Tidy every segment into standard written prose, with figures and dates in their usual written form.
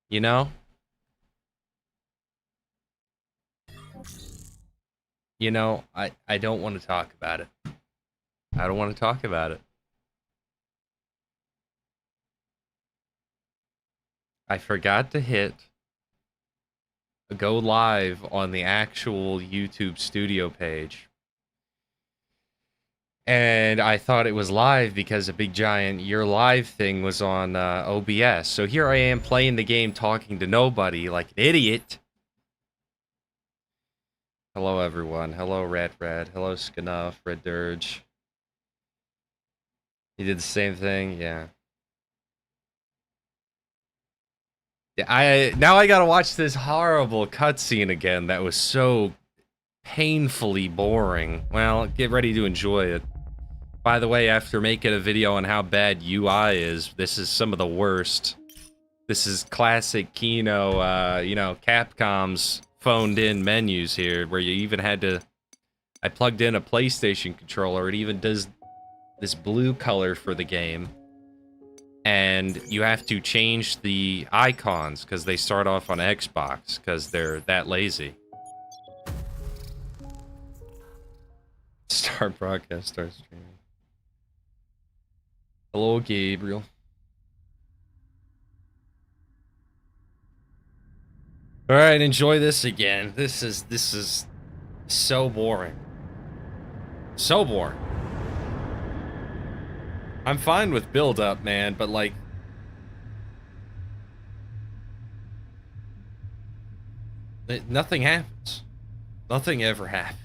You know? I don't want to talk about it. I don't want to talk about it. I forgot to hit go live on the actual YouTube studio page. And I thought it was live because a big giant "you're live" thing was on OBS. So here I am playing the game, talking to nobody like an idiot. Hello, everyone. Hello, Red. Hello, Scanuff, Red Dirge. You did the same thing? Yeah. Yeah, now I gotta watch this horrible cutscene again that was so painfully boring. Well, get ready to enjoy it. By the way, after making a video on how bad UI is, this is some of the worst. This is classic Kino, Capcom's phoned-in menus here, where you even had to... I plugged in a PlayStation controller. It even does this blue color for the game. And you have to change the icons, because they start off on Xbox, because they're that lazy. Start broadcast, start streaming. Hello, Gabriel. All right, enjoy this again. This is so boring. So boring. I'm fine with build up, man, but like nothing happens. Nothing ever happens.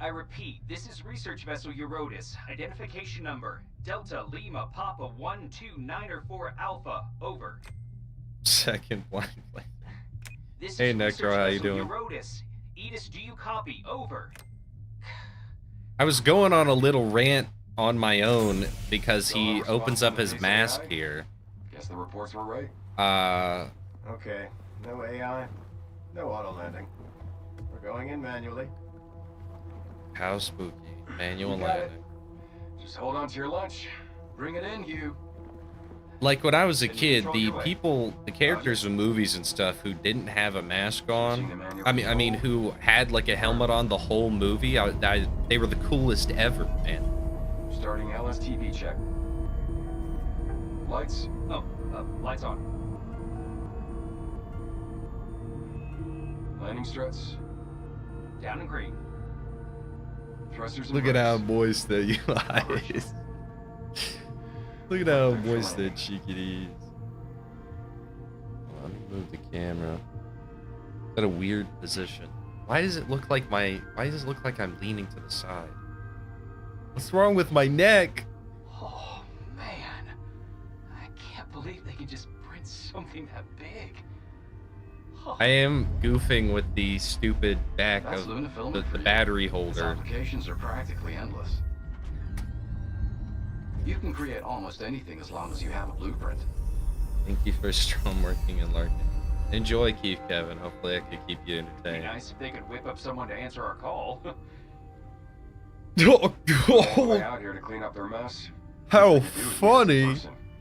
I repeat, this is research vessel Eurotas. Identification number Delta Lima Papa 129 Alpha. Over. Second blind. This Hey is Necro, how you doing? Eurotas. Edis, do you copy? Over. I was going on a little rant on my own because he opens up his mask here. Guess the reports were right. Okay. No AI. No auto landing. We're going in manually. How spooky. Manual landing. Just hold on to your lunch. Bring it in, Hugh. Like when I was a kid, the characters in movies and stuff who didn't have a mask on, I mean, who had like a helmet on the whole movie, they were the coolest ever, man. Starting LSTV check. Lights. Oh, lights on. Landing struts. Down and green. Thrusters. Look at how moist the UI is. Look at how moist that cheeky is. Let me move the camera. At a weird position. Why does it look like I'm leaning to the side? What's wrong with my neck? Oh, man. I can't believe they can just print something that big. Oh. I am goofing with the stupid back of the battery holder. Applications are practically endless. You can create almost anything as long as you have a blueprint. Thank you for strong working and lurking. Enjoy, Keith Kevin. Hopefully I could keep you entertained. It'd be nice if they could whip up someone to answer our call. Out here to clean up their mess. How funny!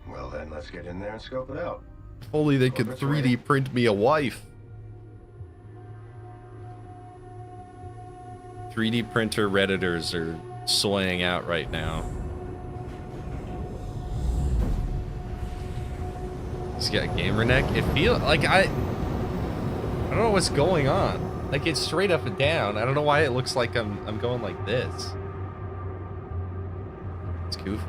Well then, let's get in there and scope it out. If only they could 3D print me a wife. 3D printer Redditors are soying out right now. He's got gamer neck. It feels like I don't know what's going on. Like it's straight up and down. I don't know why it looks like I'm going like this. It's goofy.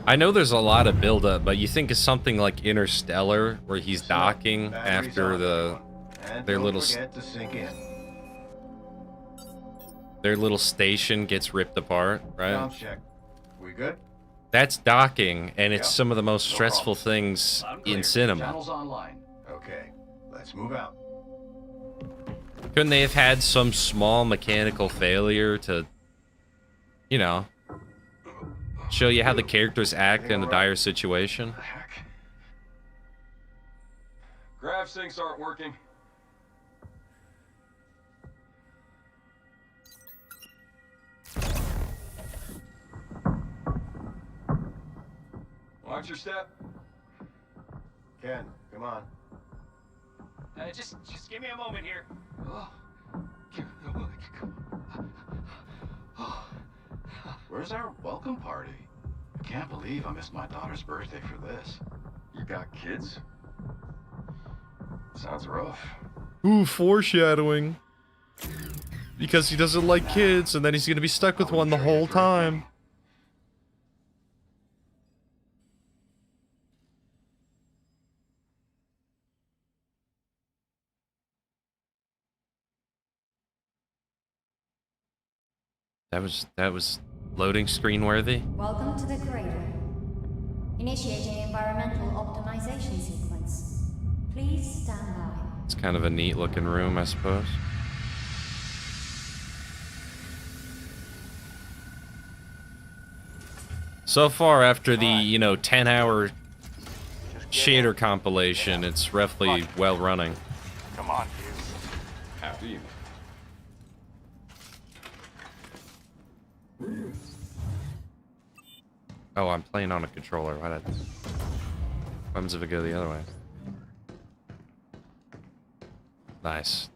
I know there's a lot of buildup, but you think of something like Interstellar, where he's docking after their little station gets ripped apart, right? Check. We good? That's docking, and it's some of the most stressful things in cinema. Channels online. Okay, let's move out. Couldn't they have had some small mechanical failure to, you know, show you how the characters act in a dire situation? Heck. Grav sinks aren't working. Watch your step. Ken, come on. Just give me a moment here. Where's our welcome party? I can't believe I missed my daughter's birthday for this. You got kids? Sounds rough. Ooh, foreshadowing. Because he doesn't like kids, and then he's gonna be stuck with one the whole time. That was loading screen worthy. Welcome to the cradle. Initiating environmental optimization sequence. Please stand by. It's kind of a neat looking room, I suppose. So far, after the, 10-hour shader compilation, it's roughly well running. Come on, Hugh. After you. Oh, I'm playing on a controller. Why did... What happens if it go the other way? Nice.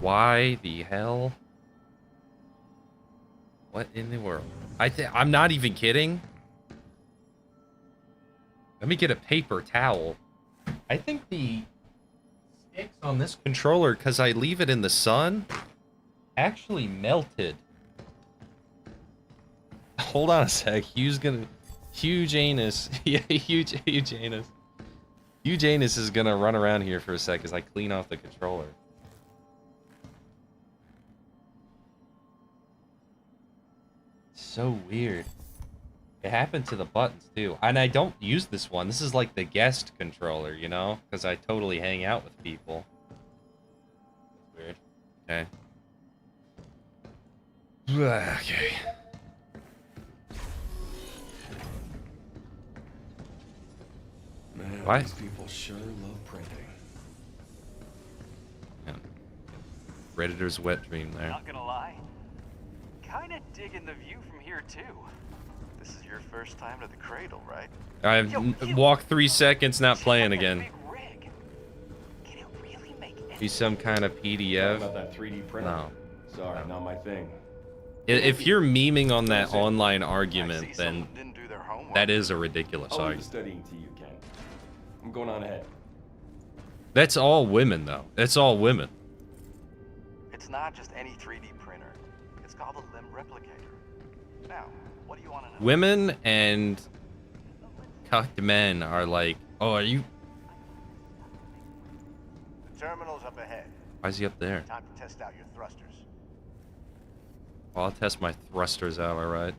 Why the hell? What in the world? I'm not even kidding. Let me get a paper towel. I think the sticks on this controller, because I leave it in the sun, actually melted. Hold on a sec. Huge anus. Yeah, huge anus. Huge anus is gonna run around here for a sec as I clean off the controller. So weird. It happened to the buttons too. And I don't use this one. This is like the guest controller, you know? Because I totally hang out with people. Weird. Okay. Okay. Man, Why? these people sure love printing. Yeah. Redditor's wet dream there. Not gonna lie, kinda digging the view from here too. This is your first time to the cradle, right? I've walked 3 seconds, not playing again. Big rig. Can it really make Be some kind of Talking PDF. about that 3D printer? No. Sorry, not my thing. If you're memeing on that That's it. online I see argument, then someone didn't do their homework. that is a ridiculous I'll leave the argument. studying to you, Ken. I'm going on ahead. That's all women, though. That's all women. It's not just any 3D printer. It's called a limb replicator. Now, what do you want to know? Women and cucked men are like, oh, are you... The terminal's up ahead. Why is he up there? Time to test out your thrusters. Well, I'll test my thrusters out, alright.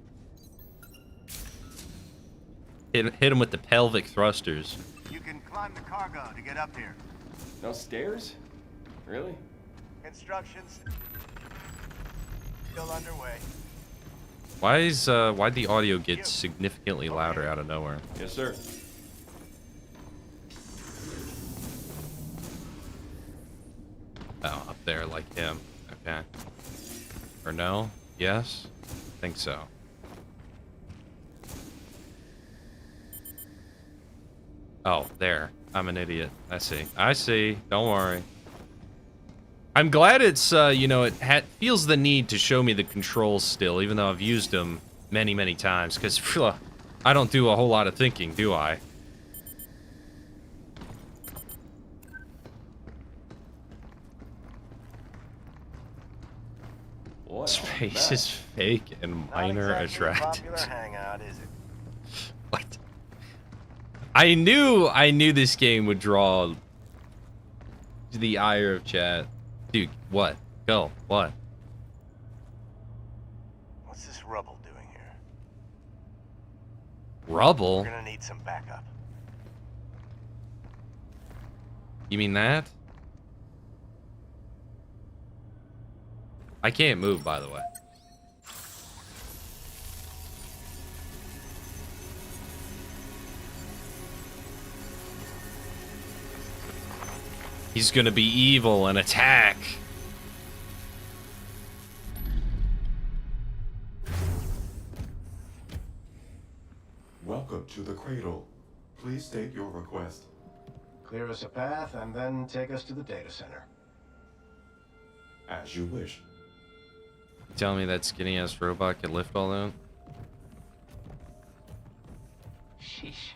Hit him with the pelvic thrusters. You can climb the cargo to get up here. No stairs? Really? Construction's still underway. Why'd the audio get significantly louder out of nowhere? Yes, sir. Oh, up there like him. Okay. Or no? Yes? I think so. Oh, there. I'm an idiot. I see. I see. Don't worry. I'm glad it's, it feels the need to show me the controls still, even though I've used them many, many times, because I don't do a whole lot of thinking, do I? What? Space is fake and minor Not exactly a attractive. popular hangout, is it? What? I knew this game would draw the ire of chat. Dude, what? Go. What? What's this rubble doing here? Rubble? We're gonna need some backup. You mean that? I can't move, by the way. He's gonna be evil and attack. Welcome to the cradle. Please state your request. Clear us a path and then take us to the data center. As you wish. You telling me that skinny ass robot could lift all that? Sheesh.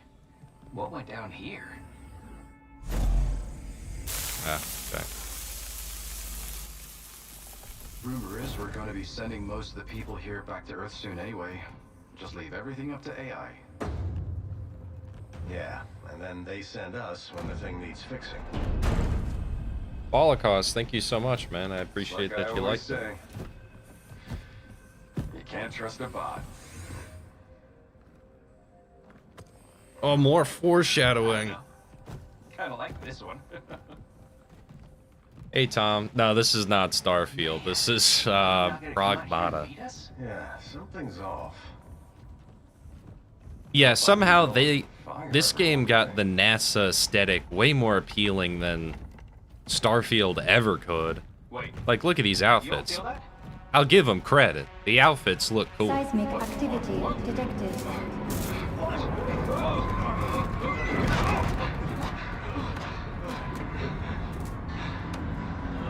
What went down here? Ah, okay. Rumor is we're going to be sending most of the people here back to Earth soon anyway. Just leave everything up to AI. Yeah, and then they send us when the thing needs fixing. Holocaust, thank you so much, man. I appreciate Like that I you always liked it. say, you can't trust a bot. Oh, more foreshadowing. Kind of like this one. Hey, Tom. No, this is not Starfield. This is Pragmata. Yeah, something's off. Yeah, somehow this game got the NASA aesthetic way more appealing than Starfield ever could. Wait, Like, look at these you don't outfits. feel that? I'll give them credit. The outfits look cool. Seismic activity detected.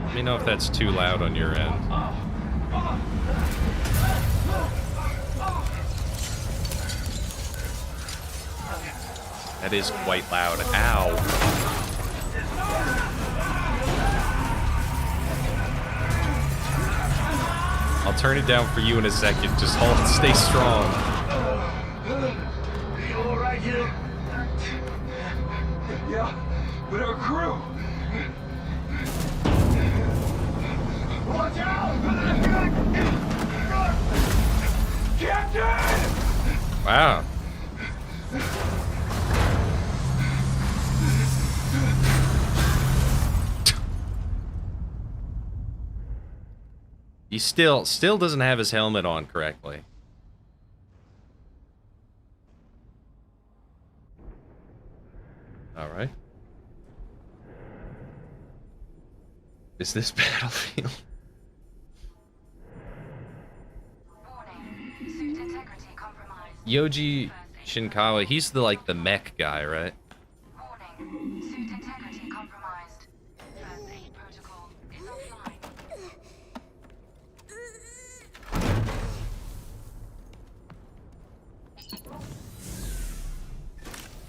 Let me know if that's too loud on your end. That is quite loud. Ow. I'll turn it down for you in a second. Just hold, stay strong. You alright here? Yeah, with our crew. Watch out! Captain! Wow. He still doesn't have his helmet on correctly. All right. Is this Battlefield? Warning. Suit integrity compromised. Yoji Shinkawa, he's the the mech guy, right? Warning. Suit integrity compromised. First aid protocol is offline.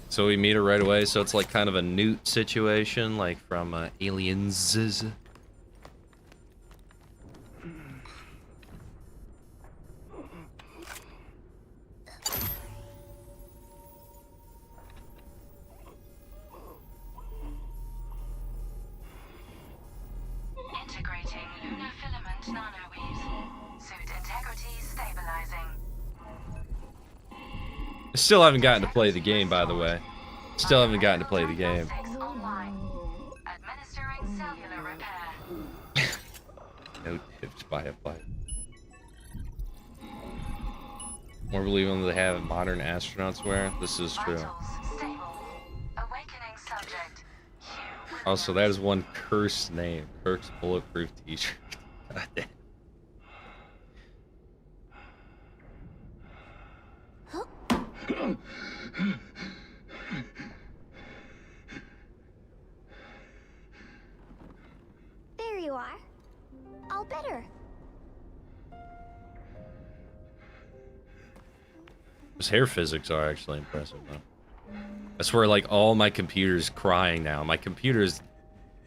So we meet her right away, so it's like kind of a Newt situation, like from Aliens. Integrating lunar filament nanoweaves. Suit integrity stabilizing. I still haven't gotten to play the game, by the way. Still haven't gotten to play the game. Diagnostics online. Administering cellular repair. No tips by a bite. More believable they have modern astronauts wear. This is true. Vitals stable. Awakening subject. Also, that is one cursed name. Kirk's Bulletproof T-shirt. God damn. There you are. All better. Those hair physics are actually impressive, though. I swear, like, all my computer's crying now. My computer's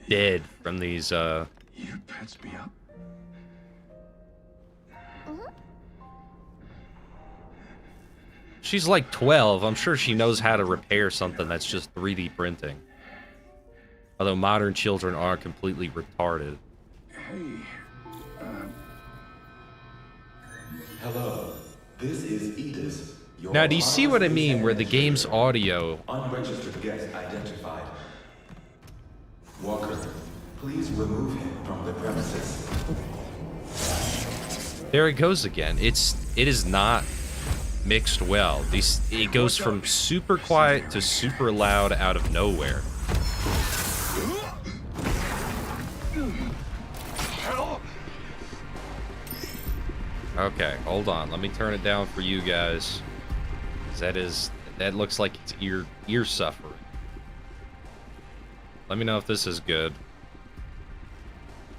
dead from these, You patched me up. She's like 12. I'm sure she knows how to repair something that's just 3D printing. Although modern children are completely retarded. Hey, Hello, this is Edis. Your Now, do you see what I mean, where the game's audio... Unregistered guest identified. Walker, please remove him from the premises. There it goes again. It is not mixed well. It goes from super quiet to super loud out of nowhere. Okay, hold on. Let me turn it down for you guys. 'Cause That looks like it's ear suffering. Let me know if this is good.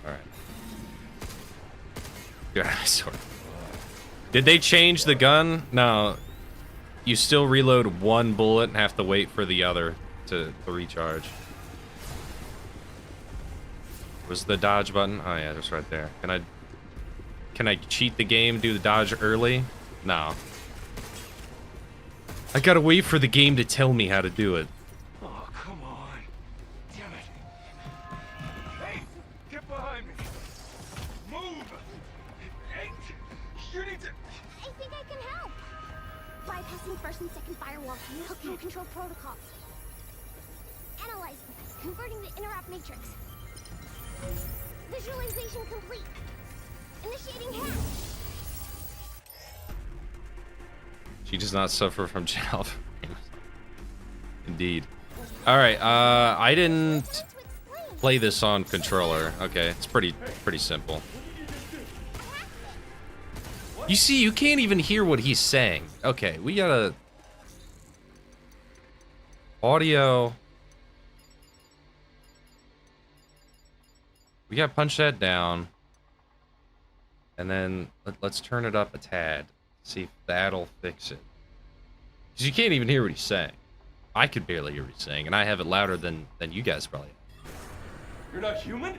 All right. Yeah, sort of. Did they change the gun? No. You still reload one bullet and have to wait for the other to recharge. Was the dodge button? Oh yeah, it's right there. Can I cheat the game, do the dodge early? No. I gotta wait for the game to tell me how to do it. Oh, come on. Damn it. Hey, get behind me. Move. Hey, you need to... I think I can help. Bypassing first and second firewall, hooking to control protocols. Analyzing, converting the interrupt matrix. Visualization complete. Initiating hack. She does not suffer from child. Indeed. All right. I didn't play this on controller. Okay, it's pretty simple. You see, you can't even hear what he's saying. Okay, we gotta audio. We gotta punch that down, and then let's turn it up a tad. See if that'll fix it. Because you can't even hear what he's saying. I could barely hear what he's saying, and I have it louder than you guys probably have. You're not human?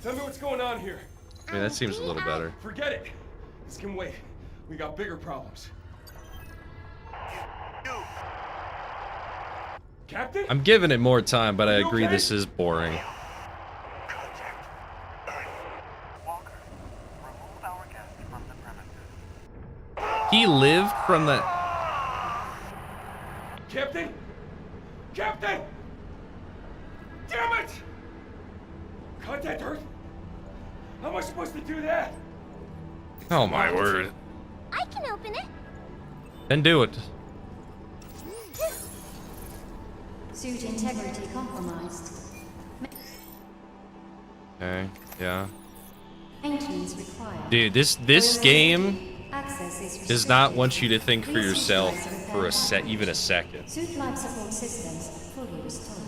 Tell me what's going on here. I mean, that seems a little better. Forget it. This can wait. We got bigger problems. Captain? I'm giving it more time, but I agree this is boring. He lived from the... Captain? Captain! Damn it! Contact Earth? How am I supposed to do that? Oh my word. I can open it. Then do it. Suit integrity compromised. Okay, yeah. Maintenance required. Dude, this game Access is does not want you to think restricted. for yourself Please for even a second. Suit life support systems fully restored.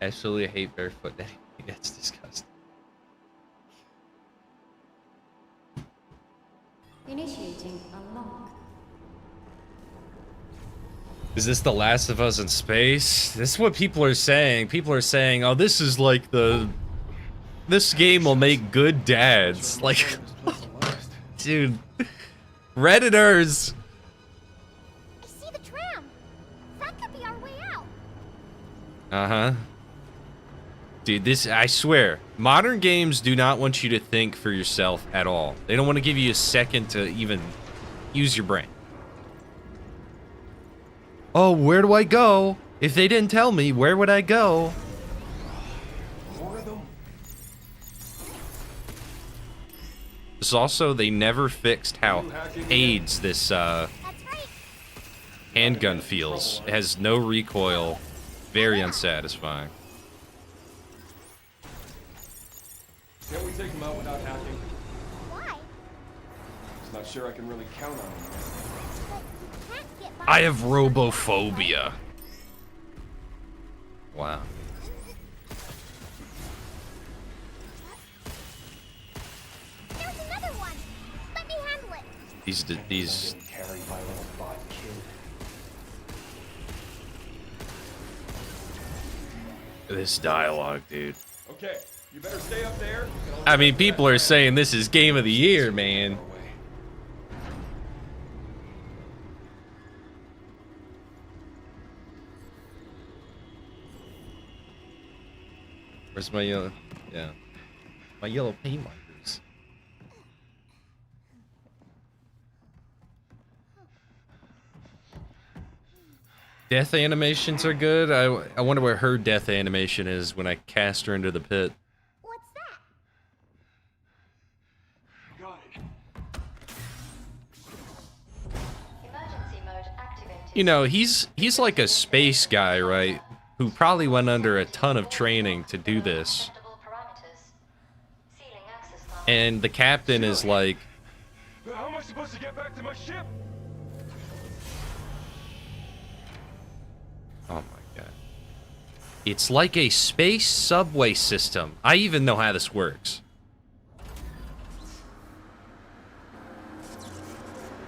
I absolutely hate barefoot. That's disgusting. Initiating unlock. Is this The Last of Us in space? This is what people are saying. People are saying, oh, this is like this game will make good dads. Like, dude, Redditors. I see the tram. That could be our way out. Uh-huh. Dude, I swear, modern games do not want you to think for yourself at all. They don't want to give you a second to even use your brain. Oh, where do I go? If they didn't tell me, where would I go? More of them? This also, they never fixed how AIDS this handgun feels. It has no recoil. Very unsatisfying. Can't we take him out without hacking? Why? Just not sure I can really count on him. But we can't get by. I have robophobia. Wow. There's another one. Let me handle it. These Carried by a little bot kid. this dialogue, dude. Okay, you better stay up there. I mean, people are saying this is game of the year, man. Where's my yellow? Yeah, my yellow paint markers. Death animations are good. I wonder where her death animation is when I cast her into the pit. What's that? Got it. Emergency mode activated. You know, he's like a space guy, right? Who probably went under a ton of training to do this. And the captain is like, How am I supposed to get back to my ship? Oh my god. It's like a space subway system. I even know how this works.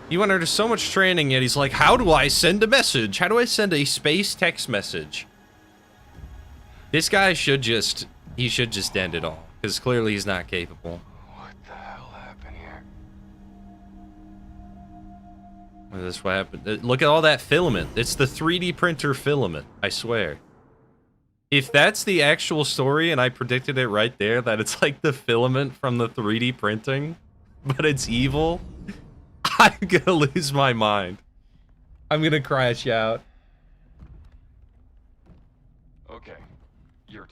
He went under so much training, yet he's like, how do I send a message? How do I send a space text message? This guy should just, he should just end it all. Because clearly he's not capable. What the hell happened here? What is what happened? Look at all that filament. It's the 3D printer filament, I swear. If that's the actual story and I predicted it right there, that it's like the filament from the 3D printing, but it's evil, I'm gonna lose my mind. I'm gonna crash out. Okay.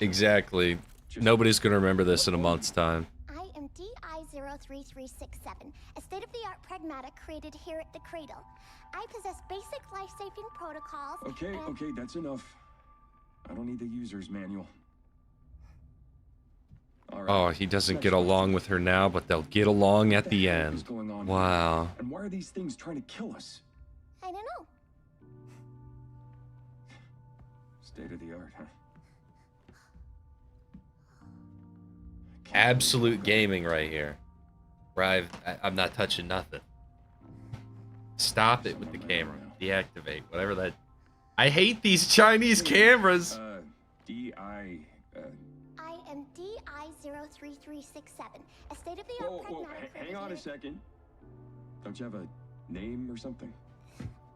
Exactly. Nobody's gonna remember this in a month's time. I am DI-03367, a state-of-the-art pragmatic created here at the Cradle. I possess basic life-saving protocols. Okay, that's enough. I don't need the user's manual. All right. Oh, he doesn't get along with her now, but they'll get along at the end. Wow. And why are these things trying to kill us? I don't know. State of the art, huh? Absolute gaming right here. Where I'm not touching nothing. Stop it with the camera. Deactivate. Whatever that... I hate these Chinese cameras! I am DI-03367, a state-of-the-art pragmatic created hang on a second. Don't you have a name or something?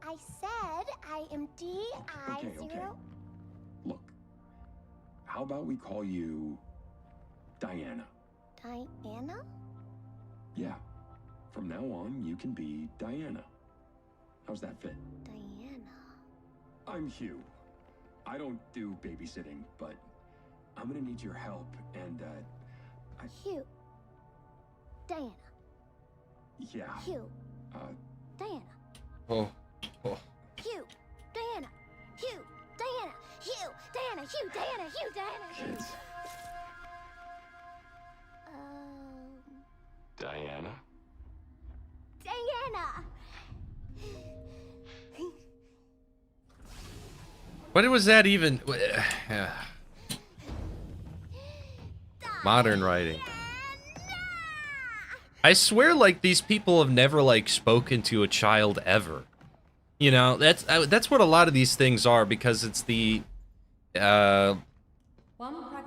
I said I am DI-0... Okay. Look, how about we call you Diana? Diana? Yeah. From now on, you can be Diana. How's that fit? Diana. I'm Hugh. I don't do babysitting, but I'm gonna need your help, and, Hugh. Diana. Yeah. Hugh. Diana. Oh. Hugh. Diana. Hugh. Diana. Hugh. Diana. Hugh. Diana. Hugh. Diana. Kids. Diana? Diana. What was that even? Modern writing. I swear, like, these people have never, like, spoken to a child ever. You know, that's what a lot of these things are, because it's the,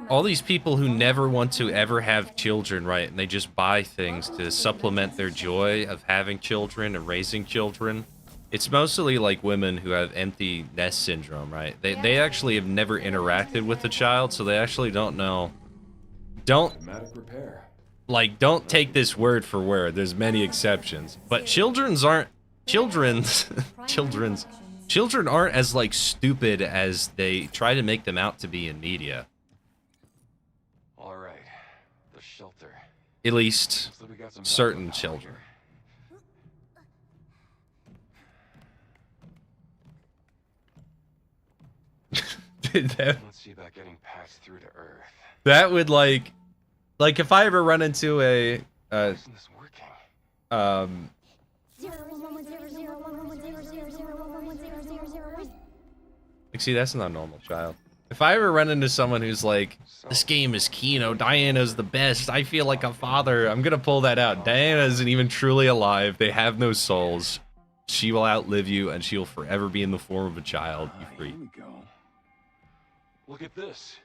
all these people who never want to ever have children, right? And they just buy things to supplement their joy of having children and raising children. It's mostly like women who have empty nest syndrome, right? They actually have never interacted with a child, so they actually don't know. Don't take this word for word. There's many exceptions, but children aren't as like stupid as they try to make them out to be in media. All right, the shelter. At least certain children. Let's see about getting passed through to Earth. That would like if I ever run into a Isn't this working? like, see, that's not a normal child. If I ever run into someone who's like, this game is Kino, Diana's the best, I feel like a father, I'm gonna pull that out. Diana isn't even truly alive. They have no souls. She will outlive you, and she will forever be in the form of a child. You freak. Here we go. Look at this.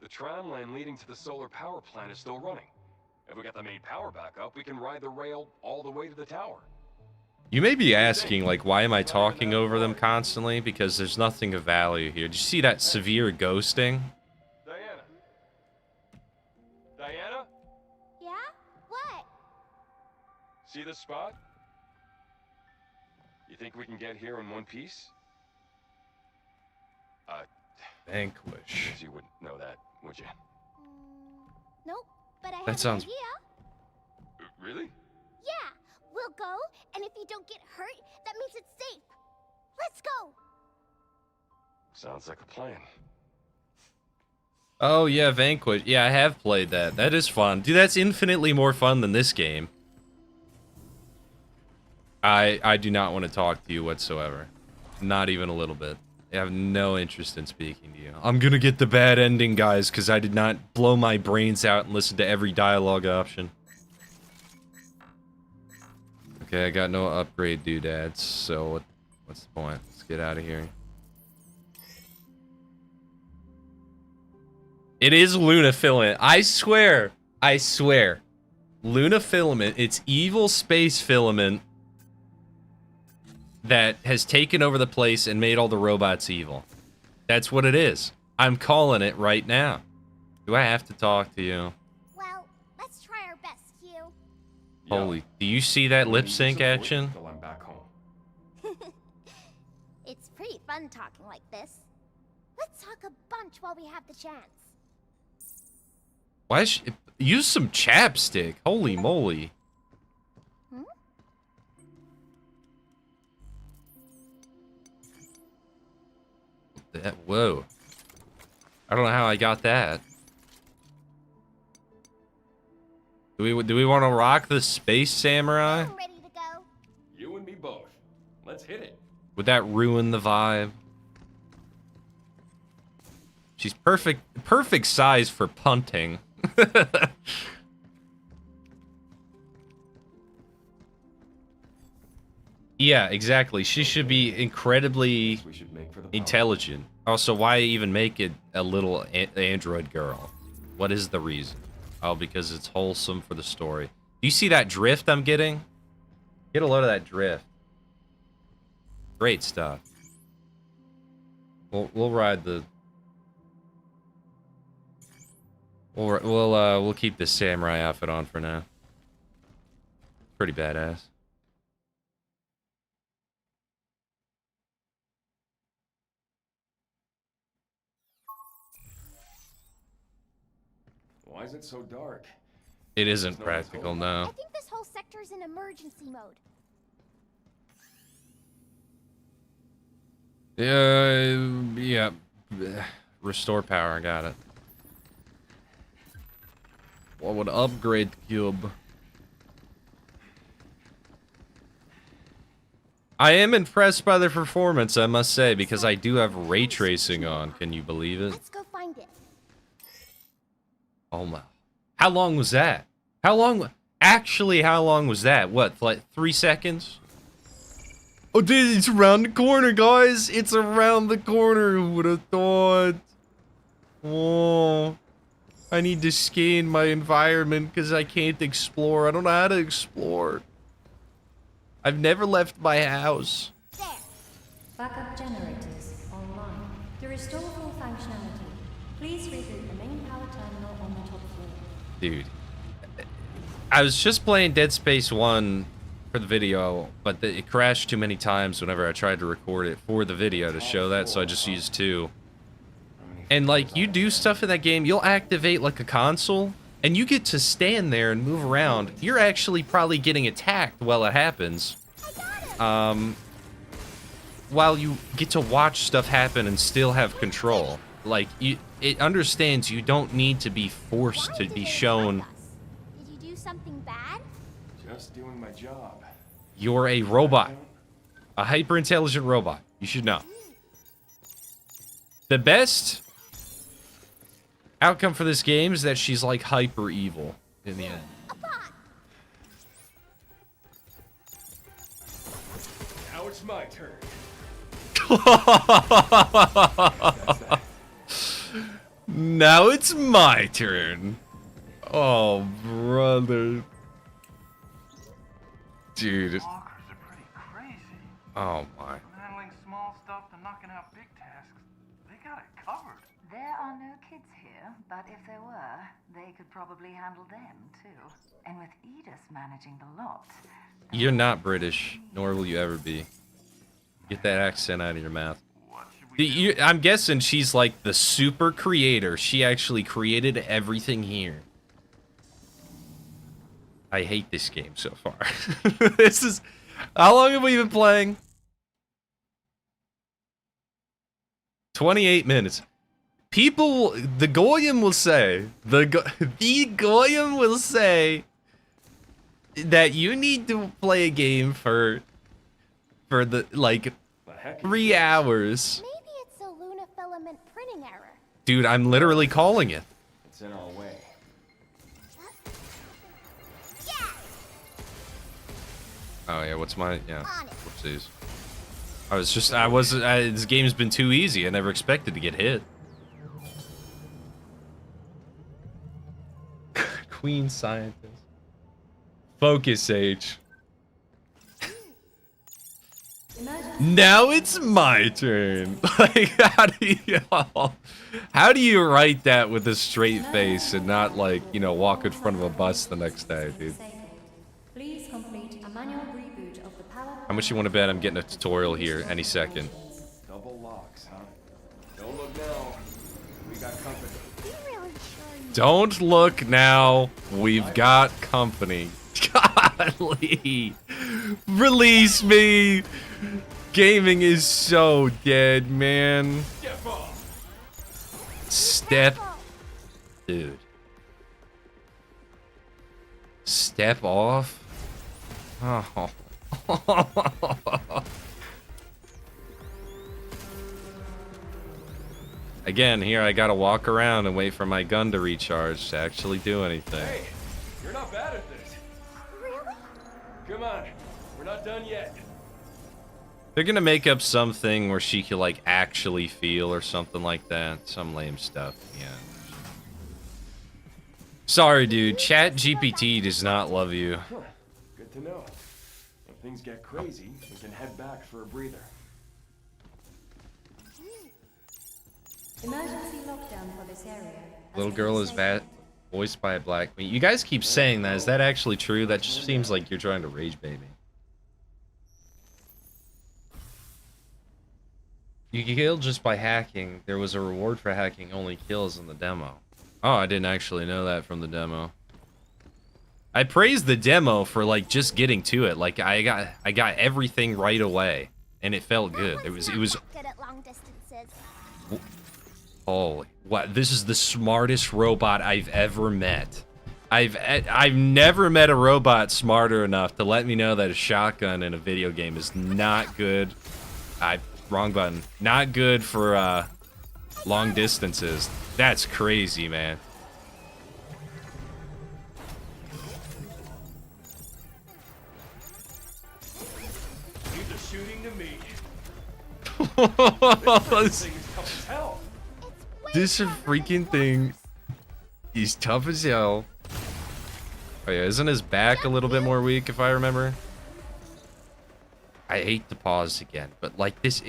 The tram line leading to the solar power plant is still running. If we get the main power back up, we can ride the rail all the way to the tower. You may be asking, like, why am I talking over them constantly? Because there's nothing of value here. Did you see that severe ghosting? Diana? Diana? Yeah? What? See this spot? You think we can get here in one piece? Vanquish. You wouldn't know that, would you? Nope, but I have That sounds... an idea. Really? Yeah, we'll go, and if you don't get hurt, that means it's safe. Let's go. Sounds like a plan. Oh, yeah, Vanquish. Yeah, I have played that. That is fun. Dude, that's infinitely more fun than this game. I do not want to talk to you whatsoever. Not even a little bit. have no interest in speaking to you. I'm gonna get the bad ending, guys, because I did not blow my brains out and listen to every dialogue option. Okay, I got no upgrade doodads, so what's the point? Let's get out of here. It is Luna Filament. I swear. Luna Filament, it's evil space filament that has taken over the place and made all the robots evil. That's what it is. I'm calling it right now. Do I have to talk to you? Well, let's try our best, Hugh. Holy, do you see that lip sync action? Till I'm back home. It's pretty fun talking like this. Let's talk a bunch while we have the chance. Why use some chapstick? Holy moly. Hmm? Whoa. I don't know how I got that. Do we want to rock the Space Samurai? I'm ready to go. You and me both. Let's hit it. Would that ruin the vibe? She's perfect size for punting. Yeah, exactly. She should be incredibly intelligent. Also, why even make it a little android girl? What is the reason? Oh, because it's wholesome for the story. Do you see that drift I'm getting? Get a load of that drift. Great stuff. We'll ride the. We'll keep this samurai outfit on for now. Pretty badass. Why is it so dark? It isn't practical, I no. think this whole sector is in emergency mode. Yeah. Restore power, got it. What would upgrade cube? I am impressed by the performance, I must say, because I do have ray tracing on. Can you believe it? Let's go find it. Oh my. How long was that? How long? Actually, how long was that? What, like 3 seconds? Oh, dude, it's around the corner, guys. It's around the corner. Who would have thought? Oh. I need to scan my environment because I can't explore. I don't know how to explore. I've never left my house. There. Backup generators online. To restore full functionality, please reboot the main power terminal on the top floor. Dude. I was just playing Dead Space 1 for the video, but it crashed too many times whenever I tried to record it for the video to show that, so I just used 2. And like, you do stuff in that game, you'll activate like a console, and you get to stand there and move around. You're actually probably getting attacked while it happens. While you get to watch stuff happen and still have control. Like, it understands you don't need to be forced to be shown. Did you do something bad? Just doing my job. You're a robot. A hyper-intelligent robot. You should know. The best outcome for this game is that she's like hyper evil in the end. Now it's my turn. Now it's my turn. Oh, brother. Dude. Oh my. From handling small stuff to knocking out big tasks, they got it covered. There are no kids here, but if there were, they could probably handle them too. And with Edith managing the lot. You're not British, nor will you ever be. Get that accent out of your mouth. I'm guessing she's like the super creator. She actually created everything here. I hate this game so far. This is... How long have we been playing? 28 minutes. People... The Goyim will say... The Goyim will say... that you need to play a game for the, like, 3 hours. Maybe it's timing error. Dude, I'm literally calling it. It's in our way. Yeah. Oh yeah, what's my On it. Whoopsies. This game's been too easy. I never expected to get hit. Queen scientist. Focus H. Now it's my turn. Like, how do you write that with a straight face and not like, you know, walk in front of a bus the next day, dude? Please complete a manual reboot of the power. How much you want to bet I'm getting a tutorial here any second? Double locks, huh? Don't look now. We got company. You really sure you Don't look now. We've got company. Golly. Release me. Gaming is so dead, man. Step. Dude. Step off? Oh. Again, here I gotta walk around and wait for my gun to recharge to actually do anything. Hey, you're not bad at this. really? Come on, we're not done yet. They're gonna make up something where she could like actually feel or something like that. Some lame stuff, yeah. Sorry, dude. Chat GPT does not love you. Huh. Good to know. If things get crazy, we can head back for a breather. Emergency lockdown for this area. Little girl is voiced by a black. You guys keep saying that. Is that actually true? That just seems like you're trying to rage bait me. You can kill just by hacking. There was a reward for hacking only kills in the demo. Oh, I didn't actually know that from the demo. I praised the demo for like just getting to it. Like I got everything right away, and it felt good. It was. Good at long distances. Holy, what? This is the smartest robot I've ever met. I've never met a robot smarter enough to let me know that a shotgun in a video game is not good. Wrong button. Not good for long distances. That's crazy, man. Leave the shooting to me. This freaking thing is tough as hell. Oh yeah, isn't his back a little bit more weak if I remember? I hate to pause again, but like this,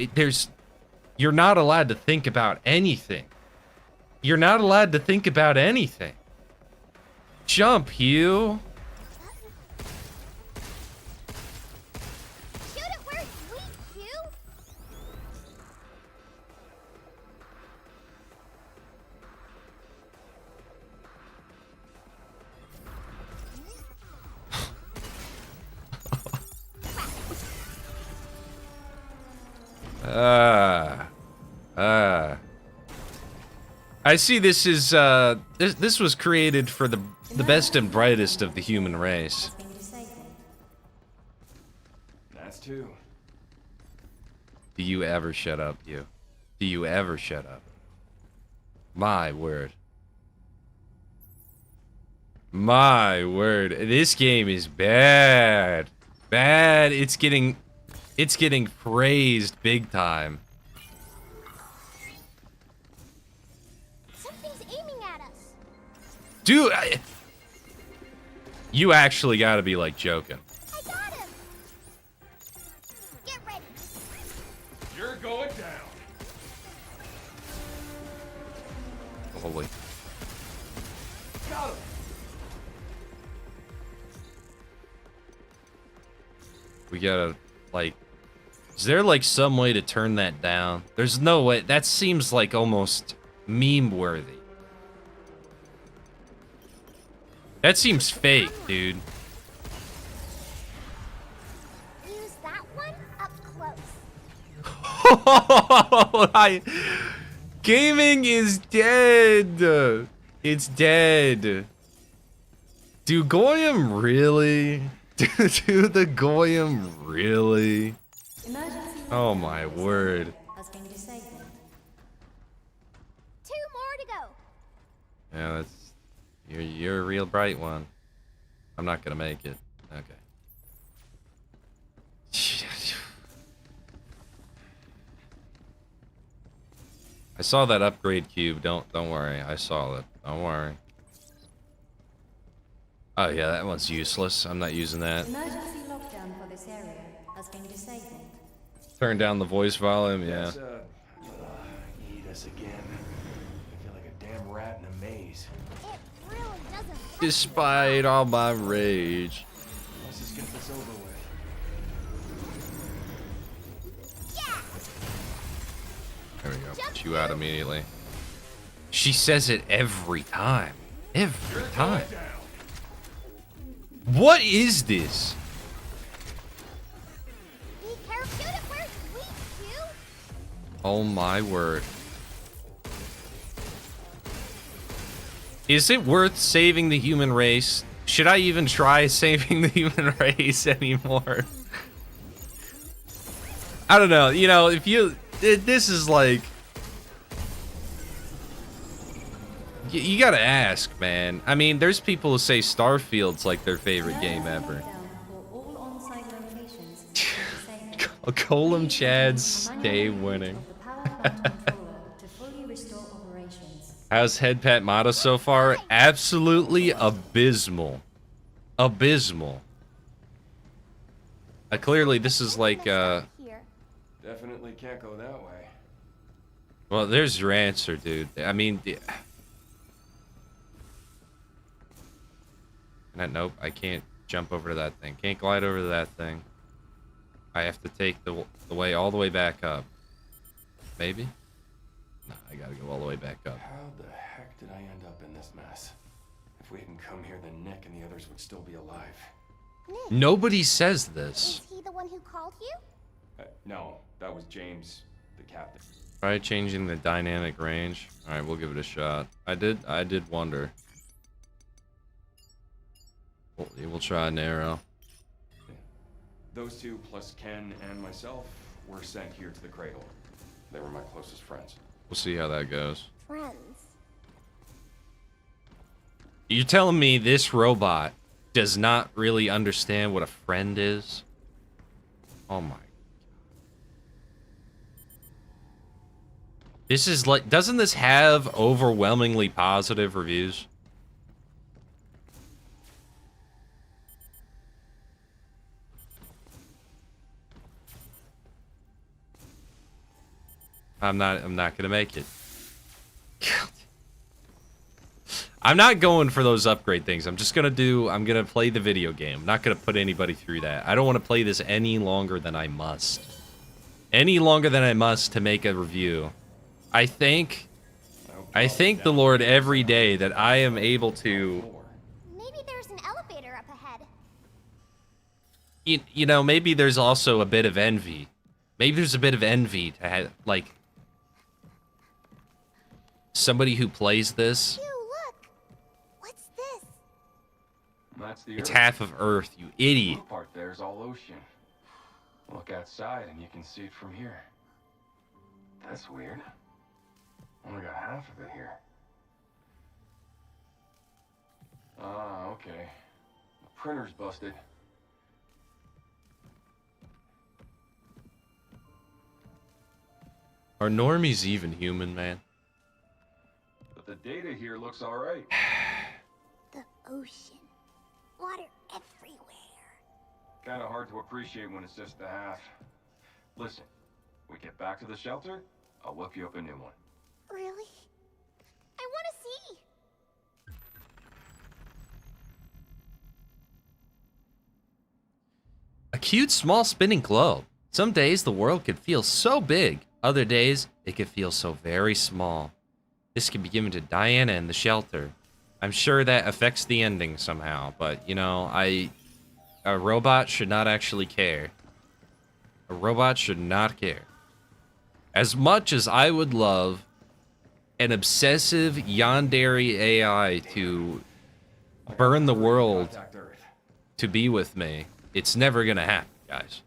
you're not allowed to think about anything. You're not allowed to think about anything. Jump, Hugh. Shoot it where it's weak, Hugh. I see this is this was created for the best and brightest of the human race. That's two. Do you ever shut up, you? Do you ever shut up? My word. My word. This game is bad. Bad. It's getting praised big time. Something's aiming at us. Dude, you actually gotta be like joking. I got him. Get ready. You're going down. Holy. Got him. We gotta, like, is there like some way to turn that down? There's no way. That seems like almost meme worthy. That seems fake, dude. Use that one up close. Gaming is dead. It's dead. Do Goyim really? Do the Goyim really? Oh my word. Yeah, that's you're a real bright one. I'm not gonna make it. Okay. I saw that upgrade cube. Don't worry. I saw it. Don't worry. Oh yeah, that one's useless. I'm not using that. Emergency lockdown for this area has been disabled. Turn down the voice volume. Yeah. Eat us again. I feel like a damn rat in a maze. It really doesn't. Despite all my rage. Let's just get this over with. There we go. Put you out immediately. She says it every time. Every time. What is this? Be careful. Shoot it where it's weak, Q. Oh my word. Is it worth saving the human race? Should I even try saving the human race anymore? I don't know. You know, if you... This is like... You gotta ask, man. I mean, there's people who say Starfield's like their favorite game ever. Colum Chads stay winning. How's Head Pat Mata so far? Absolutely abysmal. Abysmal. Clearly, this is like, Definitely can't go that way. Well, there's your answer, dude. I mean... Nope, I can't jump over to that thing. Can't glide over to that thing. I have to take the way all the way back up. Maybe? No, I gotta go all the way back up. How the heck did I end up in this mess? If we hadn't come here, then Nick and the others would still be alive. Nick, Nobody says this. is he the one who called you? No, that was James, the captain. Try changing the dynamic range. Alright, we'll give it a shot. I did wonder. We'll try an arrow. Those two, plus Ken and myself, were sent here to the cradle. They were my closest friends. We'll see how that goes. Friends. You're telling me this robot does not really understand what a friend is? Oh my. This is like, doesn't this have overwhelmingly positive reviews? I'm not gonna make it. I'm not going for those upgrade things. I'm gonna play the video game. I'm not gonna put anybody through that. I don't want to play this any longer than I must. Any longer than I must to make a review. I thank the Lord every day that I am able to... Maybe there's an elevator up ahead. You know, maybe there's also a bit of envy. Maybe there's a bit of envy to have, like... somebody who plays this. Ew, look. What's this? That's the It's Earth. half of Earth, you idiot. The part there's all ocean. Look outside and you can see it from here. That's weird. Only got half of it here. Ah, okay. The printer's busted. Are normies even human, man? But the data here looks alright. The ocean. Water everywhere. Kinda hard to appreciate when it's just the half. Listen, we get back to the shelter, I'll whip you up a new one. Really? I want to see. A cute small spinning globe. Some days the world could feel so big. Other days it could feel so very small. This could be given to Diana in the shelter. I'm sure that affects the ending somehow, but you know, a robot should not actually care. A robot should not care. As much as I would love an obsessive yandere AI to burn the world to be with me, it's never gonna happen, guys.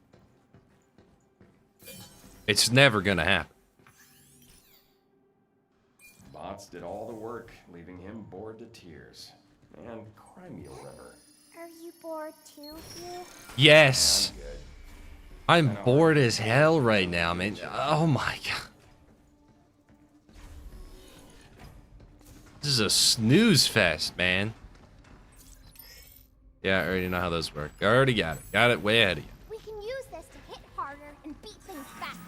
It's never gonna happen. bots did all the work, leaving him bored to tears. And cry me a river. Are you bored too, Hugh? Yes. I'm good. I'm bored as hell right now, man. Oh my god. This is a snooze fest, man. Yeah, I already know how those work. I already got it. Got it way ahead of you. We can use this to hit harder and beat things faster.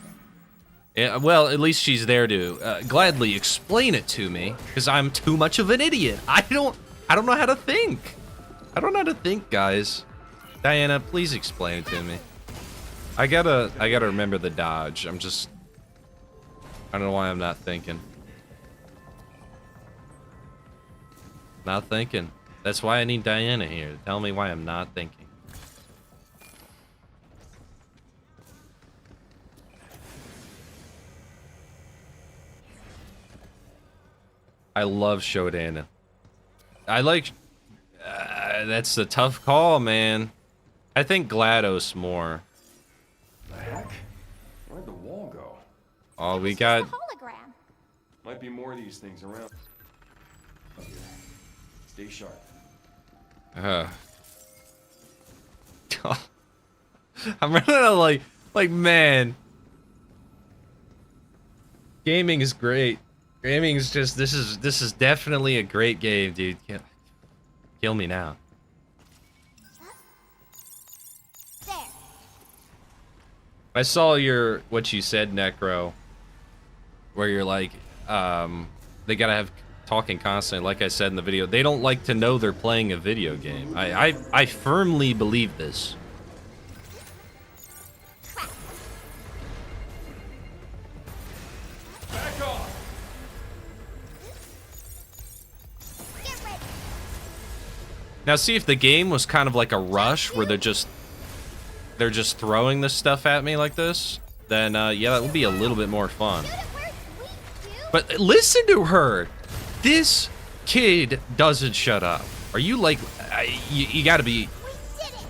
Yeah, well, at least she's there to gladly explain it to me, because I'm too much of an idiot. I don't know how to think. I don't know how to think, guys. Diana, please explain it to me. I gotta remember the dodge. I don't know why I'm not thinking. Not thinking. That's why I need Diana here to tell me why I'm not thinking. I love Shodan. I like... that's a tough call, man. I think GLaDOS more. The heck? Where'd the wall go? Oh, we got... Hologram. Might be more of these things around. Up here. Stay sharp. I'm running out of like man. Gaming is great. Gaming is just this is definitely a great game, dude. Kill me now. There. I saw what you said, Necro, where you're like, they gotta have talking constantly. Like I said in the video, they don't like to know they're playing a video game. I firmly believe this. Back off! Get ready. Now, see, if the game was kind of like a rush where they're just throwing this stuff at me like this, then yeah, that would be a little bit more fun. Shoot it where it's weak, Hugh. But listen to her. This kid doesn't shut up. Are you like... you gotta be... We did it.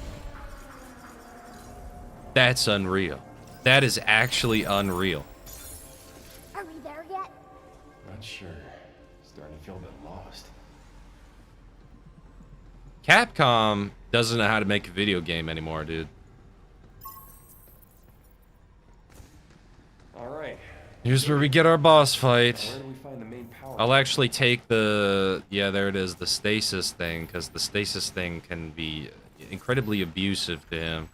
That's unreal. That is actually unreal. Are we there yet? Not sure. Starting to feel a bit lost. Capcom doesn't know how to make a video game anymore, dude. Alright. Here's where we get our boss fight. Where do we find the main power? I'll actually take the... Yeah, there it is, the stasis thing, because the stasis thing can be incredibly abusive to him.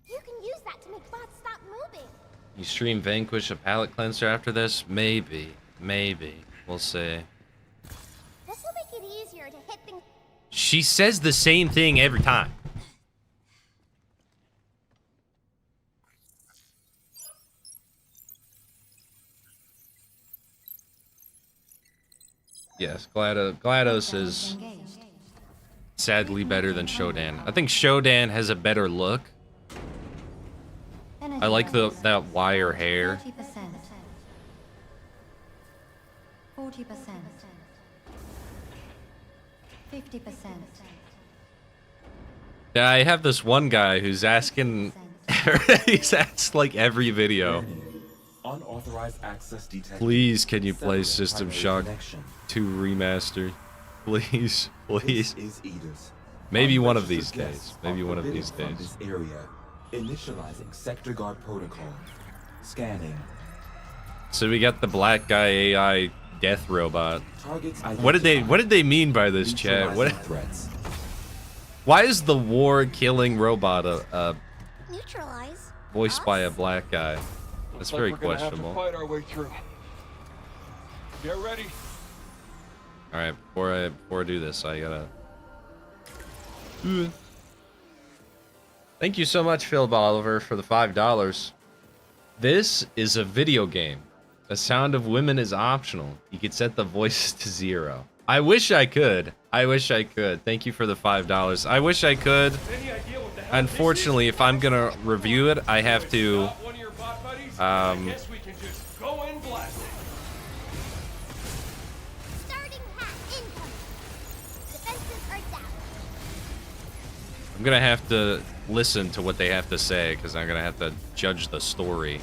You can use that to make bots stop moving. You stream Vanquish, a palate cleanser after this? Maybe. Maybe. We'll see. This will make it easier to hit things. She says the same thing every time. Yes, GLaDOS is sadly better than Shodan. I think Shodan has a better look. I like that wire hair. 40%. 50%. Yeah, I have this one guy who's asking... he's asked like every video. Unauthorized access detected. Please, can you play System Shock 2 Remastered? Please, please. This is Edith. Maybe one of these days. Maybe one of these days. This area. Initializing sector guard protocol. Scanning. So we got the black guy AI death robot. Targets What did they mean by this, chat? What? Threats. Why is the war killing robot Neutralize. voiced by a black guy? That's very We're gonna have to questionable. fight our way through. Get ready. All right, before I do this, I gotta. Thank you so much, Phil Bolivar, for the $5. This is a video game. The sound of women is optional. You could set the voices to 0. I wish I could. I wish I could. Thank you for the $5. I wish I could. Unfortunately, if I'm gonna review it, I have to. I guess we can just go and blast it. Starting hack incoming. Defenses are down. I'm gonna have to listen to what they have to say because I'm gonna have to judge the story.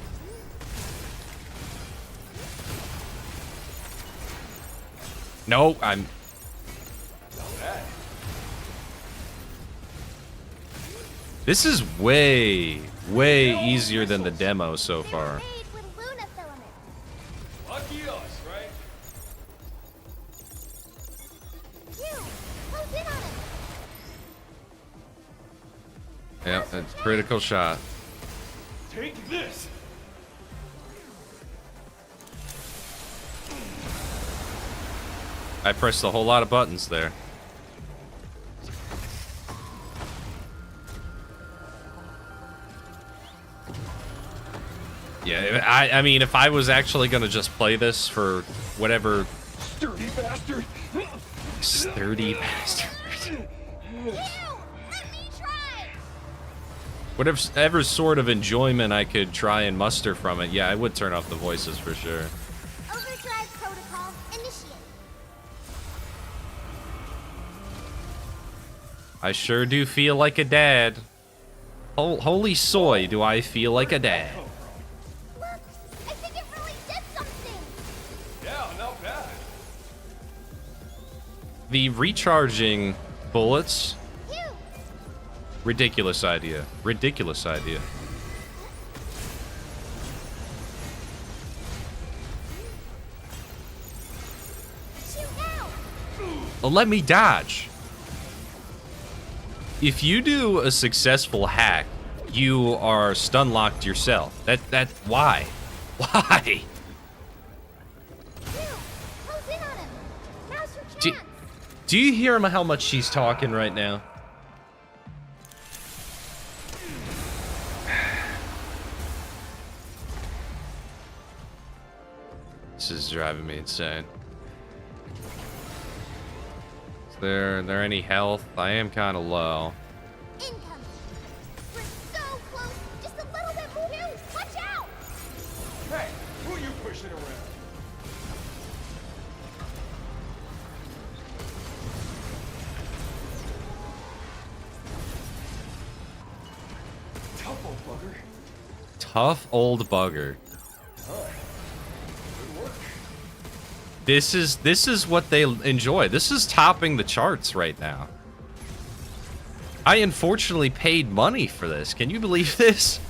No, I'm... This is way, way easier than the demo so far. Lucky us, right? Yep, that's a critical shot. Take this. I pressed a whole lot of buttons there. Yeah, I mean, if I was actually gonna just play this for whatever... Sturdy bastard! Sturdy bastard. Whatever sort of enjoyment I could try and muster from it, yeah, I would turn off the voices for sure. Overdrive protocol initiate. I sure do feel like a dad. Holy soy, do I feel like a dad. Look, I think it really did something. Yeah, not bad. The recharging bullets. Ridiculous idea. Ridiculous idea. Well, let me dodge. If you do a successful hack, you are stun locked yourself. That why? Why? Do you hear how much she's talking right now? This is driving me insane. Is there any health? I am kind of low. Incoming. We're so close. Just a little bit more. Watch out! Hey, who are you pushing around? Tough old bugger. Tough old bugger. This is what they enjoy. This is topping the charts right now. I unfortunately paid money for this. Can you believe this?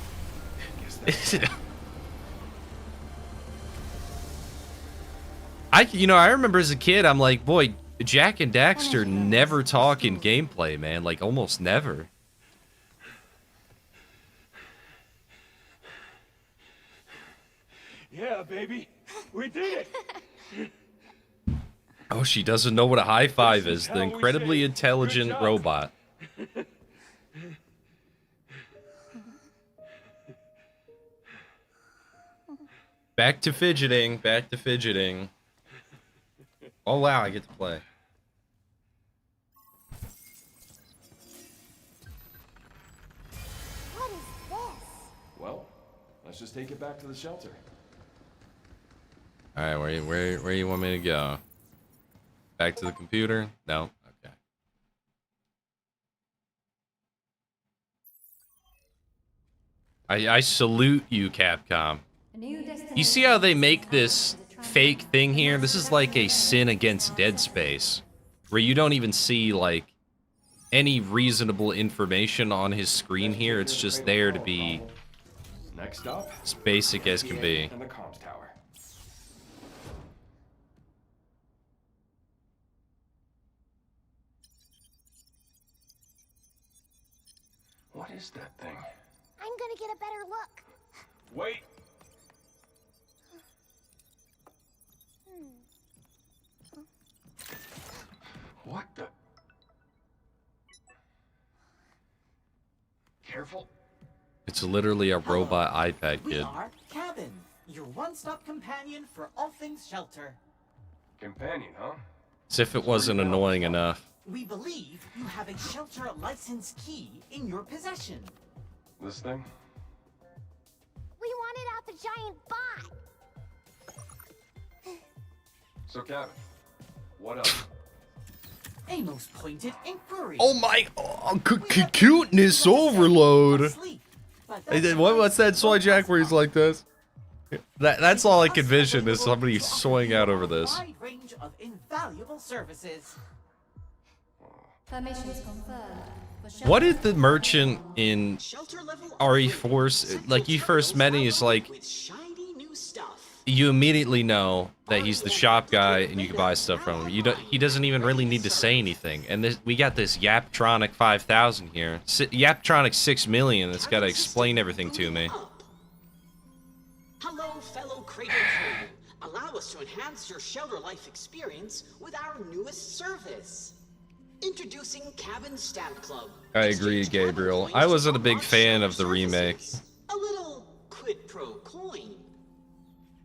I remember as a kid, I'm like, boy, Jack and Daxter never talk in gameplay, man. Like, almost never. Yeah, baby. We did it. Oh, she doesn't know what a high five is. The incredibly intelligent robot. Back to fidgeting. Back to fidgeting. Oh, wow. I get to play. What is this? Well, let's just take it back to the shelter. All right, where you want me to go? Back to the computer? No. Okay. I salute you, Capcom. You see how they make this fake thing here? This is like a sin against Dead Space, where you don't even see like any reasonable information on his screen here. It's just there to be Next up, as basic as can be. and the comms tower. What is that thing? I'm gonna get a better look. Wait. What the? Careful. It's literally a robot iPad We kid. are Cabin, your one-stop companion for all things shelter. Companion, huh? As if it wasn't annoying enough. We believe you have a shelter license key in your possession. This thing? We wanted out the giant bot. So, Cabin, what else? A most pointed inquiry. Oh my, cuteness overload. What's that soy Jack where he's like this? That's all I can vision is somebody soying out over this. Wide range of valuable services. Permissions confirmed. For What did the merchant in RE4, like you first met, he's like, you immediately know that he's the shop guy and you can buy stuff from him. He doesn't even really need to say anything. And we got this Yaptronic 5000 here, Yaptronic 6 million that's got to explain everything to me. Hello, fellow Crater crew. Allow us to enhance your shelter life experience with our newest service. Introducing Cabin Stamp Club. I agree, Gabriel. I wasn't a big fan of the remake. A little quid pro coin.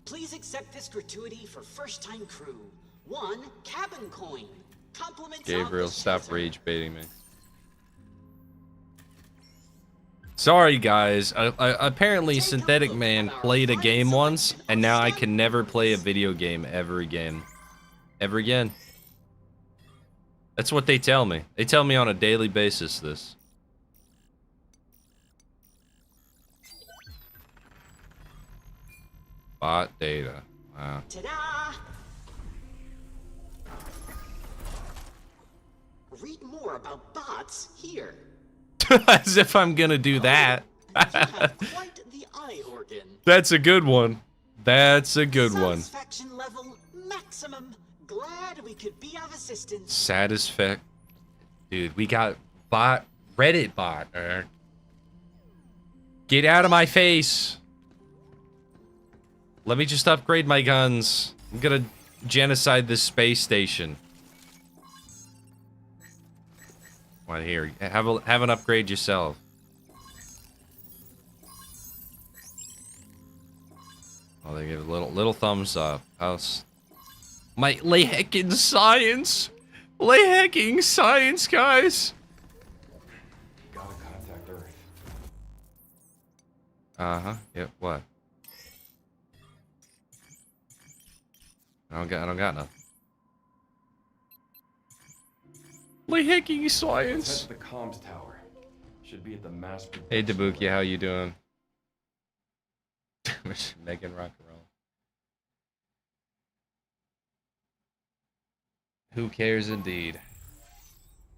Please accept this gratuity for first-time crew. 1 cabin coin. Compliments Gabriel, stop rage baiting me. Sorry, guys. Apparently, Synthetic Man played a game once, and now I can never play a video game ever again. Ever again. That's what they tell me. They tell me on a daily basis this. Bot data. Wow. Ta-da! Read more about bots here. As if I'm gonna do that. Quite the eye organ. That's a good one. That's a good one. Satisfaction level maximum. Glad we could be of assistance. Satisfact. Dude, we got bot. Reddit bot. Get out of my face. Let me just upgrade my guns. I'm gonna genocide this space station. What here? Have an upgrade yourself. Oh, they give a little thumbs up. Lay heckin' science! Lay hecking science, guys! Gotta contact Earth. Uh-huh. Yep, what? I don't got nothing. Lay hecking science! That's the comms tower. Should be at the mass production. Hey, Dabuki, how you doing? Megan rock and roll. Who cares indeed?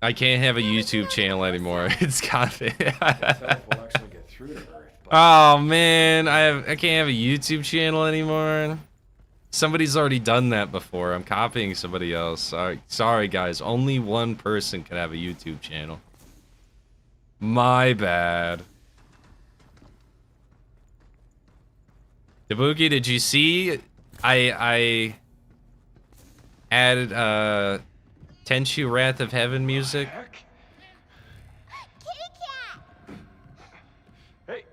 I can't have a YouTube channel anymore. It's got it. Oh man, I can't have a YouTube channel anymore. Somebody's already done that before. I'm copying somebody else. Sorry guys. Only one person can have a YouTube channel. My bad. Dabuki, did you see? I added Tenchu Wrath of Heaven music. Hey,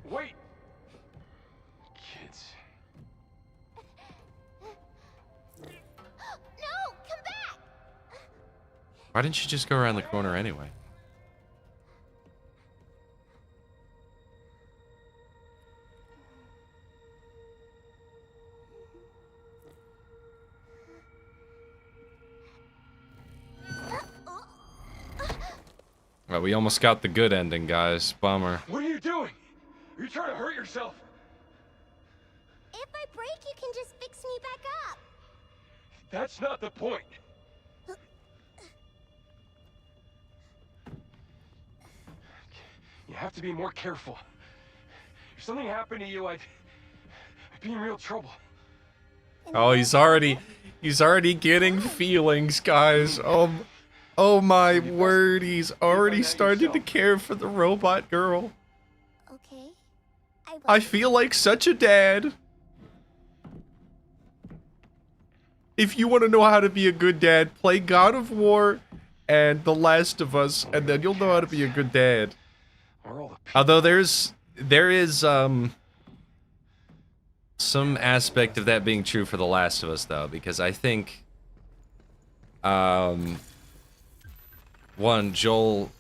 wait. Kids. No, come back. Why didn't you just go around the corner anyway? Well, we almost got the good ending, guys. Bummer. What are you doing? Are you trying to hurt yourself? If I break, you can just fix me back up. That's not the point. You have to be more careful. If something happened to you, I'd be in real trouble. Oh, he's already getting feelings, guys. Oh my word, he's already started to care for the robot girl. Okay. I feel like such a dad. If you want to know how to be a good dad, play God of War and The Last of Us, and then you'll know how to be a good dad. Although there is some aspect of that being true for The Last of Us, though, because I think one, Joel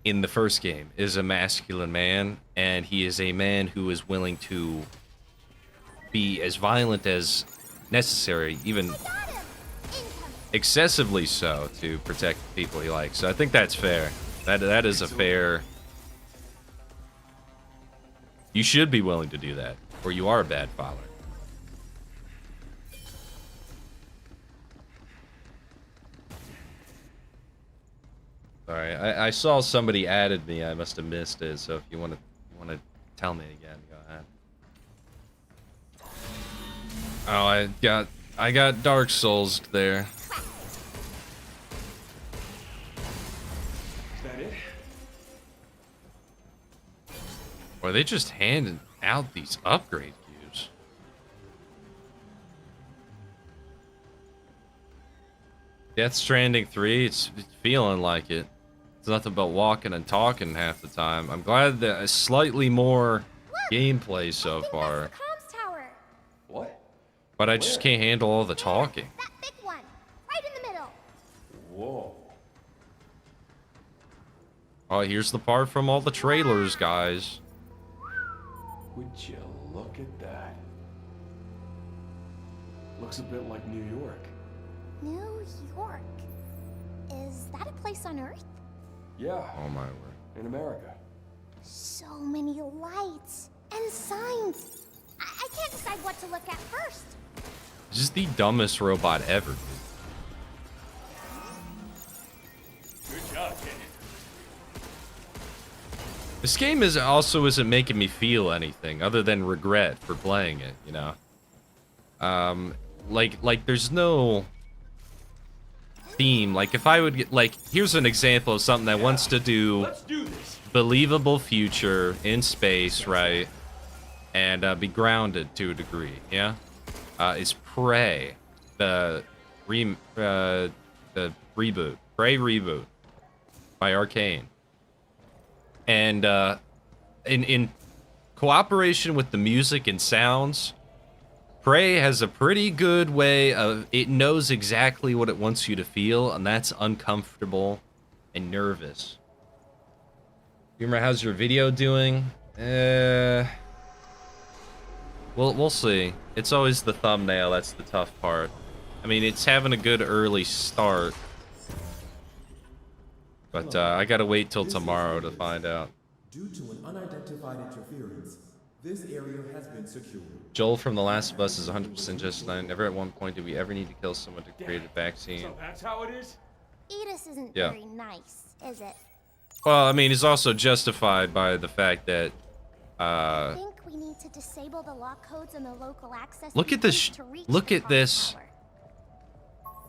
in the first game is a masculine man, and he is a man who is willing to be as violent as necessary, even excessively so, to protect the people he likes. So I think that's fair. That is a fair. You should be willing to do that, or you are a bad father. Sorry, I saw somebody added me. I must have missed it. So if you want to tell me again, go ahead. Oh, I got Dark Souls there. Is that it? Or they just handed out these upgrade cubes. Death Stranding 3, it's feeling like it. It's nothing but walking and talking half the time. I'm glad that slightly more gameplay so far. Comms tower. What? But I just can't handle all the talking. That big one. Right in the middle. Whoa. Oh, here's the part from all the trailers, guys. Would you look at that? Looks a bit like New York. New York. Is that a place on Earth? Yeah. Oh my word. In America. So many lights and signs. I can't decide what to look at first. This is the dumbest robot ever. Good job, kid. This game isn't making me feel anything other than regret for playing it, you know. Like there's no theme. Like if I would get, like, here's an example of something that wants to do believable future in space, right? And be grounded to a degree, yeah. Is Prey, the reboot, Prey reboot by Arcane. And in cooperation with the music and sounds, Prey has a pretty good way of, it knows exactly what it wants you to feel, and that's uncomfortable and nervous. You remember, how's your video doing? We'll see. It's always the thumbnail that's the tough part. I mean, it's having a good early start. But I gotta wait till tomorrow to find out. Due to an unidentified interference, this area has been secured. Joel from The Last of Us is 100% justified. Never at one point did we ever need to kill someone to create a vaccine. So that's how it is? Edis isn't Yeah. very nice, is it? Well, I mean, it's also justified by the fact that, I think we need to disable the lock codes and the local access. look at this. Look at this.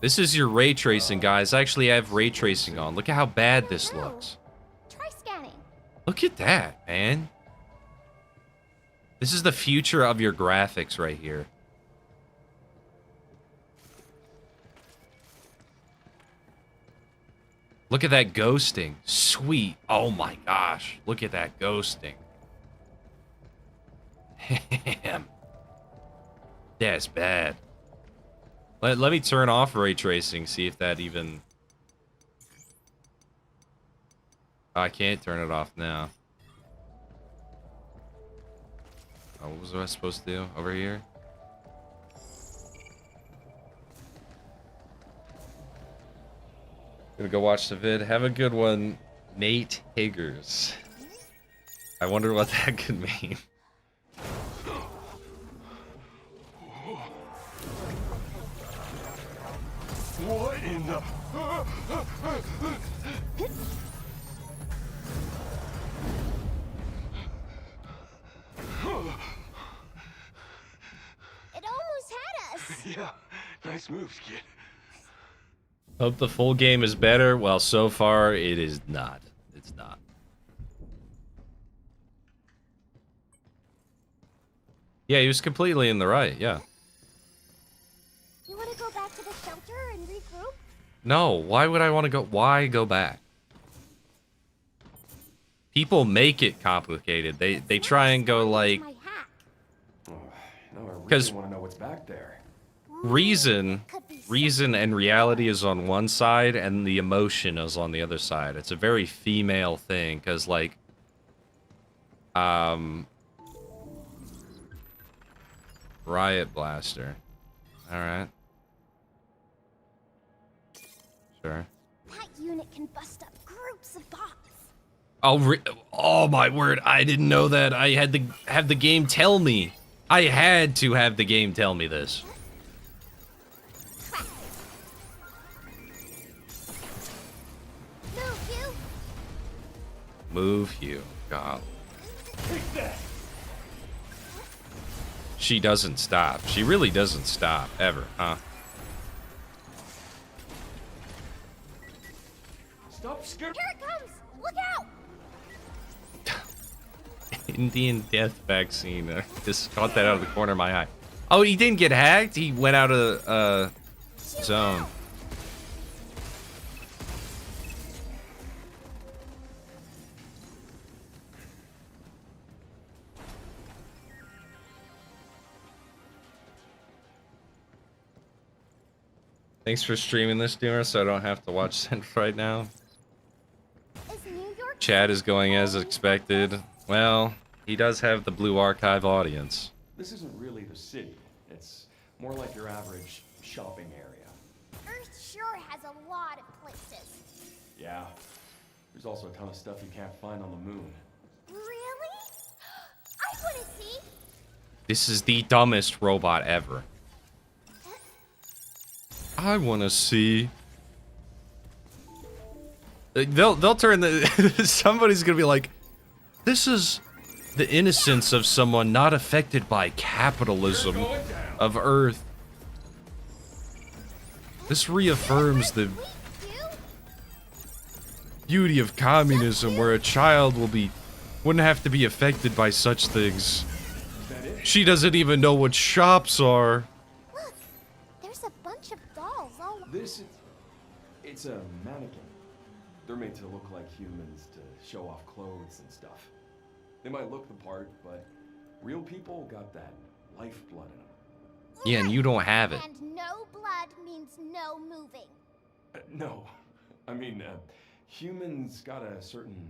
This is your ray tracing, guys. I actually have ray tracing on. Look at how bad this looks. Try scanning. Look at that, man. This is the future of your graphics right here. Look at that ghosting. Sweet. Oh my gosh. Look at that ghosting. Damn. That's bad. Let me turn off ray tracing, see if that even... Oh, I can't turn it off now. Oh, what was I supposed to do? Over here? Gonna go watch the vid. Have a good one, Nate Higgers. I wonder what that could mean. What in the... It almost had us. Yeah, nice moves, kid. Hope the full game is better. Well, so far it is not. It's not. Yeah, he was completely in the right. Yeah. You want to go back to the shelter and regroup? No, why would I want to go? Why go back? People make it complicated. They try and go like, No, I really 'Cause- want to know what's back there. reason and reality is on one side and the emotion is on the other side. It's a very female thing, because like Riot Blaster. Alright. Sure. That unit can bust up groups of bots. Oh my word, I didn't know that. I had to have the game tell me. I had to have the game tell me this. Move, you. move you. God. Take that. She doesn't stop. She really doesn't stop, ever, huh? Stop skipping. Here it comes! Look out! Indian death vaccine. I just caught that out of the corner of my eye. Oh, he didn't get hacked? He went out of zone. Thanks for streaming this, Doomer, so I don't have to watch Sent right now. Is New York Chat is going as expected. Well, he does have the Blue Archive audience. This isn't really the city. It's more like your average shopping area. Earth sure has a lot of places. Yeah. There's also a ton of stuff you can't find on the moon. Really? I want to see. This is the dumbest robot ever. I want to see. They'll turn the somebody's gonna be like, this is the innocence of someone not affected by capitalism of Earth. This reaffirms the beauty of communism, where a child wouldn't have to be affected by such things. She doesn't even know what shops are. Look, there's a bunch of dolls all. It's a mannequin. They're made to look like humans to show off clothes and stuff. They might look the part, but real people got that lifeblood in them. Yeah, and you don't have it. And no blood means no moving. No, I mean, humans got a certain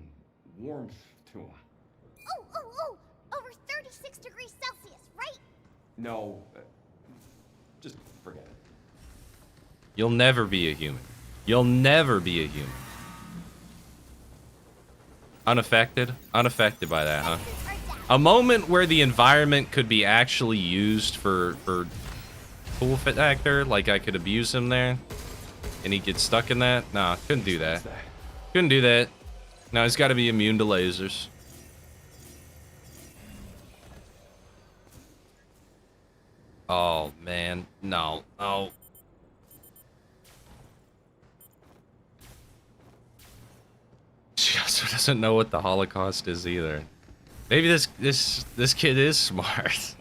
warmth to them. Oh, over 36 degrees Celsius, right? No, just forget it. You'll never be a human. You'll never be a human. Unaffected? Unaffected by that, huh? A moment where the environment could be actually used for cool factor, like I could abuse him there, and he gets stuck in that? Nah, couldn't do that. Couldn't do that. No, he's got to be immune to lasers. Oh, man. No. Oh. She also doesn't know what the Holocaust is either. Maybe this kid is smart.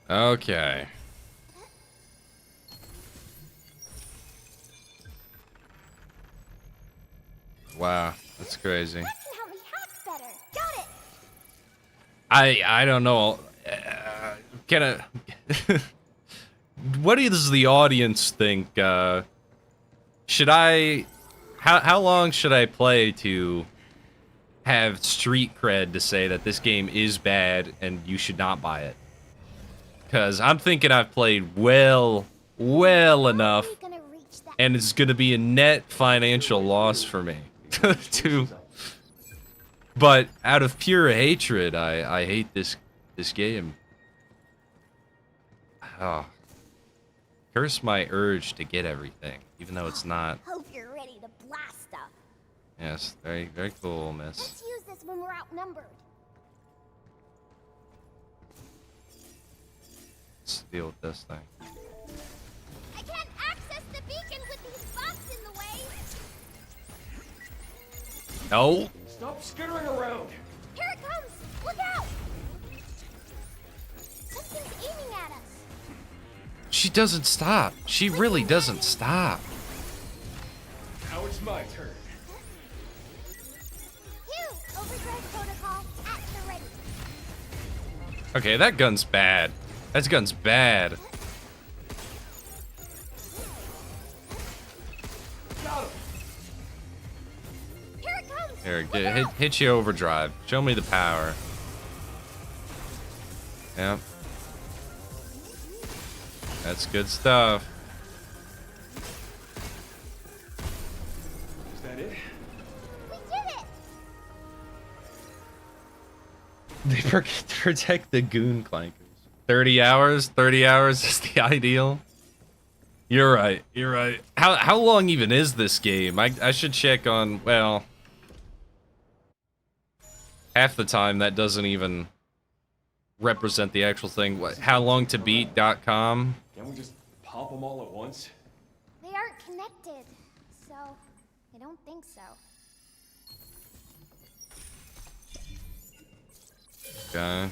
Okay. Wow, that's crazy. That can help me hack better. Got it. I don't know. Can I? What does the audience think? Should I? How long should I play to have street cred to say that this game is bad and you should not buy it? Because I'm thinking I've played well enough, and it's gonna be a net financial loss for me. But out of pure hatred, I hate this game. Oh. Curse my urge to get everything, even though it's not. Hope you're ready to blast stuff. Yes, very, very cool, miss. Let's use this when we're outnumbered. Let's deal with this thing. I can't access the beacon with these bugs in the way. No. Stop skittering around. Here it comes. Look out. Something's aiming at us. She doesn't stop. She really doesn't stop. Now it's my turn. Hugh, overdrive protocol at the ready. Okay, that gun's bad. That gun's bad. Got him. Here it comes. Here, hit you overdrive. Show me the power. Yep. That's good stuff. Is that it? We did it. They protect the goon clankers. 30 hours? 30 hours is the ideal. You're right. You're right. How long even is this game? I should check on, well, half the time that doesn't even represent the actual thing. What, howlongtobeat.com? Can't we just pop them all at once? They aren't connected, so I don't think so. Okay.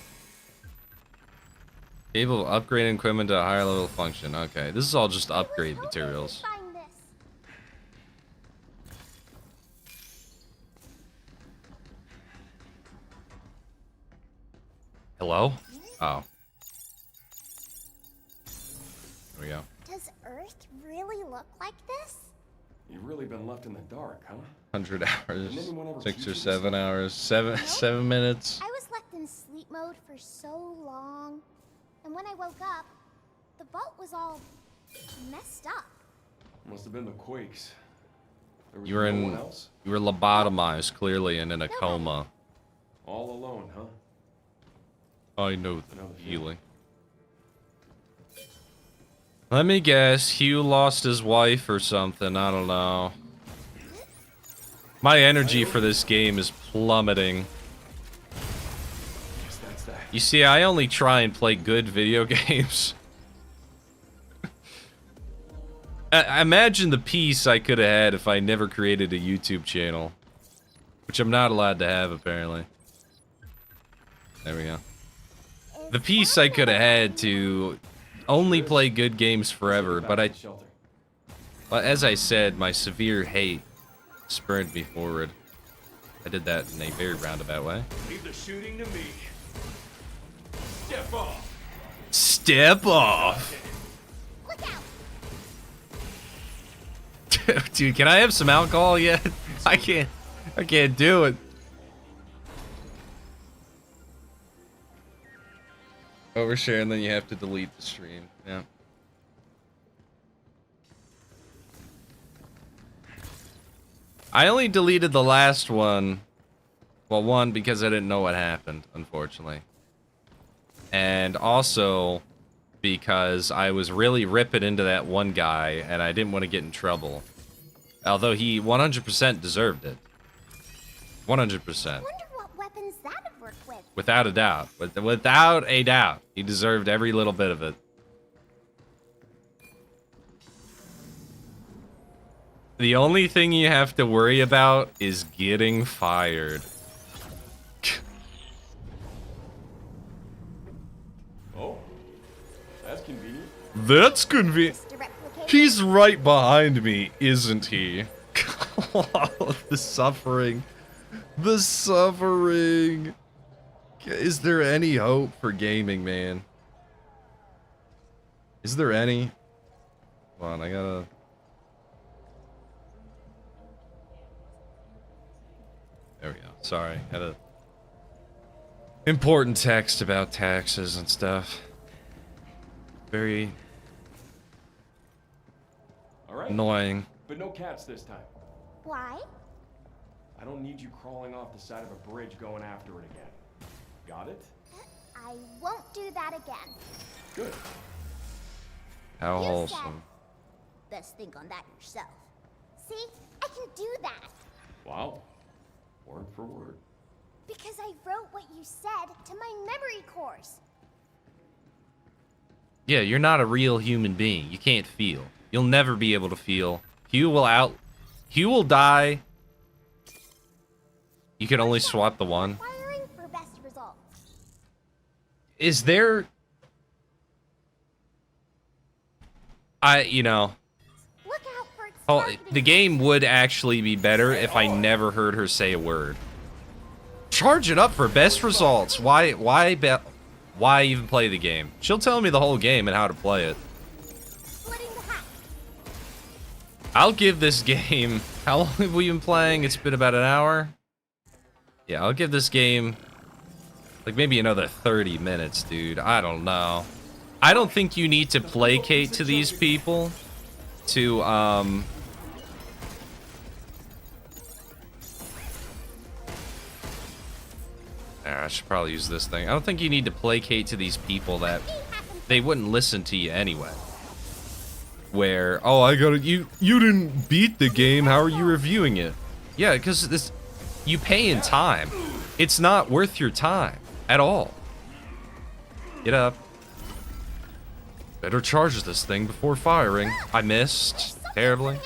Capable of upgrading equipment to a higher level function. Okay, this is all just upgrade materials. Find this. Hello? Oh. There we go. Does Earth really look like this? You've really been left in the dark, huh? 100 hours. Did anyone ever 6 teach or you 7 hours. 7 minutes. I was left in sleep mode for so long. And when I woke up, the vault was all messed up. Must have been the quakes. There was You were no one in. else? You were lobotomized, clearly, and in a coma. All alone, huh? I know the feeling. Let me guess, Hugh lost his wife or something, I don't know. My energy for this game is plummeting. Guess that's that. You see, I only try and play good video games. Imagine the peace I could have had if I never created a YouTube channel. Which I'm not allowed to have, apparently. There we go. The peace I could have had to only play good games forever, but well, as I said, my severe hate spurred me forward. I did that in a very roundabout way. Leave the shooting to me. Step off. Step off. Look out. Dude, can I have some alcohol yet? I can't do it. Overshare and then you have to delete the stream. Yeah. I only deleted the last one. Well, one, because I didn't know what happened, unfortunately. And also because I was really ripping into that one guy and I didn't want to get in trouble. Although he 100% deserved it. 100%. Weapons that'd work with. Without a doubt. Without a doubt. He deserved every little bit of it. The only thing you have to worry about is getting fired. Oh, that's convenient. That's convenient. He's right behind me, isn't he? The suffering. The suffering. Is there any hope for gaming, man? Is there any? Hold on, I gotta... There we go. Sorry, had a important text about taxes and stuff. Very annoying. But no cats this time. Why? I don't need you crawling off the side of a bridge going after it again. Got it? I won't do that again. Good. How You wholesome. Best think on that yourself. See? I can do that. Wow. Word for word. Because I wrote what you said to my memory course. Yeah, you're not a real human being. You can't feel. You'll never be able to feel. Hugh will die. You can only swap the one. Firing for best results. Is there... you know... Look out for Oh, the game would actually be better if I never heard her say a word. Charge it up for best results. Why even play the game? She'll tell me the whole game and how to play it. I'll give this game... How long have we been playing? It's been about an hour? Yeah, I'll give this game... like maybe another 30 minutes, dude. I don't know. I don't think you need to placate to these people to, I should probably use this thing. I don't think you need to placate to these people that they wouldn't listen to you anyway. where, oh, I gotta, you didn't beat the game, how are you reviewing it? Yeah, because this, you pay in time. It's not worth your time at all. Get up. Better charge this thing before firing. I missed terribly.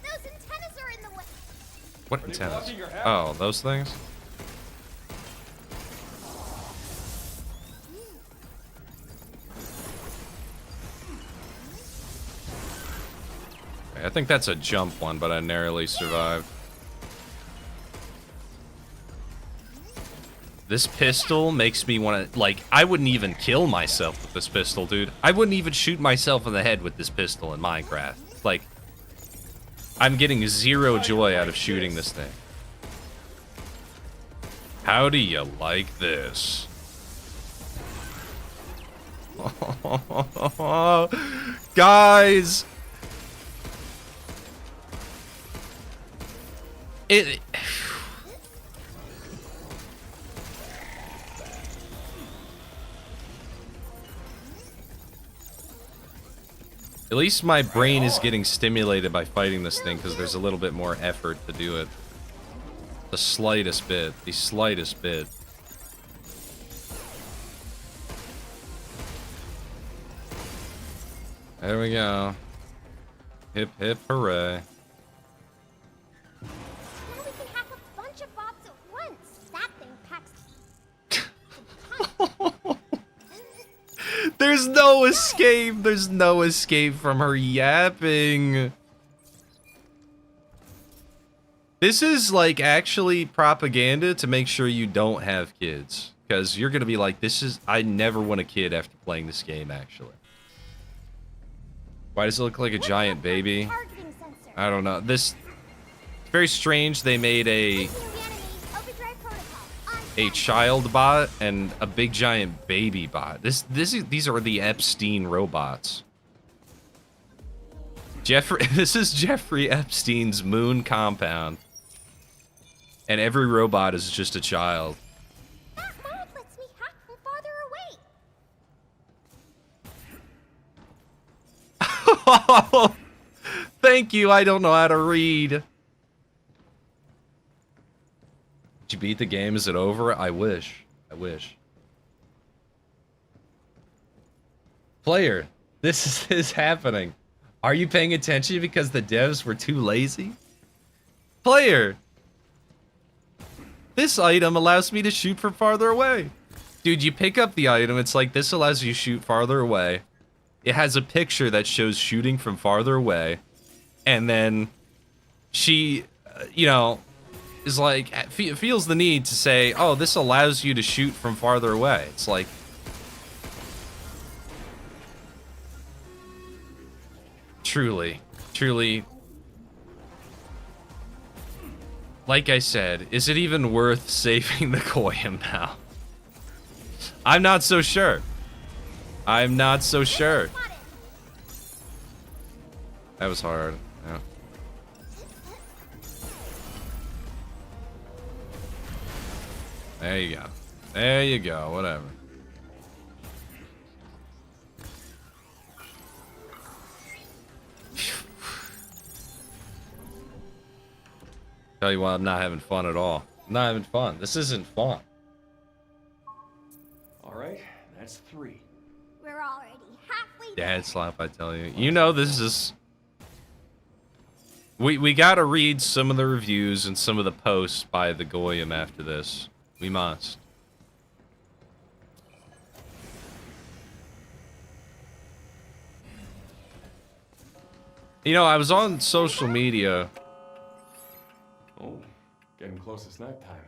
Those antennas are in the way. What antennas? Oh, those things? I think that's a jump one, but I narrowly survived. This pistol makes me want to, like, I wouldn't even kill myself with this pistol, dude. I wouldn't even shoot myself in the head with this pistol in Minecraft. Like, I'm getting zero joy out of shooting this thing. How do you like this? Guys! It... At least my brain is getting stimulated by fighting this thing because there's a little bit more effort to do it. The slightest bit. The slightest bit. There we go. Hip hip hooray. Now we can hack a bunch of bots at once. That thing packs. There's no escape. There's no escape from her yapping. This is like actually propaganda to make sure you don't have kids. Because you're going to be like, I never want a kid after playing this game, actually. Why does it look like a giant baby? I don't know. This, it's very strange. They made a child bot and a big giant baby bot. These are the Epstein robots. This is Jeffrey Epstein's moon compound. And every robot is just a child. That mod lets me hack from farther away. Thank you. I don't know how to read. Did you beat the game? Is it over? I wish. I wish. Player, this is happening. Are you paying attention because the devs were too lazy? Player, this item allows me to shoot from farther away. Dude, you pick up the item, it's like this allows you to shoot farther away. It has a picture that shows shooting from farther away. And then she, you know, is like, feels the need to say, oh, this allows you to shoot from farther away. It's like, truly, like I said, is it even worth saving the Goyim now? I'm not so sure. I'm not so sure. That was hard. Yeah. There you go. There you go. Whatever. Tell you what, I'm not having fun at all. I'm not having fun. This isn't fun. All right, that's 3. We're already halfway. Dad slap, I tell you. You know this is... We gotta read some of the reviews and some of the posts by the Goyim after this. We must. You know, I was on social media. Oh, getting close to snack time.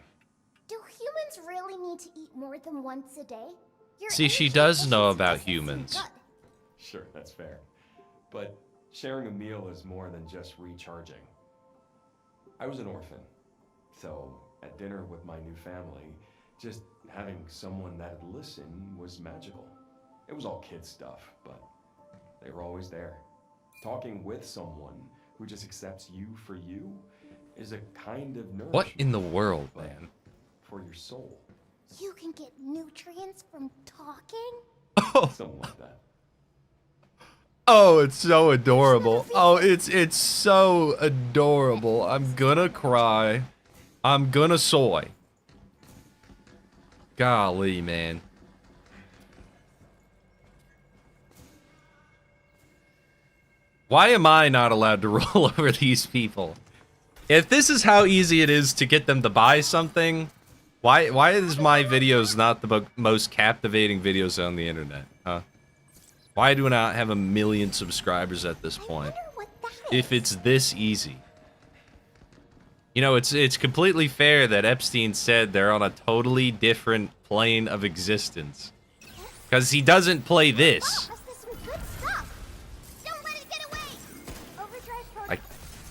Do humans really need to eat more than once a day? Your See, she energy does know efficiency about doesn't seem humans. good. Sure, that's fair. But sharing a meal is more than just recharging. I was an orphan, so at dinner with my new family, just having someone that'd listen was magical. It was all kid stuff, but they were always there. Talking with someone who just accepts you for you is a kind of nourishment. What in the world, man? For your soul. You can get nutrients from talking? Something like that. Oh, it's so adorable. Oh, it's so adorable. I'm gonna cry. I'm gonna soy. Golly, man. Why am I not allowed to roll over these people? If this is how easy it is to get them to buy something, why is my videos not the most captivating videos on the internet, huh? Why do I not have 1 million subscribers at this point? If it's this easy. You know, it's completely fair that Epstein said they're on a totally different plane of existence. Because he doesn't play this.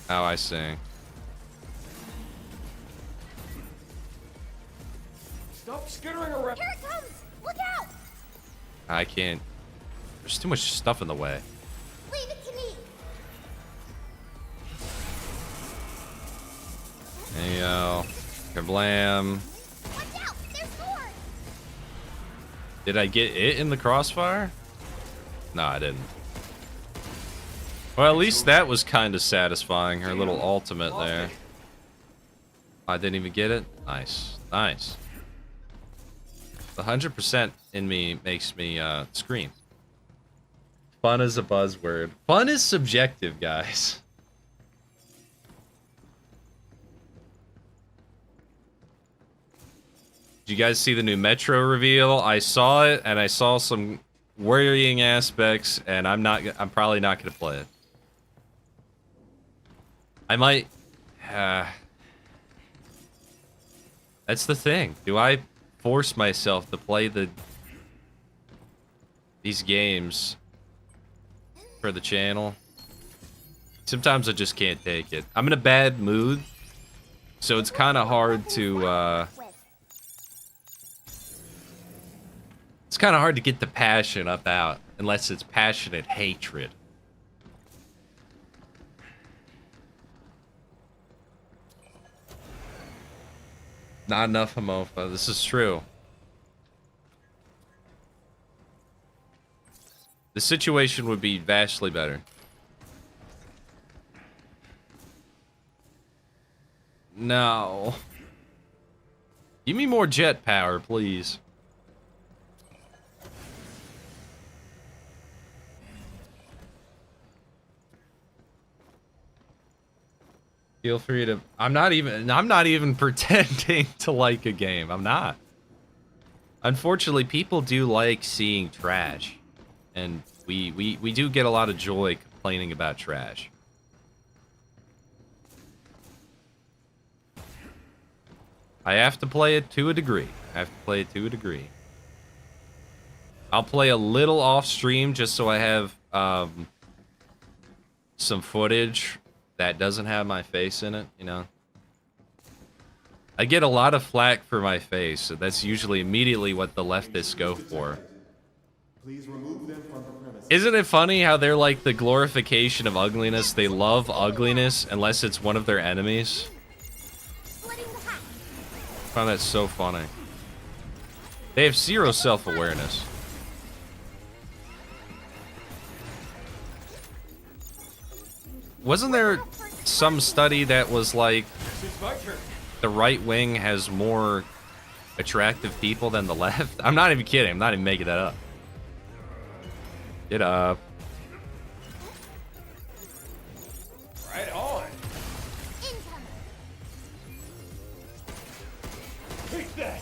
I see. Stop skittering around. Here it comes! Look out! I can't. There's too much stuff in the way. Leave it to me. Hey yo. Kablam. Watch out! There's more! Did I get it in the crossfire? No, I didn't. Well, at least that was kind of satisfying, her little ultimate there. I didn't even get it? Nice. Nice. The 100% in me makes me scream. Fun is a buzzword. Fun is subjective, guys. Did you guys see the new Metro reveal? I saw it, and I saw some worrying aspects, and I'm probably not going to play it. I might... that's the thing. Do I force myself to play these games for the channel? Sometimes I just can't take it. I'm in a bad mood, so it's kind of hard to... it's kind of hard to get the passion up out, unless it's passionate hatred. Not enough Homofa. This is true. The situation would be vastly better. No. Give me more jet power, please. Feel free to... I'm not even pretending to like a game. I'm not. Unfortunately, people do like seeing trash. And we do get a lot of joy complaining about trash. I have to play it to a degree. I'll play a little off stream just so I have some footage that doesn't have my face in it, you know. I get a lot of flack for my face, so that's usually immediately what the leftists go for. Please remove them from the premises. Isn't it funny how they're like the glorification of ugliness? They love ugliness unless it's one of their enemies. I find that so funny. They have zero self-awareness. Wasn't there some study that was like the right wing has more attractive people than the left? I'm not even kidding. I'm not even making that up. Get up. Right on. Take that.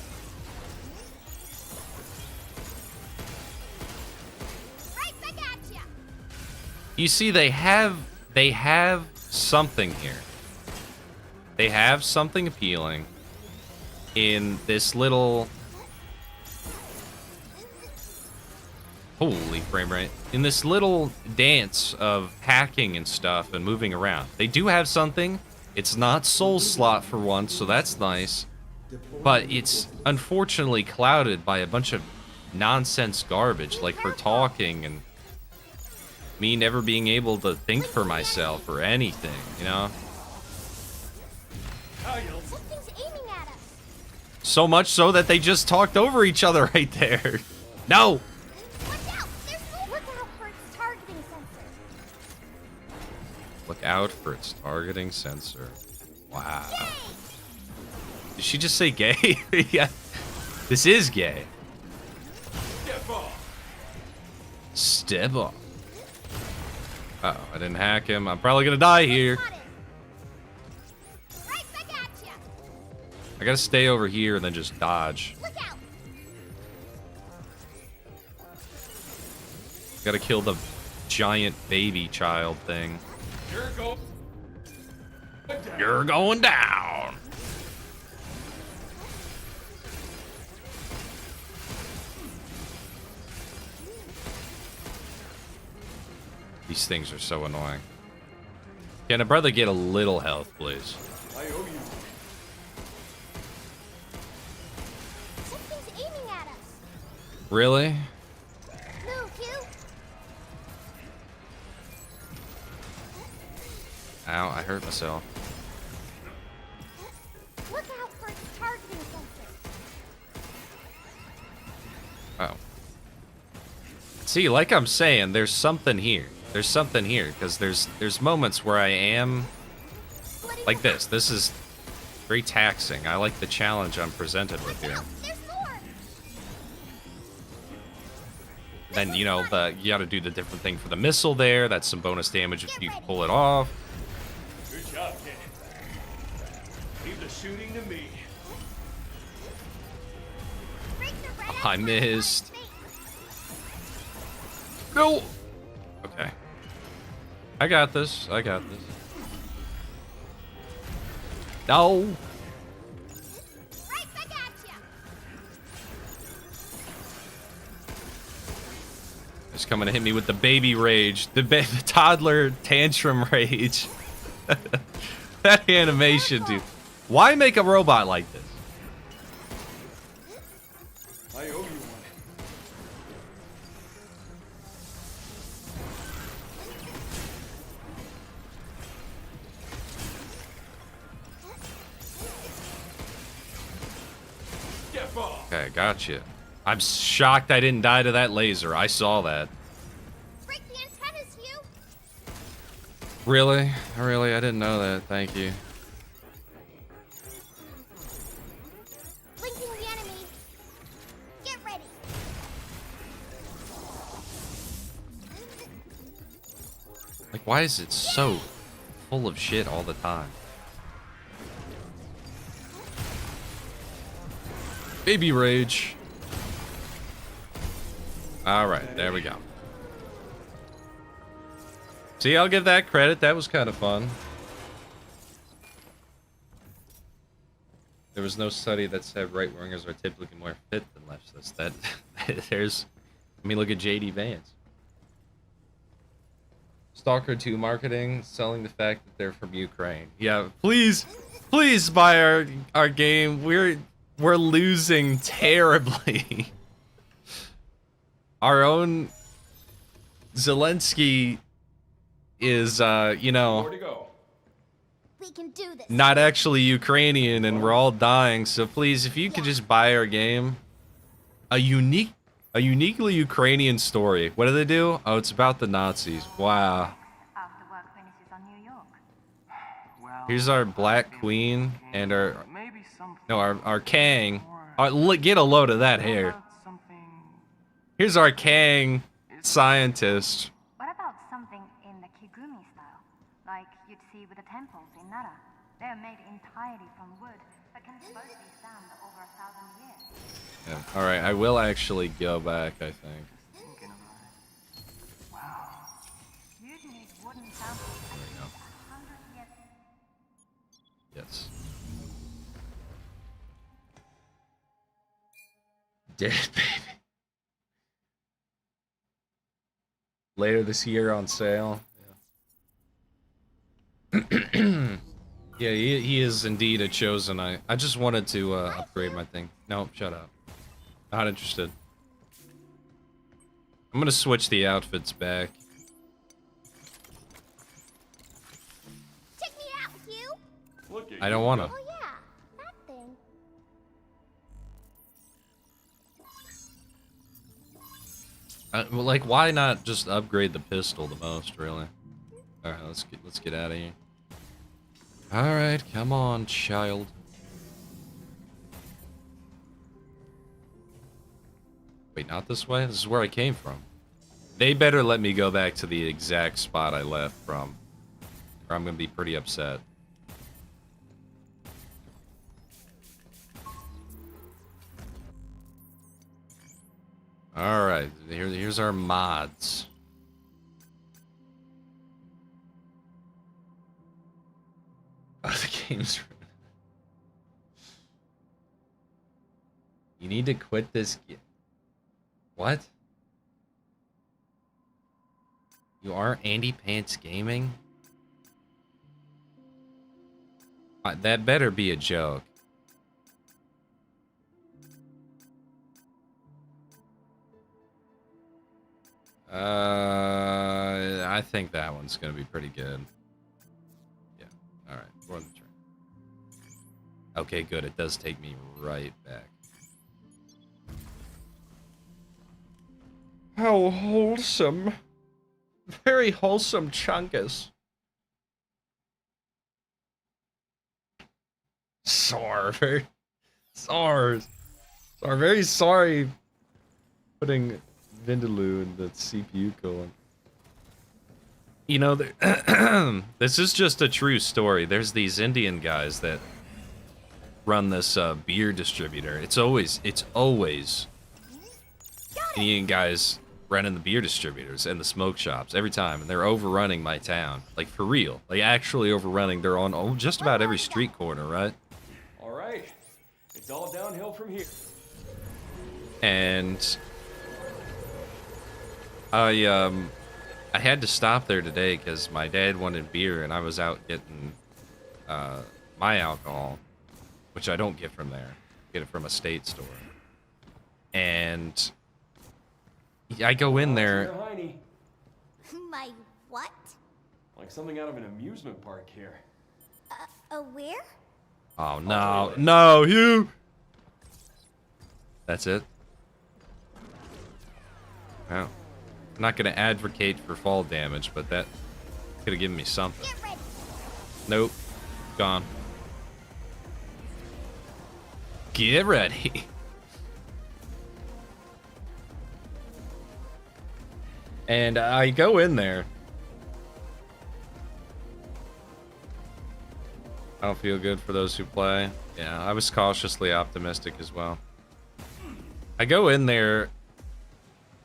Right back at ya. You see, they have something here. They have something appealing in this little... Holy frame rate. In this little dance of hacking and stuff and moving around. They do have something. It's not Soul Slot for once, so that's nice. But it's unfortunately clouded by a bunch of nonsense garbage, like her talking and me never being able to think for myself or anything, you know? Something's aiming at us. So much so that they just talked over each other right there. No! Watch out! Look out for its targeting sensor. Look out for its targeting sensor. Wow. Did she just say gay? Yeah. This is gay. Step off. Step up. Uh oh, I didn't hack him. I'm probably gonna die here. Right back at ya. I gotta stay over here and then just dodge. Look out. Gotta kill the giant baby child thing. You're going down. These things are so annoying. Can a brother get a little health, please? I owe you. Something's aiming at us. Really? Move, you. Ow, I hurt myself. Look out for its targeting sensor. Oh. See, like I'm saying, there's something here. There's something here, because there's moments where I am like this. This is very taxing. I like the challenge I'm presented with here. Then, you know, you gotta do the different thing for the missile there. That's some bonus damage if you pull it off. Good job, kid. Leave the shooting to me. Oh, I missed. No! Okay. I got this. I got this. No! Right back at ya. It's coming to hit me with the baby rage. The toddler tantrum rage. That animation, dude. Why make a robot like this? I owe you one. Step off. Okay, gotcha. I'm shocked I didn't die to that laser. I saw that. Break the antennas, you. Really? Really? I didn't know that. Thank you. Blinking the enemy. Get ready. Like, why is it so full of shit all the time? Baby rage. Alright, there we go. See, I'll give that credit. That was kind of fun. There was no study that said right-wingers are typically more fit than leftists. There's... I mean, look at JD Vance. Stalker 2 marketing, selling the fact that they're from Ukraine. Yeah, please buy our game. We're losing terribly. Our own Zelensky is, you know, We can do this. not actually Ukrainian, and we're all dying. So please, if you could just buy our game, a uniquely Ukrainian story. What do they do? Oh, it's about the Nazis. Wow. After work finishes on New York. Here's our Black Queen and our Kang. Look, get a load of that hair. Here's our Kang scientist. What about something in the Kigumi style? Like you'd see with the temples in Nara. They're made entirely from wood, but can supposedly stand over 1,000 years. Yeah. All right, I will actually go back, I think. You'd need wooden samples at least 100 years. Yes. Dead baby. Later this year on sale. Yeah, yeah, he is indeed a chosen. I just wanted to upgrade my thing. No, shut up. Not interested. I'm gonna switch the outfits back. Check me out, Hugh. I don't wanna. Oh yeah, that thing. Well, like, why not just upgrade the pistol the most, really? All right, let's get out of here. All right, come on, child. Wait, not this way? This is where I came from. They better let me go back to the exact spot I left from, or I'm gonna be pretty upset. All right, here's our mods. Oh, the game's... You need to quit this... What? You are Andy Pants Gaming? That better be a joke. I think that one's gonna be pretty good. Yeah. All right. We're on the train. Okay, good. It does take me right back. How wholesome. Very wholesome, Chungus. Sorry. Very sorry putting Vindaloo in the CPU colon. You know, this is just a true story. There's these Indian guys that run this beer distributor. It's always Indian guys running the beer distributors and the smoke shops every time, and they're overrunning my town, like for real, like actually overrunning. They're on just about every street corner, right? All right, it's all downhill from here. And I had to stop there today because my dad wanted beer, and I was out getting my alcohol, which I don't get from there. I get it from a state store, and I go in there. My what? Like something out of an amusement park here. Where? Oh no, no, Hugh. That's it. Well, I'm not gonna advocate for fall damage, but that could have given me something. Nope, gone. Get ready. And I go in there. I don't feel good for those who play. Yeah, I was cautiously optimistic as well. I go in there,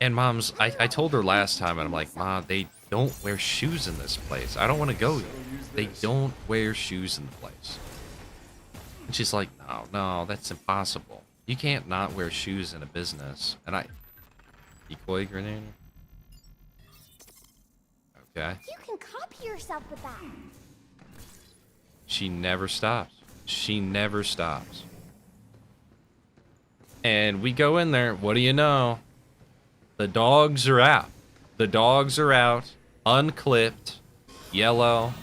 and Mom's... I told her last time, and I'm like, Mom, they don't wear shoes in this place. I don't want to go here. They don't wear shoes in the place. And she's like, no, that's impossible. You can't not wear shoes in a business. And I... Decoy grenade? Okay. You can copy yourself with that. She never stops. She never stops. And we go in there. What do you know? The dogs are out. The dogs are out. Unclipped. Yellow.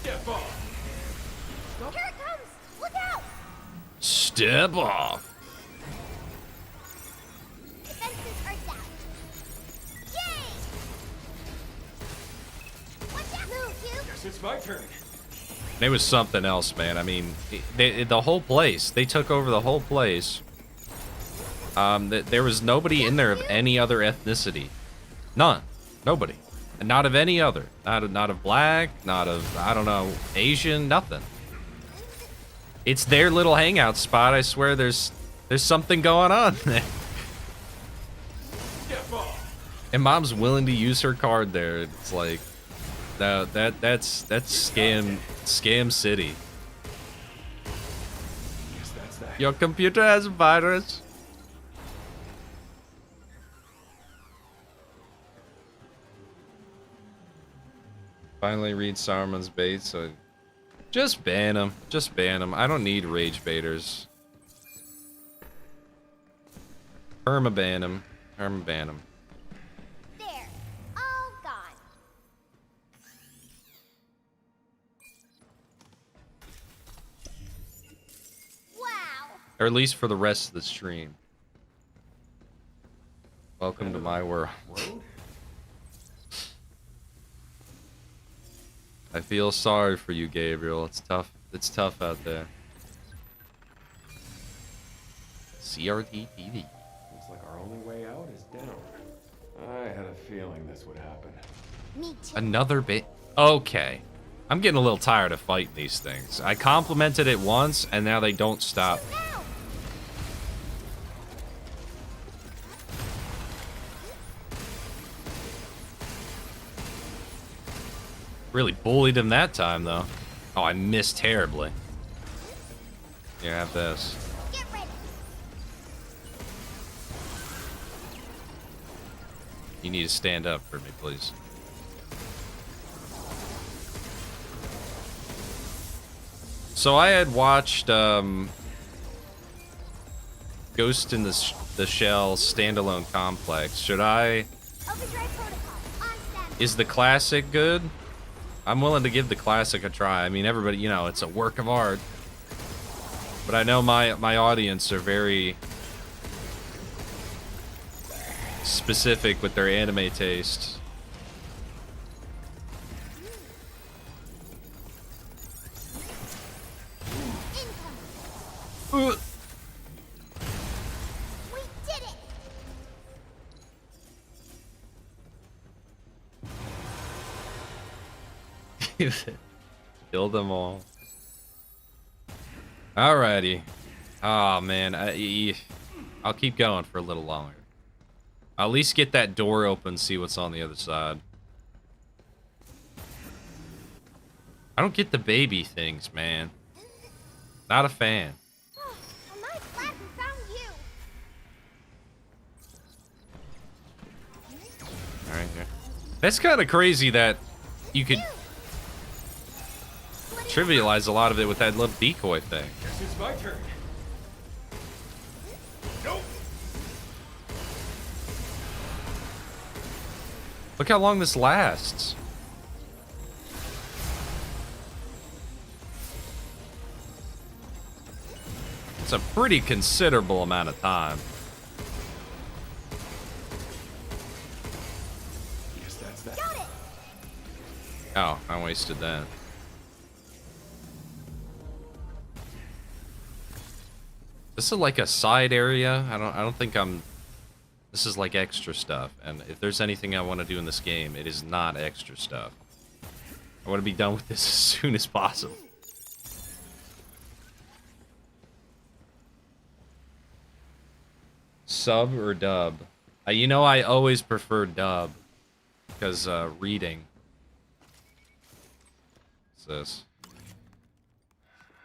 Step off. Here it comes! Look out! Step off. Defenses are down. Yay! Watch out! Move, Hugh! Guess it's my turn. It was something else, man. I mean, the whole place. They took over the whole place. There was nobody in there of any other ethnicity. None. Nobody. And not of any other. Not of black, not of, I don't know, Asian, nothing. It's their little hangout spot. I swear there's something going on there. And Mom's willing to use her card there. It's like, no, that's scam city. Guess that's that. Your computer has a virus. Finally read Saruman's bait, so just ban him. Just ban him. I don't need rage baiters. Permaban him. Permaban him. There. All gone. Wow. Or at least for the rest of the stream. Welcome to my world. I feel sorry for you, Gabriel. It's tough. It's tough out there. CRT TV. Looks like our only way out is down. I had a feeling this would happen. Me too. Another bit. Okay. I'm getting a little tired of fighting these things. I complimented it once, and now they don't stop. Really bullied him that time, though. Oh, I missed terribly. Here, have this. Get ready. You need to stand up for me, please. So I had watched Ghost in the Shell standalone complex. Should I? Overdrive protocol. On standby. Is the classic good? I'm willing to give the classic a try. I mean, everybody, you know, it's a work of art. But I know my audience are very specific with their anime tastes. We did it. Kill them all. Alrighty. Oh man, I'll keep going for a little longer. I'll at least get that door open, see what's on the other side. I don't get the baby things, man. Not a fan. I'm not glad we found you. Alright, here. That's kind of crazy that you could trivialize a lot of it with that little decoy thing. Guess it's my turn. Nope. Look how long this lasts. It's a pretty considerable amount of time. Guess that's that. Got it. Oh, I wasted that. This is like a side area. I don't think I'm. This is like extra stuff. And if there's anything I want to do in this game, it is not extra stuff. I want to be done with this as soon as possible. Sub or dub? You know, I always prefer dub because reading. What's this?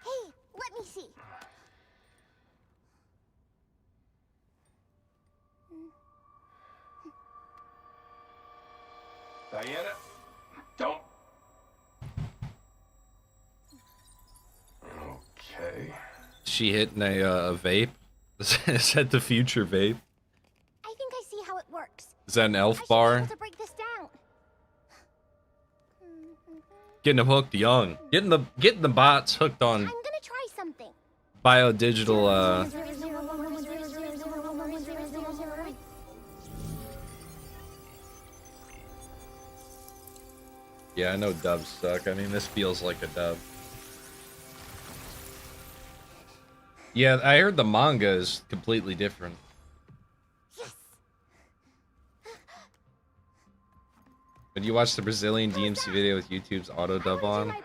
Hey, let me see. Diana, don't. Okay. She hitting a vape? Is that the future vape? I think I see how it works. Is that an I elf should be bar? able to break this down. Getting them hooked young. Getting the bots hooked on I'm gonna try something. biodigital Yeah, I know dubs suck. I mean, this feels like a dub. Yeah, I heard the manga is completely different. When you watch the Brazilian DMC video with YouTube's auto dub on, I know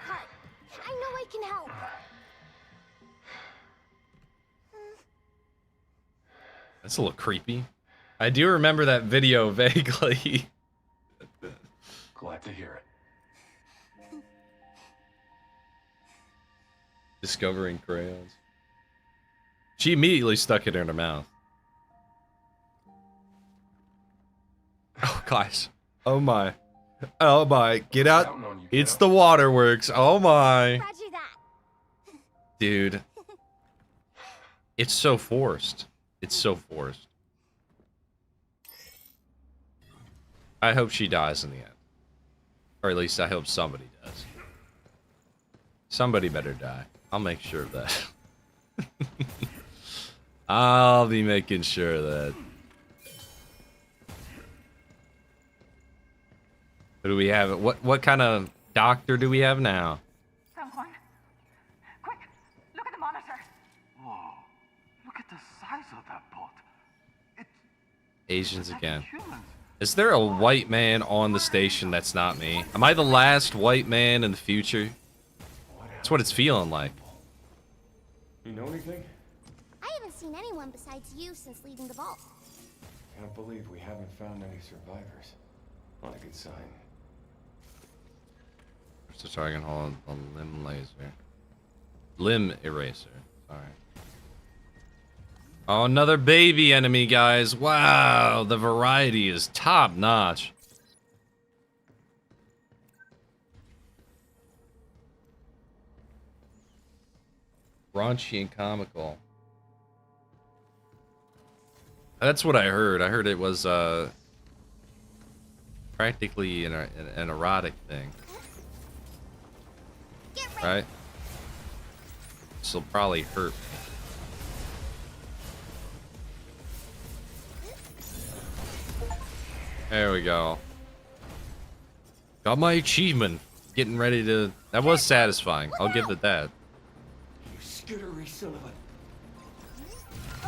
I can help. that's a little creepy. I do remember that video vaguely. Glad to hear it. Discovering crayons. She immediately stuck it in her mouth. Oh, guys. Oh my. Oh my. Get out. It's the waterworks. Oh my. Roger that. Dude. It's so forced. It's so forced. I hope she dies in the end. Or at least I hope somebody does. Somebody better die. I'll make sure of that. I'll be making sure of that. What do we have? What kind of doctor do we have now? Someone, quick, look at the monitor. Whoa, look at the size of that boat. Asians again. Is there a white man on the station that's not me? Am I the last white man in the future? That's what it's feeling like. You know anything? I haven't seen anyone besides you since leaving the vault. Can't believe we haven't found any survivors. Not a good sign. Where's the target hold the limb laser? Limb eraser. Sorry. Oh, another baby enemy, guys. Wow, the variety is top notch. Raunchy and comical. That's what I heard. I heard it was practically an erotic thing. Right? This'll probably hurt me. There we go. Got my achievement. Getting ready to... That was satisfying. I'll give it that. You skittery son of a...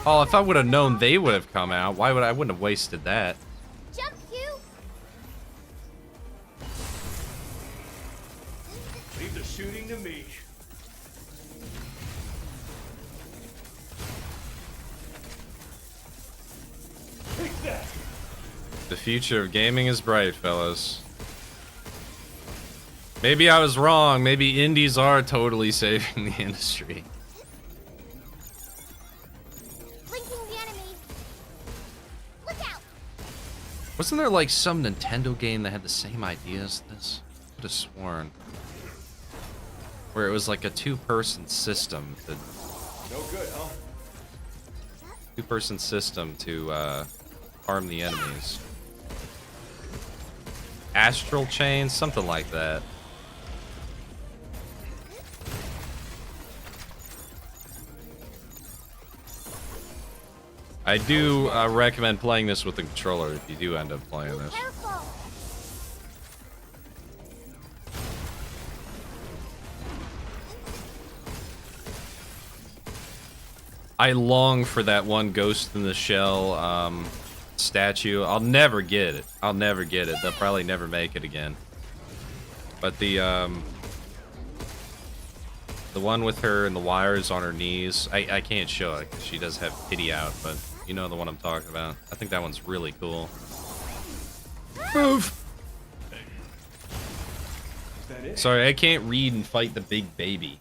Oh, if I would have known they would have come out, why would I wouldn't have wasted that? Jump, you! Leave the shooting to me. Take that! The future of gaming is bright, fellas. Maybe I was wrong. Maybe indies are totally saving the industry. Blinking the enemy. Look out! Wasn't there like some Nintendo game that had the same idea as this? I could have sworn. Where it was like a two-person system to... No good, huh? Two-person system to harm the enemies. Astral Chain, something like that. I do recommend playing this with the controller if you do end up playing this. I long for that one Ghost in the Shell statue. I'll never get it. I'll never get it. They'll probably never make it again. But the one with her and the wires on her knees, I can't show it because she does have titty out, but you know the one I'm talking about. I think that one's really cool. Move! Is that it? Sorry, I can't read and fight the big baby.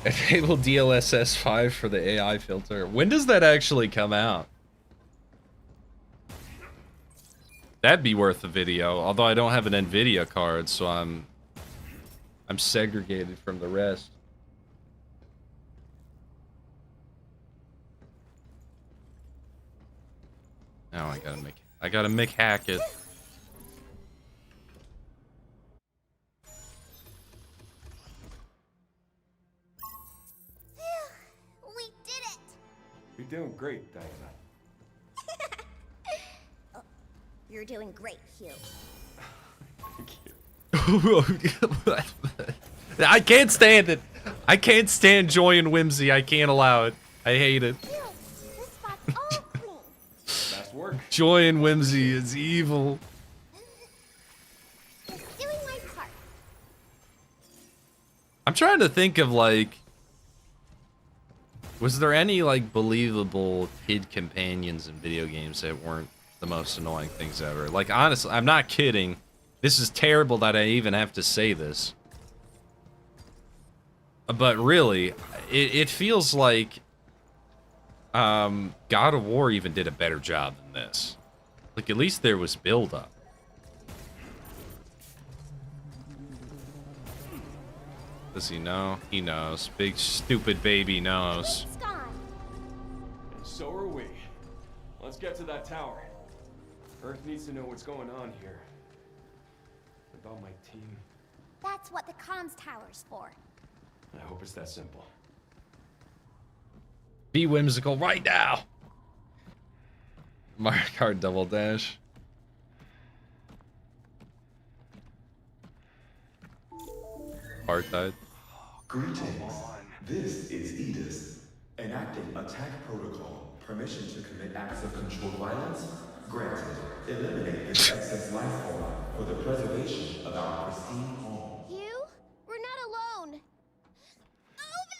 Enable DLSS 5 for the AI filter. When does that actually come out? That'd be worth a video. Although I don't have an Nvidia card, so I'm segregated from the rest. Now I gotta make hack it. We did it! You're doing great, Diana. Oh, you're doing great, Hugh. I can't stand it. I can't stand joy and whimsy. I can't allow it. I hate it. Hugh, this spot's all clean. Fast work. Joy and whimsy is evil. Just doing my part. I'm trying to think of like, was there any like believable kid companions in video games that weren't the most annoying things ever? Like honestly, I'm not kidding. This is terrible that I even have to say this. But really, it feels like God of War even did a better job than this. Like at least there was build up. Does he know? He knows. Big stupid baby knows. It's gone. And so are we. Let's get to that tower. Earth needs to know what's going on here. About my team. That's what the comms tower's for. I hope it's that simple. Be whimsical right now. Mario Kart Double Dash. apartheid. Greetings. This is Edis. Enacting attack protocol. Permission to commit acts of controlled violence? Granted. Eliminate this excess life form for the preservation of our pristine home. You? We're not alone. Over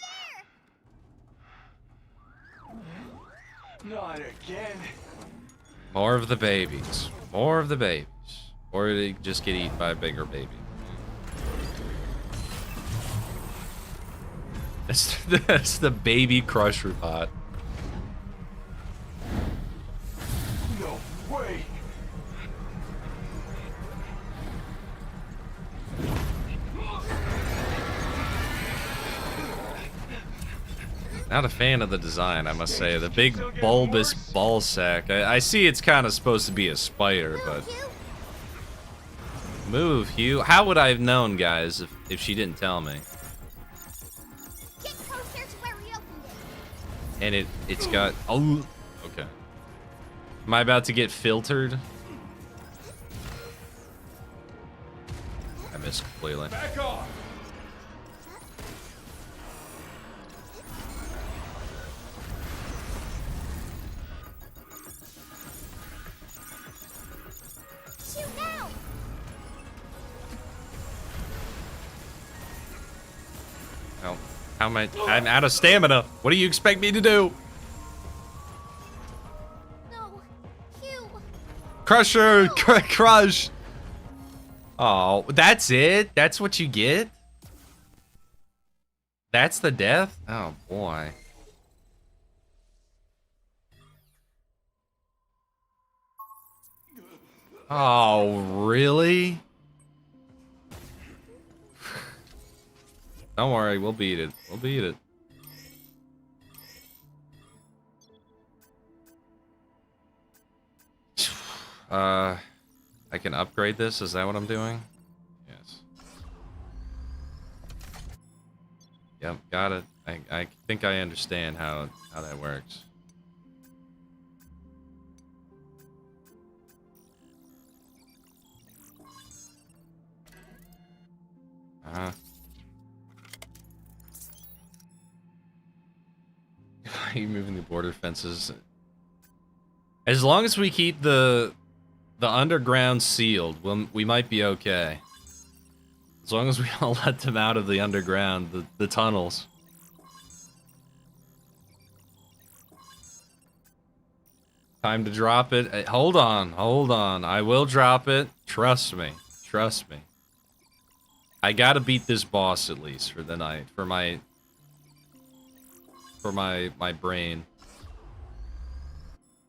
there! Not again. More of the babies. More of the babies. Or they just get eaten by a bigger baby. That's the baby crusher pot. No way. Not a fan of the design, I must say. The big bulbous ball sack. I see it's kind of supposed to be a spider, but... Move, Hugh. How would I have known, guys, if she didn't tell me? Get closer to where we opened it. And it's got... Oh, okay. Am I about to get filtered? I missed completely. Back off. Shoot now! Oh, how am I? I'm out of stamina. What do you expect me to do? No, Hugh. Crusher, crush. Oh, that's it? That's what you get? That's the death? Oh, boy. Oh, really? Don't worry, we'll beat it. We'll beat it. I can upgrade this? Is that what I'm doing? Yes. Yep, got it. I think I understand how that works. You moving the border fences? As long as we keep the underground sealed, we might be okay. As long as we don't let them out of the underground, the tunnels. Time to drop it. Hold on, hold on. I will drop it. Trust me. Trust me. I gotta beat this boss at least for the night. For my brain.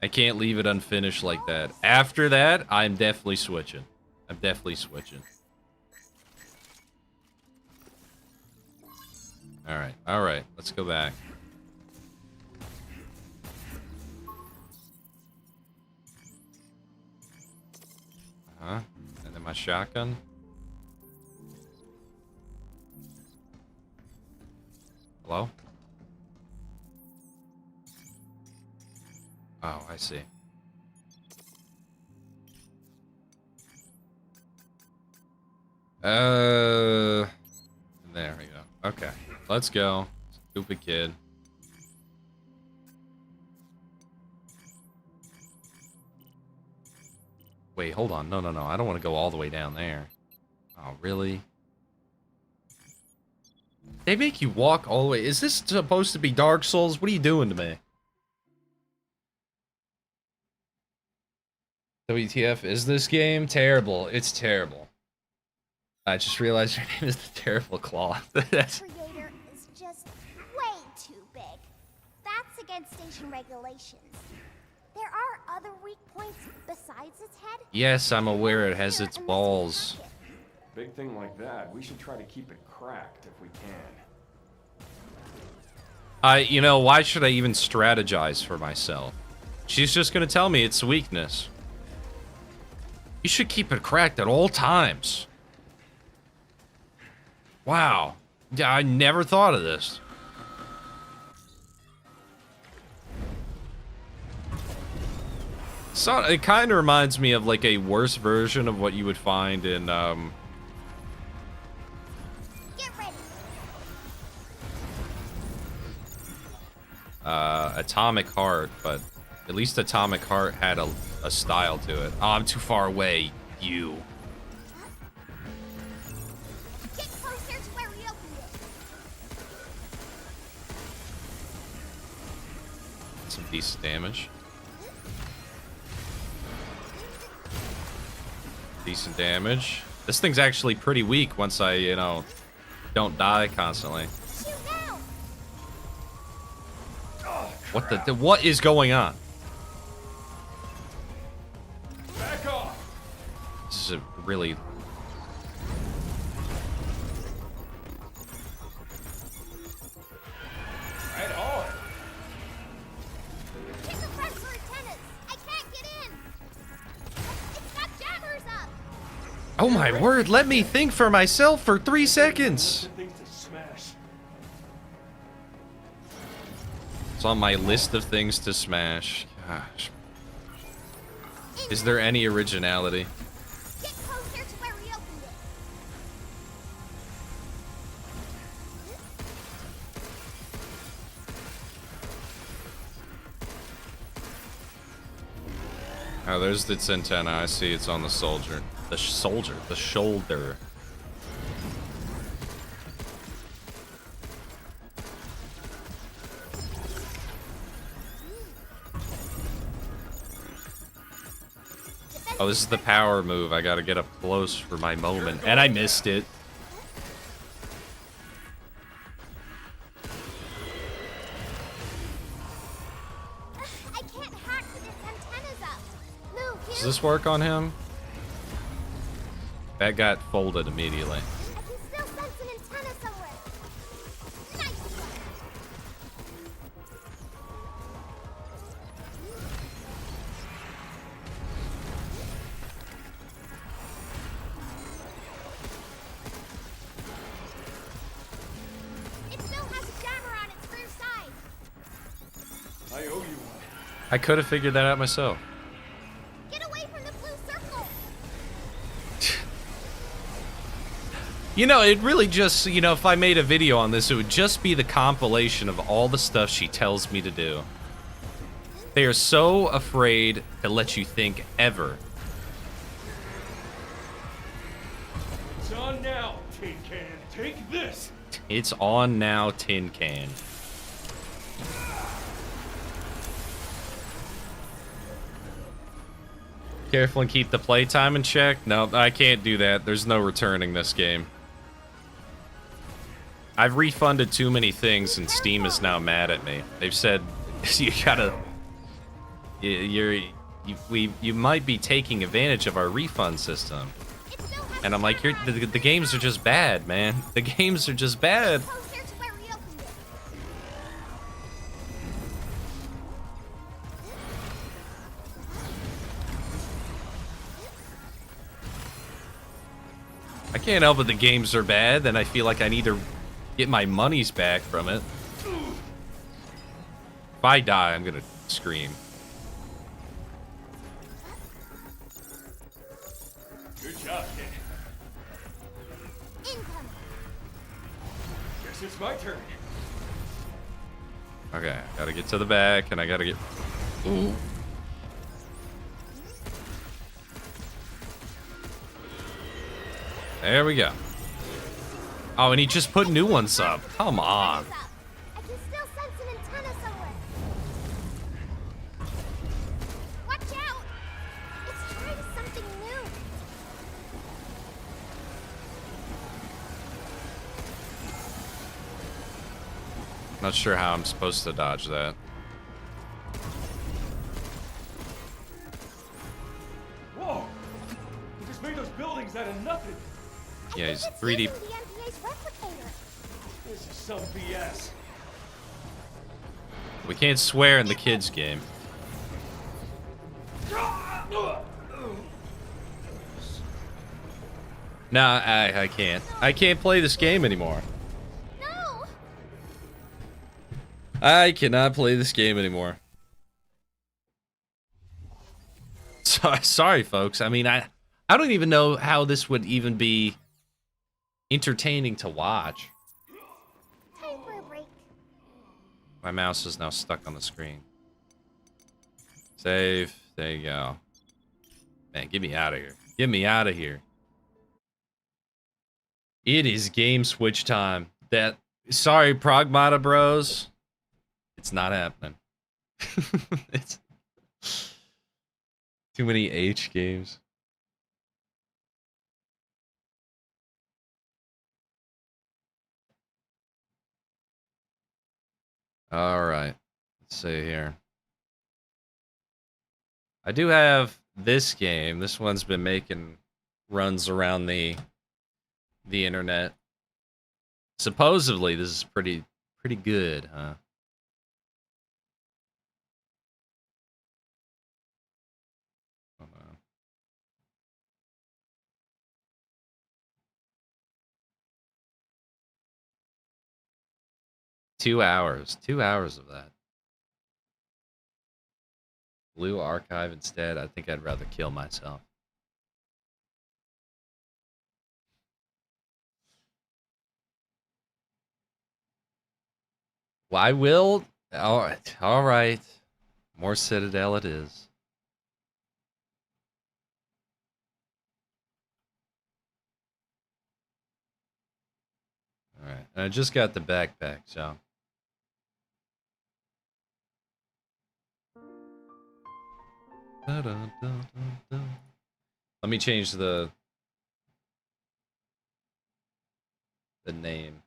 I can't leave it unfinished like that. After that, I'm definitely switching. I'm definitely switching. Alright, alright. Let's go back. And then my shotgun. Hello? Oh, I see. There we go. Okay, let's go. Stupid kid. Wait, hold on. No. I don't want to go all the way down there. Oh, really? They make you walk all the way. Is this supposed to be Dark Souls? What are you doing to me? WTF, is this game terrible? It's terrible. I just realized your name is the Terrible Claw. Creator is just way too big. That's against station regulations. There are other weak points besides its head. Yes, I'm aware it has its balls. Big thing like that, we should try to keep it cracked if we can. You know, why should I even strategize for myself? She's just gonna tell me it's weakness. You should keep it cracked at all times. Wow. Yeah, I never thought of this. So it kind of reminds me of like a worse version of what you would find in Get ready. Atomic Heart, but at least Atomic Heart had a style to it. Oh, I'm too far away. You. Get closer to where we opened it. Some decent damage. Decent damage. This thing's actually pretty weak once I, you know, don't die constantly. Shoot now. What what is going on? Back off. This is a really... Right on. Hit the front for antennas. I can't get in. It's got jammers up. Oh my word, let me think for myself for 3 seconds. Things to smash. It's on my list of things to smash. Gosh. Is there any originality? Get closer to where we opened it. Oh, there's its antenna. I see it's on the soldier. The soldier. The shoulder. Oh, this is the power move. I gotta get up close for my moment. And I missed it. I can't hack with its antennas up. Move, Does you. this work on him? That got folded immediately. I can still sense an antenna somewhere. Nice. It still has a jammer on its rear side. I owe you one. I could have figured that out myself. Get away from the blue circle. You know, it really just, you know, if I made a video on this, it would just be the compilation of all the stuff she tells me to do. They are so afraid to let you think ever. It's on now, Tin Can. Take this. It's on now, Tin Can. Careful and keep the playtime in check. No, I can't do that. There's no returning this game. I've refunded too many things and Steam is now mad at me. They've said you gotta... You might be taking advantage of our refund system. And I'm like, the games are just bad, man. The games are just bad. Closer to where we opened it. I can't help it the games are bad, and I feel like I need to get my monies back from it. If I die, I'm gonna scream. Good job, kid. Incoming. Guess it's my turn. Okay, gotta get to the back, and I gotta get... Ooh. There we go. Oh, and he just put new ones up. Come on. I can still sense an antenna somewhere. Watch out! It's trying something new. Not sure how I'm supposed to dodge that. Whoa! We just made those buildings out of nothing. Yeah, he's 3D. The MPA's replicator. This is some BS. We can't swear in the kids game. Nah, I can't. I can't play this game anymore. No! I cannot play this game anymore. Sorry, folks. I mean, I don't even know how this would even be entertaining to watch. Time for a break. My mouse is now stuck on the screen. Save. There you go. Man, get me out of here. Get me out of here. It is game switch time. Sorry, Pragmata bros. It's not happening. It's too many H games. All right. Let's see here. I do have this game. This one's been making runs around the internet. Supposedly, this is pretty good, huh? Hold on. Two hours of that. Blue Archive instead. I think I'd rather kill myself. Well, I will. All right. More Citadel it is. All right. And I just got the backpack, so. Let me change the name.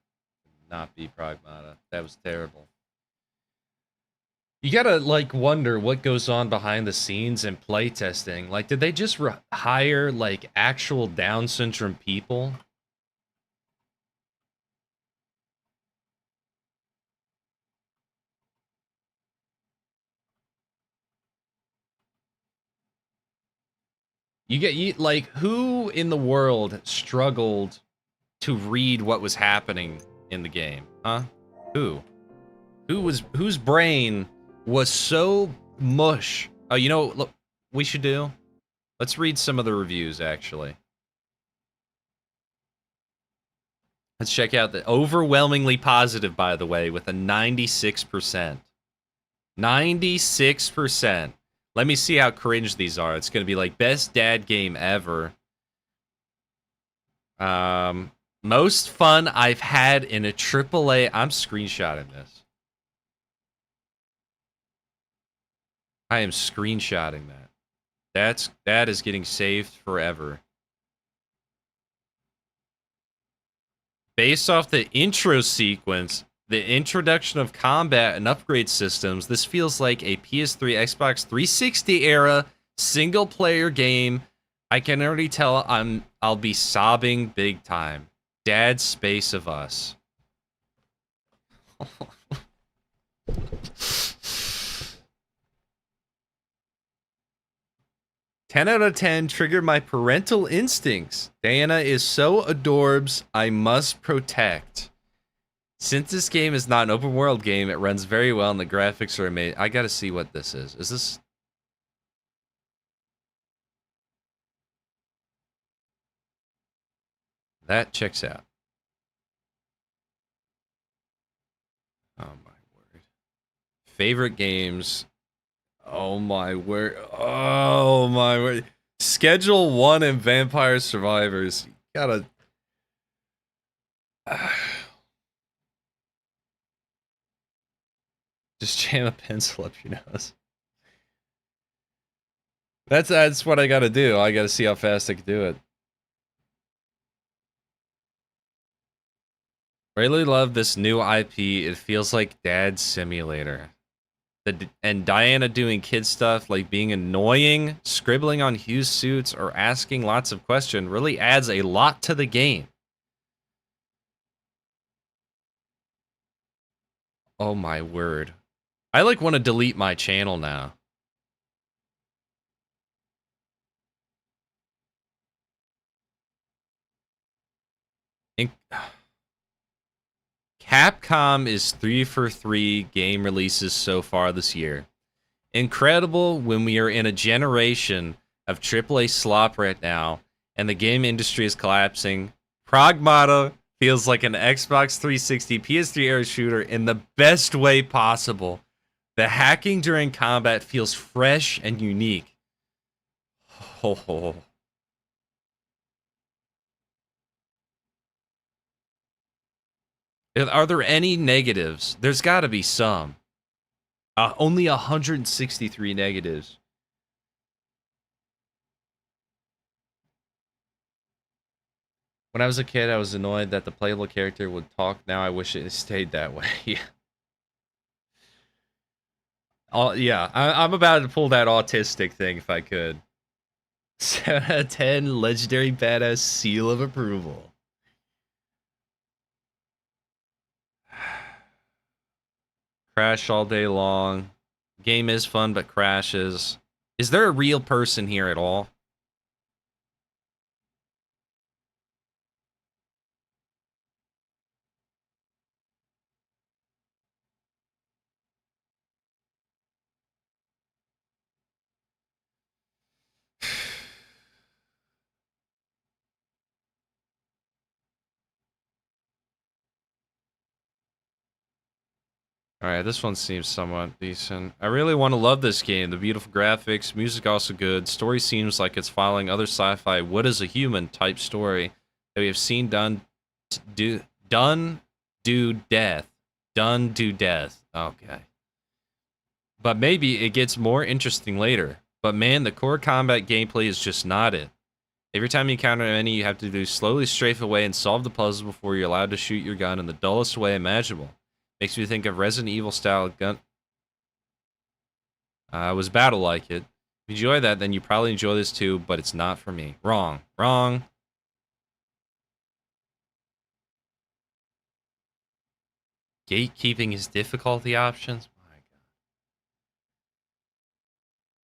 Not be Pragmata. That was terrible. You gotta, like, wonder what goes on behind the scenes in playtesting. Like, did they just hire, like, actual Down syndrome people? Like, who in the world struggled to read what was happening in the game? Huh? Whose brain was so mush? Oh, you know, look, we should do? Let's read some of the reviews, actually. Let's check out the overwhelmingly positive, by the way, with a 96%. 96%. Let me see how cringe these are. It's going to be like best dad game ever. Most fun I've had in a AAA. I'm screenshotting this. I am screenshotting that. That is getting saved forever. Based off the intro sequence, the introduction of combat and upgrade systems, this feels like a PS3, Xbox 360 era single player game. I can already tell I'll be sobbing big time. Dad Space of Us. 10 out of 10 triggered my parental instincts. Diana is so adorbs, I must protect. Since this game is not an open world game, it runs very well and the graphics are amazing. I gotta see what this is. Is this... That checks out. Oh my word. Favorite games. Oh my word. Oh my word. Schedule 1 and Vampire Survivors. You gotta... Just jam a pencil up your nose. That's what I gotta do. I gotta see how fast I can do it. Really love this new IP. It feels like Dad's Simulator. And Diana doing kid stuff like being annoying, scribbling on Hugh's suits, or asking lots of questions really adds a lot to the game. Oh my word. I like want to delete my channel now. Capcom is 3 for 3 game releases so far this year. Incredible when we are in a generation of AAA slop right now and the game industry is collapsing. Pragmata feels like an Xbox 360 PS3 era shooter in the best way possible. The hacking during combat feels fresh and unique. Oh. Are there any negatives? There's got to be some. Only 163 negatives. When I was a kid, I was annoyed that the playable character would talk. Now I wish it stayed that way. Yeah, I'm about to pull that autistic thing if I could. 7 out of 10, legendary badass seal of approval. Crash all day long. Game is fun, but crashes. Is there a real person here at all? Alright, this one seems somewhat decent. I really want to love this game. The beautiful graphics, music also good. Story seems like it's following other sci-fi what is a human type story that we have seen done do death. Okay. But maybe it gets more interesting later. But man, the core combat gameplay is just not it. Every time you encounter an enemy, you have to do slowly strafe away and solve the puzzle before you're allowed to shoot your gun in the dullest way imaginable. Makes me think of Resident Evil style gun. Was battle like it. If you enjoy that, then you probably enjoy this too, but it's not for me. Wrong. Gatekeeping his difficulty options? My God.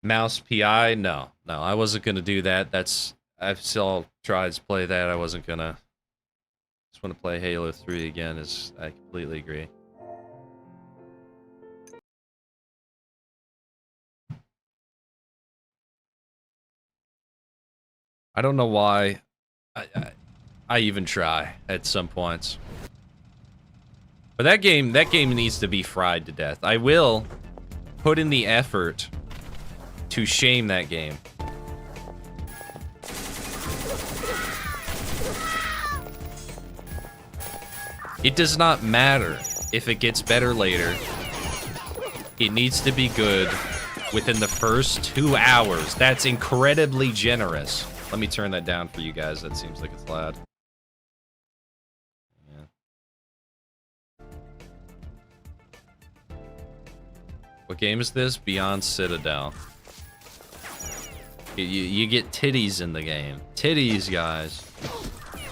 Mouse PI? No, I wasn't gonna do that. I've still tried to play that. I wasn't gonna. Just want to play Halo 3 again. I completely agree. I don't know why I even try at some points. But that game needs to be fried to death. I will put in the effort to shame that game. It does not matter if it gets better later. It needs to be good within the first 2 hours. That's incredibly generous. Let me turn that down for you guys. That seems like it's loud. Yeah. What game is this? Beyond Citadel. You get titties in the game. Titties, guys.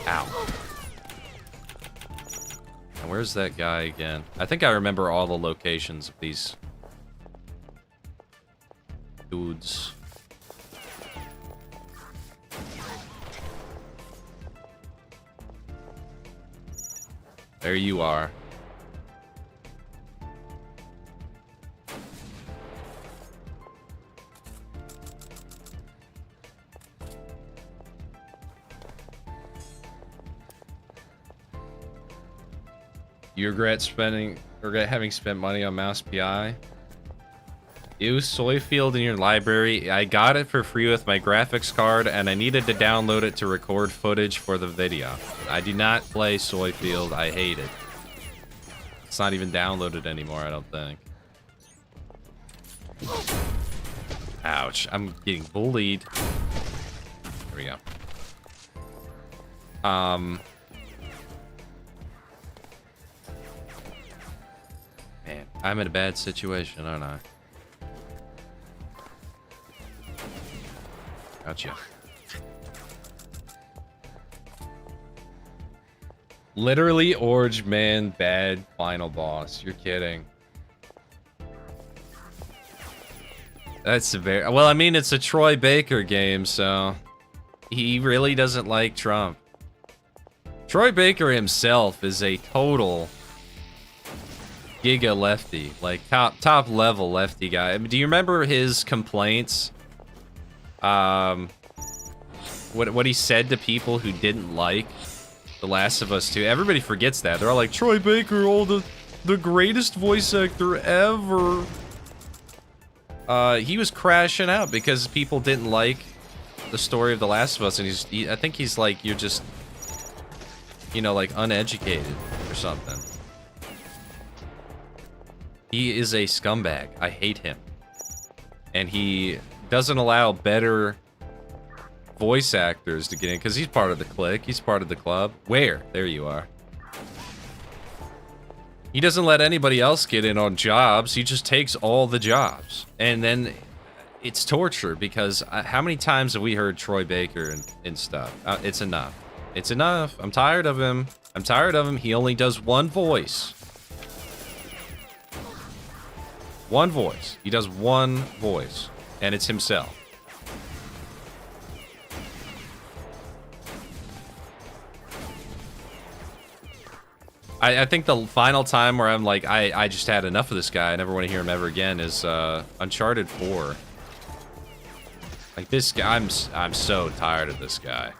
Ow. And where's that guy again? I think I remember all the locations of these dudes. There you are. You regret having spent money on Mouse PI? Use Soyfield in your library. I got it for free with my graphics card, and I needed to download it to record footage for the video. I do not play Soyfield. I hate it. It's not even downloaded anymore, I don't think. Ouch. I'm getting bullied. There we go. Man, I'm in a bad situation, aren't I? Gotcha. Literally, Orange Man, bad final boss. You're kidding. That's very well. I mean, it's a Troy Baker game, so he really doesn't like Trump. Troy Baker himself is a total giga lefty, like top level lefty guy. I mean, do you remember his complaints? What he said to people who didn't like The Last of Us 2. Everybody forgets that. They're all like, Troy Baker, the greatest voice actor ever. He was crashing out because people didn't like the story of The Last of Us, and I think he's like, you're just, you know, like uneducated or something. He is a scumbag. I hate him. And he doesn't allow better voice actors to get in, because he's part of the clique. He's part of the club. Where? There you are. He doesn't let anybody else get in on jobs. He just takes all the jobs. And then it's torture, because how many times have we heard Troy Baker and stuff? It's enough. It's enough. I'm tired of him. I'm tired of him. He only does one voice. One voice. He does one voice. And it's himself. I think the final time where I'm like, I just had enough of this guy, I never want to hear him ever again, is Uncharted 4. Like, this guy, I'm so tired of this guy.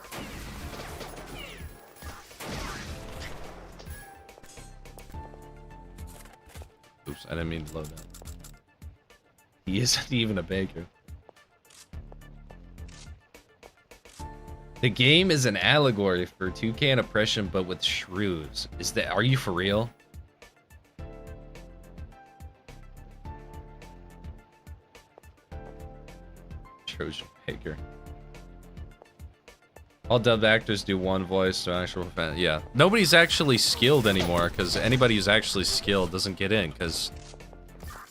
Oops, I didn't mean to load that. He isn't even a baker. The game is an allegory for toucan oppression, but with shrews. Are you for real? Trojan Baker. All dubbed actors do one voice, so actual fan. Yeah, nobody's actually skilled anymore, because anybody who's actually skilled doesn't get in, because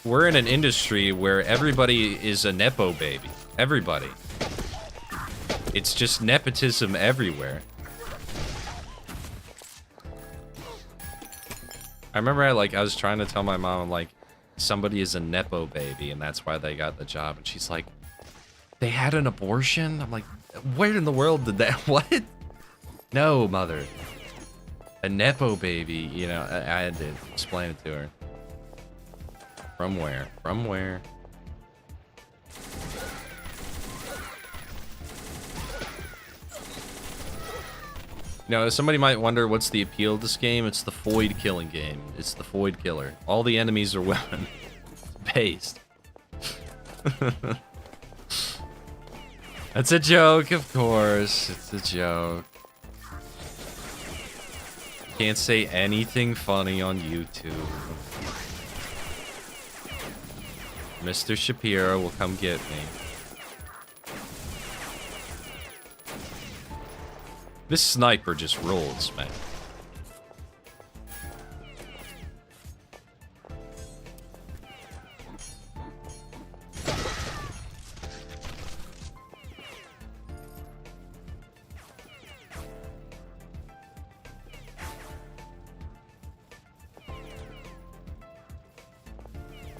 we're in an industry where everybody is a nepo baby. Everybody. It's just nepotism everywhere. I remember I was trying to tell my mom, like, somebody is a nepo baby and that's why they got the job, and she's like, they had an abortion? I'm like, where in the world did that, what? No, mother. A nepo baby, you know, I had to explain it to her. From where? From where? You know, somebody might wonder what's the appeal of this game. It's the Foid killing game. It's the Foid killer. All the enemies are women. It's based. That's a joke, of course. It's a joke. Can't say anything funny on YouTube. Mr. Shapiro will come get me. This sniper just rolls, man.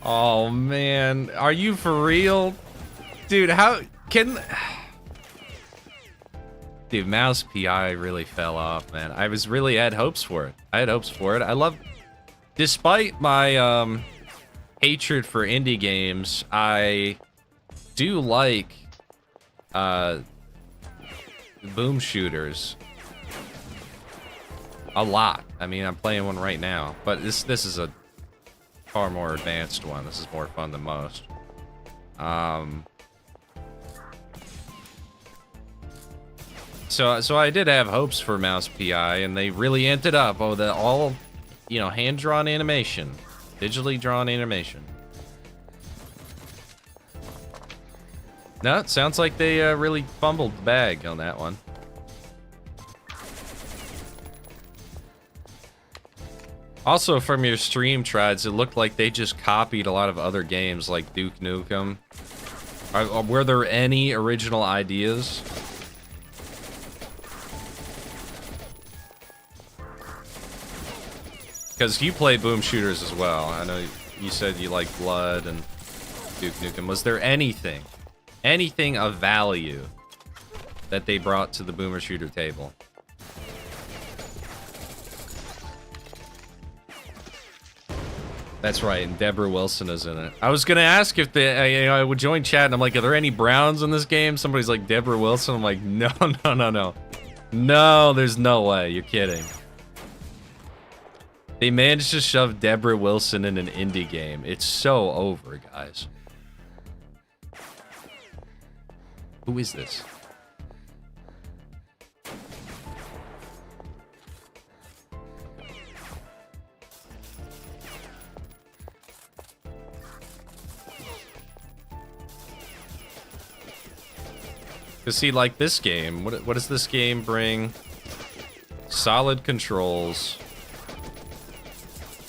Oh man, are you for real? Dude, how can... Dude, Mouse PI really fell off, man. I had hopes for it. I had hopes for it. I love... Despite my hatred for indie games, I do like boom shooters a lot. I mean, I'm playing one right now, but this is a far more advanced one. This is more fun than most. So I did have hopes for Mouse PI, and they really amped it up. Oh, all, you know, hand-drawn animation, digitally drawn animation. No, it sounds like they really fumbled the bag on that one. Also, from your stream, Trads, it looked like they just copied a lot of other games, like Duke Nukem. Were there any original ideas? Because you play boom shooters as well. I know you said you like Blood and Duke Nukem. Was there anything of value that they brought to the boomer shooter table? That's right, and Deborah Wilson is in it. I was gonna ask if I would join chat, and I'm like, are there any Browns in this game? Somebody's like, Deborah Wilson. I'm like, no. No, there's no way. You're kidding. They managed to shove Deborah Wilson in an indie game. It's so over, guys. Who is this? Cause see, like this game, what does this game bring? Solid controls.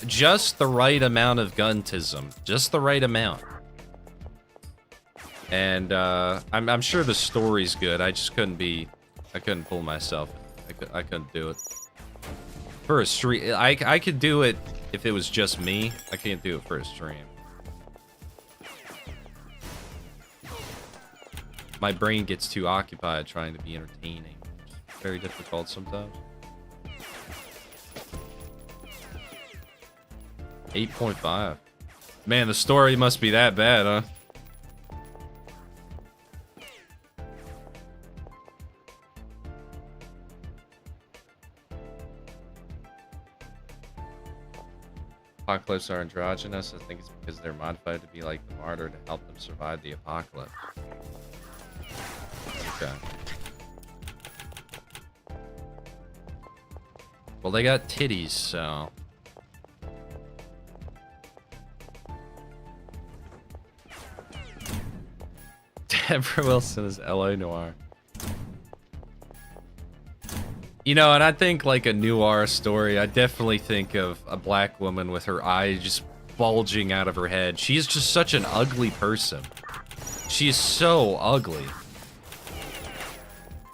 Just the right amount of guntism. Just the right amount. And I'm sure the story's good. I just couldn't pull myself. I couldn't do it. For a stream, I could do it if it was just me. I can't do it for a stream. My brain gets too occupied trying to be entertaining. It's very difficult sometimes. 8.5. Man, the story must be that bad, huh? Apocalypse are androgynous. I think it's because they're modified to be like the martyr to help them survive the apocalypse. Okay. Well, they got titties, so... Deborah Wilson is L.A. Noire. You know, and I think like a noir story, I definitely think of a black woman with her eyes just bulging out of her head. She is just such an ugly person. She is so ugly.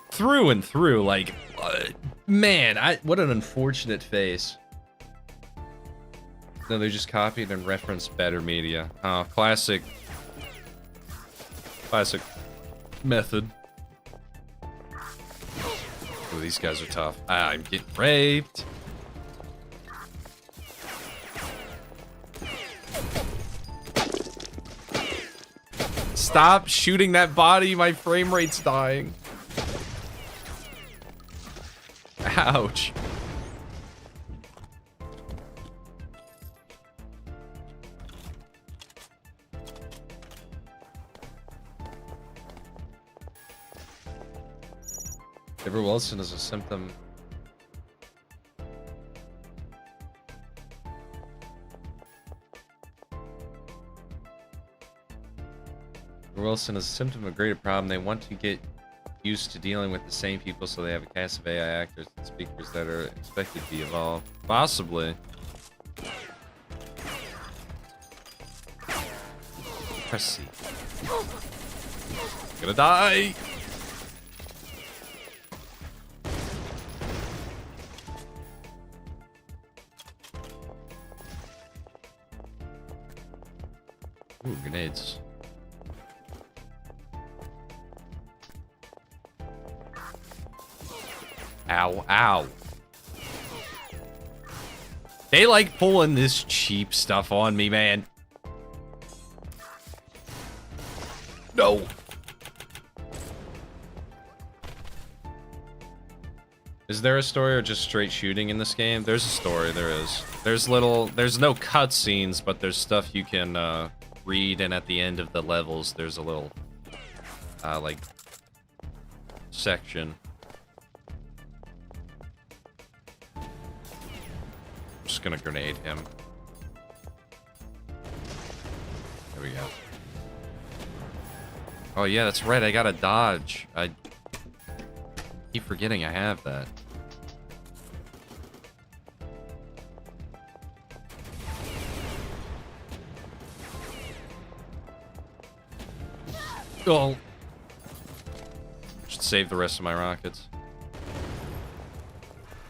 Through and through, like, man, what an unfortunate face. No, they just copied and referenced better media. Oh, classic method. Oh, these guys are tough. I'm getting raped. Stop shooting that body. My frame rate's dying. Ouch. Deborah Wilson is a symptom. Deborah Wilson is a symptom of a greater problem. They want to get used to dealing with the same people, so they have a cast of AI actors and speakers that are expected to be evolved. Possibly. Press C. Gonna die! Ooh, grenades. Ow, ow. They like pulling this cheap stuff on me, man. No. Is there a story or just straight shooting in this game? There's a story, there is. There's no cutscenes, but there's stuff you can read, and at the end of the levels, there's a little, like, section. I'm just gonna grenade him. There we go. Oh yeah, that's right, I gotta dodge. I keep forgetting I have that. Oh. Should save the rest of my rockets.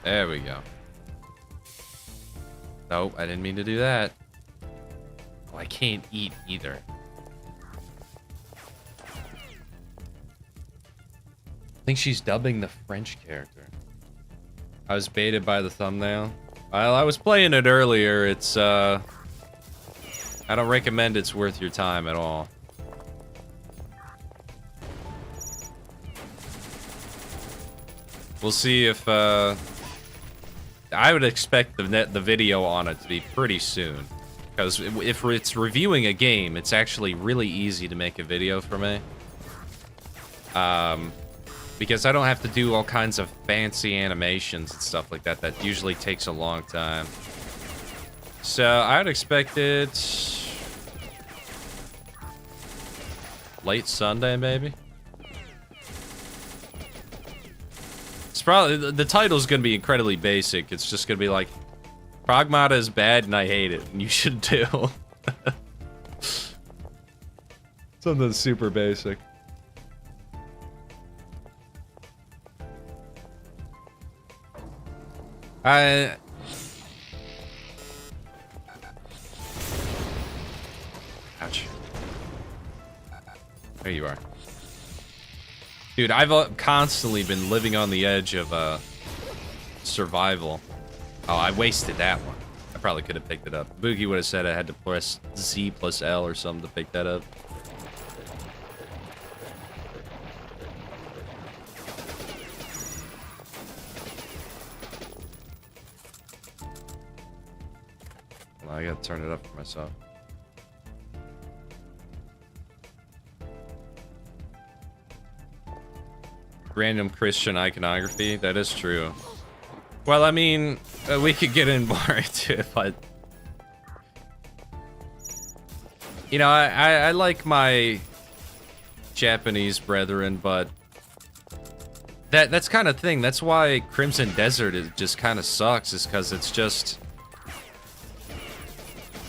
There we go. Nope, I didn't mean to do that. Oh, I can't eat either. I think she's dubbing the French character. I was baited by the thumbnail. While I was playing it earlier, it's, I don't recommend it's worth your time at all. We'll see if I would expect the video on it to be pretty soon, because if it's reviewing a game, it's actually really easy to make a video for me. Because I don't have to do all kinds of fancy animations and stuff like that. That usually takes a long time. So I would expect it late Sunday, maybe. It's probably the title's gonna be incredibly basic. It's just gonna be like, Pragmata is bad and I hate it, and you should too. Something super basic. Ouch. There you are. Dude, I've constantly been living on the edge of survival. Oh, I wasted that one. I probably could have picked it up. Boogie would have said I had to press Z plus L or something to pick that up. Well, I gotta turn it up for myself. Random Christian iconography, that is true. Well, I mean, we could get in more into it, but... You know, I like my Japanese brethren, but... That's kind of thing. That's why Crimson Desert just kind of sucks, is because it's just...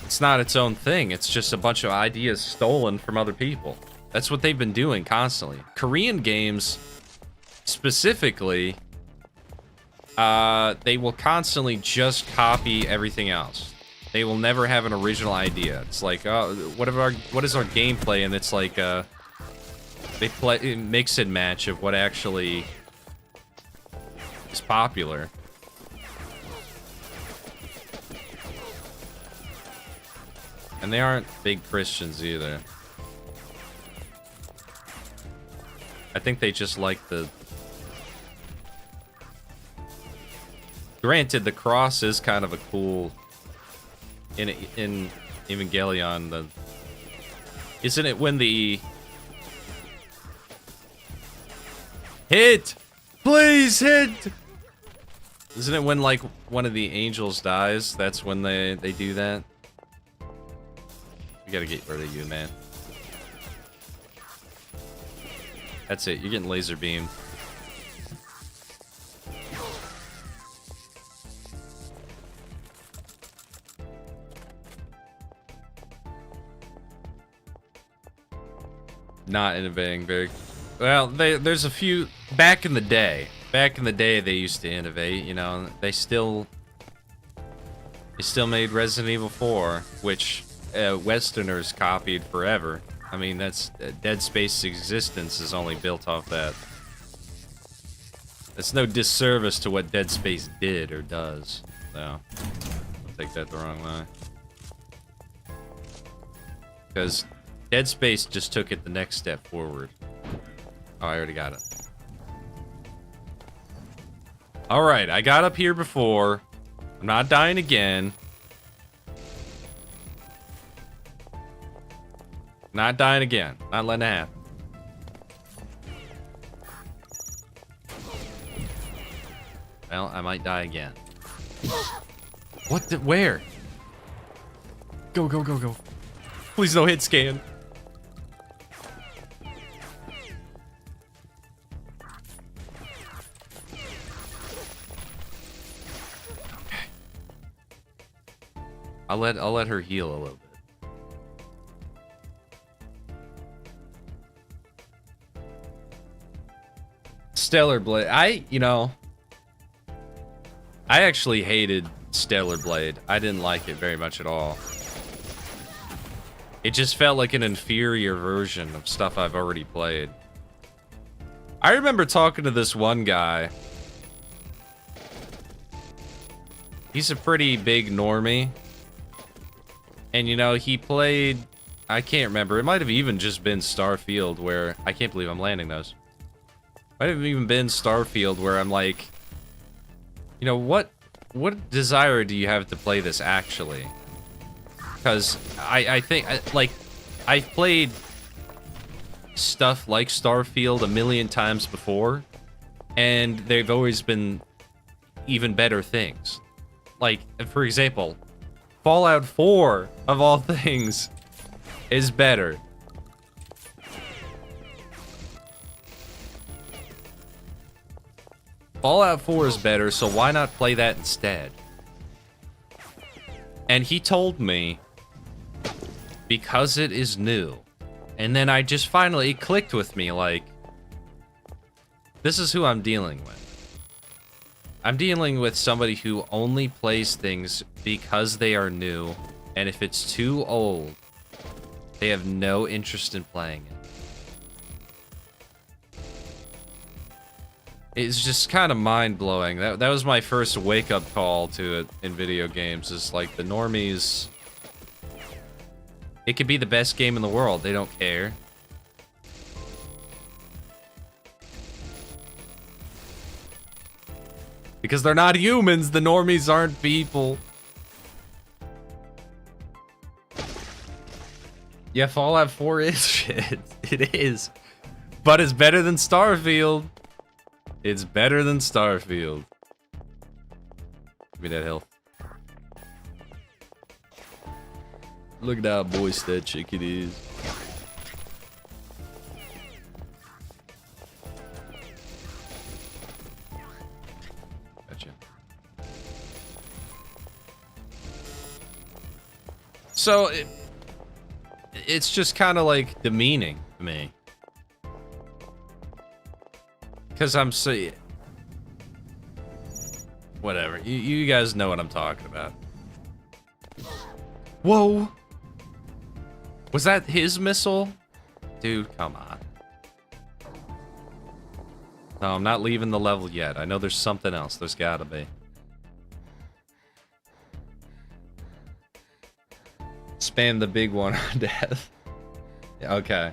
It's not its own thing. It's just a bunch of ideas stolen from other people. That's what they've been doing constantly. Korean games... Specifically, they will constantly just copy everything else. They will never have an original idea. It's like, what is our gameplay? And it's like, they play mix and match of what actually is popular. And they aren't big Christians either. I think they just like the... Granted, the cross is kind of a cool... In Evangelion, isn't it when the... Hit! Please hit! Isn't it when, like, one of the angels dies? That's when they do that? We gotta get rid of you, man. That's it, you're getting laser beamed. Not innovating very well. There's a few back in the day. Back in the day, they used to innovate. You know, they still made Resident Evil 4, which Westerners copied forever. I mean, that's Dead Space's existence is only built off that. It's no disservice to what Dead Space did or does. So, I'll take that the wrong way. Because Dead Space just took it the next step forward. Oh, I already got it. Alright, I got up here before. I'm not dying again. Not dying again. Not letting it happen. Well, I might die again. What the... Where? Go, go, go, go. Please no hit scan. I'll let her heal a little bit. Stellar Blade. I actually hated Stellar Blade. I didn't like it very much at all. It just felt like an inferior version of stuff I've already played. I remember talking to this one guy. He's a pretty big normie. And, you know, he played... I can't remember. It might have even just been Starfield, where... I can't believe I'm landing those. Might have even been Starfield where I'm like, you know, what desire do you have to play this actually? Because I think, like, I've played stuff like Starfield a million times before, and they've always been even better things. Like, for example, Fallout 4, of all things, is better. Fallout 4 is better, so why not play that instead? And he told me, because it is new. And then I just finally, it clicked with me, like, this is who I'm dealing with. I'm dealing with somebody who only plays things because they are new, and if it's too old, they have no interest in playing it. It's just kind of mind-blowing. That was my first wake-up call to it in video games, is like the normies. It could be the best game in the world, they don't care. Because they're not humans, the normies aren't people. Yeah, Fallout 4 is shit. It is. But it's better than Starfield. It's better than Starfield. Give me that health. Look at how moist that chicken is. Gotcha. So, it's just kind of like demeaning to me. Because I'm so... Whatever. You guys know what I'm talking about. Whoa! Was that his missile? Dude, come on. No, I'm not leaving the level yet. I know there's something else. There's gotta be. Spam the big one on death. Okay.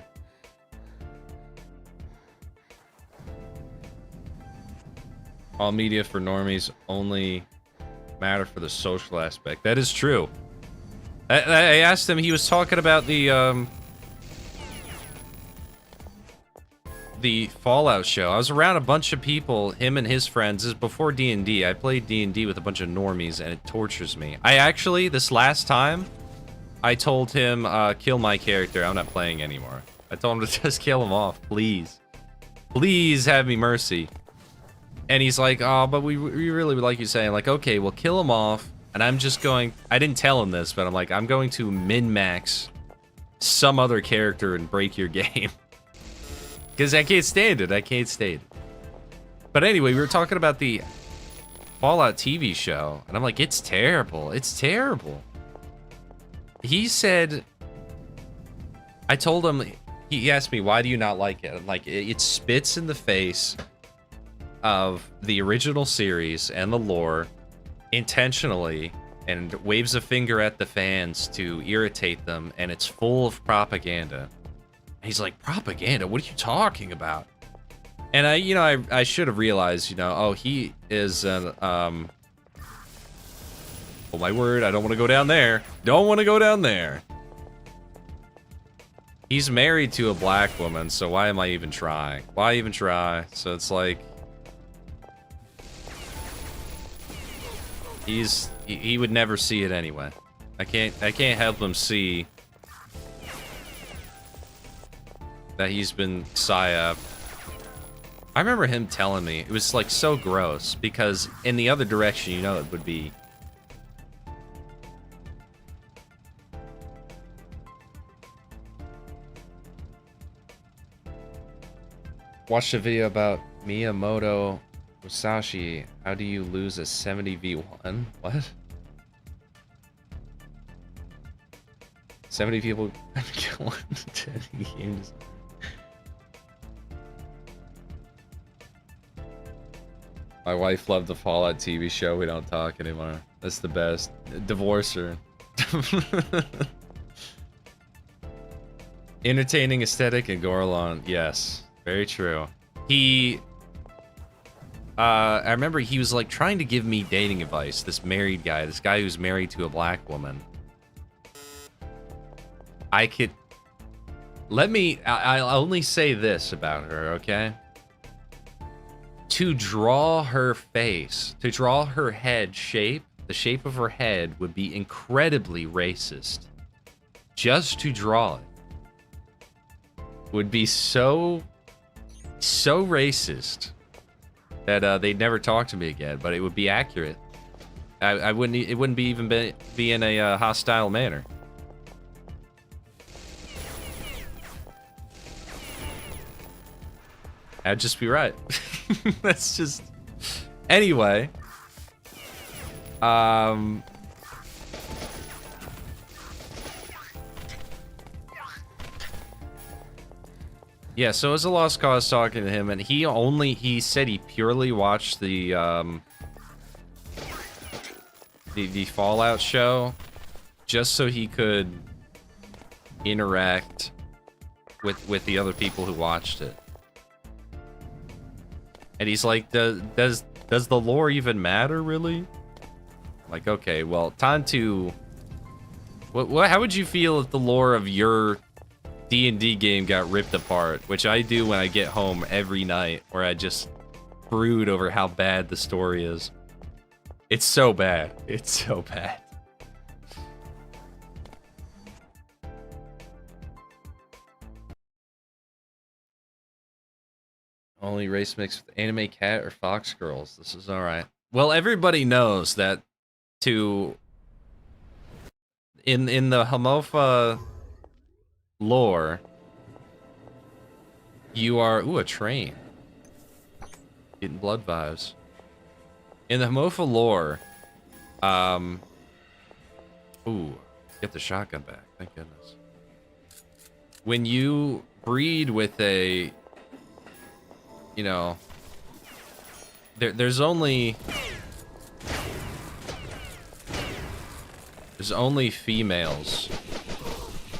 All media for normies only matter for the social aspect. That is true. I asked him, he was talking about the Fallout show. I was around a bunch of people, him and his friends. This is before D&D. I played D&D with a bunch of normies, and it tortures me. I actually, this last time, I told him, kill my character. I'm not playing anymore. I told him to just kill him off, please. Please have me mercy. And he's like, oh, but we really would like you saying, like, okay, well, kill him off. And I'm just going, I didn't tell him this, but I'm like, I'm going to min-max some other character and break your game. Because I can't stand it. I can't stand it. But anyway, we were talking about the Fallout TV show. And I'm like, it's terrible. It's terrible. He said, I told him, he asked me, why do you not like it? I'm like, it spits in the face of the original series and the lore intentionally and waves a finger at the fans to irritate them, and it's full of propaganda. And he's like, propaganda? What are you talking about? And I should have realized, oh, he is an, oh my word, I don't want to go down there. Don't want to go down there. He's married to a black woman, so why am I even trying? Why even try? So it's like, he would never see it anyway. I can't help him see that he's been psyoped. I remember him telling me, it was like so gross, because in the other direction, it would be. Watched a video about Miyamoto Musashi. How do you lose a 70v1? What? 70 people kill one to 10 games. My wife loved the Fallout TV show. We don't talk anymore. That's the best. Divorce her. Entertaining aesthetic and Gorlon. Yes, very true. He I remember he was like trying to give me dating advice. This married guy, this guy who's married to a black woman. I'll only say this about her, okay? To draw her face, to draw her head shape, the shape of her head would be incredibly racist. Just to draw it would be so racist that they'd never talk to me again, but it would be accurate. It wouldn't be in a hostile manner. I'd just be right. That's just... Anyway. Yeah, so it was a lost cause talking to him, and he said he purely watched the Fallout show just so he could interact with the other people who watched it. And he's like, does the lore even matter, really? Like, okay, well, time to... how would you feel if the lore of your D&D game got ripped apart? Which I do when I get home every night, where I just brood over how bad the story is. It's so bad. It's so bad. Only race mixed with anime cat or fox girls. This is alright. Well, everybody knows that in the Homofa lore, you are... Ooh, a train. Getting blood vibes. In the Homofa lore, ooh, get the shotgun back. Thank goodness. When you breed with a... You know, there's only females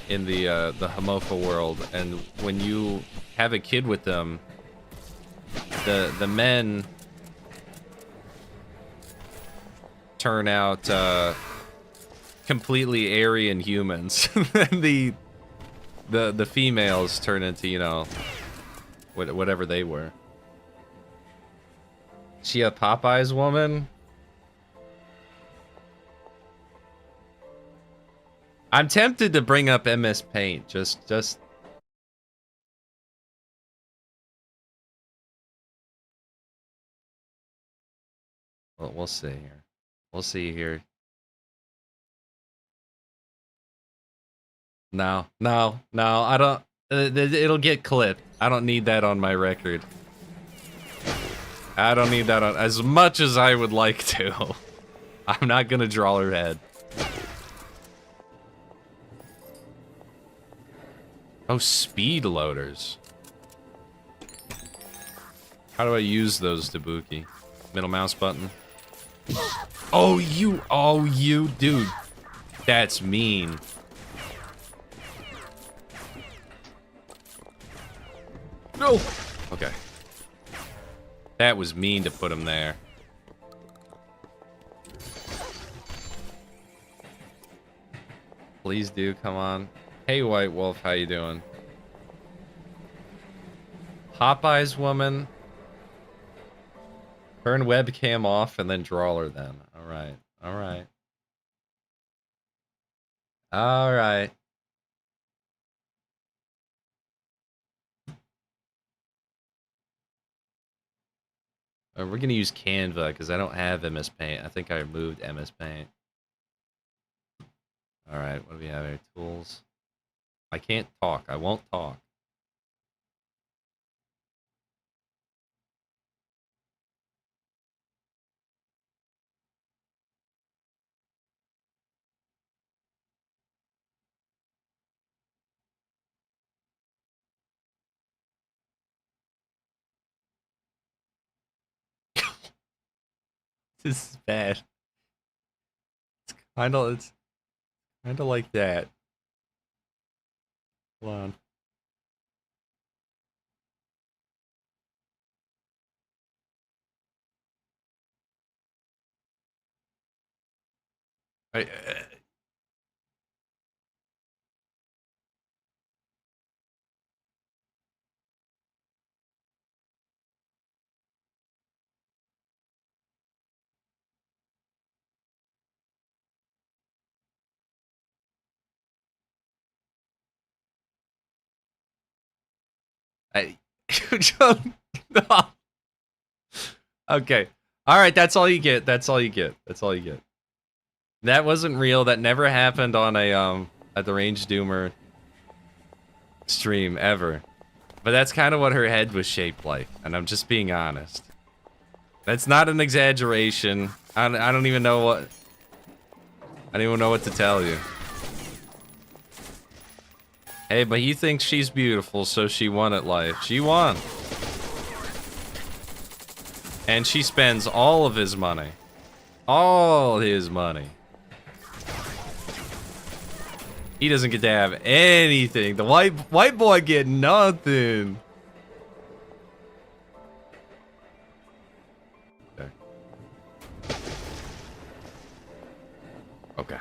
in the Homofa world, and when you have a kid with them, the men turn out completely Aryan humans, and the females turn into, you know, whatever they were. She a Popeyes woman? I'm tempted to bring up MS Paint. Just. Well, we'll see here. We'll see here. No, I don't. It'll get clipped. I don't need that on my record. I don't need that on... As much as I would like to. I'm not gonna draw her head. Oh, speed loaders. How do I use those, Tabuki? Middle mouse button. Oh, you, dude. That's mean. No. Okay. That was mean to put him there. Please do, come on. Hey, White Wolf, how you doing? Popeyes woman. Turn webcam off and then draw her then. Alright, alright. Alright. We're gonna use Canva because I don't have MS Paint. I think I removed MS Paint. Alright, what do we have here? Tools. I can't talk. I won't talk. This is bad. It's kind of like that. Hold on. I, no. Okay. All right, that's all you get. That's all you get. That's all you get. That wasn't real. That never happened on a at the Range Doomer stream ever. But that's kind of what her head was shaped like, and I'm just being honest. That's not an exaggeration. I don't even know what I don't even know what to tell you. Hey, but he thinks she's beautiful, so she won at life. She won. And she spends all of his money. All his money. He doesn't get to have anything. The white boy get nothing. Okay. Okay.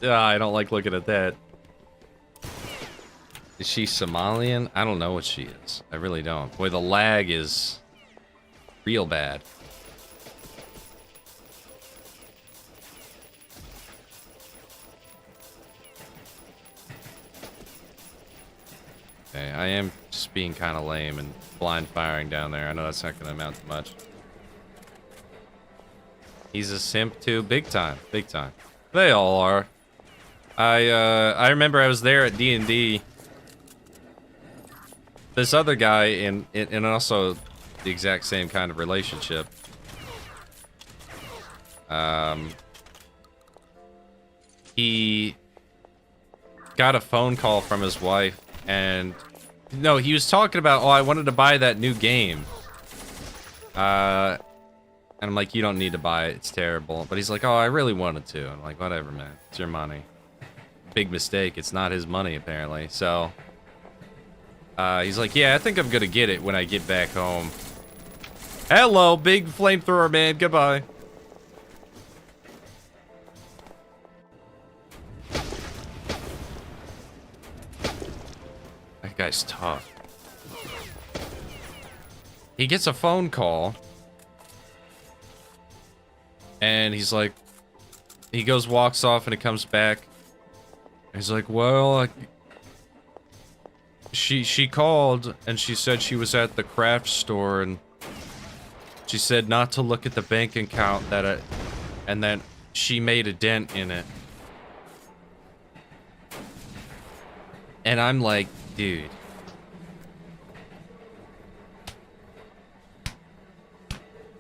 I don't like looking at that. Is she Somalian? I don't know what she is. I really don't. Boy, the lag is real bad. Okay, I am just being kind of lame and blind firing down there. I know that's not going to amount to much. He's a simp too, big time, big time. They all are. I remember I was there at D&D. This other guy and also the exact same kind of relationship. He got a phone call from his wife, and no, he was talking about, oh, I wanted to buy that new game. And I'm like, you don't need to buy it, it's terrible. But he's like, oh, I really wanted to. I'm like, whatever, man, it's your money. Big mistake, it's not his money, apparently. So, he's like, yeah, I think I'm gonna get it when I get back home. Hello, big flamethrower man, goodbye. That guy's tough. He gets a phone call. And he's like, he goes, walks off, and he comes back. He's like, well, she called, and she said she was at the craft store, and she said not to look at the bank account and then she made a dent in it. And I'm like, dude.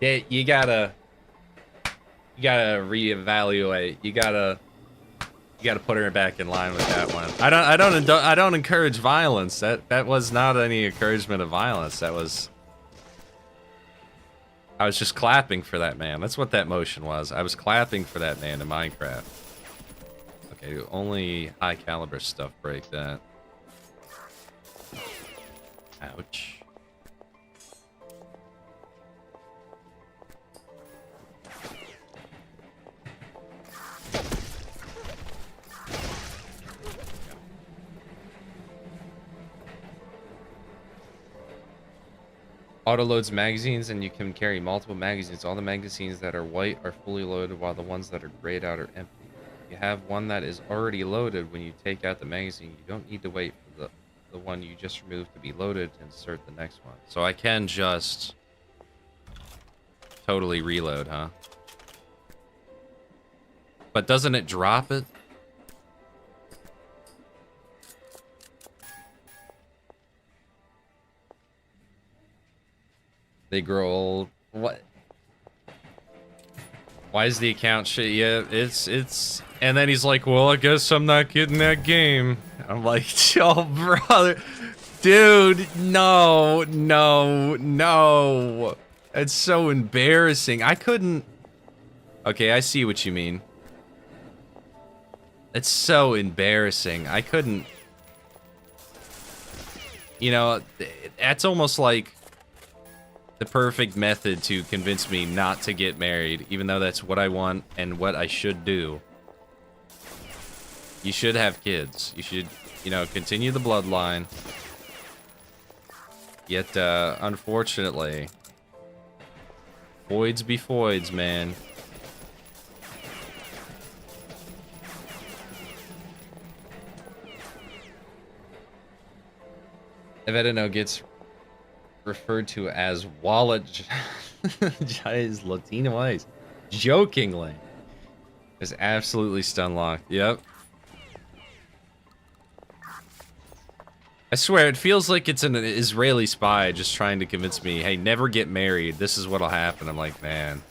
Yeah, you gotta reevaluate. You gotta put her back in line with that one. I don't encourage violence. That was not any encouragement of violence. I was just clapping for that man. That's what that motion was. I was clapping for that man in Minecraft. Okay, only high caliber stuff break that. Ouch. Auto loads magazines, and you can carry multiple magazines. All the magazines that are white are fully loaded, while the ones that are grayed out are empty. If you have one that is already loaded, when you take out the magazine, you don't need to wait for the one you just removed to be loaded to insert the next one. So I can just totally reload, huh? But doesn't it drop it? They grow old. What? Why is the account shit? Yeah, it's. And then he's like, well, I guess I'm not getting that game. I'm like, oh, brother. Dude, no. It's so embarrassing. I couldn't. Okay, I see what you mean. It's so embarrassing. I couldn't. You know, that's almost like the perfect method to convince me not to get married, even though that's what I want and what I should do. You should have kids. You should, you know, continue the bloodline. Yet, unfortunately, voids be voids, man. Evedino gets referred to as Wallet Jai's Latino eyes. Jokingly. Is absolutely stun locked. Yep. I swear, it feels like it's an Israeli spy just trying to convince me, hey, never get married. This is what'll happen. I'm like, man,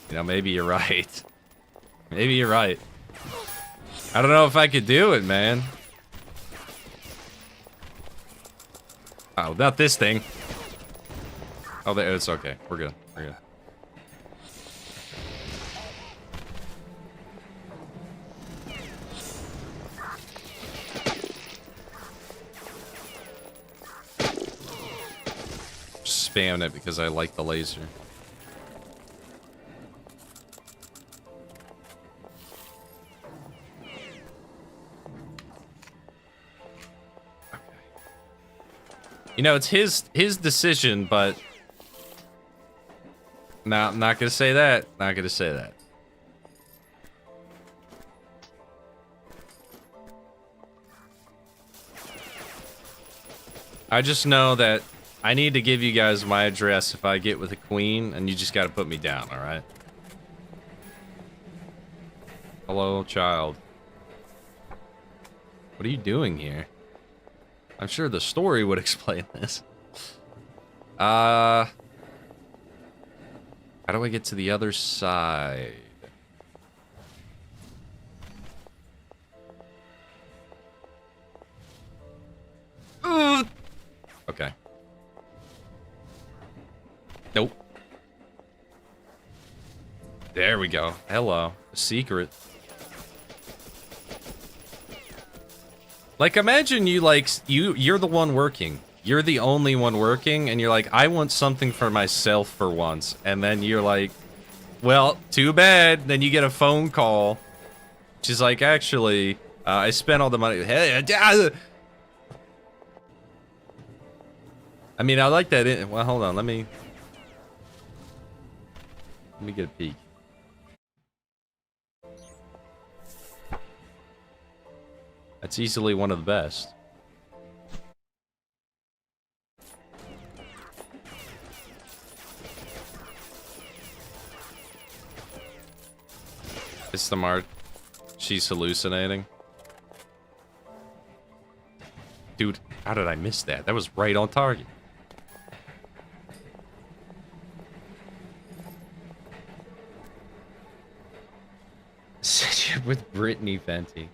you know, maybe you're right. Maybe you're right. I don't know if I could do it, man. Oh, not this thing. Oh, it's okay. We're good. We're good. Spamming it because I like the laser. Okay. You know, it's his decision, but no, I'm not gonna say that. Not gonna say that. I just know that I need to give you guys my address if I get with a queen, and you just gotta put me down, alright? Hello, child. What are you doing here? I'm sure the story would explain this. How do I get to the other side? Okay. Nope. There we go. Hello. A secret. Like, imagine you, like, you're the one working. You're the only one working, and you're like, I want something for myself for once. And then you're like, well, too bad. Then you get a phone call. She's like, actually, I spent all the money. I mean, I like that. Well, hold on. Let me get a peek. That's easily one of the best. It's the Mart. She's hallucinating. Dude, how did I miss that? That was right on target. With Brittany Fenty.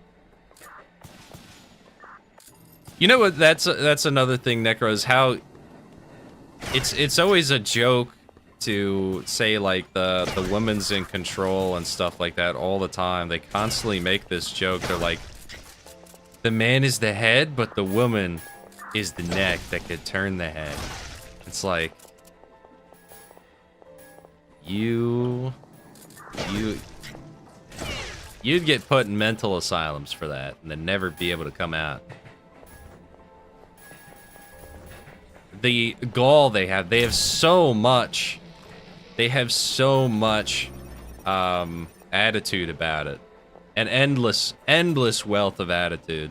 You know what? That's another thing, Necro, is how it's always a joke to say like the woman's in control and stuff like that all the time. They constantly make this joke. They're like, the man is the head, but the woman is the neck that could turn the head. It's like you'd get put in mental asylums for that and then never be able to come out. The gall they have so much. They have so much attitude about it. An endless wealth of attitude.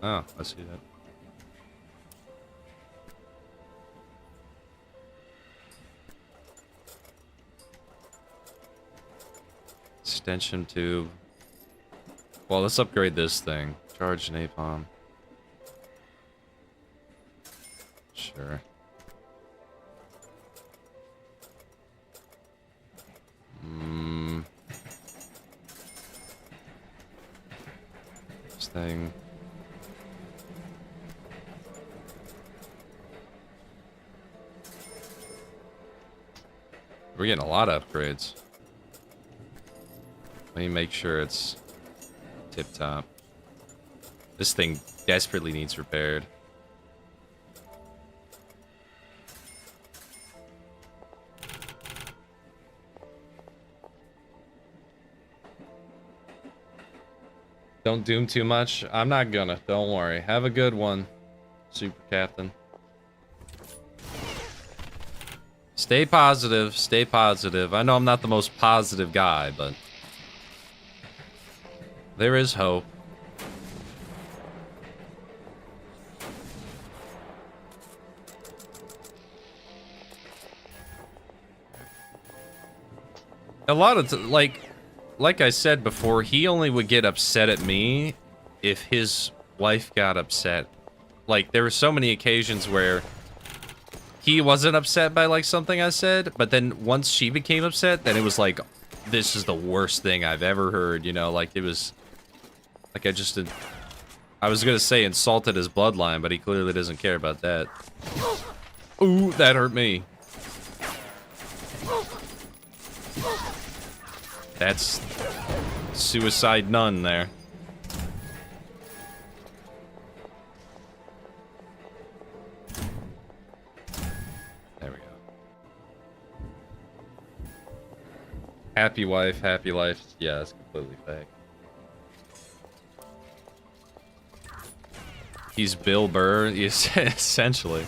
Oh, I see that. Extension tube. Well, let's upgrade this thing. Charge napalm. Sure. This thing. We're getting a lot of upgrades. Let me make sure it's tip top. This thing desperately needs repaired. Don't doom too much. I'm not gonna. Don't worry. Have a good one, Super Captain. Stay positive. Stay positive. I know I'm not the most positive guy, but there is hope. A lot of like I said before, he only would get upset at me if his wife got upset. Like, there were so many occasions where he wasn't upset by, like, something I said, but then once she became upset, then it was like, this is the worst thing I've ever heard, you know? Like, it was... Like, I was gonna say insulted his bloodline, but he clearly doesn't care about that. Ooh, that hurt me. That's suicide nun there. There we go. Happy wife, happy life. Yeah, that's completely fake. He's Bill Burr, essentially.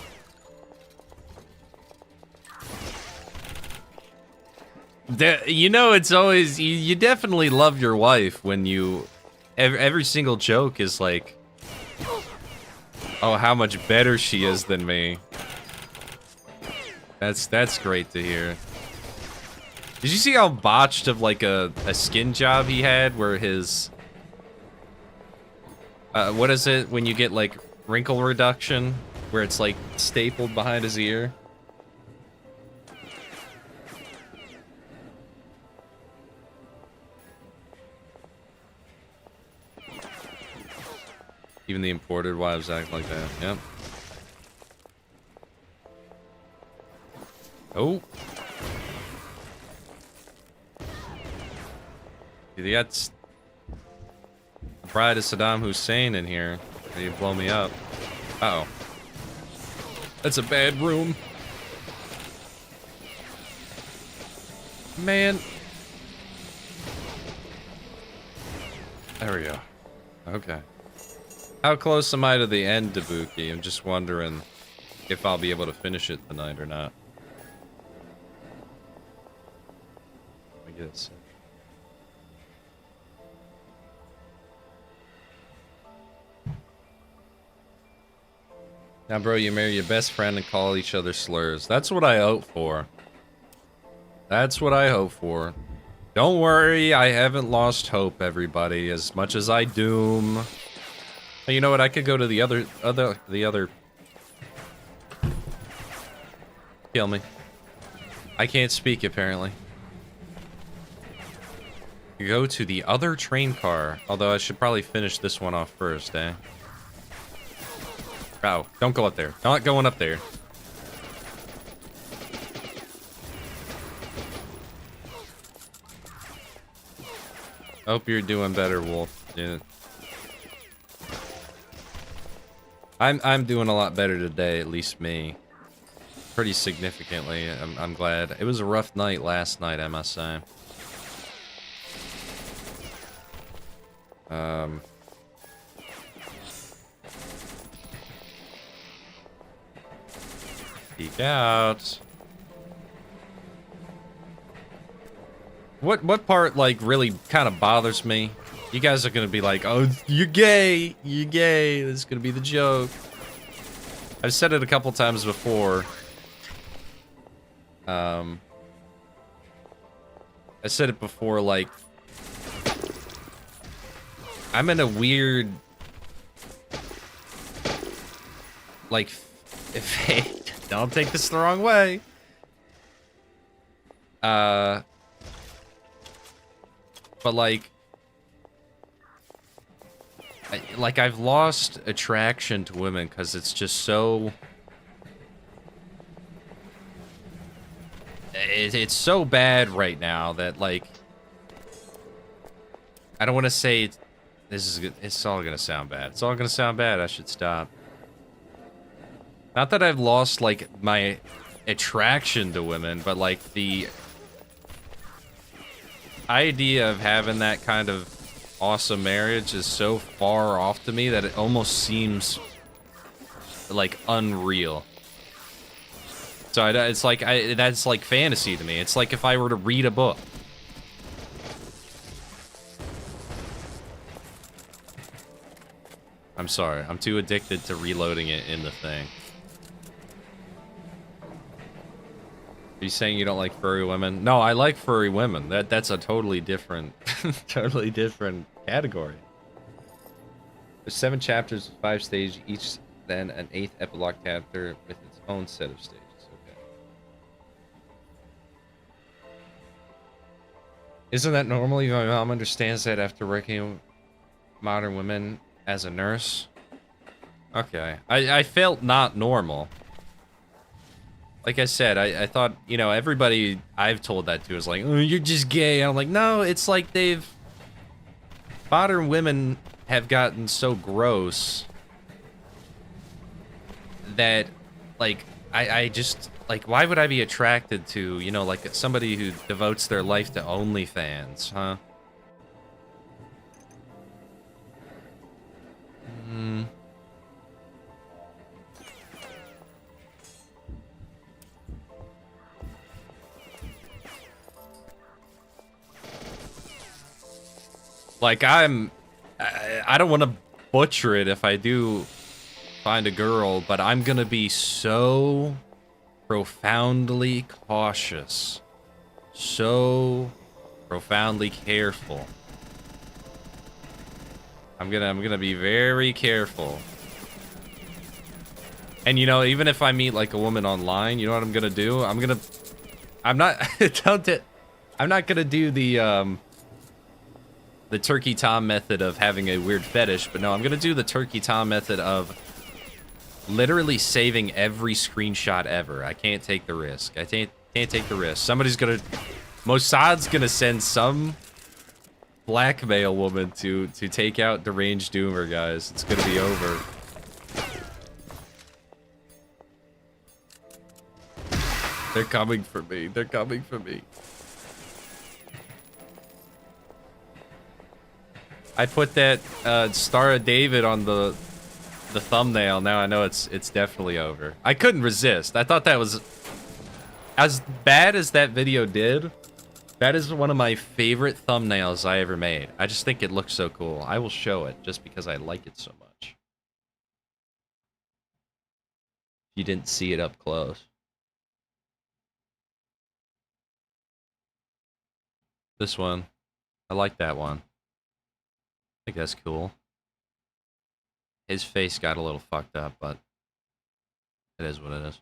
You know, it's always... You definitely love your wife when you... Every single joke is like... Oh, how much better she is than me. That's great to hear. Did you see how botched of, like, a skin job he had where his... what is it when you get, like, wrinkle reduction? Where it's, like, stapled behind his ear? Even the imported wives act like that. Yep. Oh. You got the bride of Saddam Hussein in here. You blow me up. Uh-oh. That's a bad room. Man. There we go. Okay. How close am I to the end, Dabuki? I'm just wondering if I'll be able to finish it tonight or not. Let me get it. Now, bro, you marry your best friend and call each other slurs. That's what I hope for. That's what I hope for. Don't worry, I haven't lost hope, everybody, as much as I doom. You know what? I could go to the other. Kill me. I can't speak apparently. Go to the other train car. Although I should probably finish this one off first, eh? Oh, don't go up there. Not going up there. Hope you're doing better, Wolf. Yeah. I'm doing a lot better today, at least me. Pretty significantly. I'm glad. It was a rough night last night, I must say. Peek out. What part, like, really kind of bothers me? You guys are gonna be like, oh, you're gay! You're gay! This is gonna be the joke. I've said it a couple times before. I said it before, like... I'm in a weird... Like... Don't take this the wrong way. But, like... I've lost attraction to women because it's just so... It's so bad right now that, like... I don't want to say This is good. It's all gonna sound bad. It's all gonna sound bad. I should stop. Not that I've lost, like, my attraction to women, but, like, the idea of having that kind of awesome marriage is so far off to me that it almost seems, like, unreal. So it's like, that's like fantasy to me. It's like if I were to read a book. I'm sorry. I'm too addicted to reloading it in the thing. Are you saying you don't like furry women? No, I like furry women. That's a totally different, totally different category. There's 7 chapters, 5 stages, each then an 8th epilogue chapter with its own set of stages. Okay. Isn't that normal? My mom understands that after working with modern women as a nurse. Okay. I felt not normal. Like I said, I thought, you know, everybody I've told that to is like, oh, you're just gay. I'm like, no, it's like modern women have gotten so gross that, like, I just, like, why would I be attracted to, you know, like, somebody who devotes their life to OnlyFans, huh? Like, I don't want to butcher it if I do find a girl, but I'm gonna be so profoundly cautious, so profoundly careful. I'm gonna be very careful. And you know, even if I meet like a woman online, you know what I'm gonna do? I'm not gonna do the Turkey Tom method of having a weird fetish, but no, I'm gonna do the Turkey Tom method of literally saving every screenshot ever. I can't take the risk. I can't take the risk. Mossad's gonna send some blackmail woman to take out Deranged Doomer, guys. It's gonna be over. They're coming for me. They're coming for me. I put that Star of David on the thumbnail. Now I know it's definitely over. I couldn't resist. I thought that was as bad as that video did. That is one of my favorite thumbnails I ever made. I just think it looks so cool. I will show it just because I like it so much. You didn't see it up close. This one. I like that one. I think that's cool. His face got a little fucked up, but it is what it is.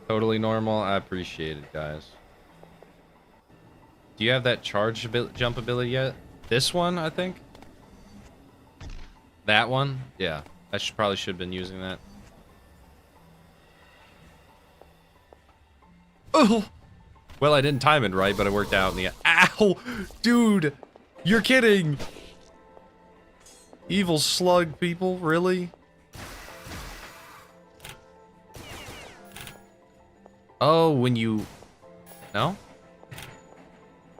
Totally normal. I appreciate it, guys. Do you have that charge jump ability yet? This one, I think. That one? Yeah. I probably should have been using that. Oh! Well, I didn't time it right, but it worked out in the... Ow! Dude! You're kidding! Evil slug, people? Really? Oh, when you... No?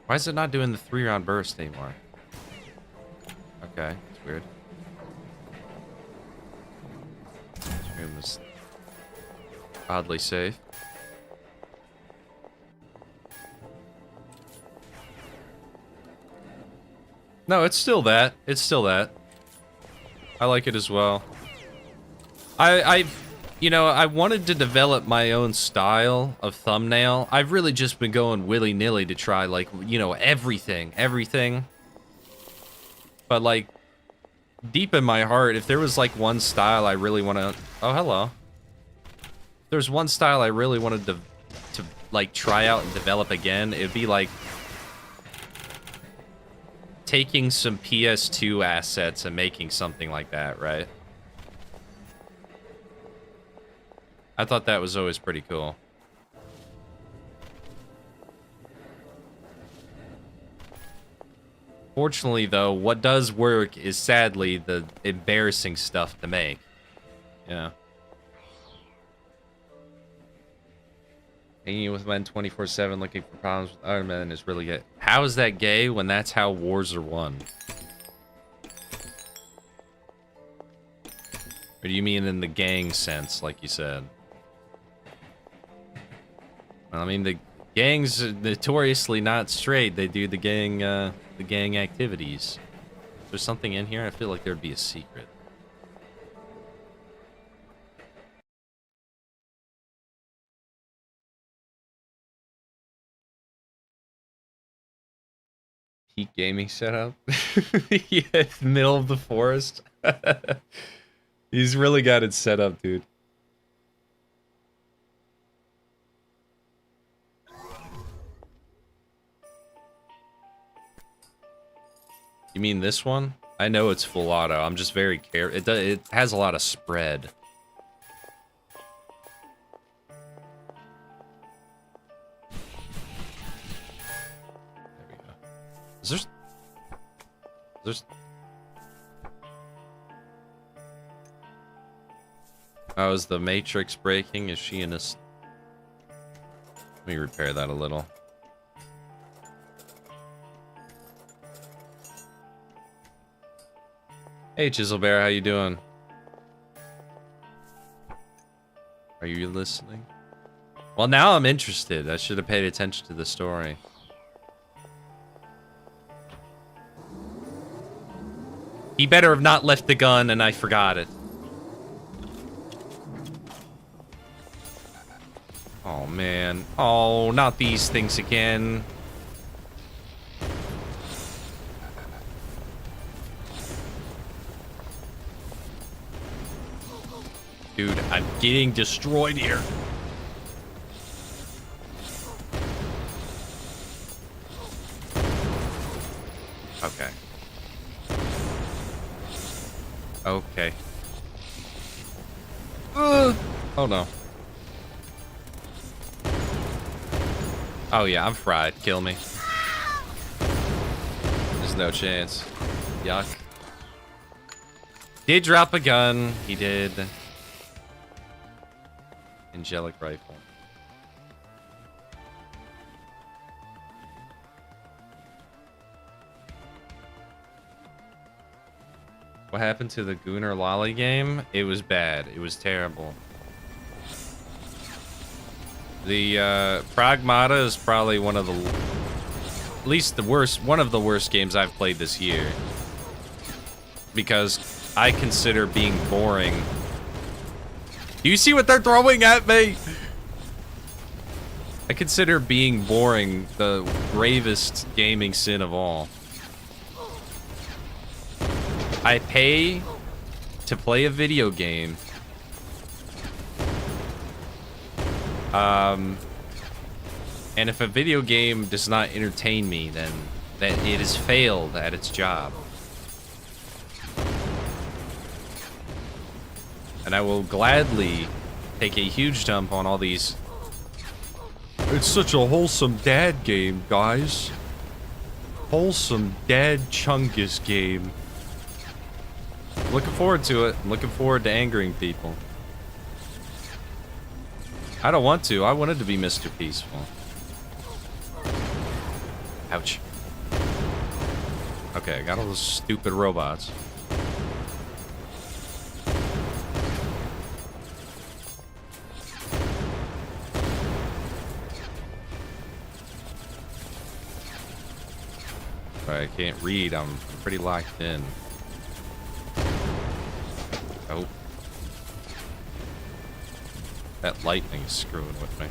Why is it not doing the 3-round burst anymore? Okay, it's weird. This room is oddly safe. No, it's still that. It's still that. I like it as well. You know, I wanted to develop my own style of thumbnail. I've really just been going willy-nilly to try, like, you know, everything. But, like, deep in my heart, if there was, like, one style I really want to... Oh, hello. If there's one style I really wanted to, like, try out and develop again, it'd be, like... taking some PS2 assets and making something like that, right? I thought that was always pretty cool. Fortunately, though, what does work is sadly the embarrassing stuff to make. Yeah. Hanging with men 24/7 looking for problems with other men is really gay. How is that gay when that's how wars are won? Or do you mean in the gang sense, like you said? Well, I mean, the gangs are notoriously not straight. They do the gang activities. There's something in here? I feel like there'd be a secret. Peak gaming setup. Yeah, middle of the forest. He's really got it set up, dude. You mean this one? I know it's full auto. I'm just very careful. It has a lot of spread. There we go. Is there's... Oh, is the Matrix breaking? Is she in a... Let me repair that a little. Hey, Chiselbear, how you doing? Are you listening? Well, now I'm interested. I should have paid attention to the story. He better have not left the gun and I forgot it. Oh, man. Oh, not these things again. Dude, I'm getting destroyed here. Okay. Okay. Oh no. Oh yeah, I'm fried. Kill me. There's no chance. Yuck. Did drop a gun. He did. Angelic rifle. What happened to the Gunnar Lolly game? It was bad. It was terrible. The Pragmata is probably one of the, at least the worst, one of the worst games I've played this year. Because I consider being boring. Do you see what they're throwing at me? I consider being boring the gravest gaming sin of all. I pay to play a video game. And if a video game does not entertain me, then it has failed at its job. And I will gladly take a huge dump on all these. It's such a wholesome dad game, guys. Wholesome dad Chungus game. Looking forward to it. I'm looking forward to angering people. I don't want to. I wanted to be Mr. Peaceful. Ouch. Okay, I got all those stupid robots. I can't read. I'm pretty locked in. Oh. That lightning is screwing with me.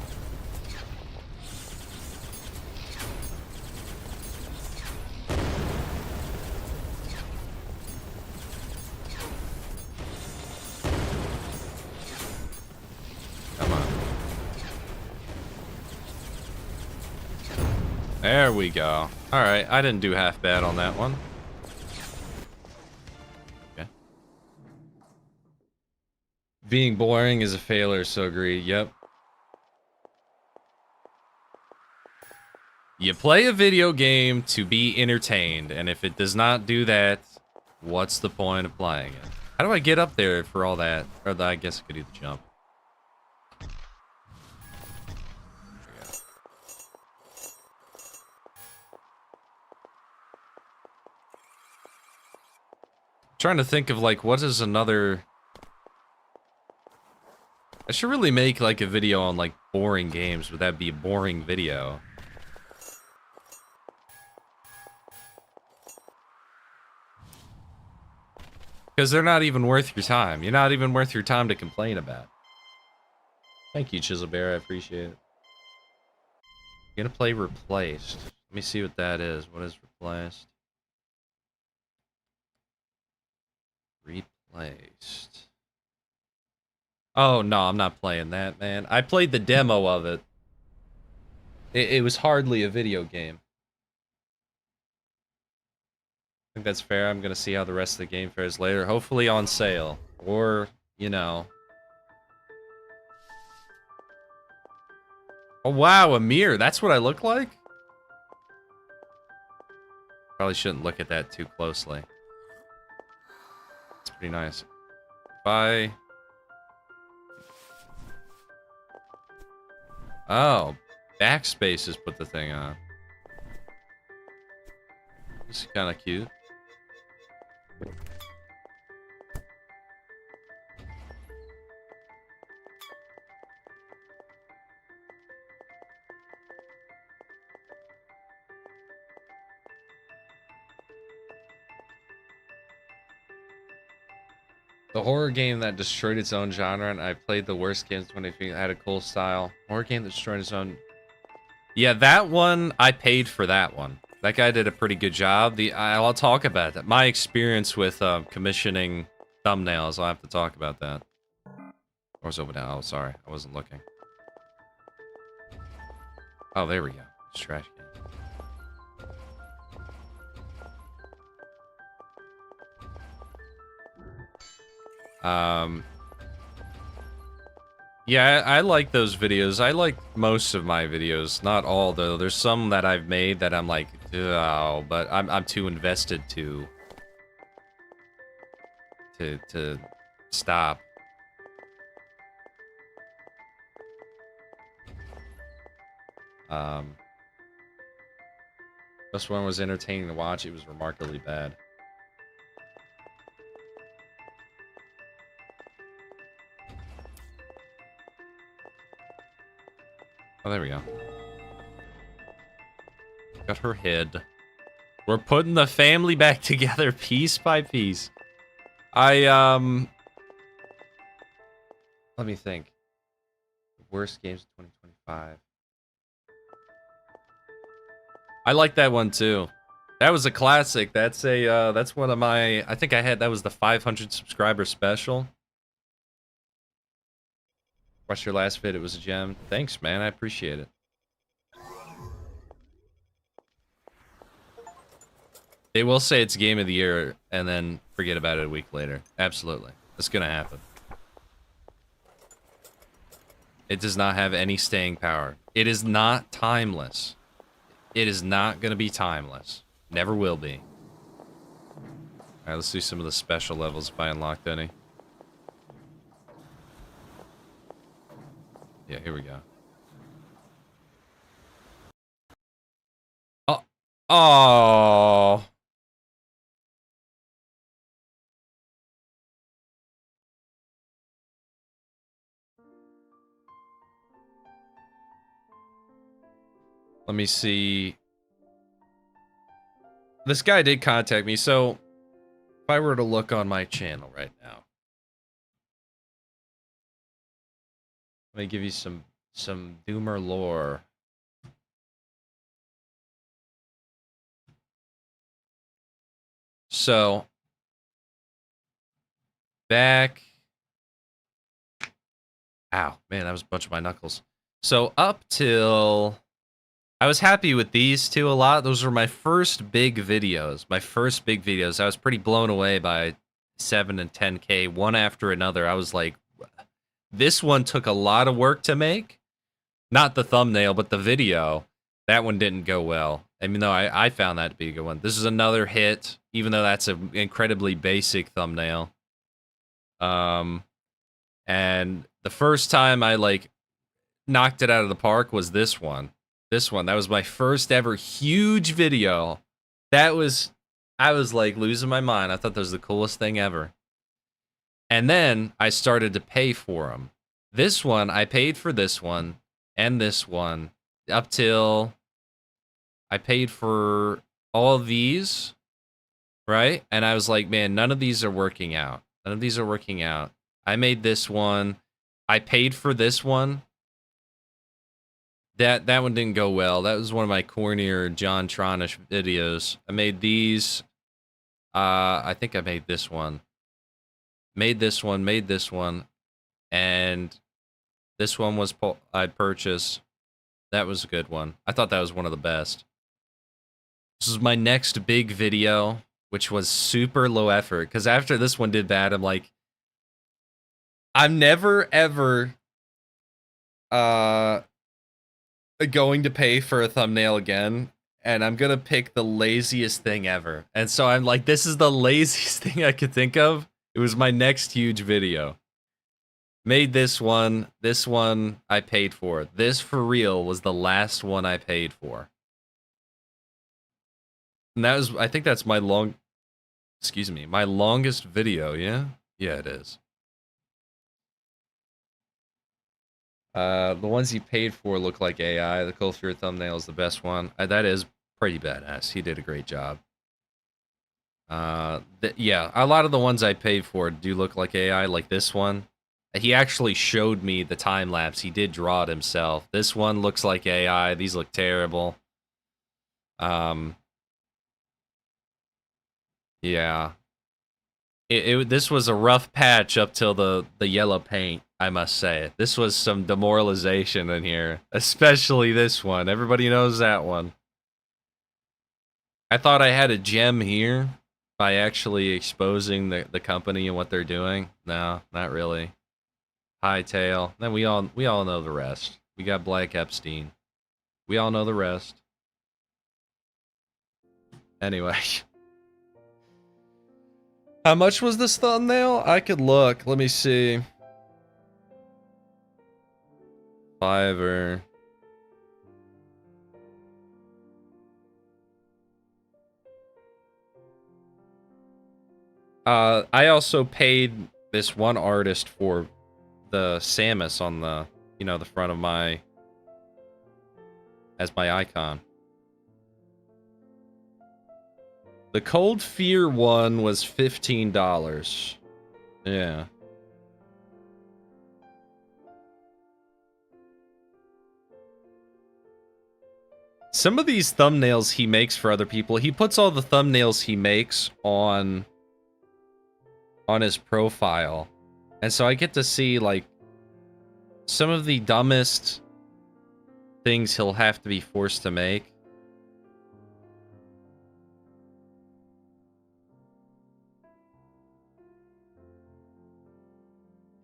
Come on. There we go. Alright, I didn't do half bad on that one. being boring is a failure, so agree. Yep. You play a video game to be entertained, and if it does not do that, what's the point of playing it? How do I get up there for all that? Or I guess I could do the jump. Trying to think of like what is another. I should really make like a video on like boring games. Would that be a boring video? Because they're not even worth your time. You're not even worth your time to complain about. Thank you, Chiselbear. I appreciate it. You're gonna play Replaced. Let me see what that is. What is Replaced? Replaced. Oh, no, I'm not playing that, man. I played the demo of it. It was hardly a video game. I think that's fair. I'm going to see how the rest of the game fares later. Hopefully on sale. Or, you know. Oh, wow, a mirror. That's what I look like? Probably shouldn't look at that too closely. It's pretty nice. Bye. Oh, backspace has put the thing on. This is kind of cute. The horror game that destroyed its own genre, and I played the worst games when it had a cool style. Horror game that destroyed its own. Yeah, that one, I paid for that one. That guy did a pretty good job. I'll talk about that. My experience with commissioning thumbnails, I'll have to talk about that. Or was over now? Oh, sorry. I wasn't looking. Oh, there we go. It's trash can. Yeah, I like those videos. I like most of my videos, not all though. There's some that I've made that I'm like, oh, but I'm too invested to stop. This one was entertaining to watch. It was remarkably bad. Oh, there we go. Got her head. We're putting the family back together piece by piece. Let me think. Worst games of 2025. I like that one too. That was a classic. That's a that's one of my, I think that was the 500 subscriber special. Watched your last vid, it was a gem. Thanks, man, I appreciate it. They will say it's game of the year and then forget about it a week later. Absolutely. That's gonna happen. It does not have any staying power. It is not timeless. It is not gonna be timeless. Never will be. Alright, let's do some of the special levels if I unlocked any. Yeah, here we go. Oh. Oh. Let me see. This guy did contact me, so if I were to look on my channel right now. Let me give you some Doomer lore. So, back... Ow, man, that was a bunch of my knuckles. So, up till... I was happy with these two a lot. Those were my first big videos. I was pretty blown away by 7 and 10K, one after another. I was like, This one took a lot of work to make. Not the thumbnail, but the video. That one didn't go well. I mean, though I found that to be a good one. This is another hit, even though that's an incredibly basic thumbnail. And the first time I like knocked it out of the park was this one. That was my first ever huge video. I was like losing my mind. I thought that was the coolest thing ever. And then I started to pay for them. This one, I paid for this one and this one up till I paid for all of these, right? And I was like, man, none of these are working out. None of these are working out. I made this one. I paid for this one. That one didn't go well. That was one of my cornier John Tronish videos. I made these. I think I made this one. Made this one, and this one was I purchased. That was a good one. I thought that was one of the best. This is my next big video, which was super low effort, because after this one did bad, I'm like, I'm never ever going to pay for a thumbnail again, and I'm gonna pick the laziest thing ever. And so I'm like, this is the laziest thing I could think of. It was my next huge video. Made this one I paid for. This for real was the last one I paid for. And that was, I think that's my my longest video, yeah? Yeah, it is. The ones he paid for look like AI. The Cold Fear thumbnail is the best one. That is pretty badass. He did a great job. Yeah, a lot of the ones I paid for do look like AI, like this one. He actually showed me the time lapse. He did draw it himself. This one looks like AI. These look terrible. Yeah. This was a rough patch up till the yellow paint, I must say. This was some demoralization in here, especially this one. Everybody knows that one. I thought I had a gem here by actually exposing the company and what they're doing. No, not really. Hightail. Then we all know the rest. We got Black Epstein. We all know the rest. Anyway. How much was this thumbnail? I could look. Let me see. Fiverr. I also paid this one artist for the Samus on the, the front of my, as my icon. The Cold Fear one was $15. Yeah. Some of these thumbnails he makes for other people, he puts all the thumbnails he makes on his profile. And so I get to see, like, some of the dumbest things he'll have to be forced to make.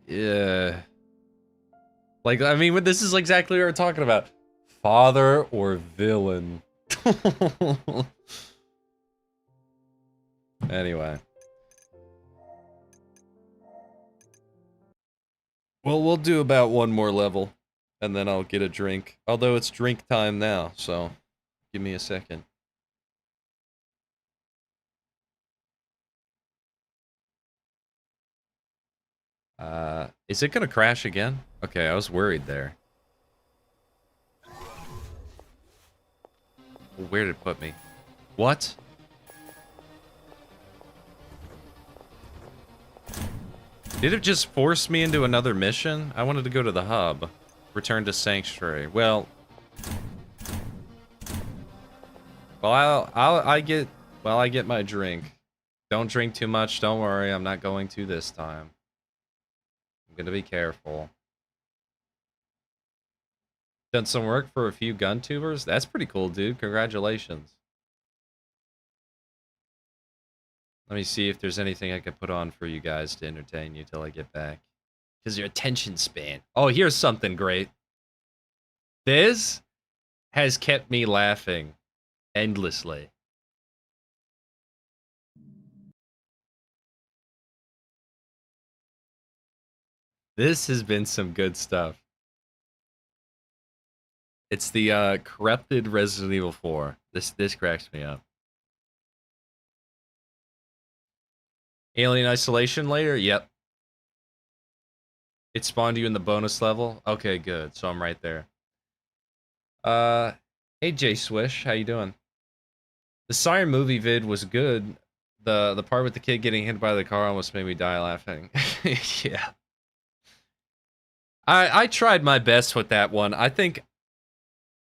Yeah. Like, I mean, this is exactly what we're talking about. Father or villain. Anyway. Well, we'll do about one more level, and then I'll get a drink. Although it's drink time now, so give me a second. Is it gonna crash again? Okay, I was worried there. Where did it put me? What? Did it just force me into another mission? I wanted to go to the hub. Return to Sanctuary. Well, I get my drink. Don't drink too much. Don't worry. I'm not going to this time. I'm gonna be careful. Done some work for a few gun tubers? That's pretty cool, dude. Congratulations. Let me see if there's anything I could put on for you guys to entertain you till I get back. Because your attention span. Oh, here's something great. This has kept me laughing endlessly. This has been some good stuff. It's the corrupted Resident Evil 4. This cracks me up. Alien Isolation layer? Yep. It spawned you in the bonus level? Okay, good. So I'm right there. Hey Jay Swish, how you doing? The Siren movie vid was good. The part with the kid getting hit by the car almost made me die laughing. Yeah. I tried my best with that one. I think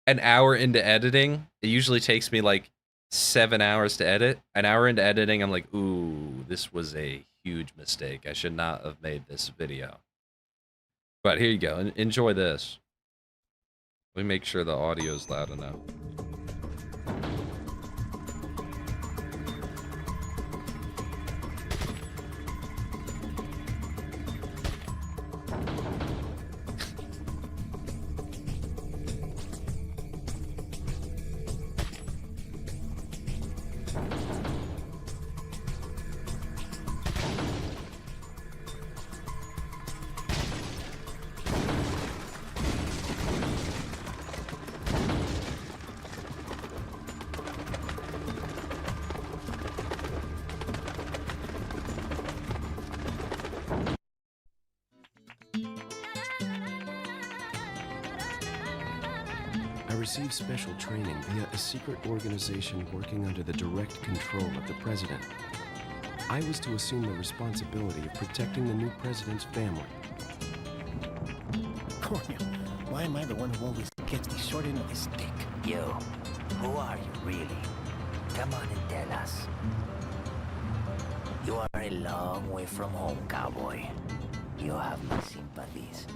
an hour into editing, it usually takes me like 7 hours to edit. An hour into editing, I'm like, ooh, this was a huge mistake. I should not have made this video. But here you go. Enjoy this. Let me make sure the audio is loud enough. I received special training via a secret organization working under the direct control of the president. I was to assume the responsibility of protecting the new president's family. Cornel, why am I the one who always gets the short end of the stick? You, who are you really? Come on and tell us. You are a long way from home, cowboy. You have my sympathies.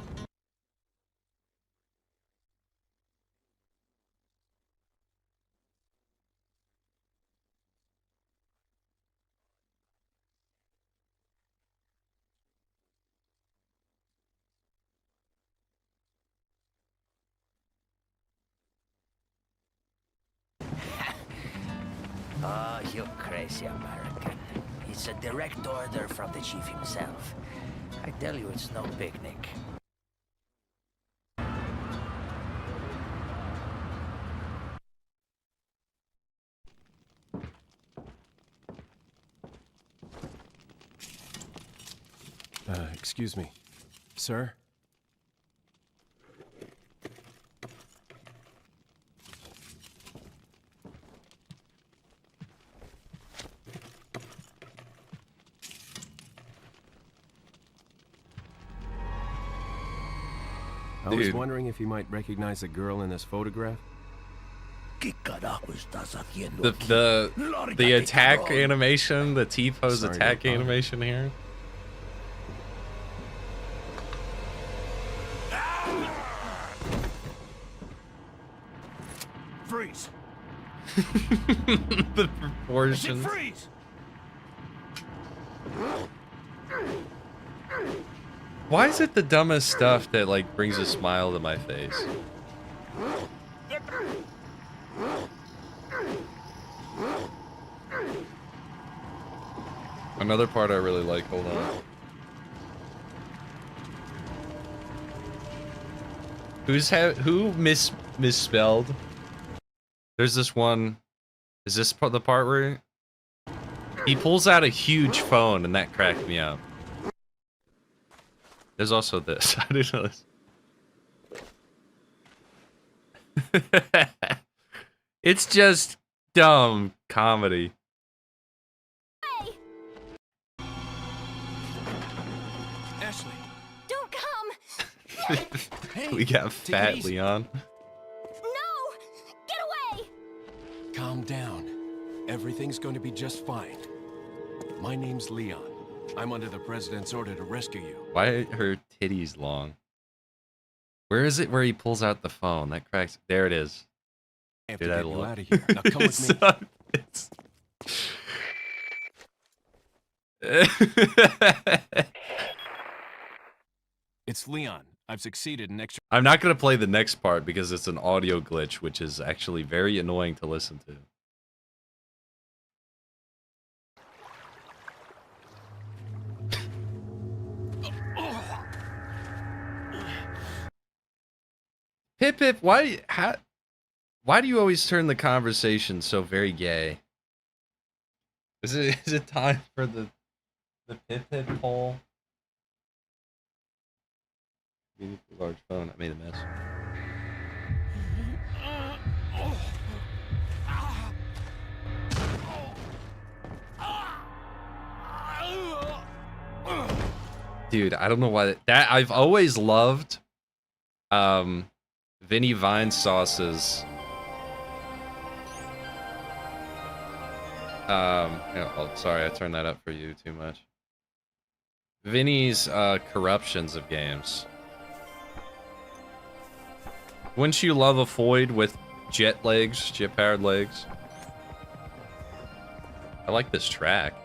Oh, you crazy American. It's a direct order from the chief himself. I tell you, it's no picnic. Excuse me. Sir? I was wondering if you might recognize the girl in this photograph. The attack animation, the T-pose attack animation here. Freeze! The proportions. Freeze! Why is it the dumbest stuff that like brings a smile to my face? Another part I really like, hold on. Who misspelled? There's this one. Is this the part where he pulls out a huge phone and that cracked me up? There's also this. I didn't know this. It's just dumb comedy. Ashley, don't come! We got fat Leon. No! Get away! Calm down. Everything's going to be just fine. My name's Leon. I'm under the president's order to rescue you. Why are her titties long? Where is it where he pulls out the phone? That cracks. There it is. I have Dude, to I get you love out of here. Now come with me. It's Leon. I've succeeded in extra. I'm not going to play the next part because it's an audio glitch, which is actually very annoying to listen to. Pip Pip, why do you always turn the conversation so very gay? Is it time for the Pip Pip poll? Large phone. I made a mess. Dude, I don't know why that I've always loved Vinny Vine Sauce's oh, sorry, I turned that up for you too much. Vinny's corruptions of games. Wouldn't you love a Foyd with jet legs, jet-powered legs? I like this track.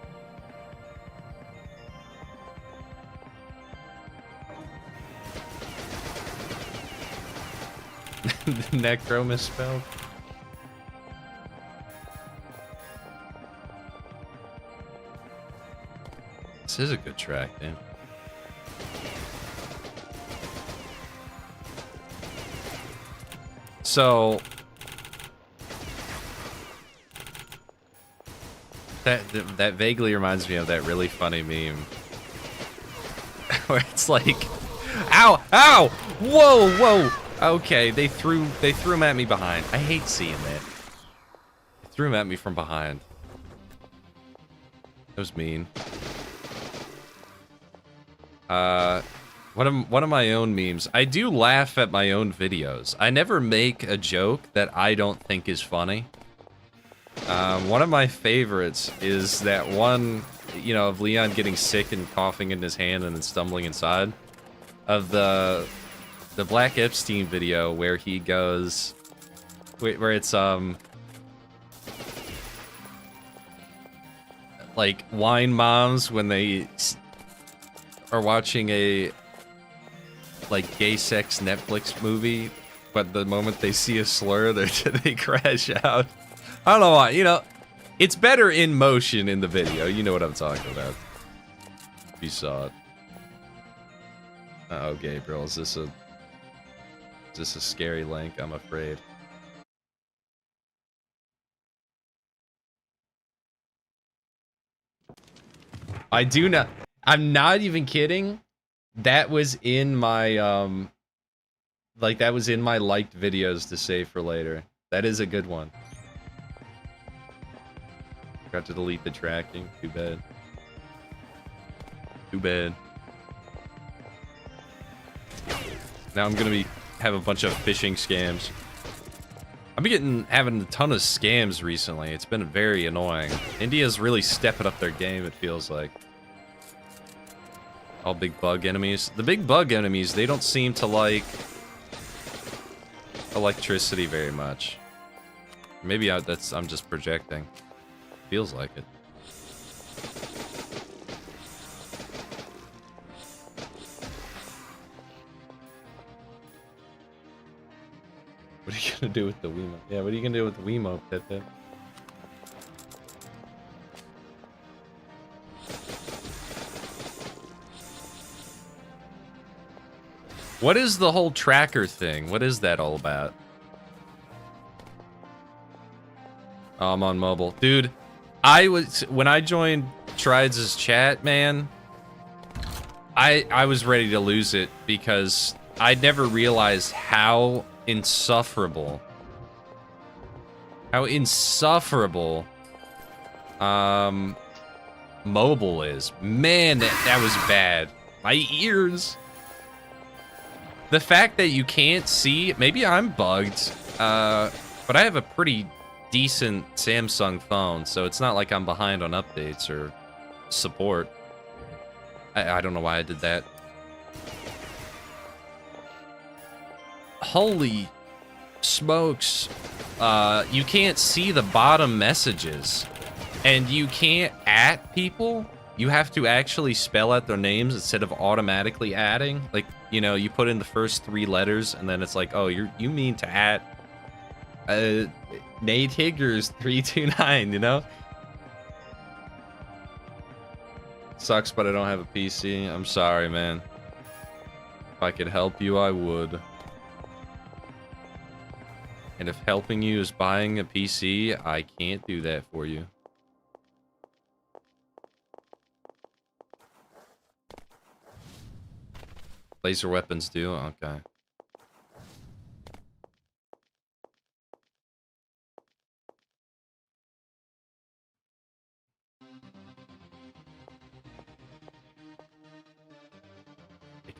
Necro misspelled. This is a good track, dude. So that vaguely reminds me of that really funny meme where it's like, ow, ow, whoa, whoa. Okay, they threw him at me behind. I hate seeing that. They threw him at me from behind. That was mean. One of my own memes. I do laugh at my own videos. I never make a joke that I don't think is funny. One of my favorites is that one, you know, of Leon getting sick and coughing in his hand and then stumbling inside. Of the Black Epstein video where he goes, where it's like wine moms when they are watching a like gay sex Netflix movie, but the moment they see a slur, they crash out. I don't know why. You know, it's better in motion in the video. You know what I'm talking about. If you saw it. Uh-oh, Gabriel, is this a scary link? I'm afraid. I do not. I'm not even kidding. That was in my like that was in my liked videos to save for later. That is a good one. Forgot to delete the tracking. Too bad. Too bad. Now I'm gonna have a bunch of phishing scams. I've been having a ton of scams recently. It's been very annoying. India's really stepping up their game, it feels like. All big bug enemies. The big bug enemies, they don't seem to like electricity very much. Maybe I'm just projecting. Feels like it. What are you gonna do with the Wiimote? Yeah, what are you gonna do with the Wiimote, Pip? What is the whole tracker thing? What is that all about? Oh, I'm on mobile. Dude, when I joined Trides' chat, man, I was ready to lose it because I never realized how insufferable mobile is. Man, that was bad. My ears. The fact that you can't see, maybe I'm bugged, but I have a pretty decent Samsung phone, so it's not like I'm behind on updates or support. I don't know why I did that. Holy smokes. You can't see the bottom messages, and you can't @ people. you have to actually spell out their names instead of automatically adding. Like, you know, you put in the first 3 letters and then it's like, oh, you mean to add Nate Higgers 329, you know? Sucks, but I don't have a PC. I'm sorry, man. If I could help you, I would. And if helping you is buying a PC, I can't do that for you. Laser weapons do? Okay.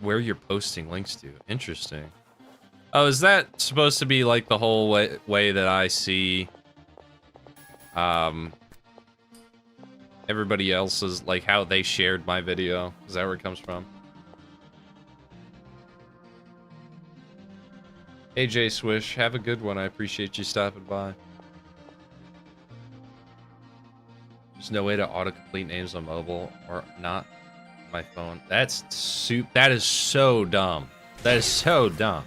Where you're posting links to. Interesting. Oh, is that supposed to be like the whole way that I see everybody else's, like how they shared my video? Is that where it comes from? Hey, J Swish, have a good one. I appreciate you stopping by. There's no way to autocomplete names on mobile or not my phone. That is so dumb. That is so dumb.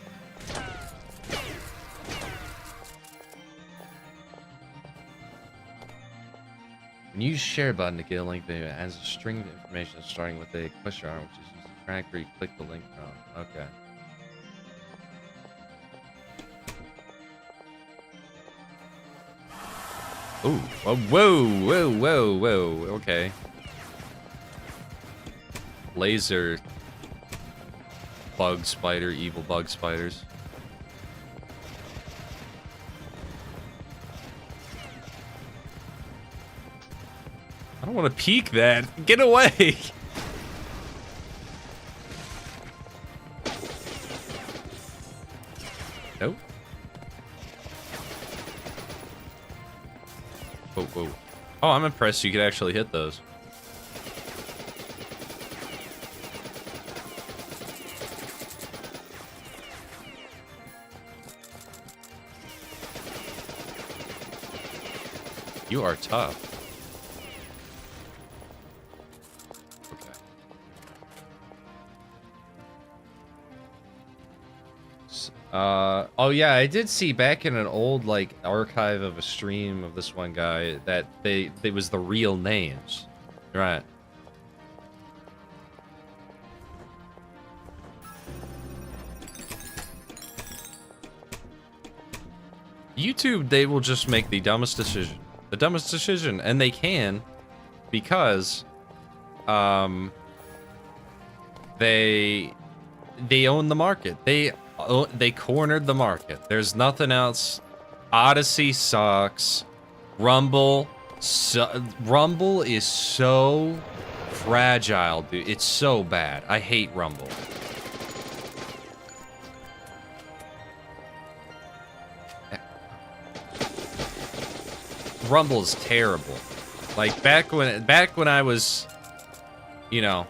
When you use share button to get a link video, it adds a string of information starting with a question arm, which is used to track where you click the link from. Okay. Ooh, whoa, okay. Laser bug spider, evil bug spiders. I don't want to peek that. Get away. Nope. Whoa. Oh, I'm impressed you could actually hit those. You are tough. Oh yeah, I did see back in an old like archive of a stream of this one guy that they was the real names, right? YouTube, they will just make the dumbest decision, and they can because they own the market. They cornered the market. There's nothing else. Odyssey sucks. Rumble is so fragile, dude. It's so bad. I hate Rumble. Rumble's terrible. Like back when I was, you know,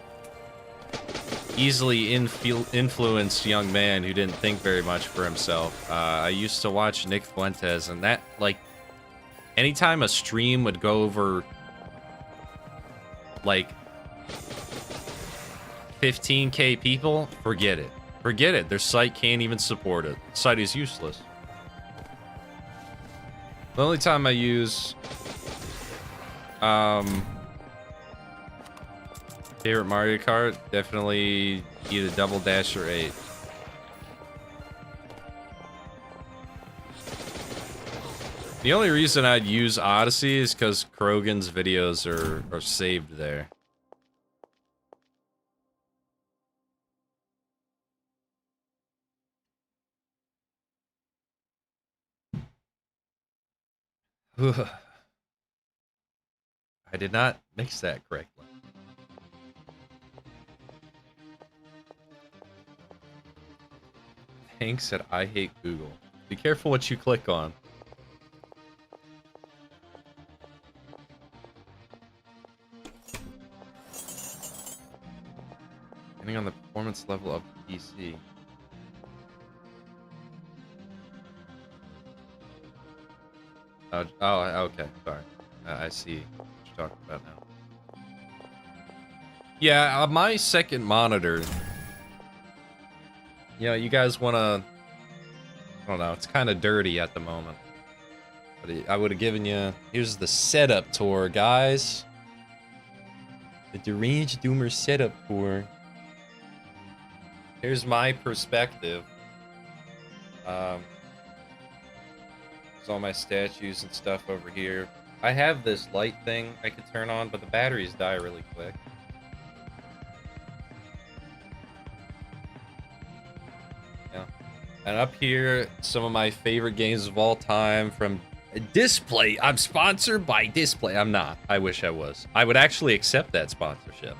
easily influenced young man who didn't think very much for himself. I used to watch Nick Fuentes, and that, like, anytime a stream would go over, like, 15K people, forget it. Forget it. Their site can't even support it. The site is useless. The only time I use, favorite Mario Kart, definitely either Double Dash or 8. The only reason I'd use Odyssey is because Krogan's videos are saved there. I did not mix that correctly. Hank said, I hate Google. Be careful what you click on. Depending on the performance level of the PC. Oh, okay, sorry. I see what you're talking about now. Yeah, my second monitor. You know, you guys want to... I don't know, it's kind of dirty at the moment. But I would have given you... Here's the setup tour, guys. The Deranged Doomer setup tour. Here's my perspective. There's all my statues and stuff over here. I have this light thing I could turn on, but the batteries die really quick. Yeah. And up here, some of my favorite games of all time from Display. I'm sponsored by Display. I'm not. I wish I was. I would actually accept that sponsorship.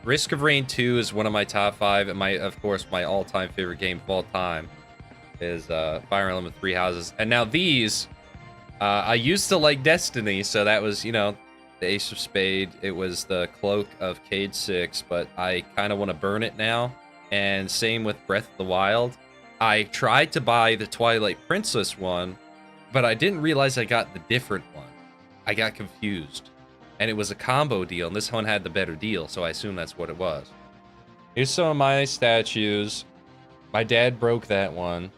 Risk of Rain 2 is one of my top 5, and of course, my all-time favorite game of all time is Fire Emblem Three Houses. And now these, I used to like Destiny, so that was, you know, the Ace of Spade. It was the Cloak of Cade 6, but I kind of want to burn it now. And same with Breath of the Wild. I tried to buy the Twilight Princess one, but I didn't realize I got the different one. I got confused. And it was a combo deal, and this one had the better deal, so I assume that's what it was. Here's some of my statues. My dad broke that one.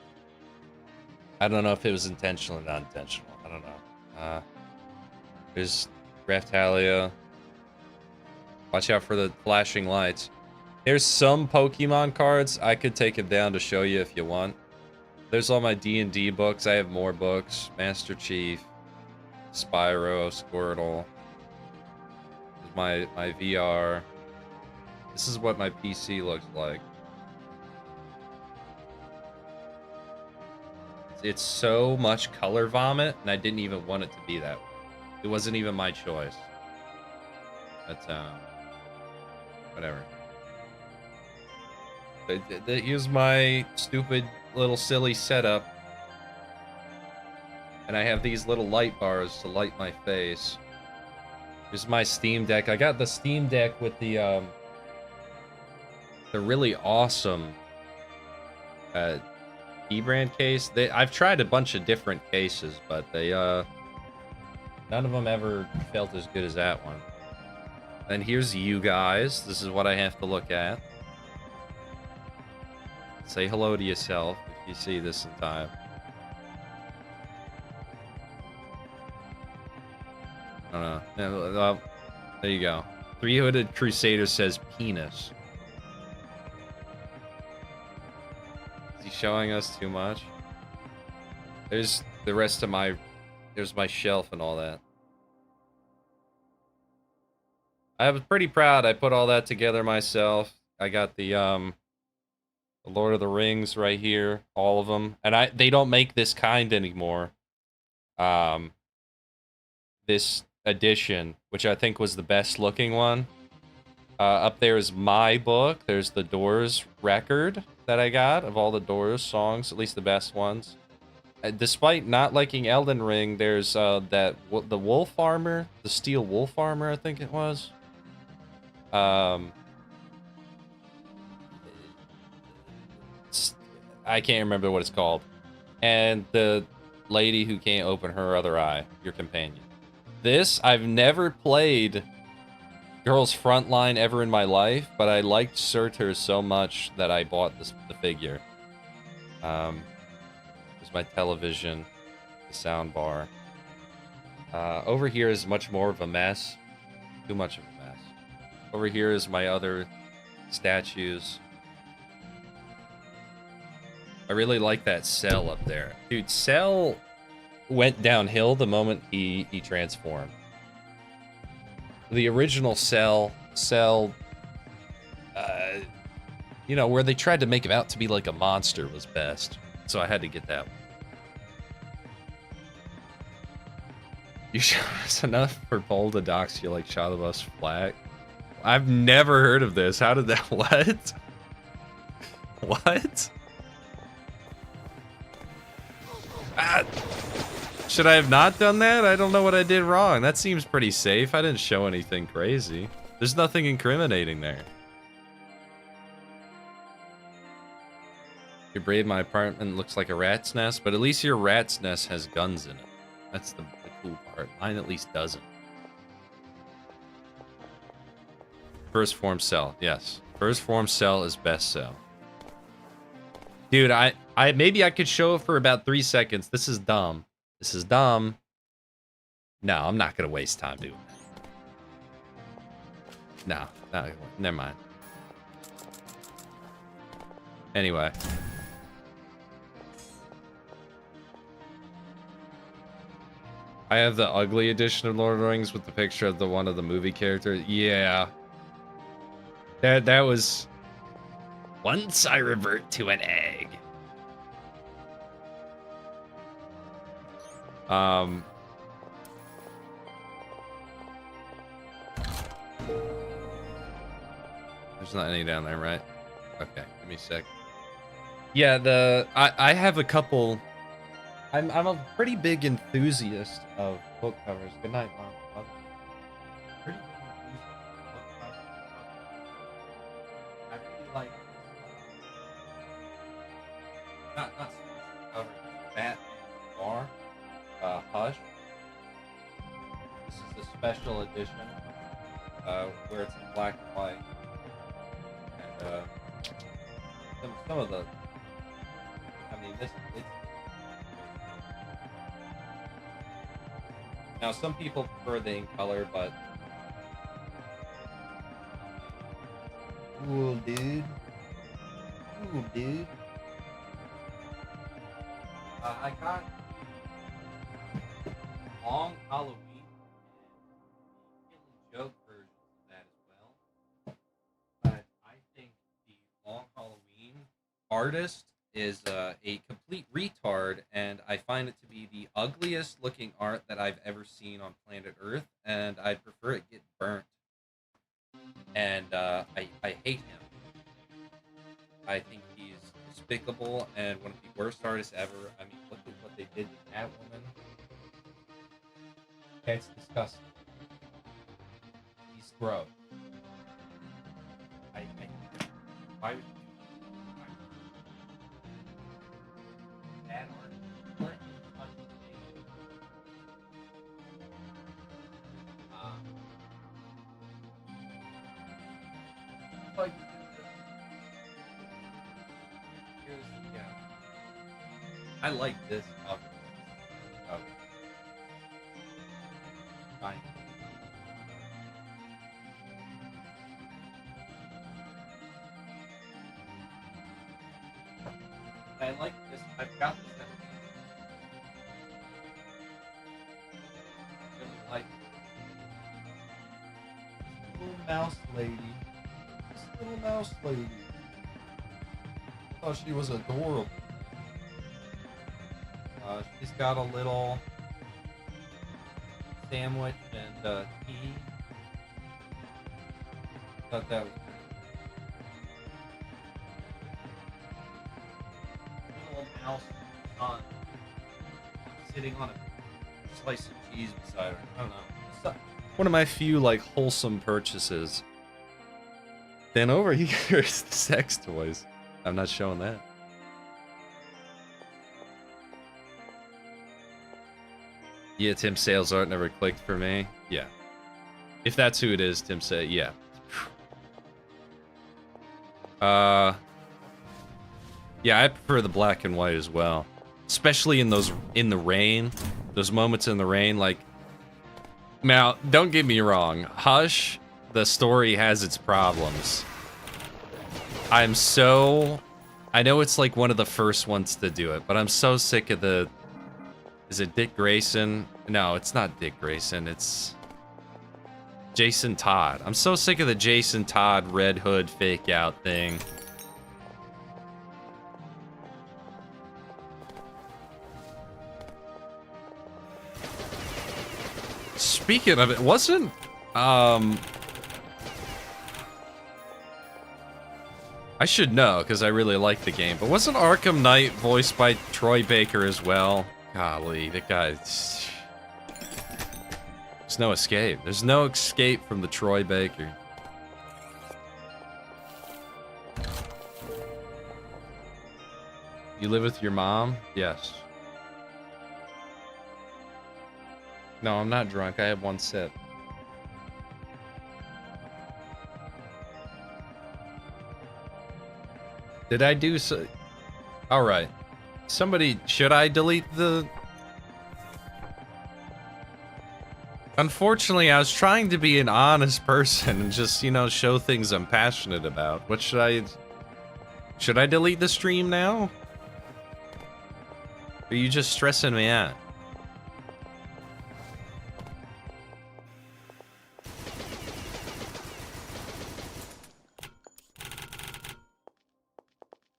I don't know if it was intentional or not intentional. I don't know. There's Raphtalia. Watch out for the flashing lights. There's some Pokemon cards. I could take them down to show you if you want. There's all my D&D books. I have more books. Master Chief, Spyro, Squirtle. My VR. This is what my PC looks like. It's so much color vomit, and I didn't even want it to be that way. It wasn't even my choice. But whatever. Here's my stupid little silly setup. And I have these little light bars to light my face. Here's my Steam Deck. I got the Steam Deck with the really awesome E-brand case. I've tried a bunch of different cases, but they none of them ever felt as good as that one. And here's you guys. This is what I have to look at. Say hello to yourself if you see this in time. I don't know. There you go. Three-Hooded Crusader says penis. Is he showing us too much? There's the rest of my... There's my shelf and all that. I was pretty proud. I put all that together myself. I got the Lord of the Rings right here. All of them. And they don't make this kind anymore. This edition, which I think was the best looking one. Up there is my book. There's the Doors record that I got of all the Doors songs, at least the best ones. Despite not liking Elden Ring, there's the Wolf Armor, the Steel Wolf Armor, I think it was. I can't remember what it's called. And the lady who can't open her other eye, your companion. This, I've never played Girls Frontline ever in my life, but I liked Surtur so much that I bought the figure. There's my television, the sound bar. Over here is much more of a mess. Too much of a mess. Over here is my other statues. I really like that Cell up there. Dude, Cell went downhill the moment he transformed. The original Cell, you know, where they tried to make him out to be like a monster was best. So I had to get that one. You showed us enough for Boldadox, you like shot of us flat. I've never heard of this. How did that, what? What? Should I have not done that? I don't know what I did wrong. That seems pretty safe. I didn't show anything crazy. There's nothing incriminating there. You're brave, my apartment looks like a rat's nest, but at least your rat's nest has guns in it. That's the cool part. Mine at least doesn't. First form Cell. Yes. First form Cell is best Cell. Dude, I maybe I could show it for about 3 seconds. This is dumb. This is dumb. No, I'm not gonna waste time doing that. No, never mind. Anyway. I have the ugly edition of Lord of the Rings with the picture of the one of the movie characters. Yeah. That was... Once I revert to an egg. There's not any down there, right? Okay, give me a sec. Yeah, I have a couple... I'm a pretty big enthusiast of book covers. Good night, Mom. Pretty big enthusiast of book covers. I really like not so much cover, Batman Noir, Hush. This is a special edition, where it's in black and white, and some of the. I mean, it's. Now, some people prefer the in color, but... Cool, dude. Cool, dude. I got Long Halloween and Killing Joke version of that as well. But I think the Long Halloween artist is a complete retard, and I find it to be the ugliest looking art that I've ever seen on planet Earth, and I'd prefer it get burnt. And I hate him. I think he's despicable and one of the worst artists ever. I mean, look at what they did to Catwoman. It's disgusting. He's gross. Why would I like this cover. Fine. I like this. I've got this. I really like this little mouse lady. This little mouse lady. I thought she was adorable. She's got a little sandwich and tea. Thought that was pretty. Little mouse son sitting on a slice of cheese beside her. I don't know. One of my few like wholesome purchases. Then over here is the sex toys. I'm not showing that. Yeah, Tim Sale's art never clicked for me. Yeah. If that's who it is, Tim Sale, yeah. Yeah, I prefer the black and white as well. Especially in the rain. Those moments in the rain, like... Now, don't get me wrong. Hush, the story has its problems. I know it's like one of the first ones to do it, but I'm so sick of the... Is it Dick Grayson? No, it's not Dick Grayson. It's Jason Todd. I'm so sick of the Jason Todd Red Hood fake out thing. Speaking of it, wasn't I should know because I really like the game, but wasn't Arkham Knight voiced by Troy Baker as well? Golly, that guy... There's no escape. There's no escape from the Troy Baker. You live with your mom? Yes. No, I'm not drunk. I had one sip. Did I do so? All right. Somebody, should I delete the... Unfortunately, I was trying to be an honest person and just, you know, show things I'm passionate about. What should I... Should I delete the stream now? Or are you just stressing me out?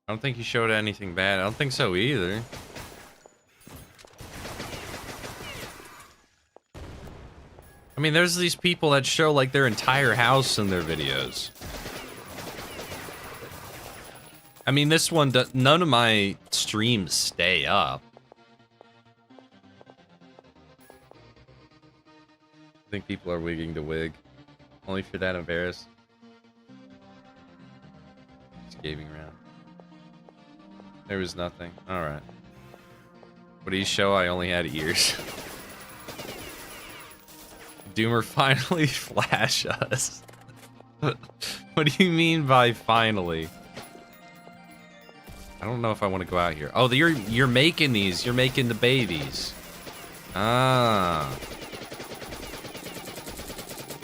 I don't think you showed anything bad. I don't think so either. I mean, there's these people that show like their entire house in their videos. I mean, this one, none of my streams stay up. I think people are wigging to wig. Only if you're that embarrassed. Just gaming around. There was nothing. Alright. What do you show? I only had ears. Doomer finally flash us. What do you mean by finally? I don't know if I want to go out here. Oh, you're making these. You're making the babies. Ah.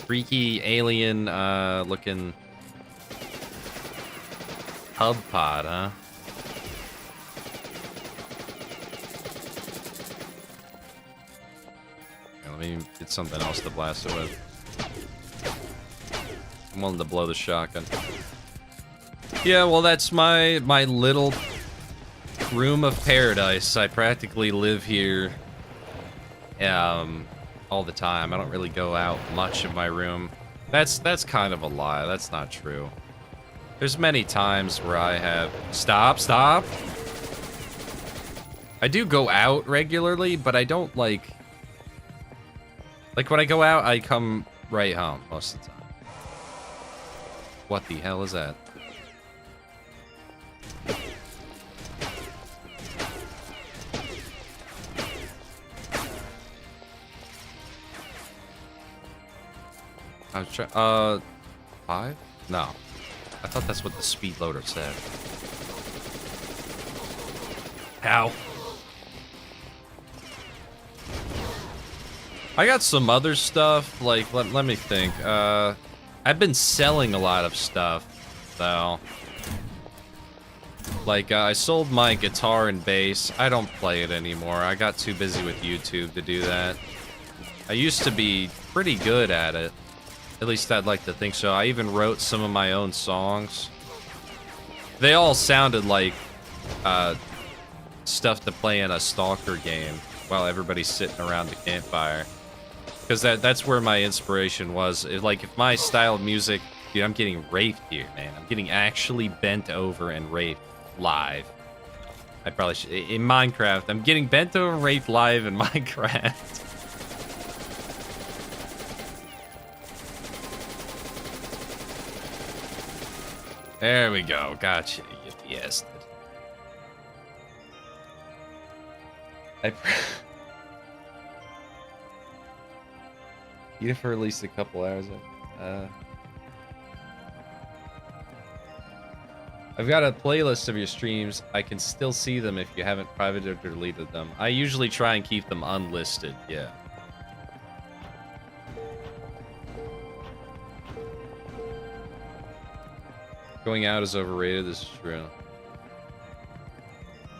Freaky alien looking hub pod, huh? Let me get something else to blast it with. I'm willing to blow the shotgun. Yeah, well, that's my little room of paradise. I practically live here all the time. I don't really go out much of my room. That's kind of a lie. That's not true. There's many times where I have... Stop. I do go out regularly, but I don't like... Like, when I go out, I come right home most of the time. What the hell is that? I was trying, 5? No. I thought that's what the speed loader said. Ow. I got some other stuff, like, let me think. I've been selling a lot of stuff, though. Like, I sold my guitar and bass. I don't play it anymore. I got too busy with YouTube to do that. I used to be pretty good at it. At least I'd like to think so. I even wrote some of my own songs. They all sounded like stuff to play in a stalker game while everybody's sitting around the campfire. Because that's where my inspiration was. Like, if my style of music... Dude, I'm getting raped here, man. I'm getting actually bent over and raped live. I probably should... In Minecraft, I'm getting bent over and raped live in Minecraft. There we go. Gotcha, you bastard. Eat it for at least a couple hours. I've got a playlist of your streams. I can still see them if you haven't privated or deleted them. I usually try and keep them unlisted, yeah. Going out is overrated, this is true.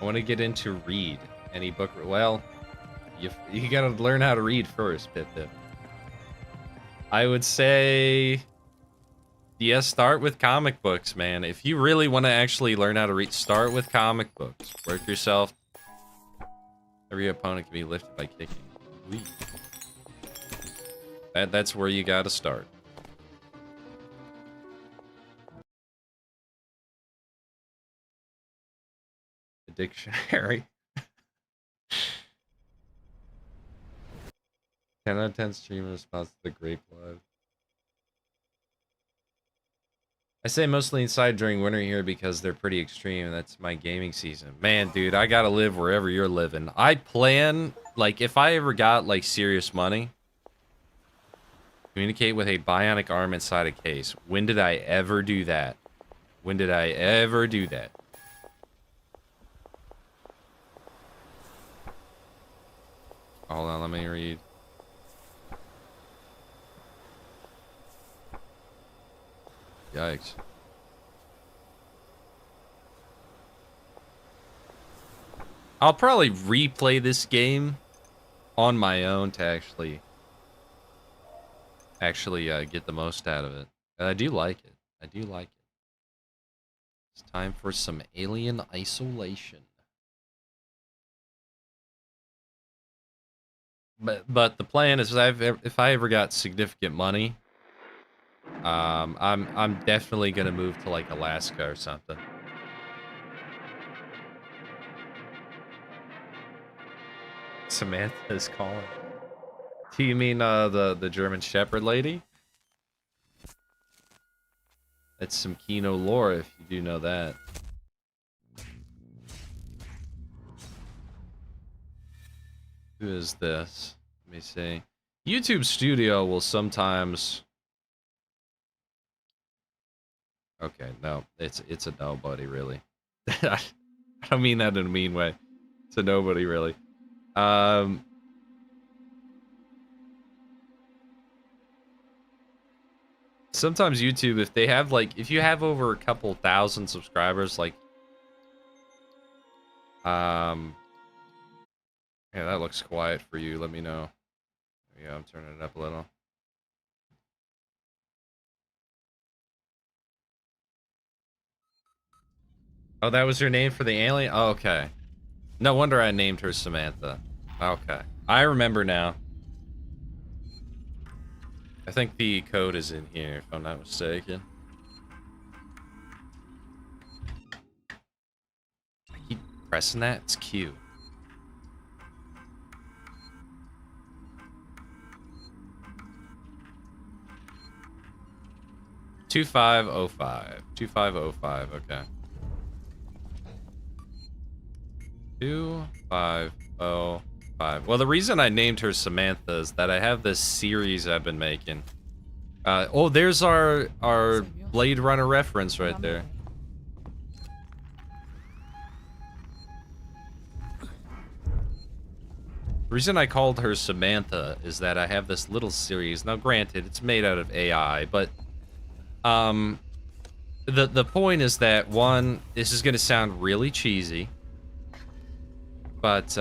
I want to get into read. Any book, well, you gotta learn how to read first, Pip. I would say, yeah, start with comic books, man. If you really want to actually learn how to read, start with comic books. Work yourself. Every opponent can be lifted by kicking. Whee. That's where you gotta start. The dictionary. 10 out of 10 stream in response to the Grape Live. I say mostly inside during winter here because they're pretty extreme. That's my gaming season. Man, dude, I gotta live wherever you're living. I plan, like, if I ever got, like, serious money, communicate with a bionic arm inside a case. When did I ever do that? When did I ever do that? me read. Yikes. I'll probably replay this game on my own to actually get the most out of it. And I do like it. I do like it. It's time for some Alien Isolation. But the plan is if I ever got significant money, I'm definitely gonna move to like Alaska or something. Samantha is calling. Do you mean the German Shepherd lady? That's some Kino lore if you do know that. Who is this? Let me see. YouTube Studio will sometimes. Okay, no, it's a nobody really. I don't mean that in a mean way. It's a nobody really. Sometimes YouTube, if they have like, if you have over a couple thousand subscribers, like, yeah, that looks quiet for you. Let me know. Yeah, I'm turning it up a little. Oh, that was her name for the alien? Oh, okay. No wonder I named her Samantha. Okay. I remember now. I think the code is in here, if I'm not mistaken. I keep pressing that. It's Q. $2505. 2505, okay. 2505. Well, the reason I named her Samantha is that I have this series I've been making. Oh, there's our Blade Runner reference right there. The reason I called her Samantha is that I have this little series. Now, granted, it's made out of AI, but the point is that, one, this is going to sound really cheesy, but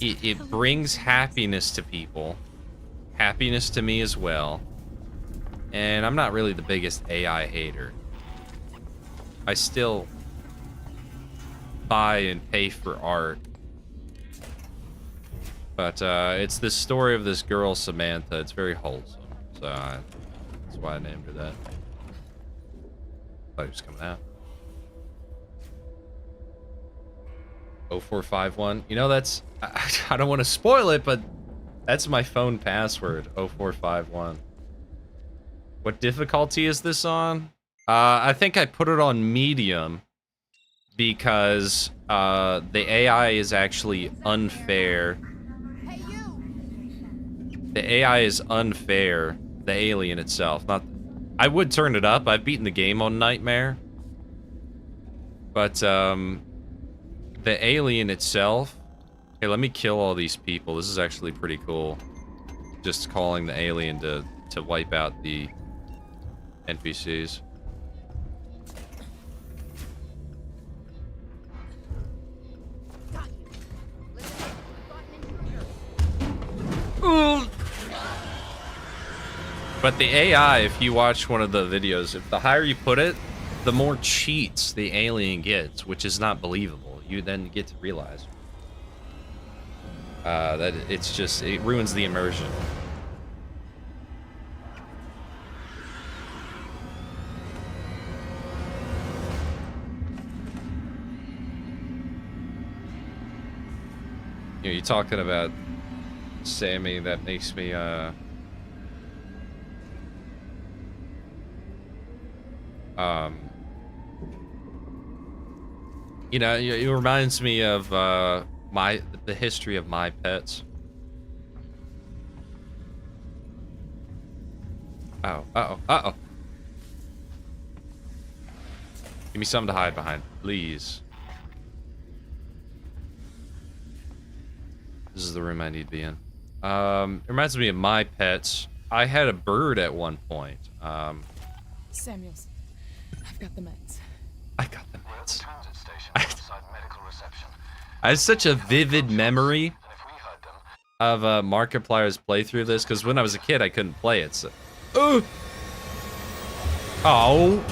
it brings happiness to people, happiness to me as well, and I'm not really the biggest AI hater. I still buy and pay for art, but it's the story of this girl Samantha. It's very wholesome, so that's why I named her that. Thought he was coming out. 0451. You know, that's... I don't want to spoil it, but that's my phone password, 0451. What difficulty is this on? I think I put it on medium because the AI is actually unfair. The AI is unfair. The alien itself. Not. I would turn it up. I've beaten the game on Nightmare. But, the alien itself... Hey, let me kill all these people. This is actually pretty cool. Just calling the alien to wipe out the NPCs. But the AI, if you watch one of the videos, if the higher you put it, the more cheats the alien gets, which is not believable. You then get to realize that it's just, it ruins the immersion. You know, you're talking about Sammy, that makes me, you know, it reminds me of the history of my pets. Uh-oh. Give me something to hide behind, please. This is the room I need to be in. It reminds me of my pets. I had a bird at one point. Samuels, I've got the meds. I got the meds. I have such a vivid memory of Markiplier's playthrough of this, because when I was a kid, I couldn't play it, so... Oh!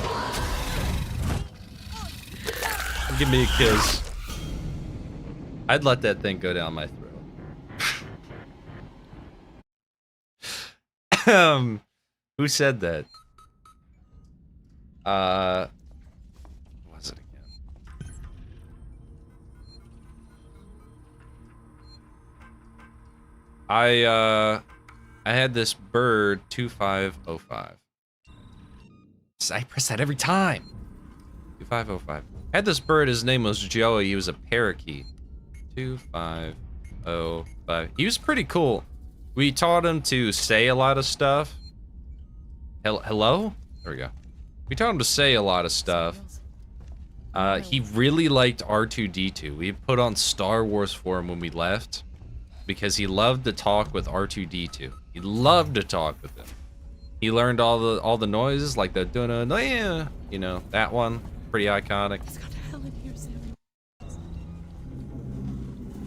Give me a kiss. I'd let that thing go down my throat. Who said that? What was it again? I had this bird 2505. I press that every time. 2505. I had this bird, his name was Joey, he was a parakeet. 2505. He was pretty cool. We taught him to say a lot of stuff. Hello? There we go. We taught him to say a lot of stuff. He really liked R2-D2. We put on Star Wars for him when we left, because he loved to talk with R2-D2. He loved to talk with him. He learned all the noises, like the dun-dun-dun, you know, that one. Pretty iconic.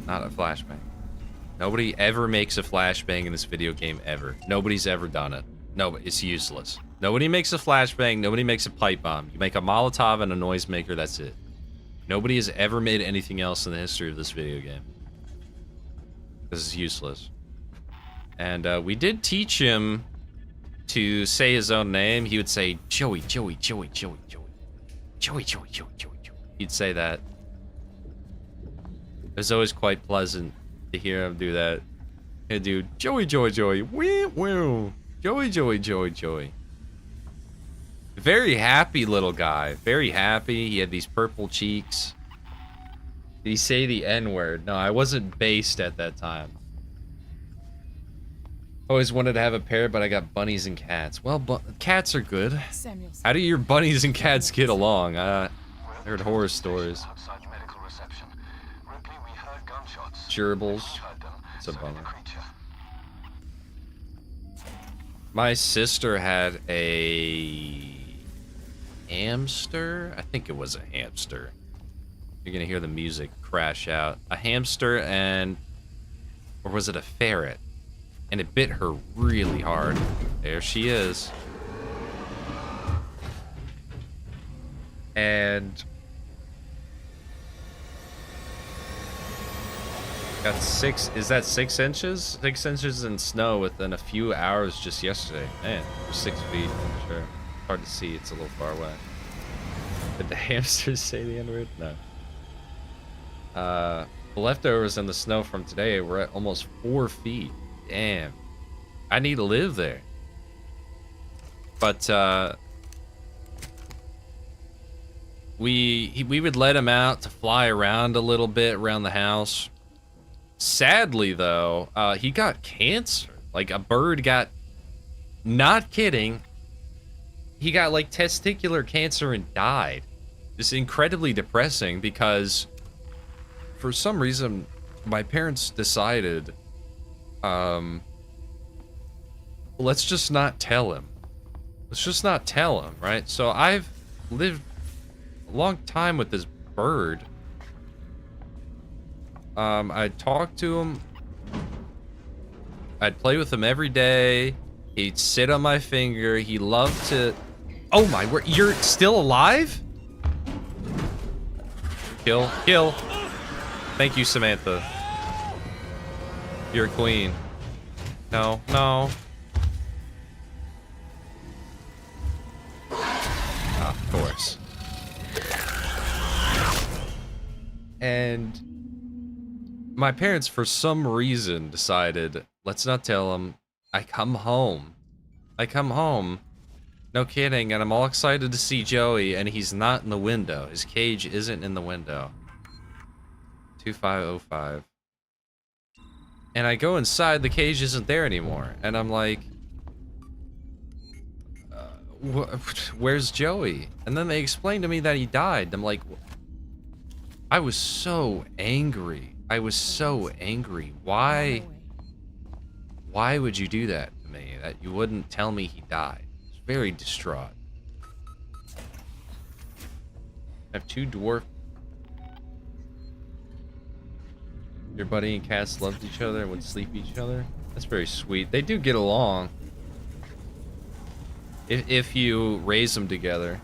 Not a flashbang. Nobody ever makes a flashbang in this video game, ever. Nobody's ever done it. No, it's useless. Nobody makes a flashbang, nobody makes a pipe bomb. You make a Molotov and a noisemaker, that's it. Nobody has ever made anything else in the history of this video game. This is useless. And we did teach him to say his own name. He would say, Joey, Joey, Joey, Joey, Joey. Joey, Joey, Joey, Joey, Joey. He'd say that. It was always quite pleasant to hear him do that. He'd do, Joey, Joey, Joey, wee, woo. Joey, Joey, Joey, Joey. Very happy little guy. Very happy. He had these purple cheeks. Did he say the N-word? No, I wasn't based at that time. Always wanted to have a pair, but I got bunnies and cats. Well, cats are good. Samuels. How do your bunnies and cats get along? I heard horror stories. Gerbils. It's a bummer. My sister had a hamster. I think it was a hamster. You're gonna hear the music crash out. A hamster and... or was it a ferret? And it bit her really hard. There she is. And... got is that 6 inches? 6 inches in snow within a few hours just yesterday. Man, we're 6 feet, I'm sure. Hard to see, it's a little far away. Did the hamsters say the N-word? No. The leftovers in the snow from today were at almost 4 feet. Damn. I need to live there. But, we would let him out to fly around a little bit around the house. Sadly, though, he got cancer. Like, a bird got... not kidding. He got, like, testicular cancer and died. It's incredibly depressing because... for some reason, my parents decided... let's just not tell him. Let's just not tell him, right? So I've lived a long time with this bird. I'd talk to him. I'd play with him every day. He'd sit on my finger. He loved to... oh my word, you're still alive? Kill, kill. Thank you, Samantha. You're a queen. No, no. Of course. And my parents, for some reason, decided, let's not tell him. I come home. I come home. No kidding, and I'm all excited to see Joey, and he's not in the window. His cage isn't in the window. 2505. And I go inside, the cage isn't there anymore. And I'm like, where's Joey? And then they explained to me that he died. I'm like, I was so angry. I was so angry. Why would you do that to me? That you wouldn't tell me he died. I was very distraught. I have two dwarf. Your buddy and cats loved each other and would sleep each other. That's very sweet. They do get along. If you raise them together.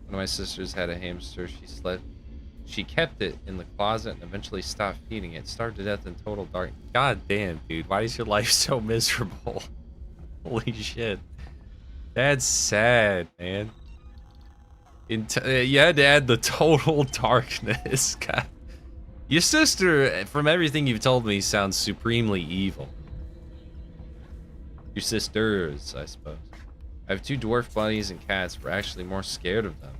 One of my sisters had a hamster. She kept it in the closet and eventually stopped feeding it. Starved to death in total dark. God damn, dude. Why is your life so miserable? Holy shit. That's sad, man. You had to add the total darkness. God. Your sister, from everything you've told me, sounds supremely evil. Your sisters, I suppose. I have two dwarf bunnies and cats. We're actually more scared of them.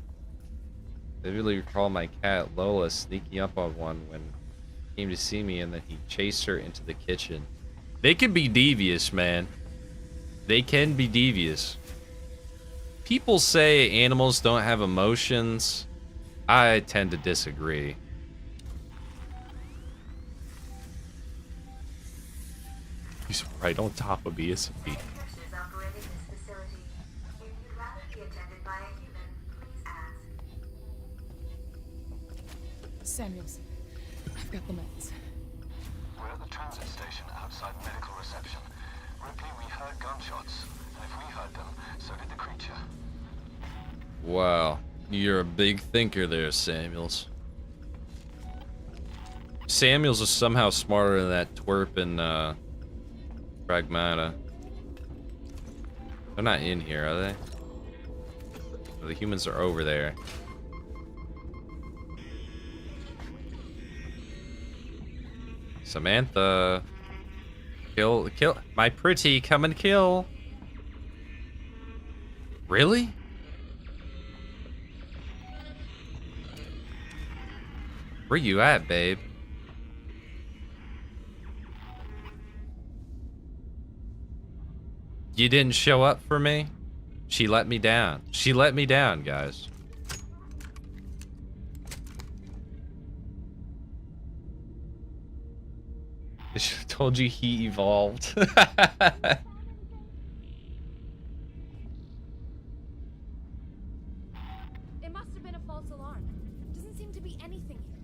I vividly recall my cat Lola sneaking up on one when he came to see me, and then he chased her into the kitchen. They can be devious, man. They can be devious. People say animals don't have emotions. I tend to disagree. He's right on top of me, isn't he? Samuels, I've got the meds. We're at the transit station outside medical reception. Ripley, we heard gunshots. And if we heard them, so did the creature. Wow. You're a big thinker there, Samuels. Samuels is somehow smarter than that twerp in, Pragmata. They're not in here, are they? Oh, the humans are over there. Samantha. Kill, my pretty, come and kill. Really? Where you at, babe? You didn't show up for me? She let me down. She let me down, guys. I should have told you he evolved. It must have been a false alarm. Doesn't seem to be anything here.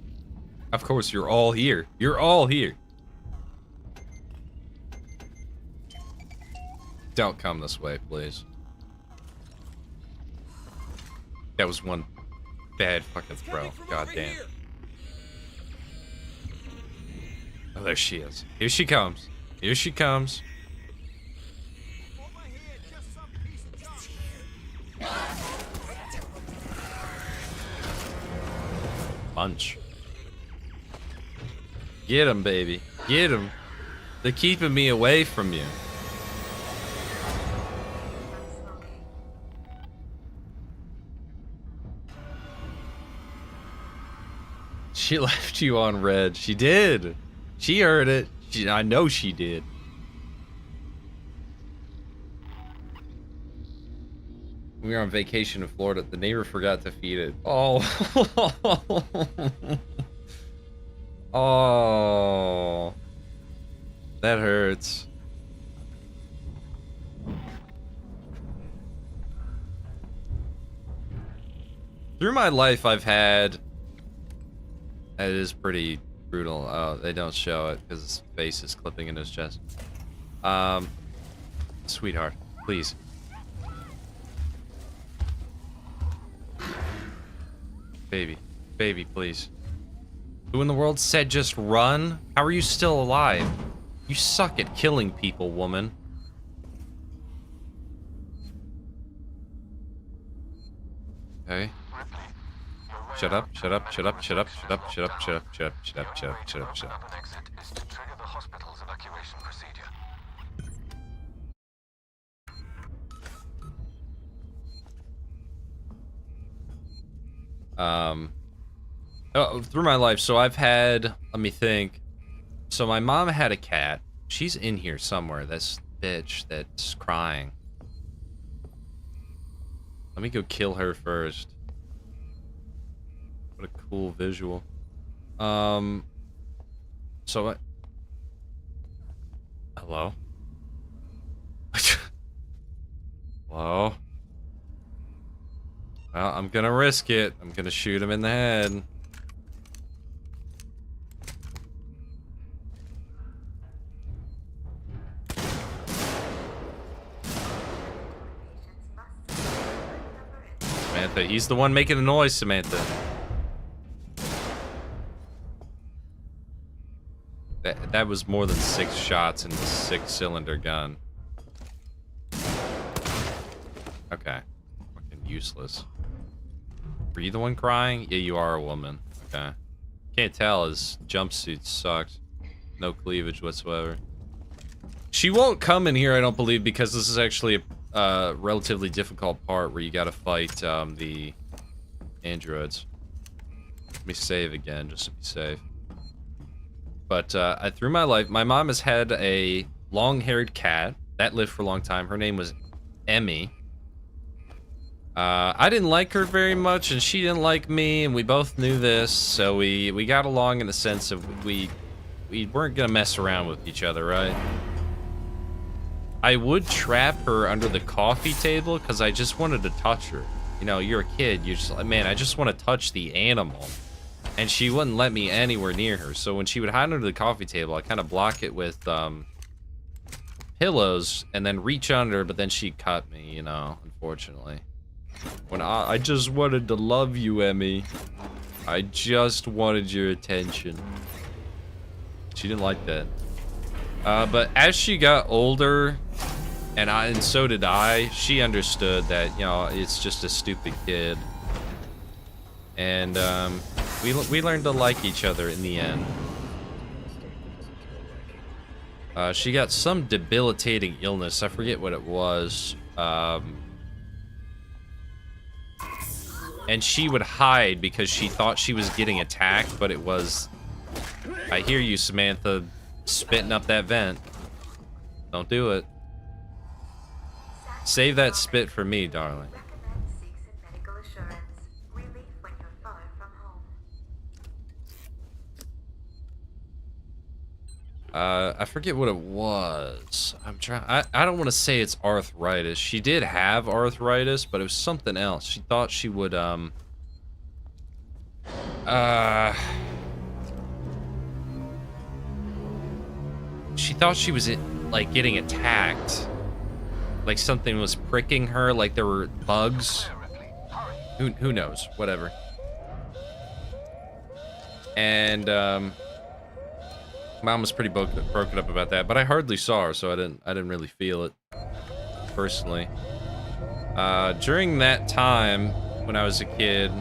Of course, you're all here. You're all here. Don't come this way, please. That was one bad fucking throw. God damn. Oh, there she is. Here she comes. Here she comes. Punch. Get him, baby. Get him. They're keeping me away from you. She left you on red. She did. She heard it. I know she did. We were on vacation in Florida. The neighbor forgot to feed it. Oh. Oh. That hurts. Through my life, I've had... That is pretty brutal. Oh, they don't show it because his face is clipping in his chest. Sweetheart, please. Baby, baby, please. Who in the world said just run? How are you still alive? You suck at killing people, woman. Okay. Shut up, shut up, shut up, shut up, shut up, shut up, shut up, shut up, shut up, shut up, shut up, shut up. Is to trigger the hospital's evacuation procedure. Oh, through my life, so I've had, let me think. So my mom had a cat. She's in here somewhere, this bitch that's crying. Let me go kill her first. What a cool visual. So what? Hello? Hello? Well, I'm gonna risk it. I'm gonna shoot him in the head. Samantha, he's the one making the noise, Samantha. That was more than 6 shots in the 6-cylinder gun. Okay. Fucking useless. Were you the one crying? Yeah, you are a woman. Okay. Can't tell, his jumpsuit sucks. No cleavage whatsoever. She won't come in here, I don't believe, because this is actually a relatively difficult part where you gotta fight the androids. Let me save again, just to be safe. But through my life, my mom has had a long-haired cat that lived for a long time. Her name was Emmy. I didn't like her very much, and she didn't like me, and we both knew this, so we got along in the sense of we weren't gonna mess around with each other, right? I would trap her under the coffee table because I just wanted to touch her. You know, you're a kid, you're just like, man, I just want to touch the animal. And she wouldn't let me anywhere near her. So when she would hide under the coffee table, I kind of block it with pillows and then reach under, but then she'd cut me, you know, unfortunately. When I just wanted to love you, Emmy. I just wanted your attention. She didn't like that. But as she got older, and so did I, she understood that, you know, it's just a stupid kid. And we learned to like each other in the end. She got some debilitating illness. I forget what it was. And she would hide because she thought she was getting attacked, but it was... I hear you, Samantha, spitting up that vent. Don't do it. Save that spit for me, darling. I forget what it was. I'm trying. I don't want to say it's arthritis. She did have arthritis, but it was something else. She thought she would she thought she was like getting attacked, like something was pricking her, like there were bugs. Who knows? Whatever. And Mom was pretty broken up about that, but I hardly saw her, so I didn't really feel it personally. During that time when I was a kid,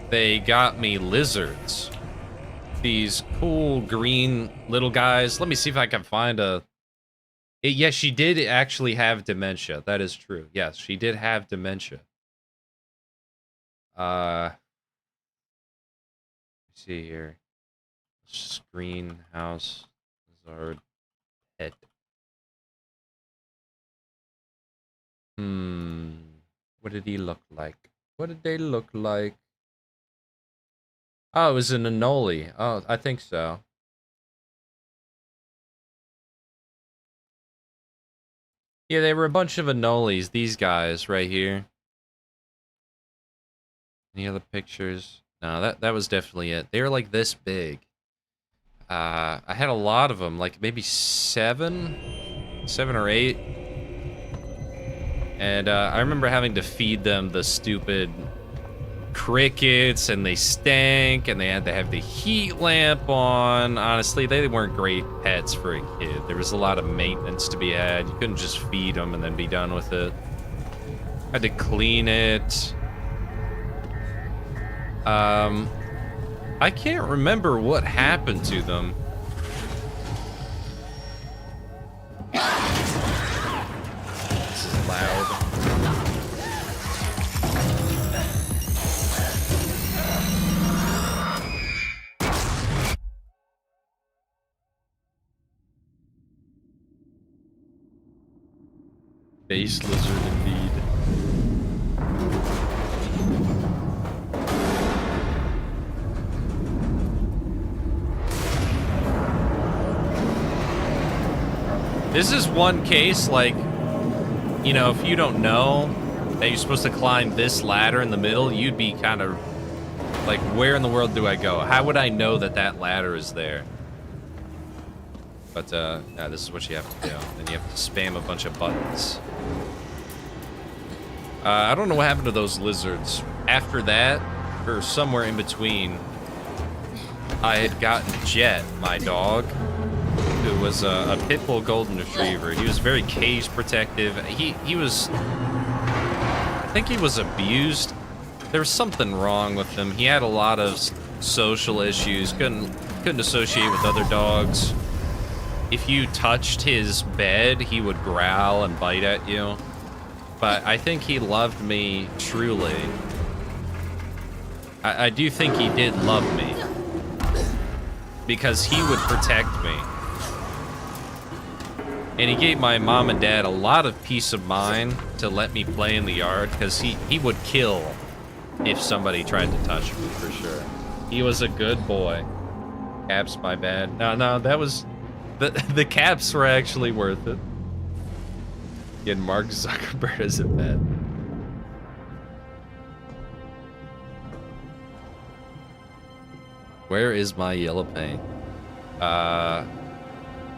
they got me lizards. These cool green little guys. Let me see if I can find a... Yes, she did actually have dementia. That is true. Yes, she did have dementia. Let's see here. Screen house lizard pet. What did he look like? What did they look like? Oh, it was an Anole. Oh, I think so. Yeah, they were a bunch of Anoles, these guys right here. Any other pictures? No, that was definitely it. They were like this big. I had a lot of them, like maybe 7 or 8. And I remember having to feed them the stupid crickets, and they stank, and they had to have the heat lamp on. Honestly, they weren't great pets for a kid. There was a lot of maintenance to be had. You couldn't just feed them and then be done with it. Had to clean it. I can't remember what happened to them. This is loud. Base lizard indeed. This is one case, like, you know, if you don't know that you're supposed to climb this ladder in the middle, you'd be kind of like, where in the world do I go? How would I know that that ladder is there? But, yeah, this is what you have to do. And you have to spam a bunch of buttons. I don't know what happened to those lizards. After that, or somewhere in between, I had gotten Jet, my dog, who was a pit bull golden retriever. He was very cage protective. He was, I think he was abused. There was something wrong with him. He had a lot of social issues. Couldn't associate with other dogs. If you touched his bed, he would growl and bite at you. But I think he loved me truly. I do think he did love me. Because he would protect me. And he gave my mom and dad a lot of peace of mind to let me play in the yard, because he would kill if somebody tried to touch me, for sure. He was a good boy. Caps, my bad. No, that was... The caps were actually worth it. Getting Mark Zuckerberg as a pet. Where is my yellow paint?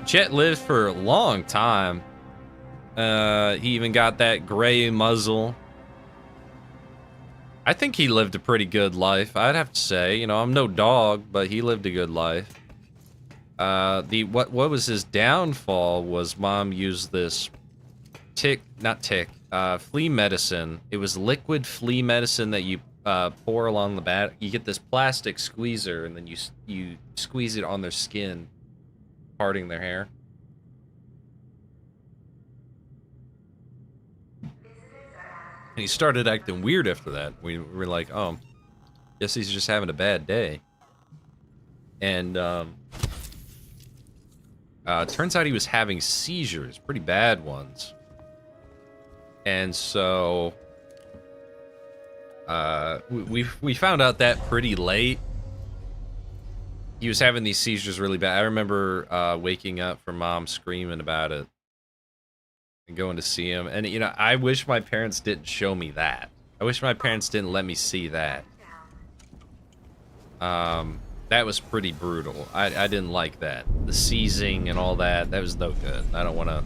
Jet lived for a long time. He even got that gray muzzle. I think he lived a pretty good life, I'd have to say. You know, I'm no dog, but he lived a good life. What was his downfall was Mom used this flea medicine. It was liquid flea medicine that you pour along the back. You get this plastic squeezer, and then you squeeze it on their skin, parting their hair. And he started acting weird after that. We were like, oh, guess he's just having a bad day. And turns out he was having seizures, pretty bad ones. And so we found out that pretty late. He was having these seizures really bad. I remember waking up from Mom screaming about it and going to see him. And, you know, I wish my parents didn't show me that. I wish my parents didn't let me see that. That was pretty brutal. I didn't like that. The seizing and all that, that was no good. I don't want to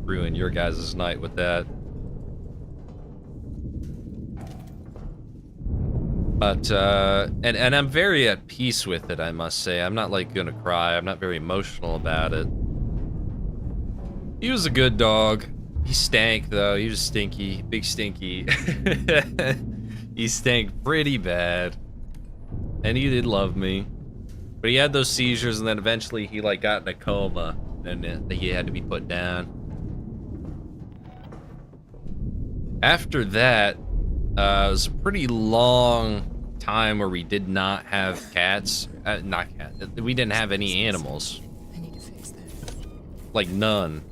ruin your guys' night with that. But, and I'm very at peace with it, I must say. I'm not, like, gonna cry. I'm not very emotional about it. He was a good dog. He stank, though. He was stinky. Big stinky. He stank pretty bad. And he did love me. But he had those seizures, and then eventually he, like, got in a coma. And he had to be put down. After that, it was a pretty long time where we did not have cats. Not cats. We didn't have any animals. Like, none.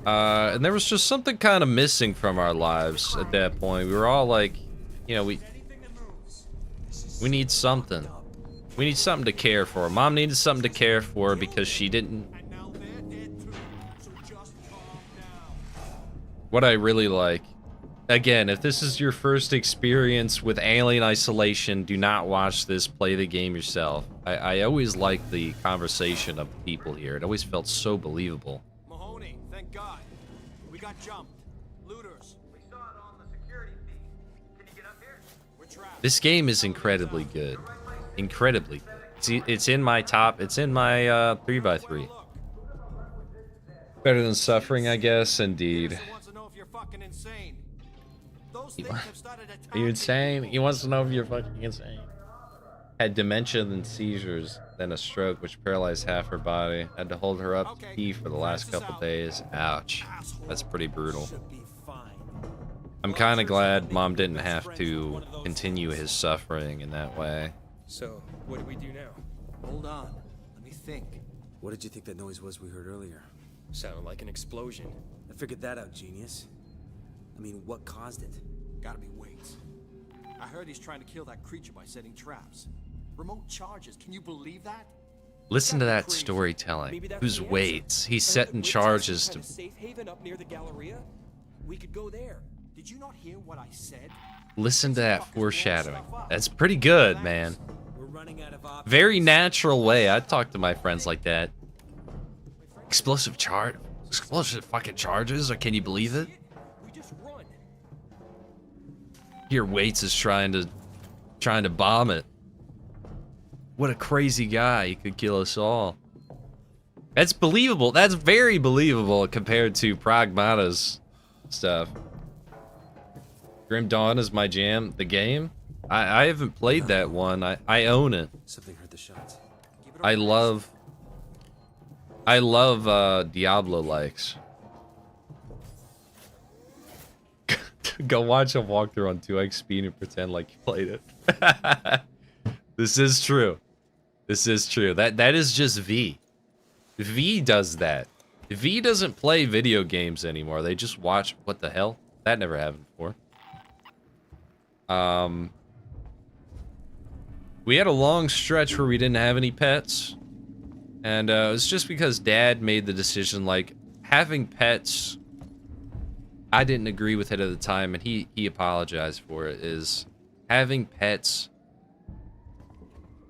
And there was just something kind of missing from our lives at that point. We were all like, you know, we need something. We need something to care for. Mom needed something to care for because she didn't... What I really like... Again, if this is your first experience with Alien Isolation, do not watch this. Play the game yourself. I always liked the conversation of the people here. It always felt so believable. Mahoney, thank God. We got jumped. Looters. We saw it on the security feed. Can you get up here? We're trapped. This game is incredibly good. Incredibly good. It's in my top. It's in my 3x3. Better than Suffering, I guess. Indeed. Are you insane? He wants to know if you're fucking insane. Had dementia, then seizures, then a stroke, which paralyzed half her body. Had to hold her up to pee for the last couple days. Ouch. That's pretty brutal. I'm kind of glad Mom didn't have to continue his suffering in that way. So, what do we do now? Hold on. Let me think. What did you think that noise was we heard earlier? Sounded like an explosion. I figured that out, genius. I mean, what caused it? Gotta be Waits. I heard he's trying to kill that creature by setting traps. Remote charges, can you believe that? Listen to that storytelling. Whose waits? He's setting charges to. Safe haven up near the Galleria. We could go there. Did you not hear what I said? Listen to that foreshadowing. That's pretty good, man. Very natural way. I talk to my friends like that. Explosive fucking charges, or can you believe it? Here Waits is trying to bomb it. What a crazy guy. He could kill us all. That's believable. That's very believable compared to Pragmata's stuff. Grim Dawn is my jam. The game? I haven't played that one. I own it. Something hurt the shots. I love Diablo likes. Go watch a walkthrough on 2x speed and pretend like you played it. This is true. This is true. That is just V. V does that. V doesn't play video games anymore. They just watch. What the hell? That never happened before. We had a long stretch where we didn't have any pets. And it was just because Dad made the decision, like, having pets, I didn't agree with it at the time, and he apologized for it, is having pets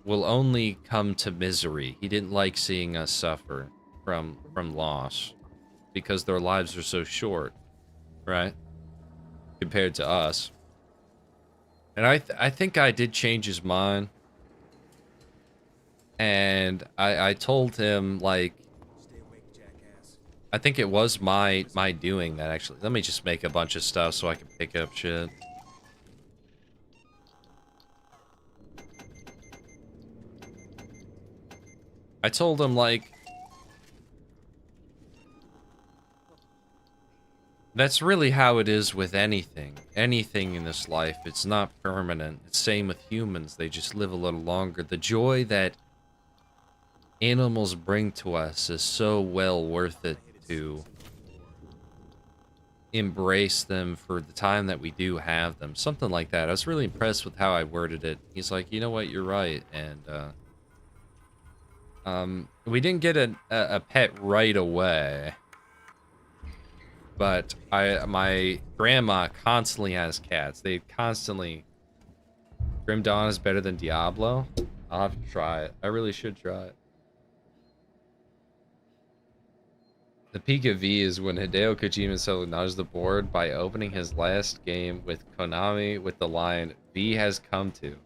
will only come to misery. He didn't like seeing us suffer from loss because their lives are so short, right? Compared to us. And I think I did change his mind. And I told him, like, I think it was my doing that, actually. Let me just make a bunch of stuff so I can pick up shit. I told him, like, that's really how it is with anything. Anything in this life, it's not permanent. It's same with humans. They just live a little longer. The joy that animals bring to us is so well worth it to embrace them for the time that we do have them. Something like that. I was really impressed with how I worded it. He's like, you know what, you're right. And we didn't get a pet right away, but my grandma constantly has cats. They constantly. Grim Dawn is better than Diablo. I'll have to try it. I really should try it. The peak of V is when Hideo Kojima solo nudged the board by opening his last game with Konami with the line, V has come to.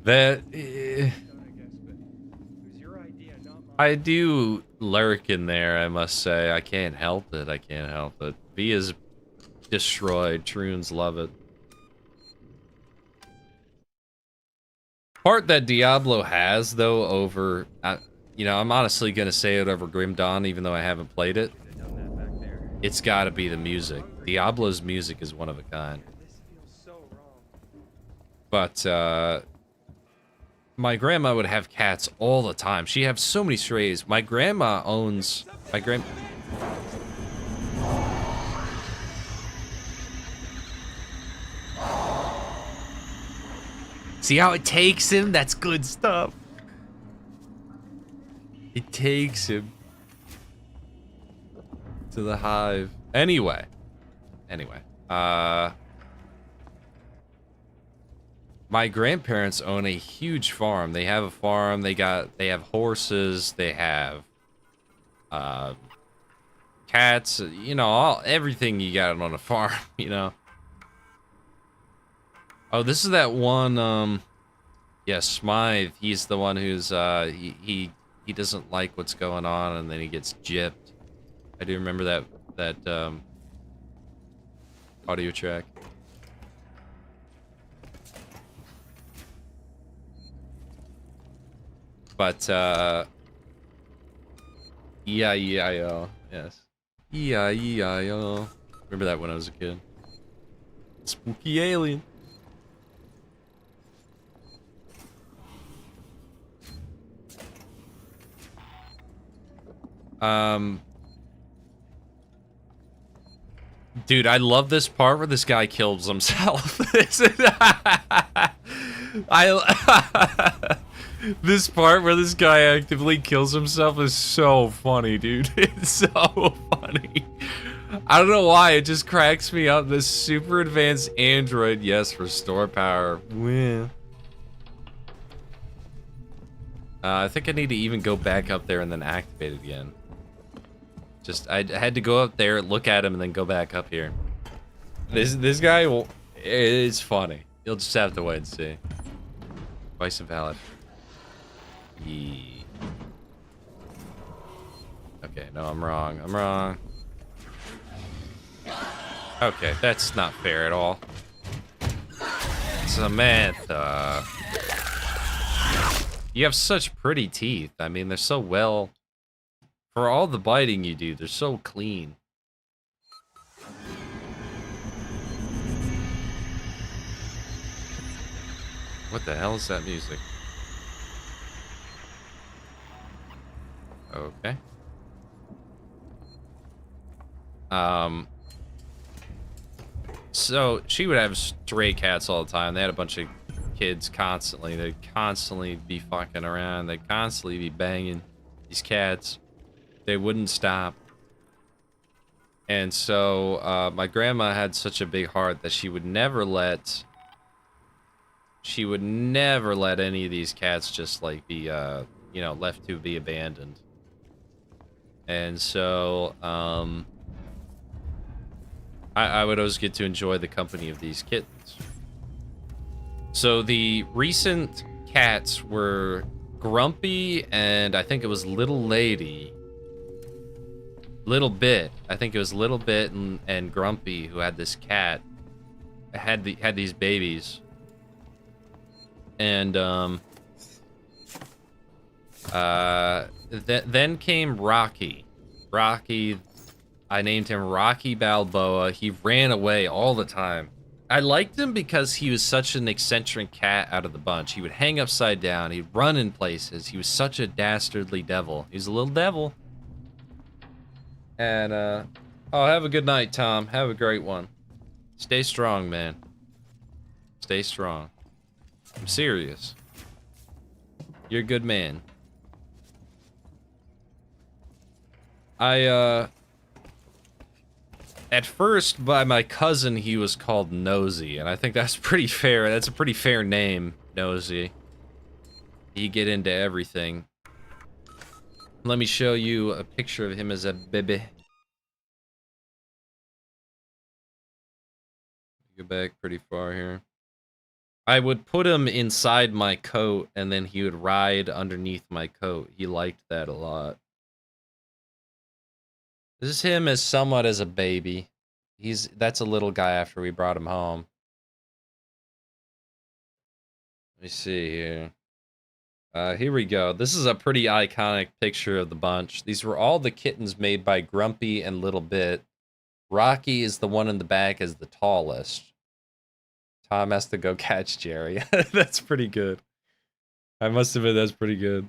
That... I do lurk in there, I must say. I can't help it. I can't help it. V is destroyed. Troons love it. Part that Diablo has, though, over... you know, I'm honestly gonna say it over Grim Dawn, even though I haven't played it. It's gotta be the music. Diablo's music is one of a kind. But, my grandma would have cats all the time. She has so many strays. My grandma owns... See how it takes him? That's good stuff. It takes him to the hive. Anyway. My grandparents own a huge farm. They have a farm. They have horses. They have cats. You know, everything you got on a farm. You know. Oh, this is that one. Yeah, Smythe. He's the one who's he doesn't like what's going on, and then he gets gypped. I do remember that audio track. But E-I-E-I-O, yes. E-I-E-I-O. Remember that when I was a kid. Spooky alien. Dude, I love this part where this guy kills himself. This part where this guy actively kills himself is so funny, dude. It's so funny. I don't know why, it just cracks me up. This super advanced android, yes, restore power. Win. I think I need to even go back up there and then activate it again. Just, I had to go up there, look at him, and then go back up here. This guy will, it's funny. You'll just have to wait and see. Twice invalid. Yeah. Okay, no, I'm wrong. I'm wrong. Okay, that's not fair at all. Samantha. You have such pretty teeth. I mean, they're so well... For all the biting you do, they're so clean. What the hell is that music? Okay. So she would have stray cats all the time. They had a bunch of kids constantly. They'd constantly be fucking around. They'd constantly be banging these cats. They wouldn't stop. And so my grandma had such a big heart that she would never let any of these cats just like be you know, left to be abandoned. And so I would always get to enjoy the company of these kittens. So the recent cats were Grumpy and I think it was Little Lady. Little Bit. I think it was Little Bit and Grumpy who had this cat. Had these babies. And then came Rocky. Rocky, I named him Rocky Balboa. He ran away all the time. I liked him because he was such an eccentric cat out of the bunch. He would hang upside down. He'd run in places. He was such a dastardly devil. He's a little devil. And, oh, have a good night, Tom. Have a great one. Stay strong, man. Stay strong. I'm serious. You're a good man. At first, by my cousin, he was called Nosy, and I think that's pretty fair. That's a pretty fair name, Nosy. You get into everything. Let me show you a picture of him as a baby. Go back pretty far here. I would put him inside my coat, and then he would ride underneath my coat. He liked that a lot. This is him as somewhat as a baby. That's a little guy after we brought him home. Let me see here. Here we go. This is a pretty iconic picture of the bunch. These were all the kittens made by Grumpy and Little Bit. Rocky is the one in the back as the tallest. Tom has to go catch Jerry. That's pretty good. I must admit that's pretty good.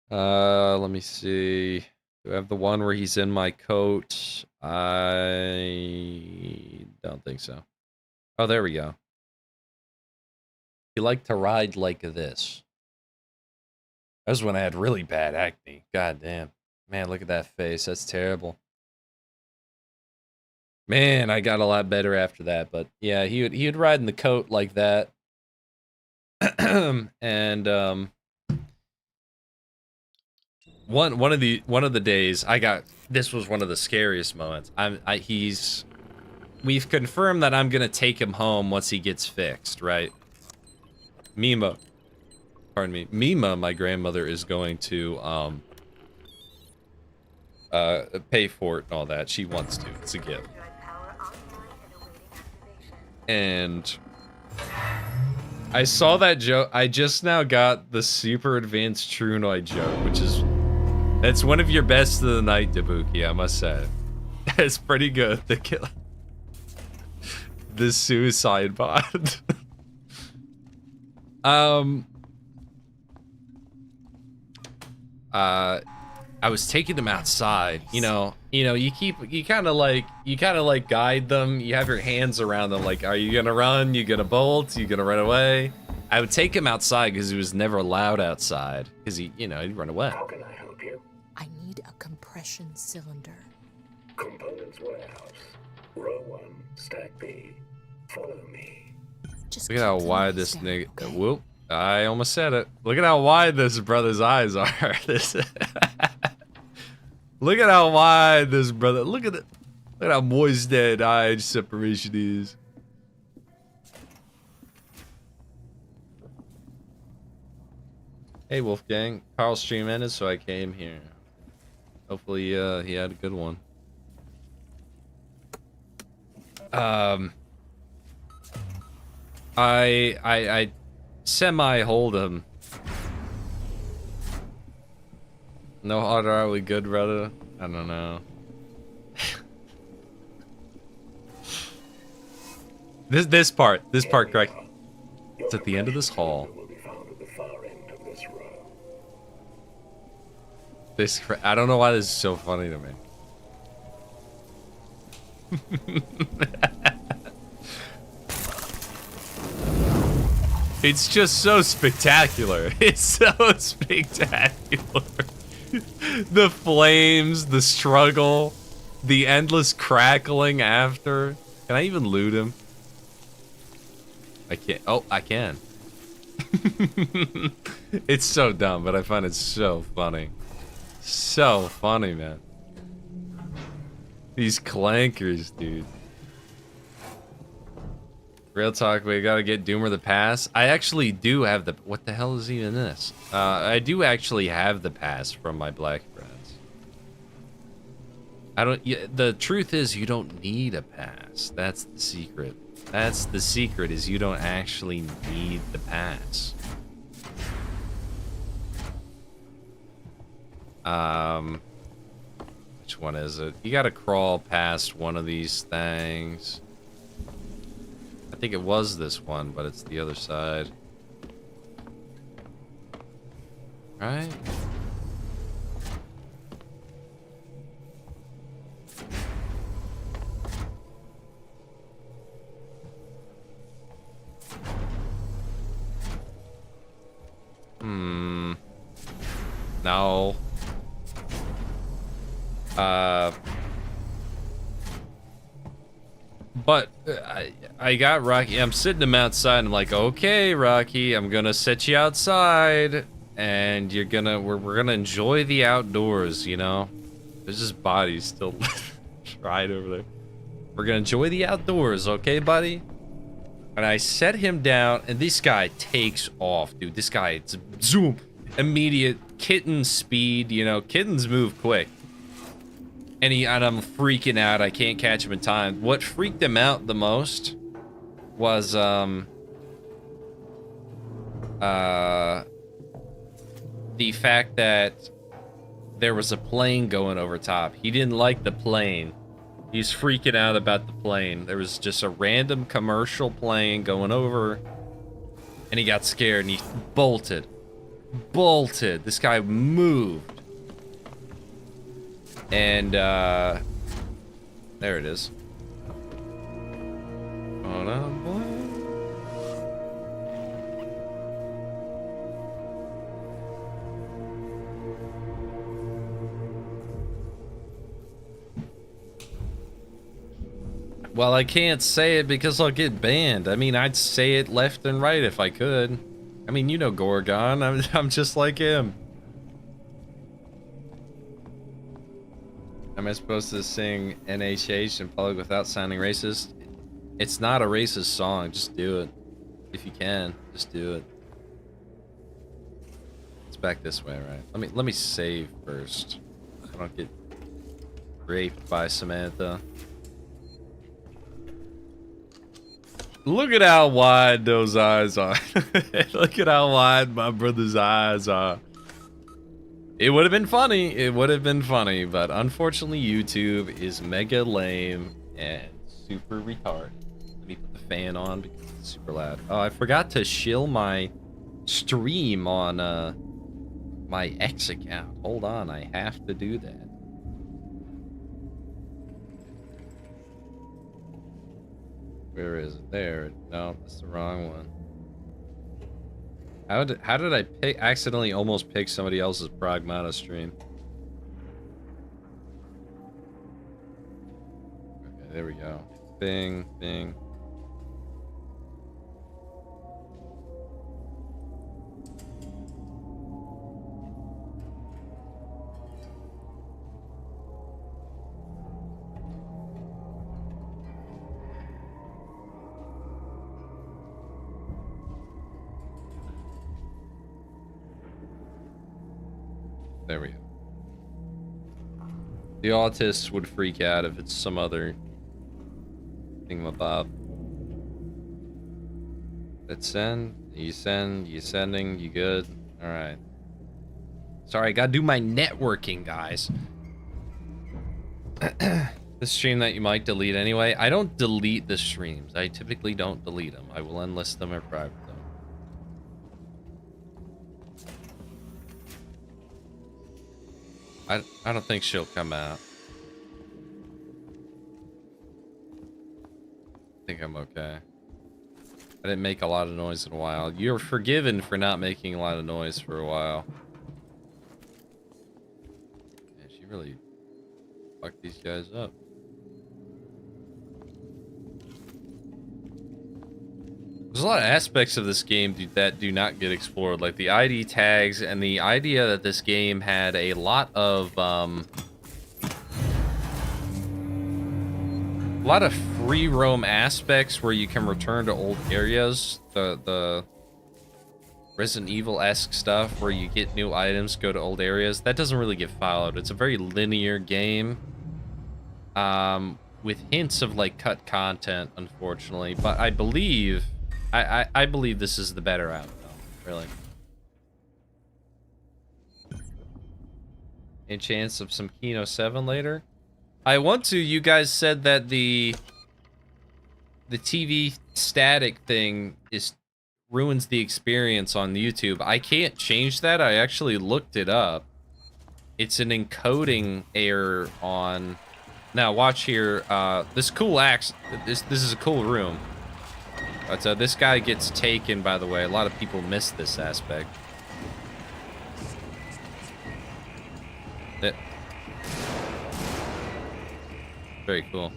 Let me see. Do I have the one where he's in my coat? I don't think so. Oh, there we go. He liked to ride like this. That was when I had really bad acne. God damn. Man, look at that face. That's terrible. Man, I got a lot better after that, but yeah, he would ride in the coat like that. And one of the days this was one of the scariest moments. We've confirmed that I'm gonna take him home once he gets fixed, right? Mima, my grandmother, is going to pay for it and all that. She wants to. It's a gift. And I saw that joke. I just now got the super advanced Trunoid joke, that's one of your best of the night, Dabuki, I must say. It's pretty good. The suicide bot. I I was taking them outside. You kind of like guide them. You have your hands around them. Like, are you gonna run? You gonna bolt? You gonna run away? I would take him outside because he was never allowed outside because he'd run away. How can I help you? I need a compression cylinder. Components warehouse. Row 1, stack B. Follow me. Just Look at how wide this nigga. Okay? Whoop! I almost said it. Look at how wide this brother's eyes are. Look at how wide this brother. Look at it. Look at how moist that eye separation is. Hey Wolfgang, Carl's stream ended, so I came here. Hopefully, he had a good one. I semi-hold him. No harder, are we good, brother? I don't know. This part, correct? It's at the end of this hall. I don't know why this is so funny to me. It's just so spectacular. It's so spectacular. The flames, the struggle, the endless crackling after. Can I even loot him? I can't. Oh, I can. It's so dumb, but I find it so funny. So funny, man. These clankers, dude. Real talk, we gotta get Doomer the pass. I actually do have the... What the hell is even this? I do actually have the pass from my black friends. The truth is, you don't need a pass. That's the secret. That's the secret, is you don't actually need the pass. Which one is it? You gotta crawl past one of these things. I think it was this one, but it's the other side. Right? No. But I got Rocky. I'm sitting him outside. And I'm like, okay, Rocky, I'm gonna set you outside, and we're gonna enjoy the outdoors. You know, there's his body still right over there. We're gonna enjoy the outdoors, okay, buddy? And I set him down, and this guy takes off, dude. This guy, it's zoom, immediate kitten speed. You know, kittens move quick. And I'm freaking out. I can't catch him in time. What freaked him out the most was the fact that there was a plane going over top. He didn't like the plane. He's freaking out about the plane. There was just a random commercial plane going over, and he got scared and he bolted. This guy moved. And, there it is. Hold on, boy. Well, I can't say it because I'll get banned. I mean, I'd say it left and right if I could. I mean, you know Gorgon. I'm just like him. Am I supposed to sing NHH in public without sounding racist? It's not a racist song. Just do it. If you can, just do it. It's back this way, right? Let me save first. I don't get raped by Samantha. Look at how wide those eyes are. Look at how wide my brother's eyes are. It would have been funny. It would have been funny, but unfortunately YouTube is mega lame and super retarded. Let me put the fan on because it's super loud. Oh, I forgot to shill my stream on my X account. Hold on, I have to do that. Where is it? There. No, that's the wrong one. How did I accidentally almost pick somebody else's Pragmata stream? Okay, there we go. Bing, bing. There we go. The autists would freak out if it's some other thingamabob. Let's send. You sending, you good? Alright. Sorry, I gotta do my networking, guys. The stream that you might delete anyway. I don't delete the streams. I typically don't delete them. I will unlist them or private them. I don't think she'll come out. I think I'm okay. I didn't make a lot of noise in a while. You're forgiven for not making a lot of noise for a while. Yeah, she really fucked these guys up. There's a lot of aspects of this game that do not get explored, like the ID tags and the idea that this game had a lot of free roam aspects where you can return to old areas. The Resident Evil-esque stuff where you get new items, go to old areas. That doesn't really get followed. It's a very linear game. With hints of like cut content, unfortunately. But I believe I believe this is the better outcome, really. Any chance of some Kino 7 later? I want to. You guys said that the TV static thing ruins the experience on YouTube. I can't change that. I actually looked it up. It's an encoding error on. Now watch here. This cool axe. This is a cool room. But this guy gets taken, by the way. A lot of people miss this aspect. Very cool.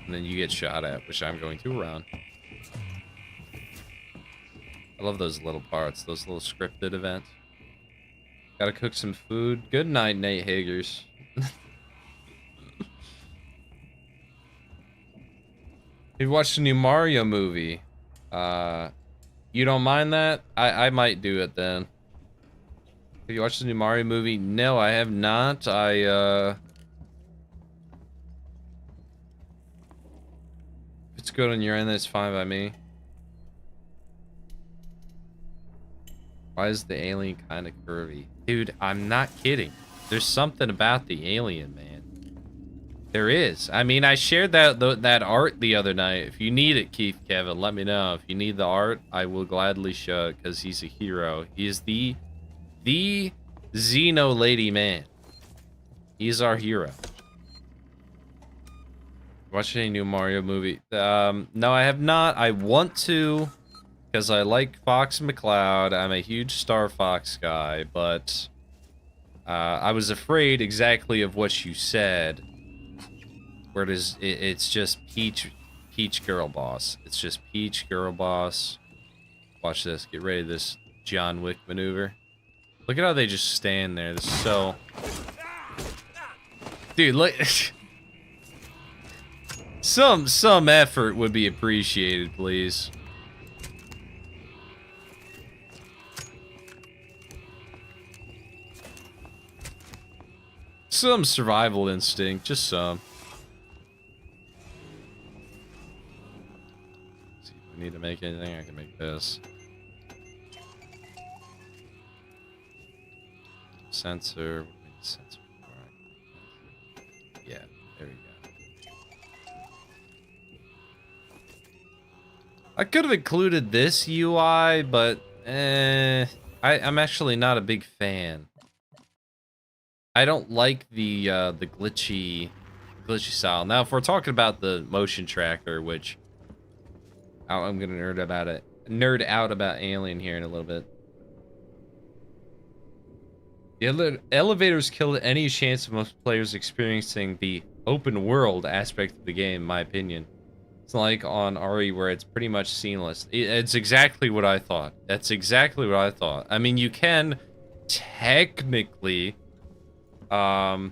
And then you get shot at, which I'm going to run. I love those little parts, those little scripted events. Gotta cook some food. Good night, Nate Hagers. You watched the new Mario movie. You don't mind that? I might do it then. Have you watched the new Mario movie? No, I have not. If it's good on your end, that's fine by me. Why is the alien kind of curvy? Dude, I'm not kidding. There's something about the alien, man. There is. I mean, I shared that art the other night. If you need it, Keith Kevin, let me know. If you need the art, I will gladly show it because he's a hero. He is the Xeno lady man. He's our hero. Watching a new Mario movie? No, I have not. I want to because I like Fox McCloud. I'm a huge Star Fox guy, but I was afraid exactly of what you said. Where it's just Peach Girl Boss. It's just Peach Girl Boss. Watch this. Get ready to this John Wick maneuver. Look at how they just stand there. This is so... Dude, look... Some effort would be appreciated, please. Some survival instinct, just some. See if I need to make anything, I can make this. Sensor. Sensor. Right. Yeah, there we go. I could have included this UI, but I'm actually not a big fan. I don't like the glitchy style. Now, if we're talking about the motion tracker, which I'm gonna nerd out about Alien here in a little bit. The elevators killed any chance of most players experiencing the open world aspect of the game, in my opinion. It's like on RE where it's pretty much seamless. It's exactly what I thought. That's exactly what I thought. I mean, you can technically go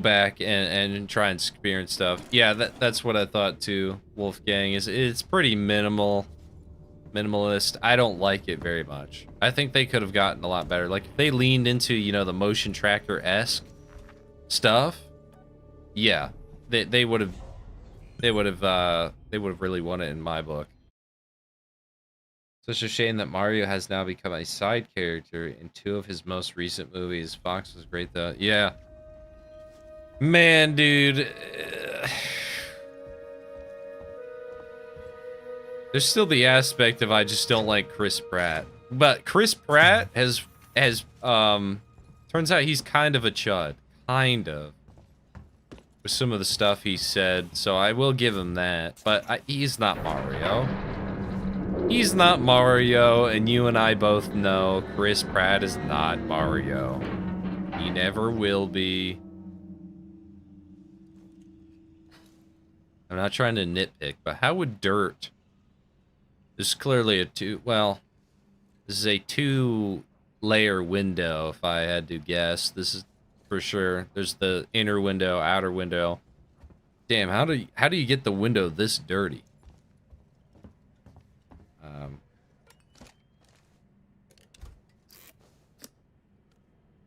back and try and experience stuff. Yeah, that's what I thought too, Wolfgang. It's pretty minimalist. I don't like it very much. I think they could have gotten a lot better. Like if they leaned into, you know, the motion tracker-esque stuff, yeah, they would have really won it in my book. Such a shame that Mario has now become a side character in 2 of his most recent movies. Fox was great though. Yeah. Man, dude. There's still the aspect of I just don't like Chris Pratt. But Chris Pratt has turns out he's kind of a chud. Kind of. With some of the stuff he said, so I will give him that. But he's not Mario. He's not Mario, and you and I both know Chris Pratt is not Mario. He never will be. I'm not trying to nitpick, but how would Dirt... This is clearly this is a 2-layer window, if I had to guess. This is for sure. There's the inner window, outer window. Damn, how do you get the window this dirty?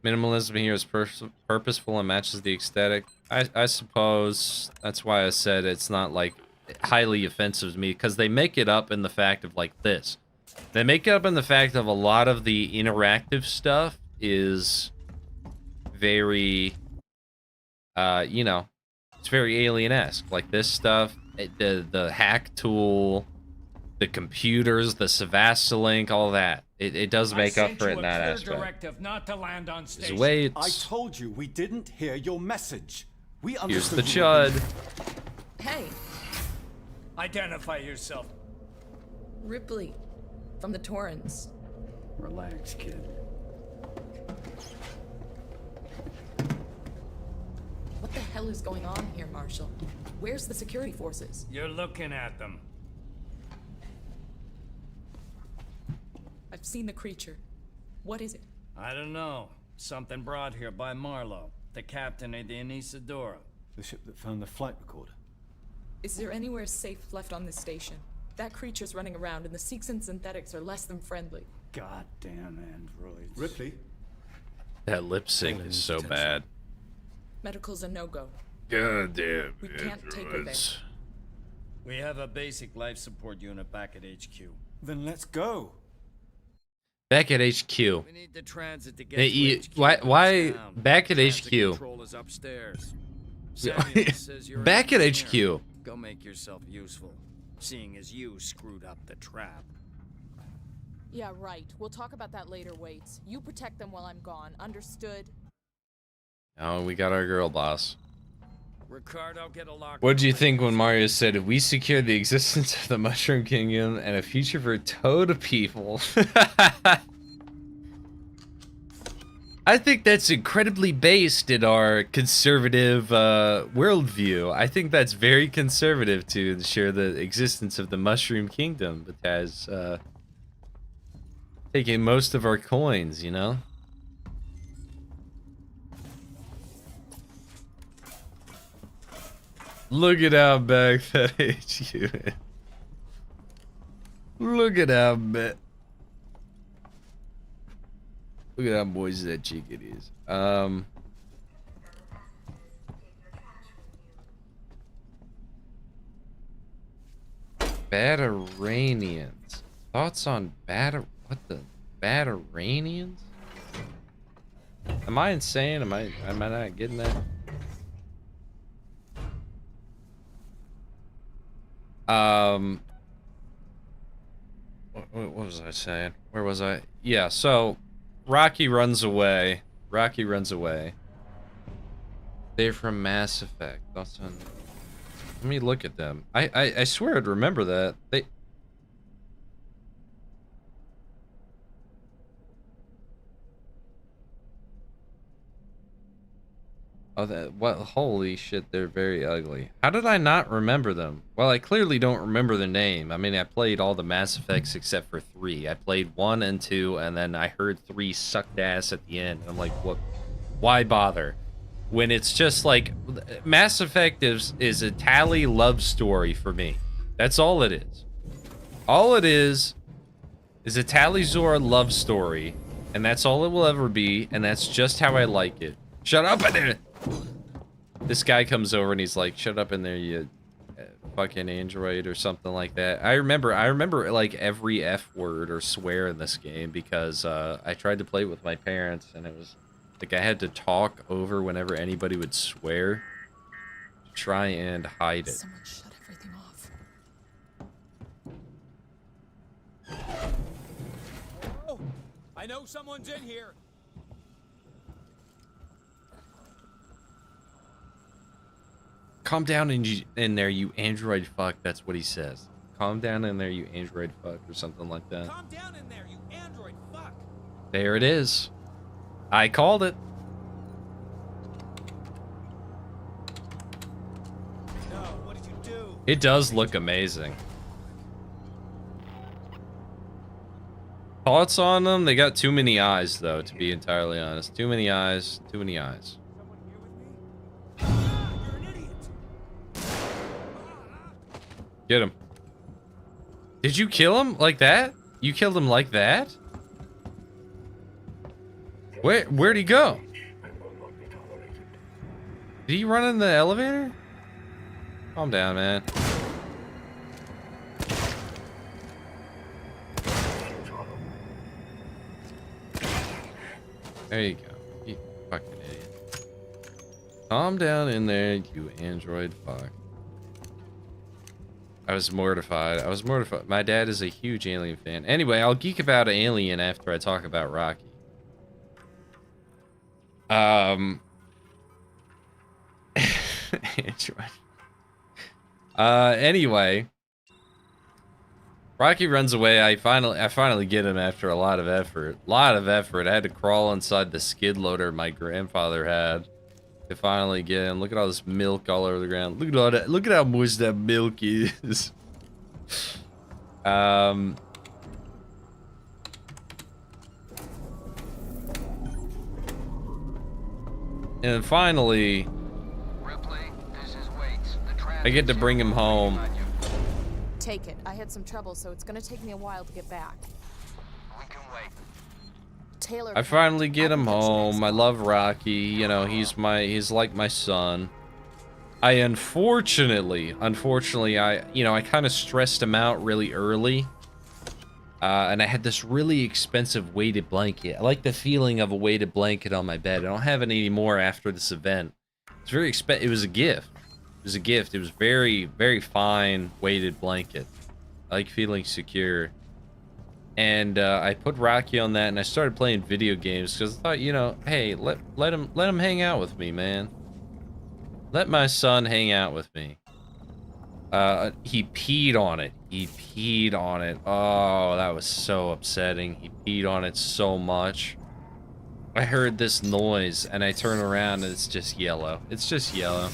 Minimalism here is purposeful and matches the aesthetic. I suppose that's why I said it's not like highly offensive to me, because they make it up in the fact of like this. They make it up in the fact of a lot of the interactive stuff is very, you know, it's very Alien-esque. Like this stuff, the hack tool, the computers, the Savastalink, all that. It does make up for it in that aspect. Directive not to land on station. Wait. I told you we didn't hear your message. We Here's understood. the chud. Hey, Identify yourself. Ripley, from the Torrens. Relax, kid. What the hell is going on here, Marshall? Where's the security forces? You're looking at them. I've seen the creature. What is it? I don't know. Something brought here by Marlowe, the captain of the Anisadora. The ship that found the flight recorder. Is there anywhere safe left on this station? That creature's running around, and the Seeks and synthetics are less than friendly. Goddamn androids. Ripley? That lip sync is so bad. Medical's a no-go. Goddamn. We can't take her there. We have a basic life support unit back at HQ. Then let's go. Back at HQ. We need the transit to get to HQ. Why back at HQ? Control is upstairs. Samuel says you're back an at engineer. HQ. Go make yourself useful, seeing as you screwed up the trap. Yeah, right. We'll talk about that later, Waits. You protect them while I'm gone. Understood? Oh, we got our girl boss. Ricardo, get a lock. What did you think when Mario said, "We secured the existence of the Mushroom Kingdom and a future for Toad people"? I think that's incredibly based in our conservative worldview. I think that's very conservative to ensure the existence of the Mushroom Kingdom, but has taken most of our coins, you know? Look at how back that HQ is. Look at how bad. Look at how moist that cheek it is. Bataranians. Thoughts on what the Bataranians? Am I insane? Am I not getting that? What was I saying? Where was I? Yeah, so Rocky runs away Rocky runs away. They're from Mass Effect. Also, let me look at them. I swear I'd remember that. They... Oh, that, what? Holy shit, they're very ugly. How did I not remember them? Well, I clearly don't remember the name. I mean, I played all the Mass Effects except for 3. I played 1 and 2, and then I heard 3 sucked ass at the end. I'm like, what? Why bother? When it's just like, Mass Effect is a Tali love story for me. That's all it is. All it is a Tali-Zora love story, and that's all it will ever be, and that's just how I like it. Shut up in there! This guy comes over and he's like, shut up in there, you fucking android, or something like that. I remember like every F word or swear in this game because I tried to play it with my parents, and it was like I had to talk over whenever anybody would swear to try and hide it. Someone shut everything off. Oh, I know someone's in here. Calm down in there, you android fuck. That's what he says. Calm down in there, you android fuck, or something like that. Calm down in there, you android fuck. There it is. I called it. No, what did you do? It does look amazing. Thoughts on them? They got too many eyes, though, to be entirely honest. Too many eyes. Too many eyes. Get him. Did you kill him like that? You killed him like that? Where'd he go? Did he run in the elevator? Calm down, man. There you go. You fucking idiot. Calm down in there, you android fuck. I was mortified. I was mortified. My dad is a huge Alien fan. Anyway, I'll geek about Alien after I talk about Rocky. Anyway, Rocky runs away. I finally get him after a lot of effort. I had to crawl inside the skid loader my grandfather had to finally get him. Look at all this milk all over the ground. Look at all that. Look at how moist that milk is. And then finally, I get to bring him home. Take it. I had some trouble, so it's gonna take me a while to get back. We can wait. Taylor. I finally get him home. I love Rocky. You know, he's like my son. I unfortunately, I kind of stressed him out really early. And I had this really expensive weighted blanket. I like the feeling of a weighted blanket on my bed. I don't have it anymore after this event. It's very expensive. It was a gift. It was a gift. It was very, very fine weighted blanket. I like feeling secure. And I put Rocky on that, and I started playing video games because I thought, you know, hey, let him hang out with me, man. Let my son hang out with me. He peed on it. He peed on it. Oh, that was so upsetting. He peed on it so much. I heard this noise, and I turn around, and it's just yellow. It's just yellow.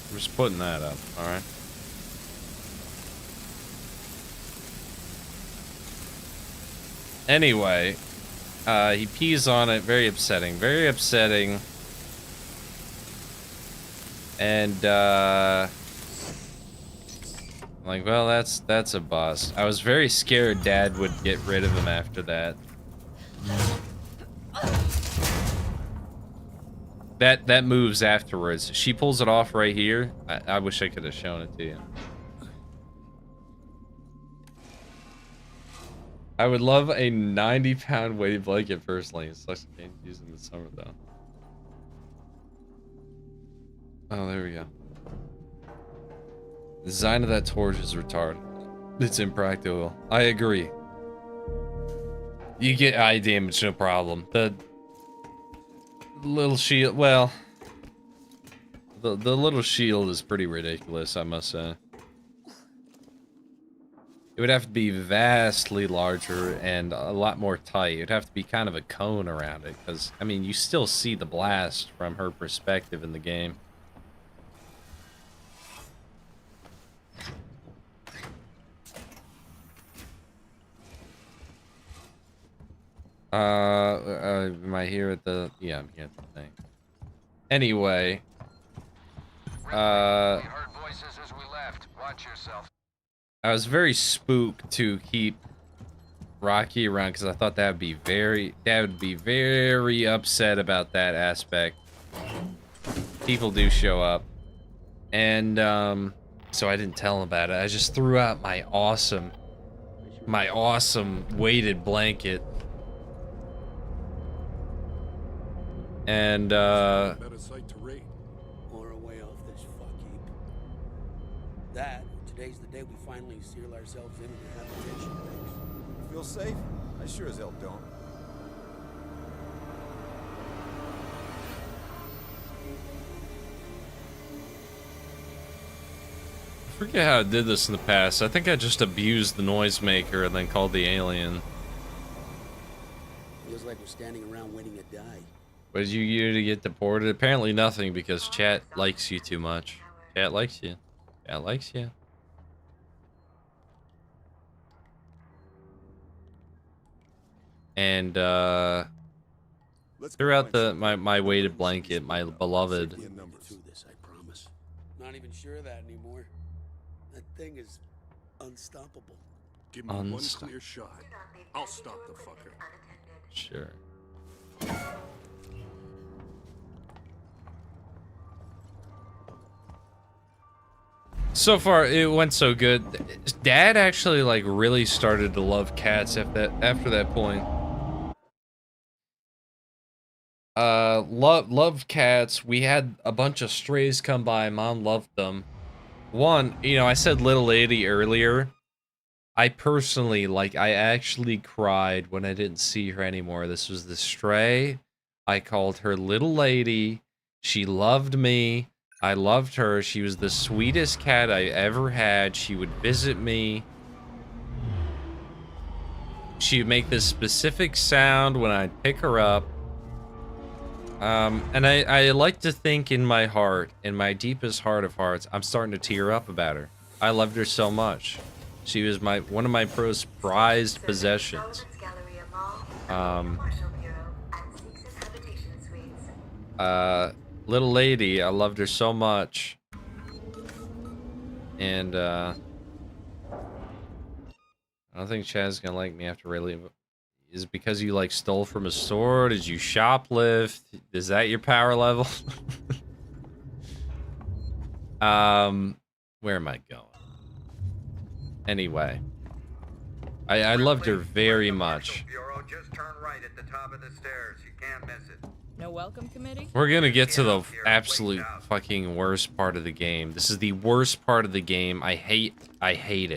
I'm just putting that up, alright? Anyway, he pees on it. Very upsetting. Very upsetting. And, well, Like, well, that's a bust. I was very scared Dad would get rid of him after that. That moves afterwards. She pulls it off right here. I wish I could have shown it to you. I would love a 90-pound weighted blanket personally. It sucks I can't use it in the summer though. Oh, there we go. The design of that torch is retarded. It's impractical. I agree. You get eye damage, no problem. The little shield, well, the little shield is pretty ridiculous, I must say. It would have to be vastly larger and a lot more tight. It'd have to be kind of a cone around it, because, I mean, you still see the blast from her perspective in the game. Am I here at the... Yeah, I'm here at the thing. Anyway. I was very spooked to keep Rocky around because I thought Dad would be very upset about that aspect. People do show up. And, so I didn't tell him about it. I just threw out my awesome weighted blanket. And better sight to rate. Or away off this fuck heap. That, today's the day we finally seal ourselves into the habitation base. You feel safe? I sure as hell don't. I forget how I did this in the past. I think I just abused the noisemaker and then called the alien. Feels like we're standing around waiting to die. What did you do to get deported? Apparently nothing, because chat likes you too much. Chat likes you. Chat likes you. And throughout my weighted blanket, my beloved. Through this, I promise. Not even sure of that anymore. That thing is unstoppable. Give me one clear shot. I'll stop the fucker. Sure. So far, it went so good. Dad actually, like, really started to love cats after that point. Loved cats. We had a bunch of strays come by. Mom loved them. One, you know, I said little lady earlier. I personally, like, I actually cried when I didn't see her anymore. This was the stray. I called her little lady. She loved me. I loved her. She was the sweetest cat I ever had. She would visit me. She would make this specific sound when I'd pick her up. And I like to think in my heart, in my deepest heart of hearts, I'm starting to tear up about her. I loved her so much. She was one of my prized possessions. Little lady, I loved her so much. And I don't think Chad's gonna like me after really. Is it because you like stole from a store? Did you shoplift? Is that your power level? Where am I going? Anyway, I loved her very much. Just turn right at the top of the stairs. You can't miss it. No welcome committee? We're gonna get to the absolute fucking worst part of the game. This is the worst part of the game. I hate it. I hate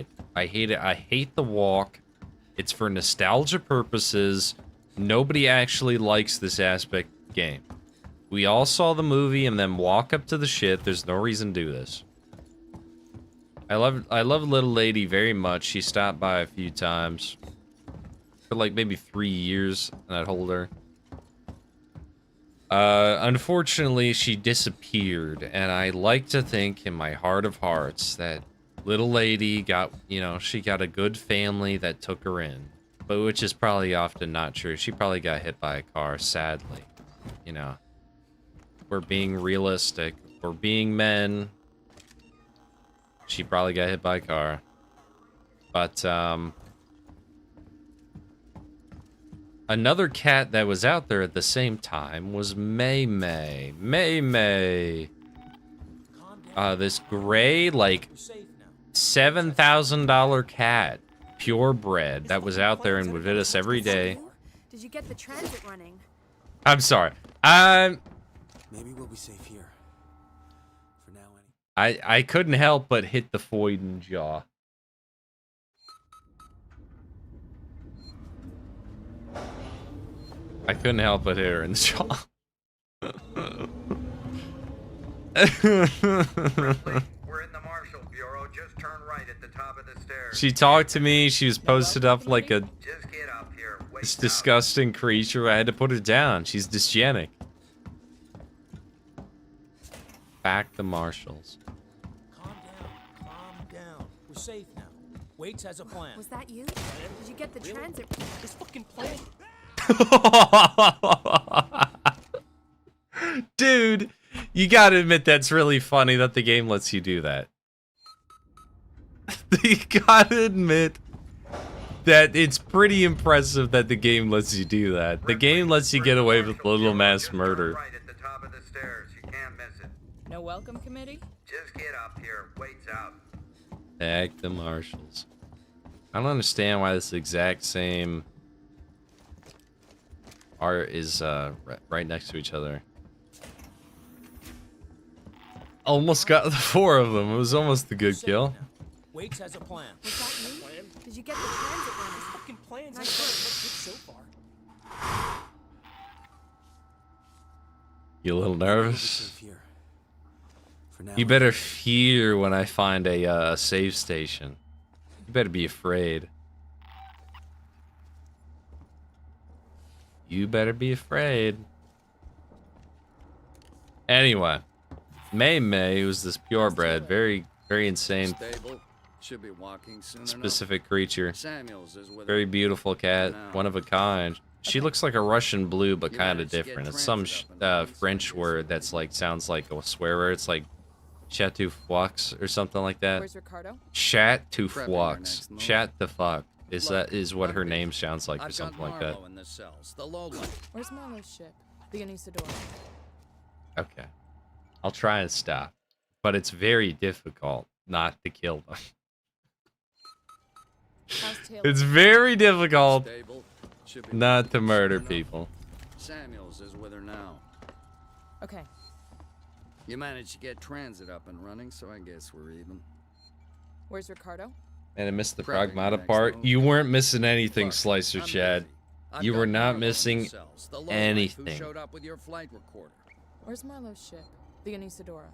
it. I hate the walk. It's for nostalgia purposes. Nobody actually likes this aspect of the game. We all saw the movie and then walk up to the shit. There's no reason to do this. I love Little Lady very much. She stopped by a few times. For like maybe 3 years, and I'd hold her. Unfortunately, she disappeared, and I like to think in my heart of hearts that Little Lady got, you know, she got a good family that took her in, but which is probably often not true. She probably got hit by a car, sadly. You know, we're being realistic. We're being men. She probably got hit by a car. But, another cat that was out there at the same time was Mei Mei. Mei Mei. This gray, like, $7,000 cat, purebred, that was out there and would hit us every day. Did you get the transit running? I'm sorry. Maybe we'll be safe here. For now, I couldn't help but hit the Foyden jaw. I couldn't help but hit her in the jaw. We're in the Marshal Bureau. Just turn right at the top of the stairs. She talked to me. She was posted up like a this disgusting creature. I had to put her down. She's dysgenic. Back the Marshals. Calm down. We're safe now. Waits has a plan. Was that you? Did you get the transit? This fucking plan. Dude, you gotta admit that's really funny that the game lets you do that. You gotta admit that it's pretty impressive that the game lets you do that. The game lets you get away with little mass murder. Right at the top of the stairs. You can't miss it. No welcome committee? Just get up here. Waits out. Heck, the Marshals. I don't understand why this exact same art is right next to each other. Almost got the 4 of them. It was almost a good kill. Waits has a plan. Was that you? Did you get the transit running? Fucking plans. Nice So far. You a little nervous? Safe here. For now. You better fear when I find a save station. You better be afraid. You better be afraid. Anyway, Mei Mei was this purebred, very insane, Stable. Should be walking soon specific creature. Samuels is with Very beautiful cat, one of a kind. She looks like a Russian blue, but kind of different. It's some French word that's like sounds like a swear word. It's like Chatoufoix or something like that. Where's Ricardo? Chatoufoix. Chat the fuck. Is what her name sounds like or something like that. in the cells. The low Where's Marlowe's ship? The Anisadora. Okay. I'll try and stop. But it's very difficult not to kill them. It's very difficult not to murder people. Samuels is with her now. Okay. You managed to get transit up and running, so I guess we're even. Where's Ricardo? And I missed the Pragmata part. You weren't missing anything, Slicer Chad. You were not missing anything. Who showed up with your flight recorder? Where's Marlowe's ship? The Anisadora.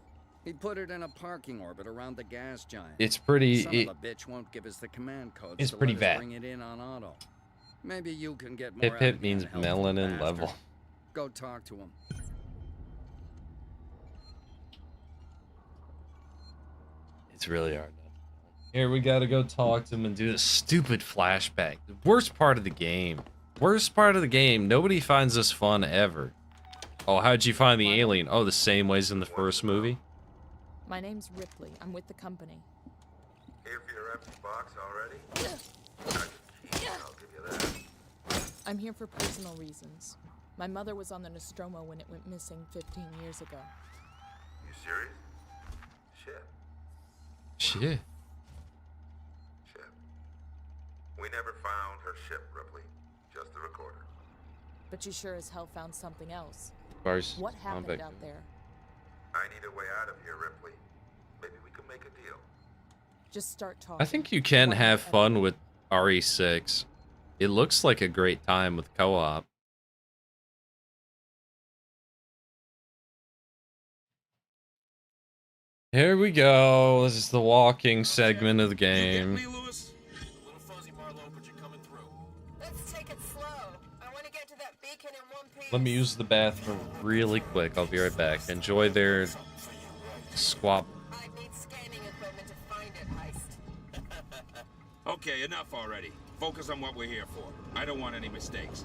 He put it in a parking orbit around the gas giant. It's pretty. Son of a bitch won't give us the command codes. It's to pretty let us bad. Bring it in on auto. Maybe you can get more. Pip out Pip of means that help, melanin bastard. level. Go talk to him. It's really hard. Here, we gotta go talk to him and do this stupid flashback. The worst part of the game. Worst part of the game. Nobody finds this fun ever. Oh, how'd you find the alien? Oh, the same way as in the first movie? My name's Ripley. I'm with the company. Here for your empty box already? I'll give you that. I'm here for personal reasons. My mother was on the Nostromo when it went missing 15 years ago. You serious? Shit. Shit. We never found her ship, Ripley. Just the recorder. But you sure as hell found something else. Course, What happened convict. out there? I need a way out of here, Ripley. Maybe we can make a deal. Just start talking. I think you can have fun with RE6. It looks like a great time with co-op. Here we go. This is the walking segment of the game. Let's take it slow. I want to get to that beacon in one piece. Let me use the bathroom really quick. I'll be right back. Enjoy their squab. I need scanning equipment to find it, Heist. Okay, enough already. Focus on what we're here for. I don't want any mistakes.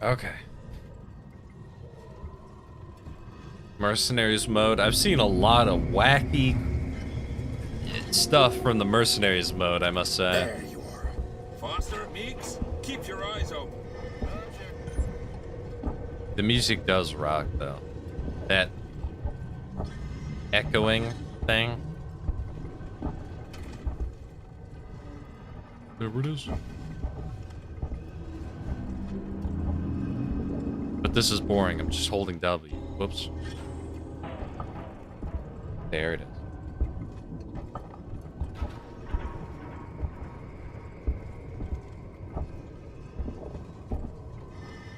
Okay. Mercenaries mode. I've seen a lot of wacky stuff from the Mercenaries mode, I must say. There you are. Foster, Meeks, keep your eyes open. The music does rock, though. That echoing thing. There it is. But this is boring. I'm just holding W. Whoops. There it is.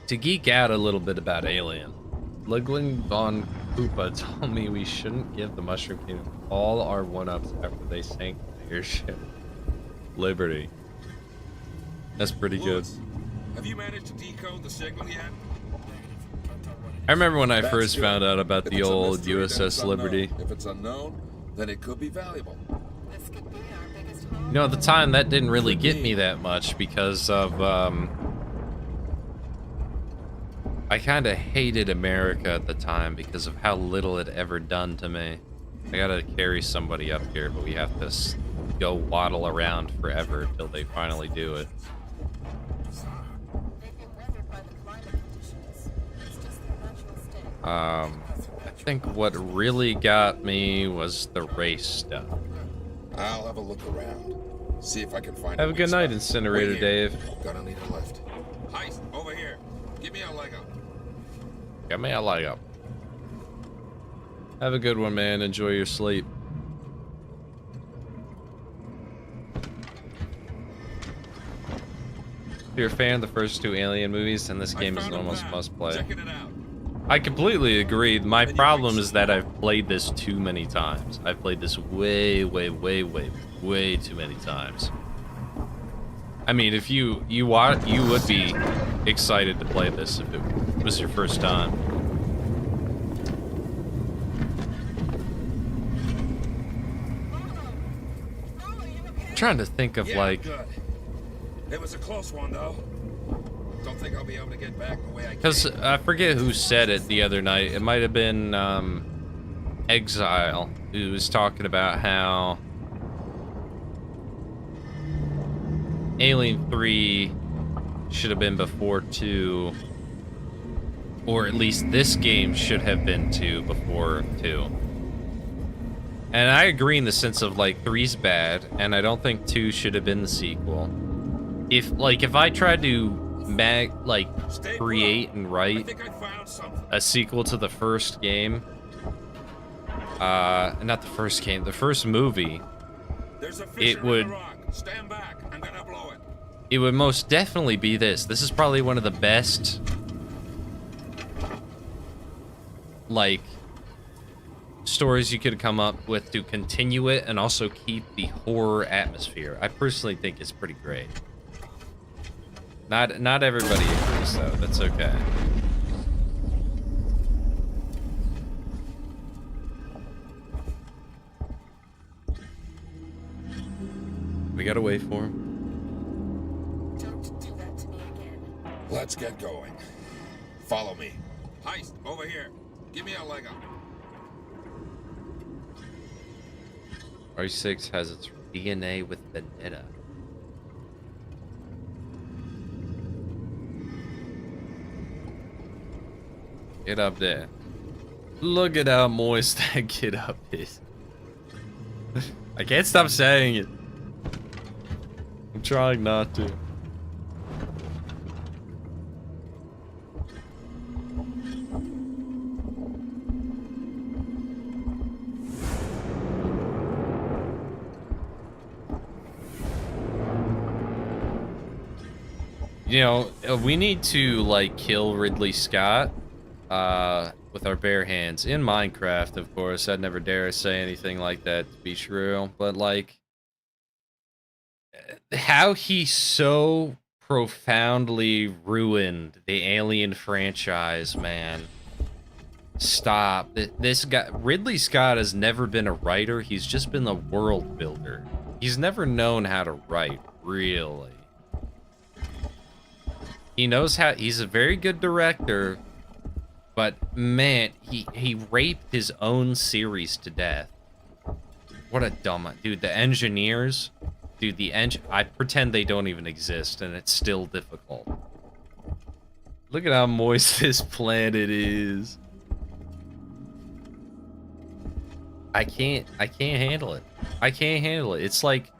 To geek out a little bit about Alien, Ludwig von Koopa told me we shouldn't give the Mushroom Kingdom all our one-ups after they sank the airship Liberty. That's pretty good. Have you managed to decode the signal yet? I remember when I That's first good. found out about If the it's a old mystery, then it's USS unknown. Liberty. If it's unknown, then it could be valuable. You know, at the time, that didn't really get me that much because of, I kind of hated America at the time because of how little it ever done to me. I gotta carry somebody up here, but we have to go waddle around forever till they finally do it. I think what really got me was the race stuff. I'll have a look around. See if I can find Have a good night, spot. Incinerator Wait here. Dave. Gonna need a lift. Heist, over here. Give me a leg up. Got me a leg up. Have a good one, man. Enjoy your sleep. If you're a fan of the first two Alien movies, then this game is an almost must-play. Checking it out. I completely agree. My problem is that I've played this too many times. I've played this way too many times. I mean, if you would be excited to play this if it was your first time. I'm trying to think of like. Good. It was a close one, though. Don't think I'll be able to get back the way I Because came. I forget who said it the other night. It might have been Exile, who was talking about how Alien 3 should have been before 2, or at least this game should have been 2 before 2. And I agree in the sense of like 3's bad, and I don't think 2 should have been the sequel. If I tried to create and write a sequel to the first game, not the first game, the first movie, it would Stand back. I'm gonna blow it. it would most definitely be this. This is probably one of the best like stories you could come up with to continue it and also keep the horror atmosphere. I personally think it's pretty great. Not everybody agrees though. That's okay. We gotta wait for him. Let's get going. Follow me. Heist, over here. Give me a leg up. R6 has its DNA with Vendetta. Get up there. Look at how moist that get up is. I can't stop saying it. I'm trying not to. You know, we need to like kill Ridley Scott with our bare hands in Minecraft, of course. I'd never dare say anything like that to be true, but like how he so profoundly ruined the Alien franchise, man. Stop. This guy, Ridley Scott, has never been a writer. He's just been the world builder. He's never known how to write, really. He knows how. He's a very good director, but man, he raped his own series to death. What a dumb dude. The engineers, dude. I pretend they don't even exist, and it's still difficult. Look at how moist this planet is. I can't handle it. I can't handle it. It's like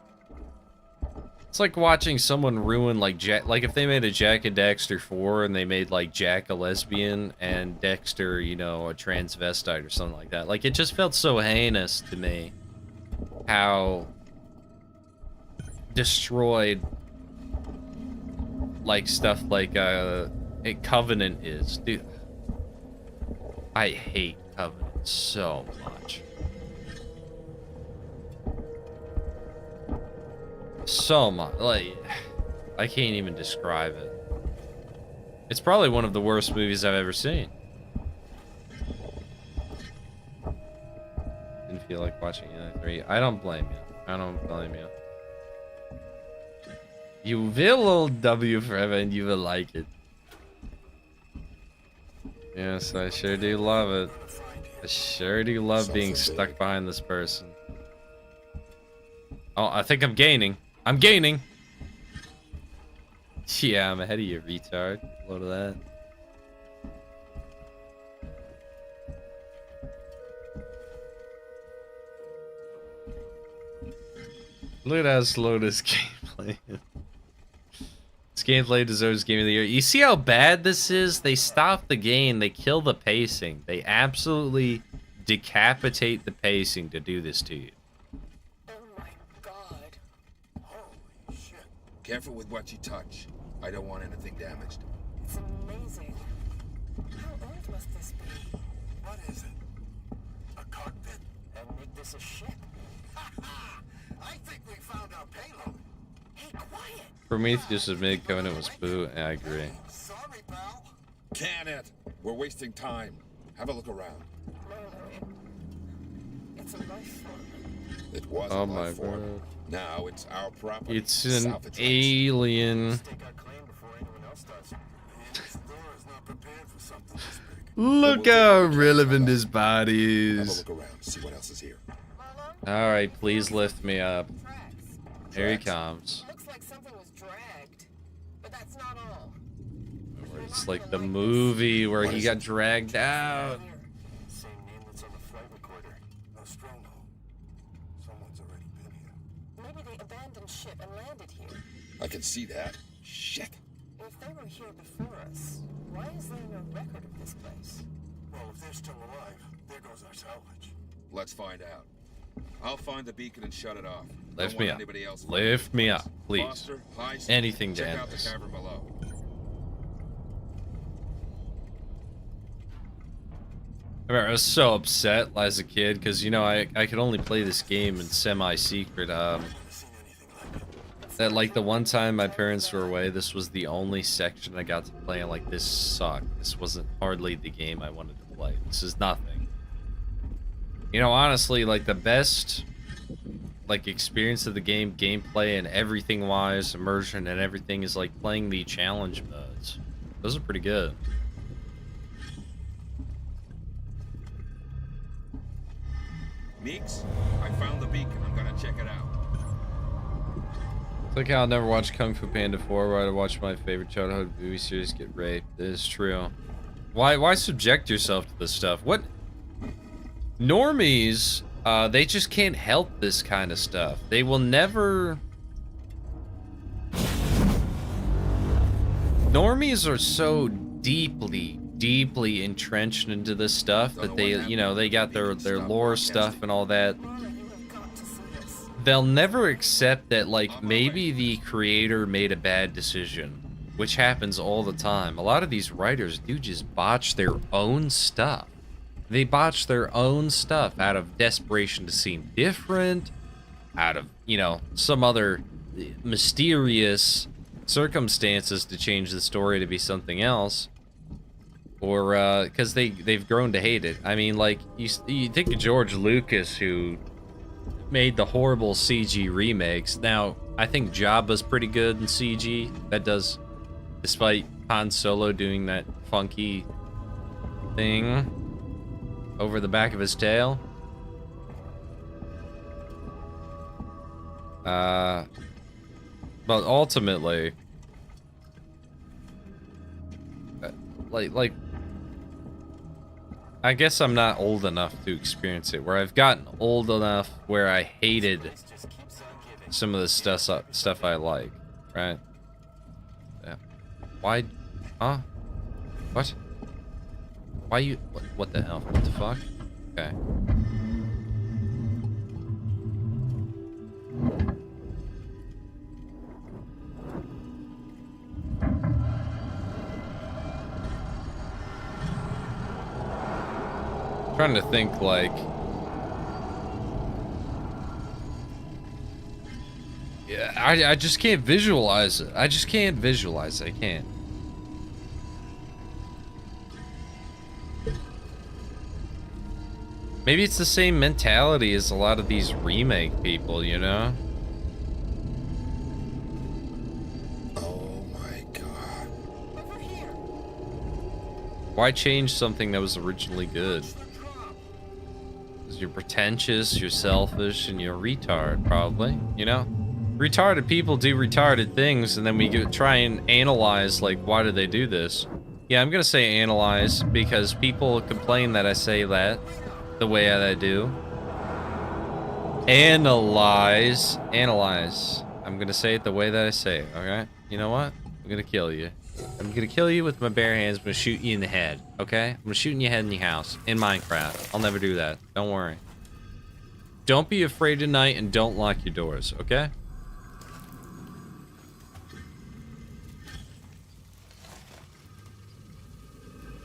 watching someone ruin like if they made a Jack and Daxter 4 and they made like Jack a lesbian and Dexter, you know, a transvestite or something like that. Like, it just felt so heinous to me how destroyed like stuff like Covenant is. Dude, I hate Covenant so much. So much. Like, I can't even describe it. It's probably one of the worst movies I've ever seen. Didn't feel like watching it. 3. I don't blame you. I don't blame you. You will W forever and you will like it. Yes, I sure do love it. I sure do love being stuck behind this person. Oh, I think I'm gaining. I'm gaining. Yeah, I'm ahead of you, retard. Load of that. Look at how slow this gameplay is. This gameplay deserves Game of the Year. You see how bad this is? They stop the game. They kill the pacing. They absolutely decapitate the pacing to do this to you. Careful with what you touch. I don't want anything damaged. It's amazing. How old must this be? What is it? A cockpit? And make this a ship? I think we found our payload. Hey, quiet! Prometheus admitted Covenant was boo. I agree. Sorry, pal. Can it? We're wasting time. Have a look around. It's a life form. It was Oh a my life form. god. Now it's our property. It's an Salvage rights. alien. Look Look how relevant his Have body a is. look around. See what else is here. Alright, please lift me up. Here he comes. Looks like something was dragged, but that's not all. It's like the movie where he got dragged out. Same name that's on the flight recorder. No stronghold. Someone's already been here. Maybe they abandoned ship and landed here. I can see that. Shit. If they were here before us, why is there no record of this place? Well, if they're still alive, there goes our salvage. Let's find out. I'll find the beacon and shut it off. Lift Don't me want up. anybody else Lift me up, please. Foster, Heist, Anything to check end out the this. cavern below. I remember I was so upset as a kid because, you know, I could only play this game in semi-secret. That, like, the one time my parents were away, this was the only section I got to play, and, like, this sucked. This wasn't hardly the game I wanted to play. This is nothing. You know, honestly, like, the best, like, experience of the game, gameplay and everything-wise, immersion and everything, is, like, playing the challenge modes. Those are pretty good. Meeks, I found the beacon. I'm gonna check it out. It's like how I'll never watch Kung Fu Panda 4, where I watch my favorite childhood movie series get raped. It is true. Why subject yourself to this stuff? What? Normies, they just can't help this kind of stuff. They will never... Normies are so deeply entrenched into this stuff that they, you know, they got their lore stuff and all that. They'll never accept that, like, maybe the creator made a bad decision, which happens all the time. A lot of these writers do just botch their own stuff. They botch their own stuff out of desperation to seem different, out of, you know, some other mysterious circumstances to change the story to be something else, or because they've grown to hate it. I mean, like, you think of George Lucas, who made the horrible CG remakes. Now, I think Jabba's pretty good in CG. That does, despite Han Solo doing that funky thing over the back of his tail. But ultimately, like, I guess I'm not old enough to experience it. Where I've gotten old enough where I hated some of the stuff I like, right? Yeah. Why? Huh? What? Why you? What the hell? What the fuck? Okay. Trying to think, like, yeah, I just can't visualize it. I just can't visualize it. I can't. Maybe it's the same mentality as a lot of these remake people, you know? Oh my god. Why change something that was originally good? Because you're pretentious, you're selfish, and you're a retard, probably, you know? Retarded people do retarded things, and then we try and analyze, like, why did they do this? Yeah, I'm gonna say analyze, because people complain that I say that the way that I do. Analyze. I'm gonna say it the way that I say it, okay? You know what? I'm gonna kill you. I'm gonna kill you with my bare hands. I'm gonna shoot you in the head, okay? I'm gonna shoot in your head in your house, in Minecraft. I'll never do that. Don't worry. Don't be afraid tonight, and don't lock your doors, okay?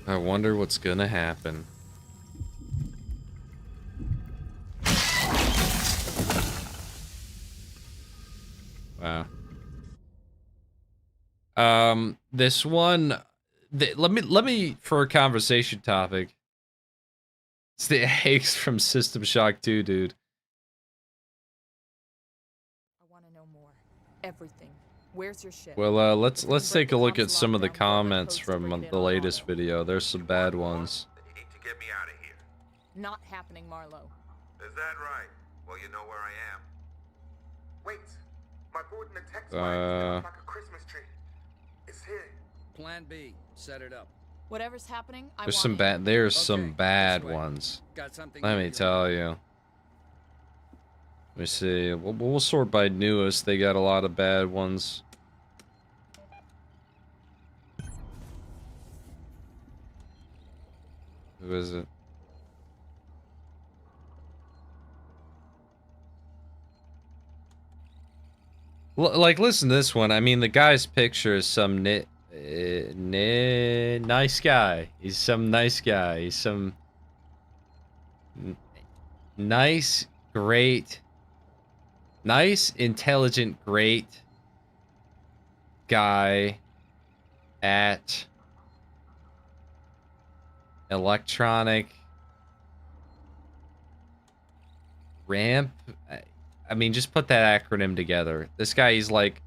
I wonder what's gonna happen. Wow. This one, let me for a conversation topic. It's the eggs from System Shock 2, dude. I want to know more. Everything. Where's your ship? Well, let's take a look at some of the comments from the latest video. There's some bad ones. You need to get me out of here. Not happening, Marlowe. Is that right? Well, you know where I am. Wait. My board in the text line is like a Christmas tree. It's here. Plan B. Set it up. Whatever's happening, I There's want some it. bad. There's some bad ones. Got something Let me tell you. Let me see. We'll sort by newest. They got a lot of bad ones. Who is it? Like, listen to this one. I mean, the guy's picture is some nice guy. He's some nice guy. He's some nice, great, nice, intelligent, great guy at electronic ramp. I mean, just put that acronym together. This guy, he's like,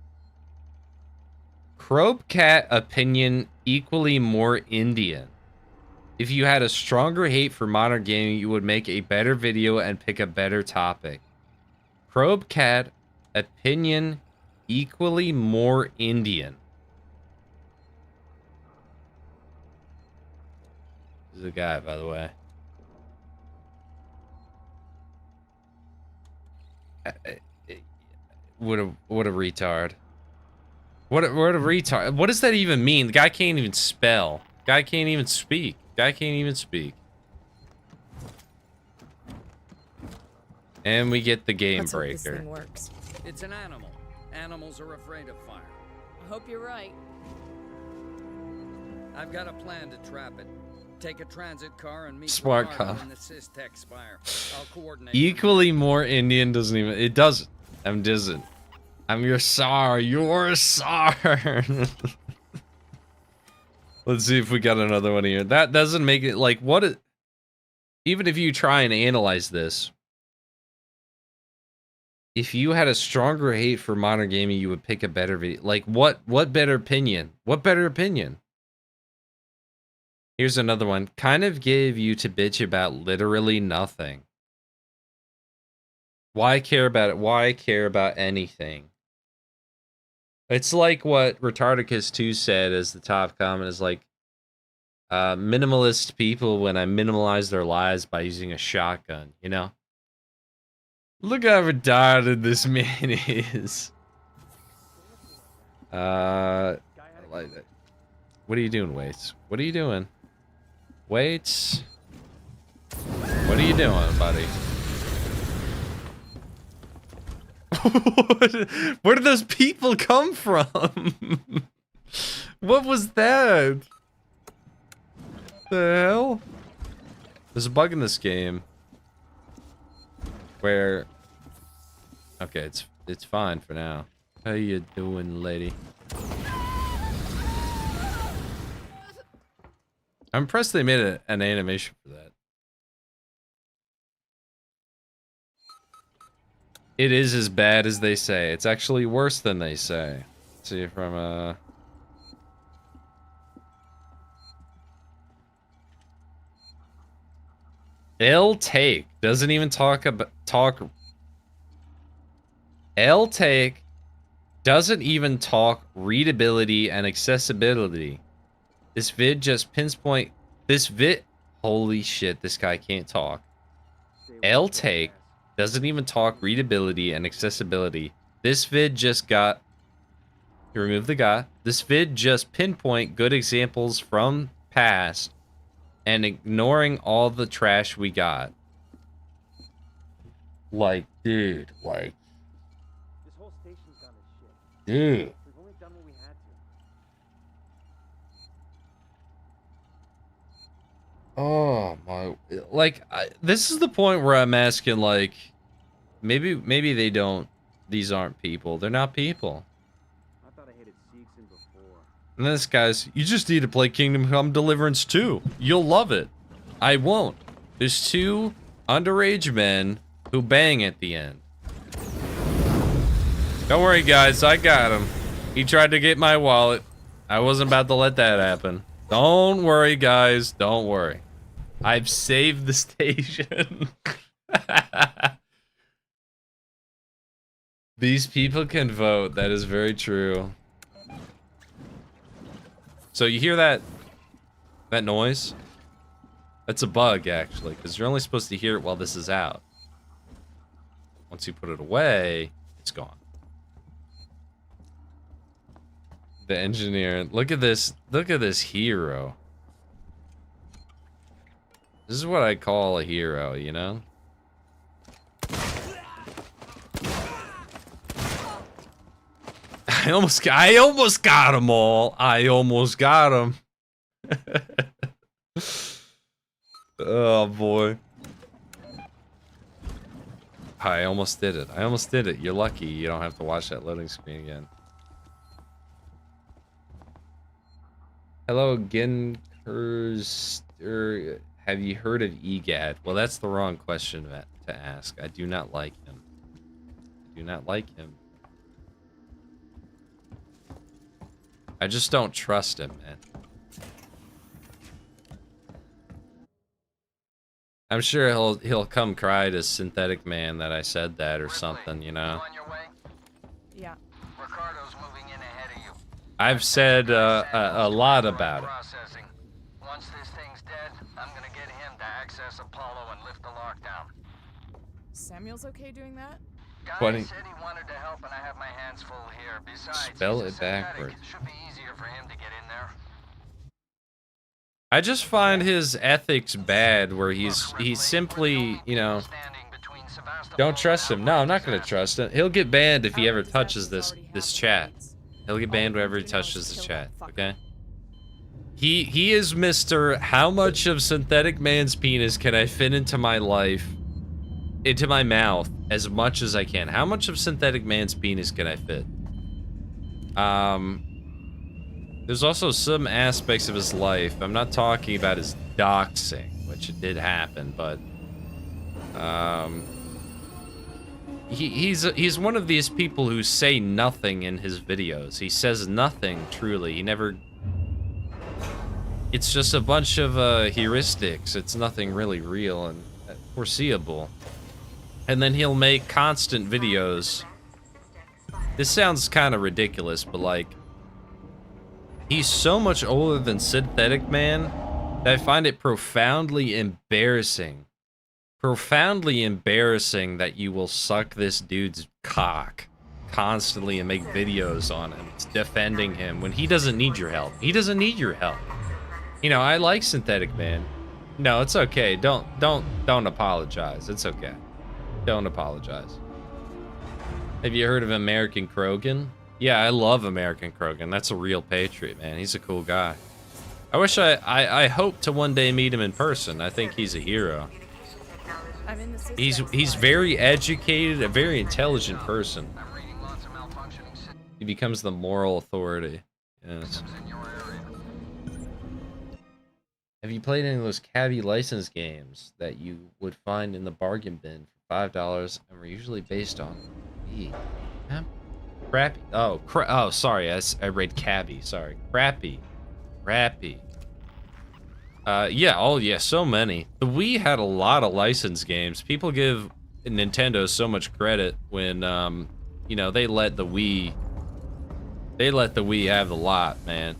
Crobcat opinion equally more Indian. If you had a stronger hate for modern gaming, you would make a better video and pick a better topic. Crobcat opinion equally more Indian. This is a guy, by the way. What a retard. What a retard. What does that even mean? The guy can't even spell. Guy can't even speak. Guy can't even speak. And we get the game Let's hope this breaker. thing works. It's an animal. Animals are afraid of fire. I hope you're right. I've got a plan to trap it. Take a transit car and meet Smart Ricardo car. in the Systech Spire. I'll coordinate. Equally more Indian doesn't even. It doesn't. I'm doesn't. I'm your Tsar. You're a Tsar. Let's see if we got another one here. That doesn't make it like what it. Even if you try and analyze this, if you had a stronger hate for modern gaming, you would pick a better video. Like what better opinion? What better opinion? Here's another one. Kind of gave you to bitch about literally nothing. Why care about it? Why care about anything? It's like what Retardicus 2 said as the top comment is like, minimalist people when I minimalize their lives by using a shotgun, you know? Look how retarded this man is. I like that. What are you doing, Waits? What are you doing? Waits? What are you doing, buddy? Where did those people come from? What was that? The hell? There's a bug in this game where, okay, it's fine for now. How you doing, lady? I'm impressed they made an animation for that. It is as bad as they say. It's actually worse than they say. Let's see from L-Take doesn't even L-Take doesn't even talk readability and accessibility. This vid just pinpoint this vid. Holy shit, this guy can't talk. L-Take doesn't even talk readability and accessibility. This vid just got. You remove the guy. This vid just pinpoint good examples from past and ignoring all the trash we got. Like, dude, like. This whole station's gone to shit. Dude. We've only done what we had to. Oh my, like this is the point where I'm asking, like, maybe they don't, these aren't people. They're not people. I thought I hated Seegson before. And this guy's, you just need to play Kingdom Come Deliverance 2. You'll love it. I won't. There's two underage men who bang at the end. Don't worry, guys, I got him. He tried to get my wallet. I wasn't about to let that happen. Don't worry, guys. Don't worry. I've saved the station. These people can vote. That is very true. So you hear that noise? That's a bug, actually, because you're only supposed to hear it while this is out. Once you put it away, it's gone. The engineer. Look at this. Look at this hero. This is what I call a hero, you know? I almost got them all. I almost got them. Oh boy. I almost did it. I almost did it. You're lucky you don't have to watch that loading screen again. Hello, Genkerster. Have you heard of EGAD? Well, that's the wrong question to ask. I do not like him. I do not like him. I just don't trust him, man. I'm sure he'll come cry to Synthetic Man that I said that or something, you know. Yeah. Ricardo's moving in ahead of you. I've said a lot about it. Processing. Once this thing's dead, I'm gonna get him to access Apollo and lift the lockdown. Samuel's okay doing that? Guy said he wanted to help, and I have my hands full here. Besides, Spell he's it a synthetic. backwards. Should be easier for him to get in there. I just find his ethics bad, where he's simply, you know, don't trust him. No, I'm not gonna trust him. He'll get banned if he ever touches this chat. He'll get banned whenever he touches the chat. Okay. He is Mr. How much of Synthetic Man's penis can I fit into my life, into my mouth, as much as I can? How much of Synthetic Man's penis can I fit? There's also some aspects of his life. I'm not talking about his doxing, which it did happen, but he's one of these people who say nothing in his videos. He says nothing truly. He It's just a bunch of heuristics. It's nothing really real and foreseeable. And then he'll make constant videos. This sounds kind of ridiculous, but like, he's so much older than Synthetic Man that I find it profoundly embarrassing. Profoundly embarrassing that you will suck this dude's cock constantly and make videos on him, defending him when he doesn't need your help. He doesn't need your help. You know, I like Synthetic Man. No, it's okay. Don't apologize. It's okay. Don't apologize. Have you heard of American Krogan? Yeah, I love American Krogan. That's a real patriot, man. He's a cool guy. I wish I hope to one day meet him in person. I think he's a hero. He's very educated, a very intelligent person. He becomes the moral authority. Yes. Have you played any of those cabbie license games that you would find in the bargain bin for $5 and were usually based on crappy? Oh, sorry, I read cabbie. Sorry, crappy. Yeah, so many. The Wii had a lot of license games. People give Nintendo so much credit when, you know, they let the Wii have the lot, man.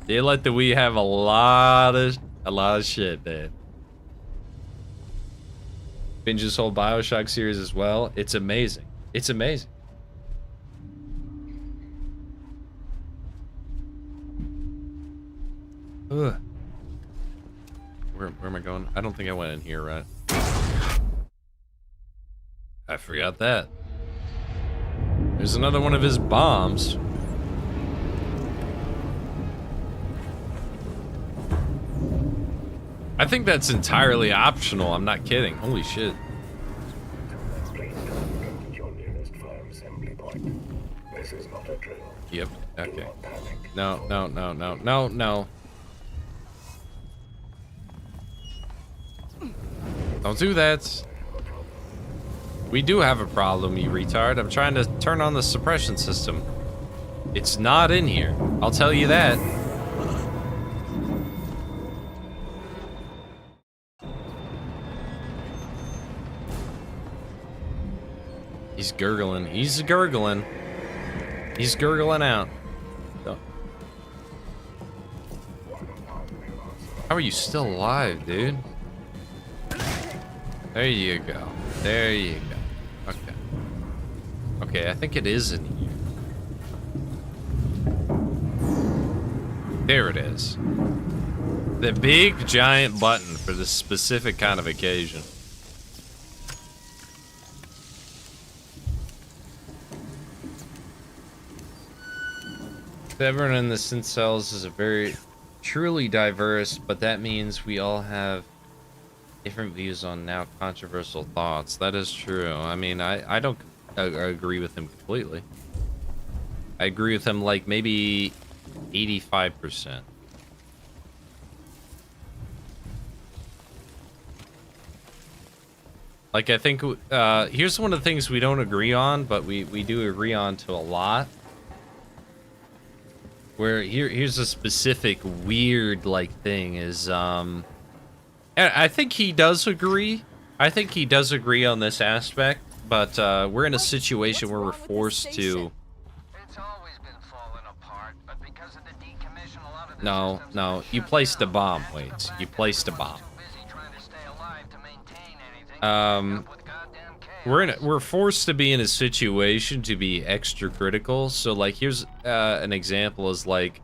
They let the Wii have a lot of shit, man. Binge this whole BioShock series as well. It's amazing. It's amazing. Ugh. Where am I going? I don't think I went in here, right? I forgot that. There's another one of his bombs. I think that's entirely optional. I'm not kidding. Holy shit. Please don't get to your nearest fire assembly point. This is not a drill. Yep. Okay. Do not panic. No. Don't do that. We do have a problem, you retard. I'm trying to turn on the suppression system. It's not in here. I'll tell you that. He's gurgling. He's gurgling. He's gurgling out. How are you still alive, dude? There you go. There you go. Okay. Okay, I think it is in here. There it is. The big giant button for this specific kind of occasion. Everyone in the synth cells is a very truly diverse, but that means we all have different views on now controversial thoughts. That is true. I mean, I don't agree with him completely. I agree with him like maybe 85%. Like, I think here's one of the things we don't agree on, but we do agree on to a lot. Where here's a specific weird like thing is and I think he does agree. I think he does agree on this aspect, but we're in a situation where we're forced to. No, you placed a bomb, wait. You placed a bomb. We're forced to be in a situation to be extra critical. So like here's an example is like,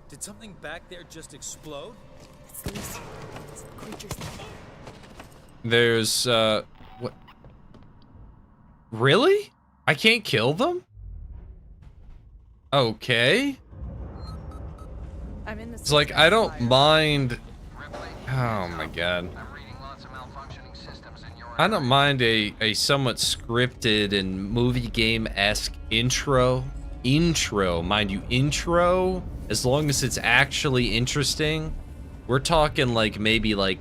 did something back there just explode? There's what? Really? I can't kill them? Okay. It's like I don't mind. Oh my god. I don't mind a somewhat scripted and movie game-esque intro, mind you, intro, as long as it's actually interesting. We're talking like maybe like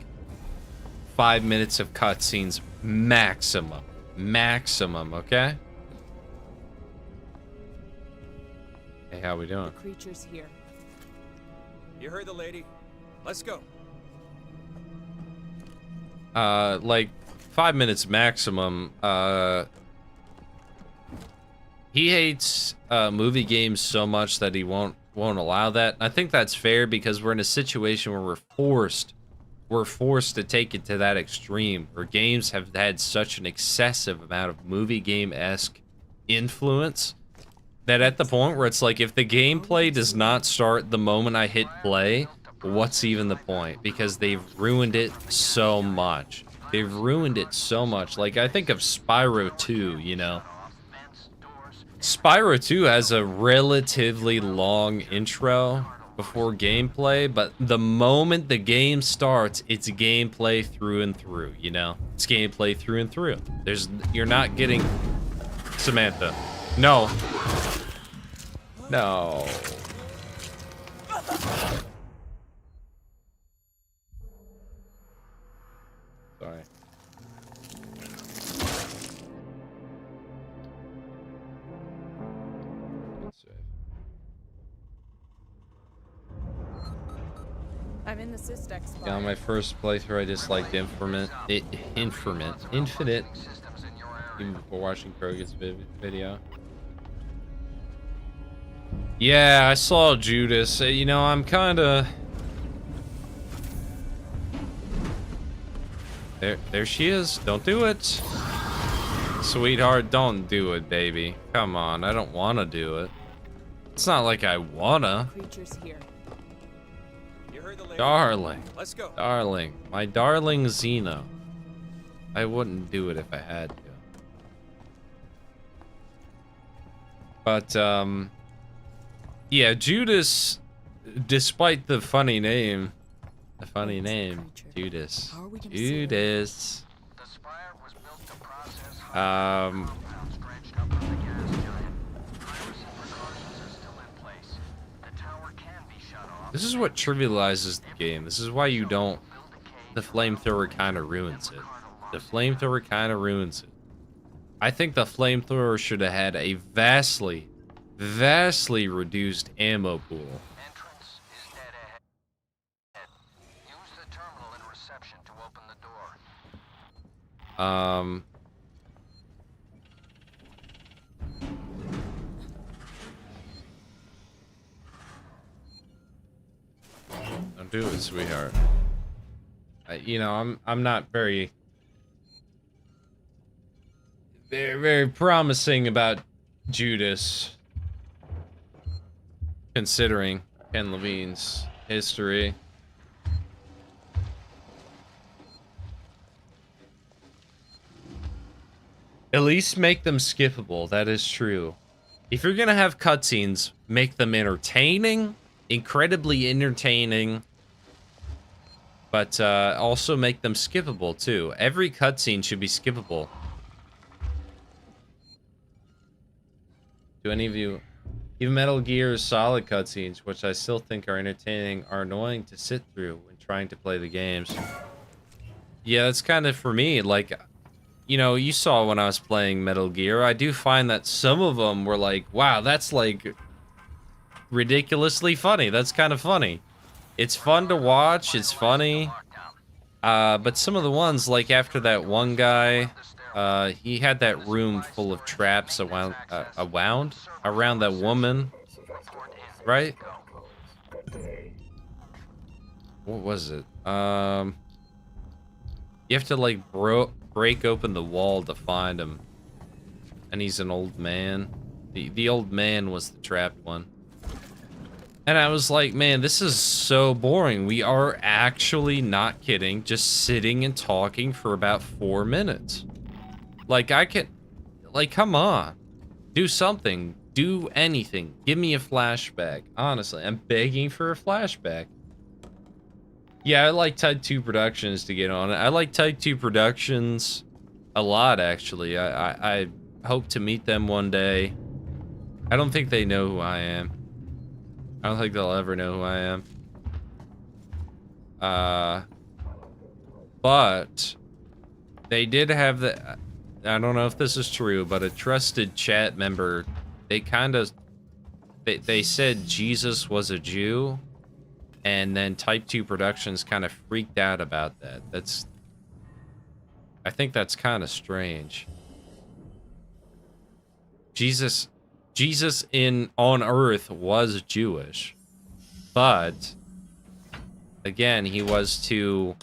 5 minutes of cutscenes maximum, okay? Hey, how we doing? Creatures here. You heard the lady. Let's go. Like 5 minutes maximum. He hates movie games so much that he won't allow that. I think that's fair because we're in a situation where we're forced to take it to that extreme, where games have had such an excessive amount of movie game-esque influence that at the point where it's like, if the gameplay does not start the moment I hit play, what's even the point? Because they've ruined it so much. They've ruined it so much. Like, I think of Spyro 2, you know? Spyro 2 has a relatively long intro before gameplay, but the moment the game starts, it's gameplay through and through, you know? It's gameplay through and through. You're not getting... Samantha. No. No. Sorry. I'm in the Systex spot. Yeah, on my first playthrough, I disliked Infinite, even before watching Krogan's video. Yeah, I saw Judas. You know, I'm kind of... There she is. Don't do it. Sweetheart, don't do it, baby. Come on, I don't want to do it. It's not like I wanna. Creatures here. Darling. Let's go. Darling. My darling Xeno. I wouldn't do it if I had to. But, yeah, Judas, despite the funny name, Judas. Judas. This is what trivializes the game. This is why you don't... The flamethrower kind of ruins it. The flamethrower kind of ruins it. I think the flamethrower should have had a vastly reduced ammo pool. Don't do it, sweetheart. You know, I'm not very promising about Judas, considering Ken Levine's history. At least make them skippable, that is true. If you're gonna have cutscenes, make them entertaining, incredibly entertaining, but also make them skippable too. Every cutscene should be skippable. Do any of you... Even Metal Gear's solid cutscenes, which I still think are entertaining, are annoying to sit through when trying to play the games. Yeah, that's kind of for me, like... You know, you saw when I was playing Metal Gear, I do find that some of them were like, wow, that's like ridiculously funny. That's kind of funny. It's fun to watch, it's funny. But some of the ones, like after that one guy, he had that room full of traps around that woman, right? What was it? You have to like break open the wall to find him, and he's an old man. The old man was the trapped one, and I was like, man, this is so boring. We are actually, not kidding, just sitting and talking for about 4 minutes. Like, I can, like, come on, do something, do anything, give me a flashback. Honestly, I'm begging for a flashback. Yeah, I like Type 2 Productions to get on it. I like Type 2 Productions a lot, actually. I hope to meet them one day. I don't think they know who I am. I don't think they'll ever know who I am. But they did have the... I don't know if this is true, but a trusted chat member, they kind of... They said Jesus was a Jew. and then Type 2 Productions kind of freaked out about that. I think that's kind of strange. Jesus on Earth was Jewish, but again, he was to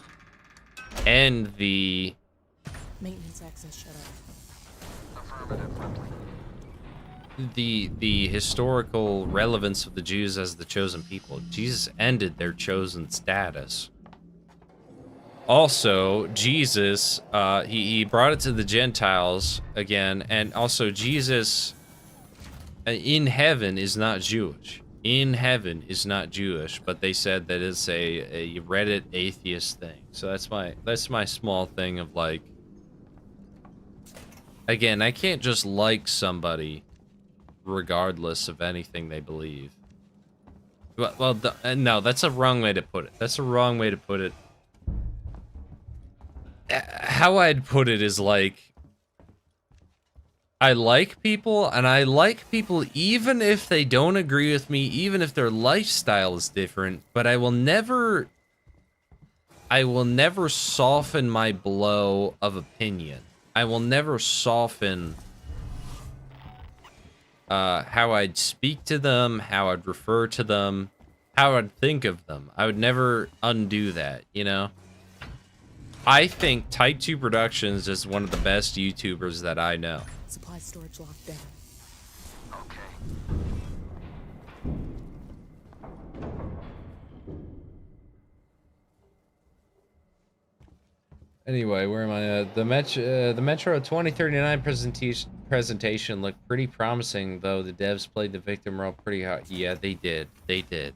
end the Maintenance access shut off. the historical relevance of the Jews as the chosen people. Jesus ended their chosen status. Also, Jesus, he brought it to the Gentiles again, and also Jesus in heaven is not Jewish. In heaven is not Jewish, but they said that it's a Reddit atheist thing. So that's my small thing of like, again, I can't just like somebody regardless of anything they believe. Well, no, that's a wrong way to put it. That's a wrong way to put it. How I'd put it is like, I like people, and I like people even if they don't agree with me, even if their lifestyle is different, but I will never soften my blow of opinion. I will never soften how I'd speak to them, how I'd refer to them, how I'd think of them. I would never undo that, you know? I think Type 2 Productions is one of the best YouTubers that I know. Supply storage locked down. Anyway, where am I at? The Metro 2039 presentation looked pretty promising, though the devs played the victim role pretty hot. Yeah, they did. They did.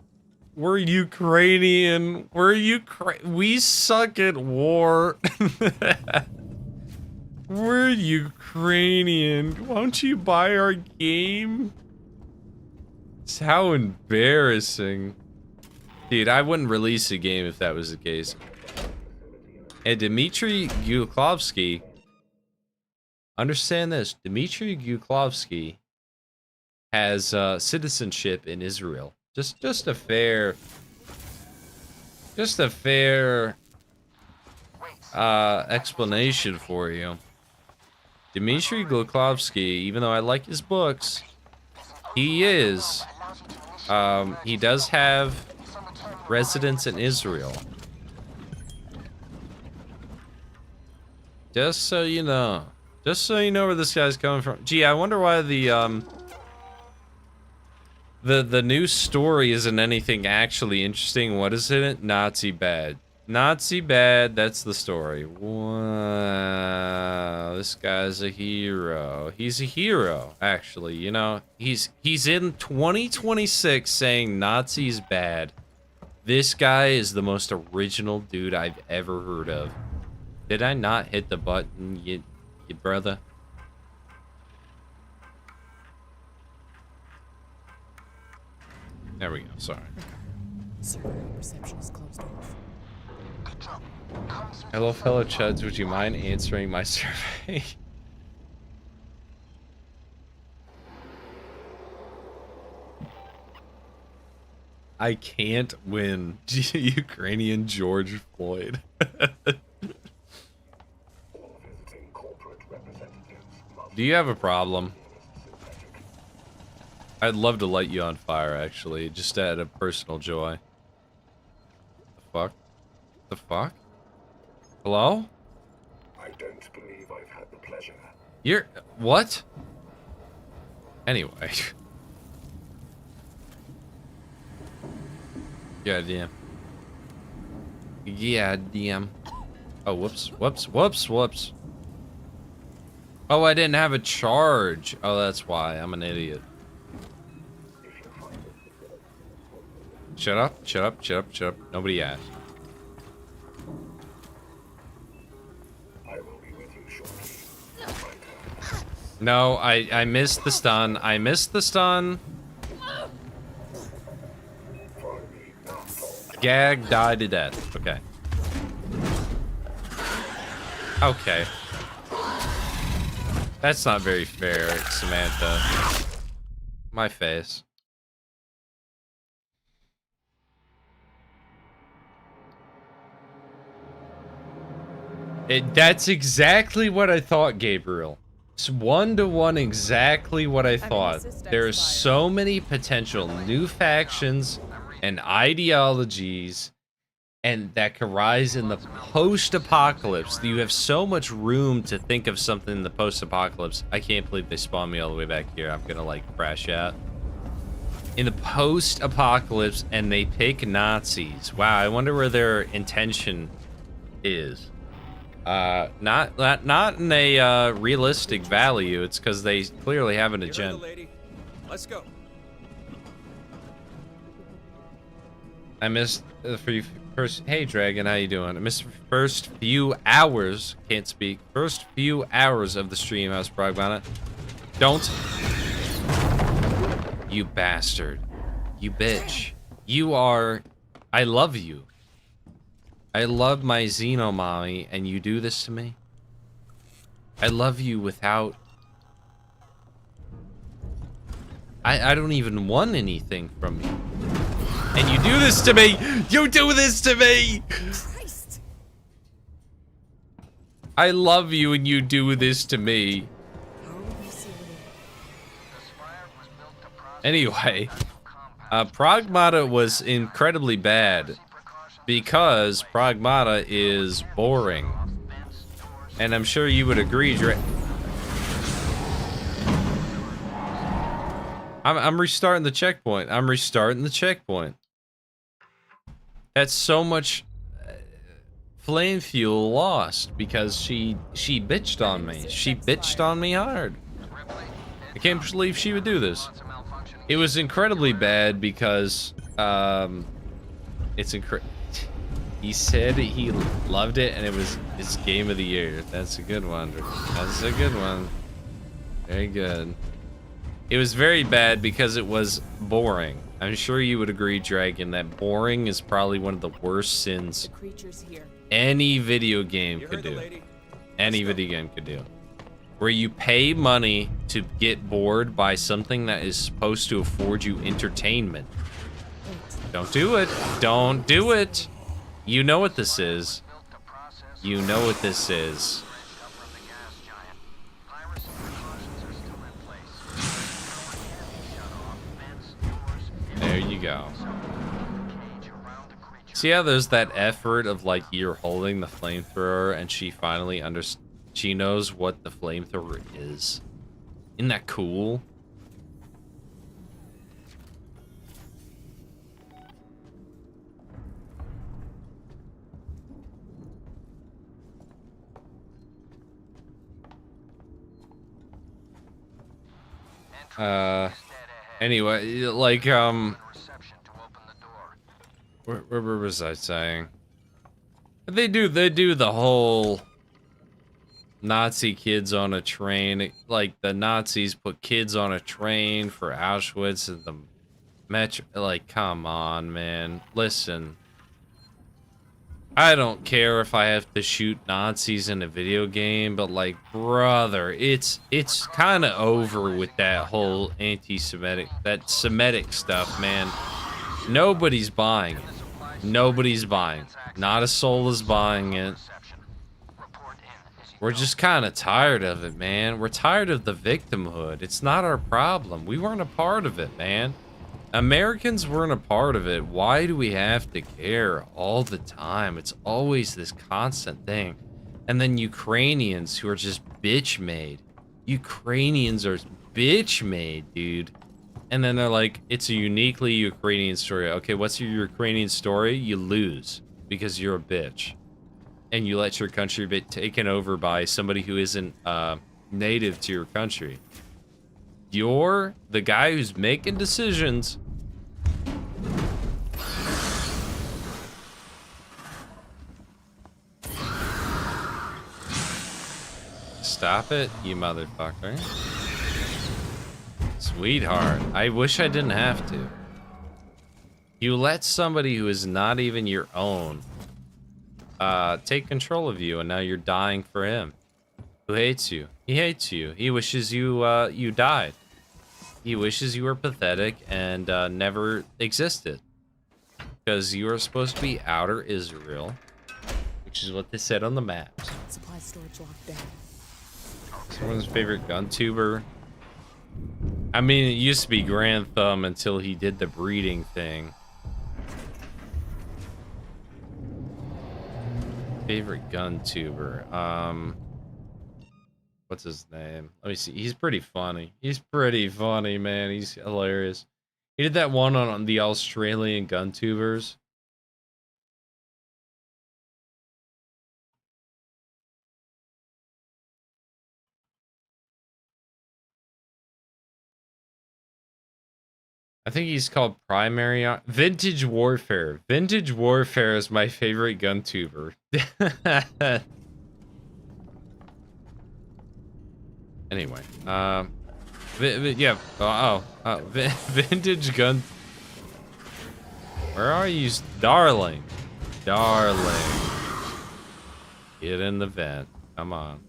We're Ukrainian. We suck at war. We're Ukrainian. Won't you buy our game? It's how embarrassing. Dude, I wouldn't release a game if that was the case. And Dmitry Guklovsky, understand this, Dmitry Guklovsky has citizenship in Israel. Just a fair explanation for you. Dmitry Guklovsky, even though I like his books, he does have residence in Israel. Just so you know. Just so you know where this guy's coming from. Gee, I wonder why the new story isn't anything actually interesting. What is it? Nazi bad. Nazi bad, that's the story. Wow, this guy's a hero. He's a hero, actually, you know. He's in 2026 saying Nazis bad. This guy is the most original dude I've ever heard of. Did I not hit the button, you brother? There we go, sorry. Server reception is closed off. Hello, fellow chuds, would you mind answering my survey? I can't win. Ukrainian George Floyd. Do you have a problem? I'd love to light you on fire, actually, just out of personal joy. The fuck? The fuck? Hello? I don't believe I've had the pleasure. You're... what? Anyway. God damn. Yeah, damn. Oh, whoops, whoops, whoops, whoops. Oh, I didn't have a charge. Oh, that's why. I'm an idiot. Shut up, shut up, shut up, shut up. Nobody asked. I will be with you shortly. No, I missed the stun. I missed the stun. Gag, die to death. Okay. Okay. That's not very fair, Samantha. My face. That's exactly what I thought, Gabriel. It's 1-to-1 exactly what I thought. There's so many potential new factions and ideologies and that could rise in the post-apocalypse. You have so much room to think of something in the post-apocalypse. I can't believe they spawned me all the way back here. I'm gonna like crash out. In the post-apocalypse, and they pick Nazis. Wow, I wonder where their intention is. Not in a realistic value. It's because they clearly have an agenda. Lady. Let's go. I missed the first. Hey, Dragon, how you doing? I missed the first few hours. Can't speak. First few hours of the stream. How's Progmata? Don't. You bastard. You bitch. You are. I love you. I love my Xenomommy, and you do this to me? I love you without... I don't even want anything from you. And you do this to me! You do this to me! Christ. I love you, and you do this to me. Anyway, Pragmata was incredibly bad. Because Pragmata is boring. And I'm sure you would agree, I'm restarting the checkpoint. I'm restarting the checkpoint. That's so much flame fuel lost because she bitched on me. She bitched on me hard. I can't believe she would do this. It was incredibly bad because it's incredible. He said he loved it and it was his game of the year. That's a good one. That's a good one. Very good. It was very bad because it was boring. I'm sure you would agree, Dragon, that boring is probably one of the worst sins any video game could do. Any video game could do. Where you pay money to get bored by something that is supposed to afford you entertainment. Don't do it. Don't do it. You know what this is. You know what this is. There you go. See how there's that effort of like you're holding the flamethrower and she finally she knows what the flamethrower is. Isn't that cool? Anyway, like, where was I saying? They do the whole Nazi kids on a train, like the Nazis put kids on a train for Auschwitz and the metro, like, come on, man, listen. I don't care if I have to shoot Nazis in a video game, but like, brother, it's kind of over with that whole anti-Semitic, that Semitic stuff, man. Nobody's buying it. Nobody's buying it. Not a soul is buying it. We're just kind of tired of it, man. We're tired of the victimhood. It's not our problem. We weren't a part of it, man. Americans weren't a part of it. Why do we have to care all the time? It's always this constant thing. And then Ukrainians who are just bitch-made. Ukrainians are bitch-made, dude. And then they're like, it's a uniquely Ukrainian story. Okay, what's your Ukrainian story? You lose because you're a bitch. And you let your country be taken over by somebody who isn't native to your country. You're the guy who's making decisions. Stop it, you motherfucker. Sweetheart, I wish I didn't have to. You let somebody who is not even your own take control of you, and now you're dying for him. Who hates you? He hates you. He wishes you you died. He wishes you were pathetic and never existed. Because you are supposed to be Outer Israel, which is what they said on the maps. storage locked down. Someone's favorite gun tuber. I mean, it used to be Grand Thumb until he did the breeding thing. Favorite gun tuber. What's his name? Let me see. He's pretty funny. He's pretty funny, man. He's hilarious. He did that one on the Australian gun tubers. I think he's called Primary Vintage Warfare. Vintage Warfare is my favorite gun tuber. Anyway, yeah. Vintage gun. Where are you, darling? Darling, get in the vent. Come on.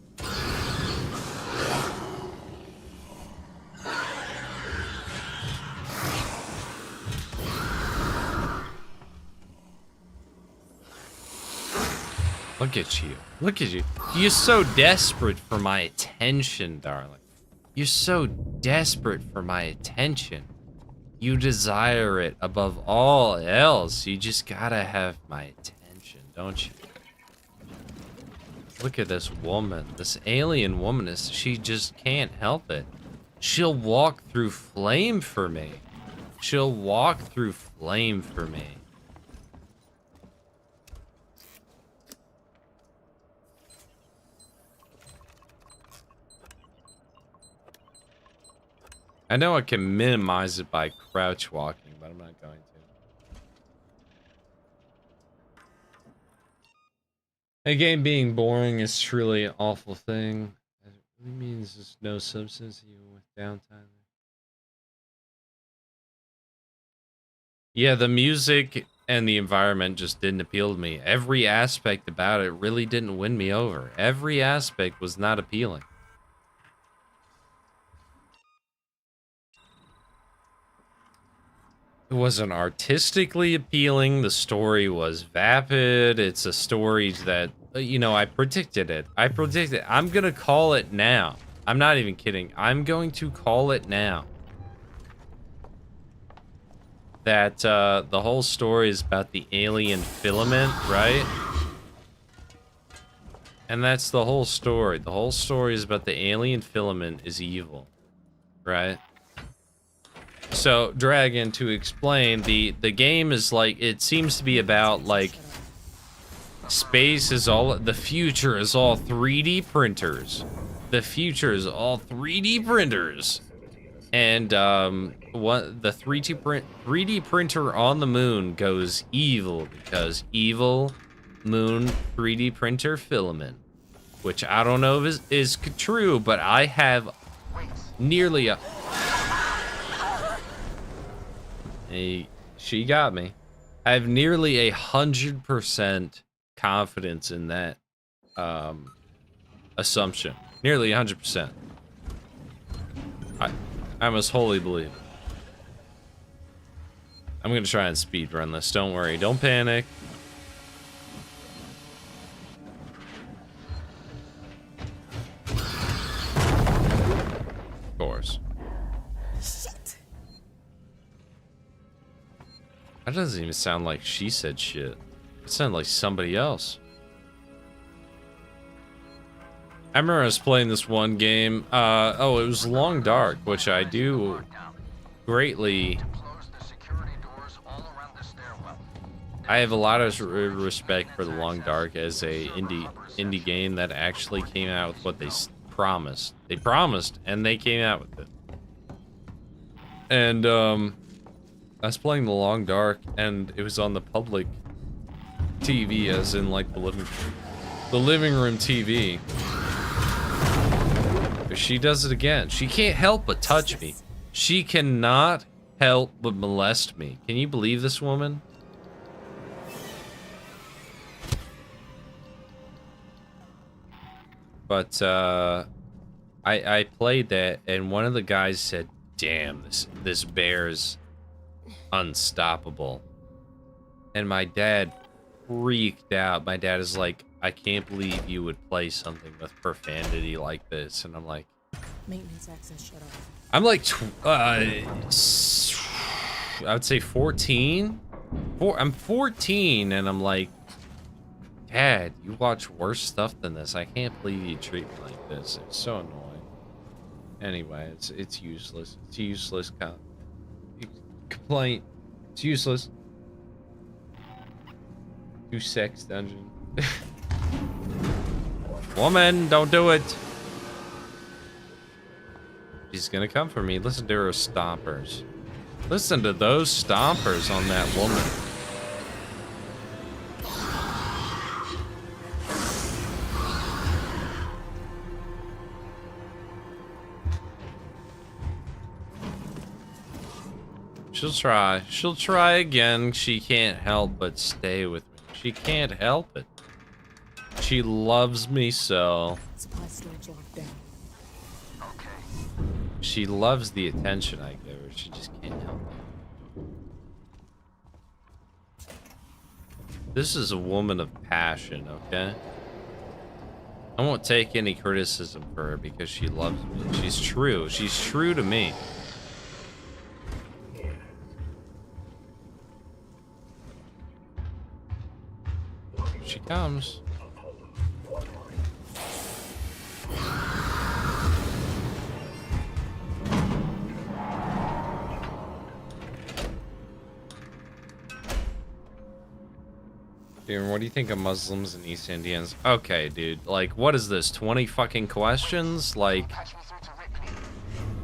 Look at you. Look at you. You're so desperate for my attention, darling. You're so desperate for my attention. You desire it above all else. You just gotta have my attention, don't you? Look at this woman. This alien woman she just can't help it. She'll walk through flame for me. She'll walk through flame for me. I know I can minimize it by crouch walking, but I'm not going to. A game being boring is truly an awful thing. It really means there's no substance even with downtime. Yeah, the music and the environment just didn't appeal to me. Every aspect about it really didn't win me over. Every aspect was not appealing. It wasn't artistically appealing. The story was vapid. It's a story that, you know, I predicted it. I'm going to call it now. I'm not even kidding. I'm going to call it now. That the whole story is about the alien filament, right? And that's the whole story. The whole story is about the alien filament is evil, right? So, Dragon, to explain, the game is like, it seems to be about, like, space is all, the future is all 3D printers. The future is all 3D printers. And, what, the 3D printer on the moon goes evil, because evil moon 3D printer filament. Which I don't know if is true, but I have nearly a... She got me. I have nearly 100% confidence in that assumption. Nearly 100%. I must wholly believe it. I'm gonna try and speed run this. Don't worry. Don't panic. Of course. That doesn't even sound like she said shit. It sounded like somebody else. I remember I was playing this one game. Oh, it was Long Dark, which I do greatly. I have a lot of respect for the Long Dark as a indie game that actually came out with what they promised. They promised, and they came out with it. And I was playing the Long Dark, and it was on the public TV, as in like the living room TV. But she does it again. She can't help but touch me. She cannot help but molest me. Can you believe this woman? But I played that, and one of the guys said, "Damn, this bear's unstoppable." And my dad freaked out. My dad is like, I can't believe you would play something with profanity like this. And I'm like, Maintenance access shut off. I'm like, I would say 14. I'm 14, and I'm like, Dad, you watch worse stuff than this. I can't believe you treat me like this. It's so annoying. Anyway, it's useless. It's a useless complaint. It's useless. 2 sex dungeon. Woman, don't do it. She's gonna come for me. Listen to her stompers. Listen to those stompers on that woman. She'll try. She'll try again. She can't help but stay with me. She can't help it. She loves me so. Supply storage locked down. She loves the attention I give her. She just can't help it. This is a woman of passion, okay? I won't take any criticism for her because she loves me. She's true. She's true to me. She comes. Dude, what do you think of Muslims and East Indians? Okay, dude. Like, what is this? 20 fucking questions? Like,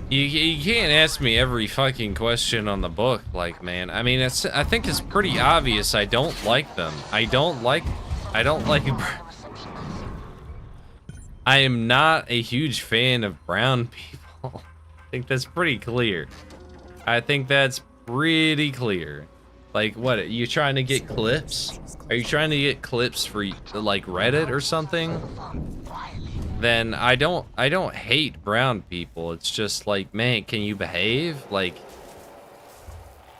you can't ask me every fucking question on the book. Like, man. I mean, I think it's pretty obvious I don't like them. I don't like. I am not a huge fan of brown people. I think that's pretty clear. I think that's pretty clear. Like, what, are you trying to get clips? Are you trying to get clips for, like, Reddit or something? Then I don't hate brown people. It's just like, man, can you behave? Like,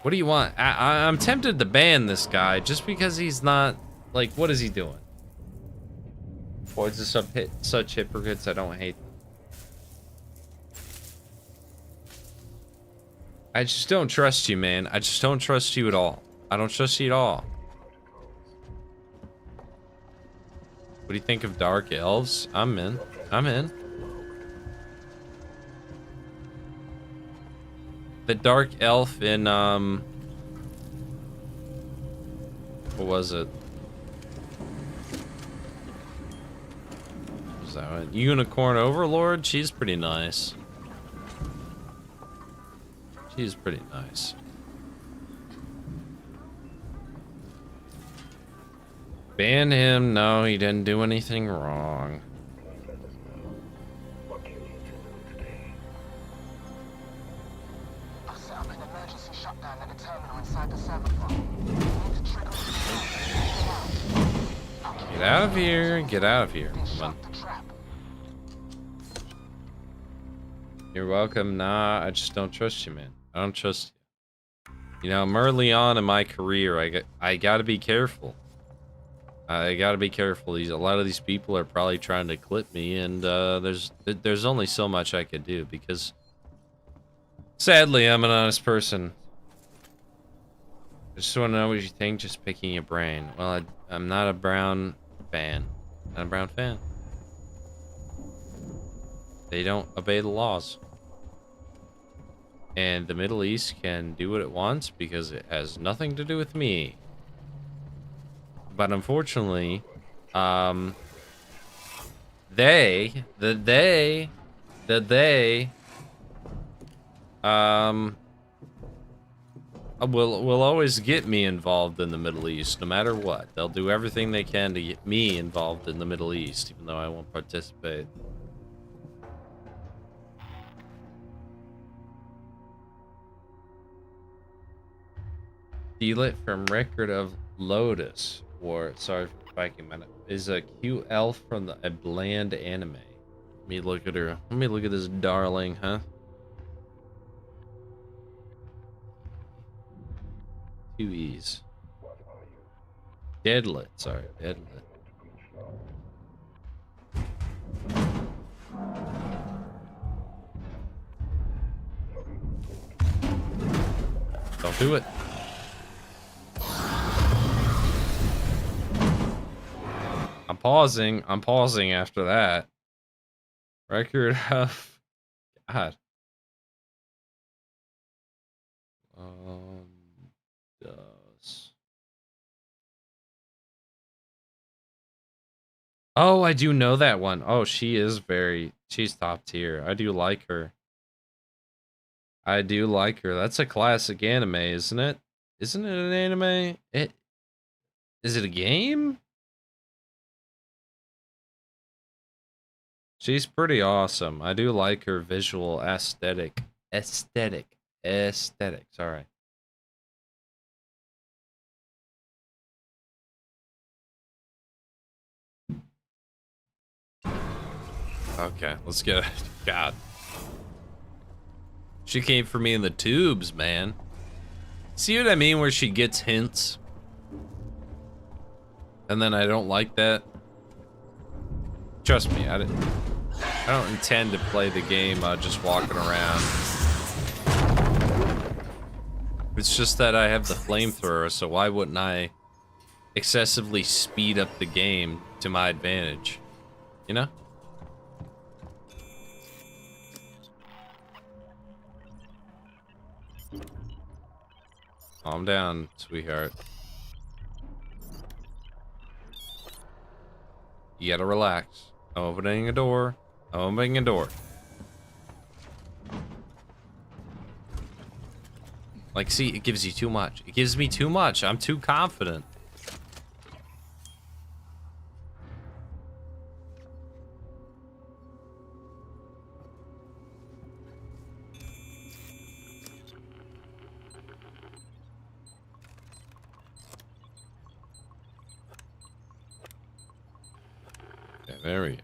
what do you want? I'm tempted to ban this guy just because he's not, like, what is he doing? Boys are such hypocrites, I don't hate them. I just don't trust you, man. I just don't trust you at all. I don't trust you at all. What do you think of Dark Elves? I'm in. I'm in. The Dark Elf in, what was it? What was that one? Unicorn Overlord? She's pretty nice. She's pretty nice. Ban him? No, he didn't do anything wrong. I've set up an emergency shutdown at the terminal inside the server farm. Get out of here. Get out of here. Come on. You're welcome. Nah, I just don't trust you, man. I don't trust you. You know, I'm early on in my career. I gotta be careful. I gotta be careful. A lot of these people are probably trying to clip me, and there's only so much I could do because, sadly, I'm an honest person. I just want to know what you think. Just picking your brain. Well, I'm not a brown fan. Not a brown fan. They don't obey the laws. And the Middle East can do what it wants because it has nothing to do with me. But unfortunately, will always get me involved in the Middle East, no matter what. They'll do everything they can to get me involved in the Middle East, even though I won't participate. Steal it from Record of Lotus. War. Sorry for spiking my. Is a cute elf from a bland anime. Let me look at her. Let me look at this darling, huh? 2 E's. Deadlit. Sorry, Deadlit. Don't do it. I'm pausing. I'm pausing after that. Record of... God. Does... Oh, I do know that one. Oh, she is very... She's top tier. I do like her. I do like her. That's a classic anime, isn't it? Isn't it an anime? Is it a game? She's pretty awesome. I do like her visual aesthetic. Aesthetics. Alright. Okay, let's get it. God. She came for me in the tubes, man. See what I mean? Where she gets hints. And then I don't like that. Trust me, I don't intend to play the game just walking around. It's just that I have the flamethrower, so why wouldn't I excessively speed up the game to my advantage? You know? Calm down, sweetheart. You gotta relax. I'm opening a door. I'm opening a door. Like, see, it gives you too much. It gives me too much. I'm too confident. Okay, there we go.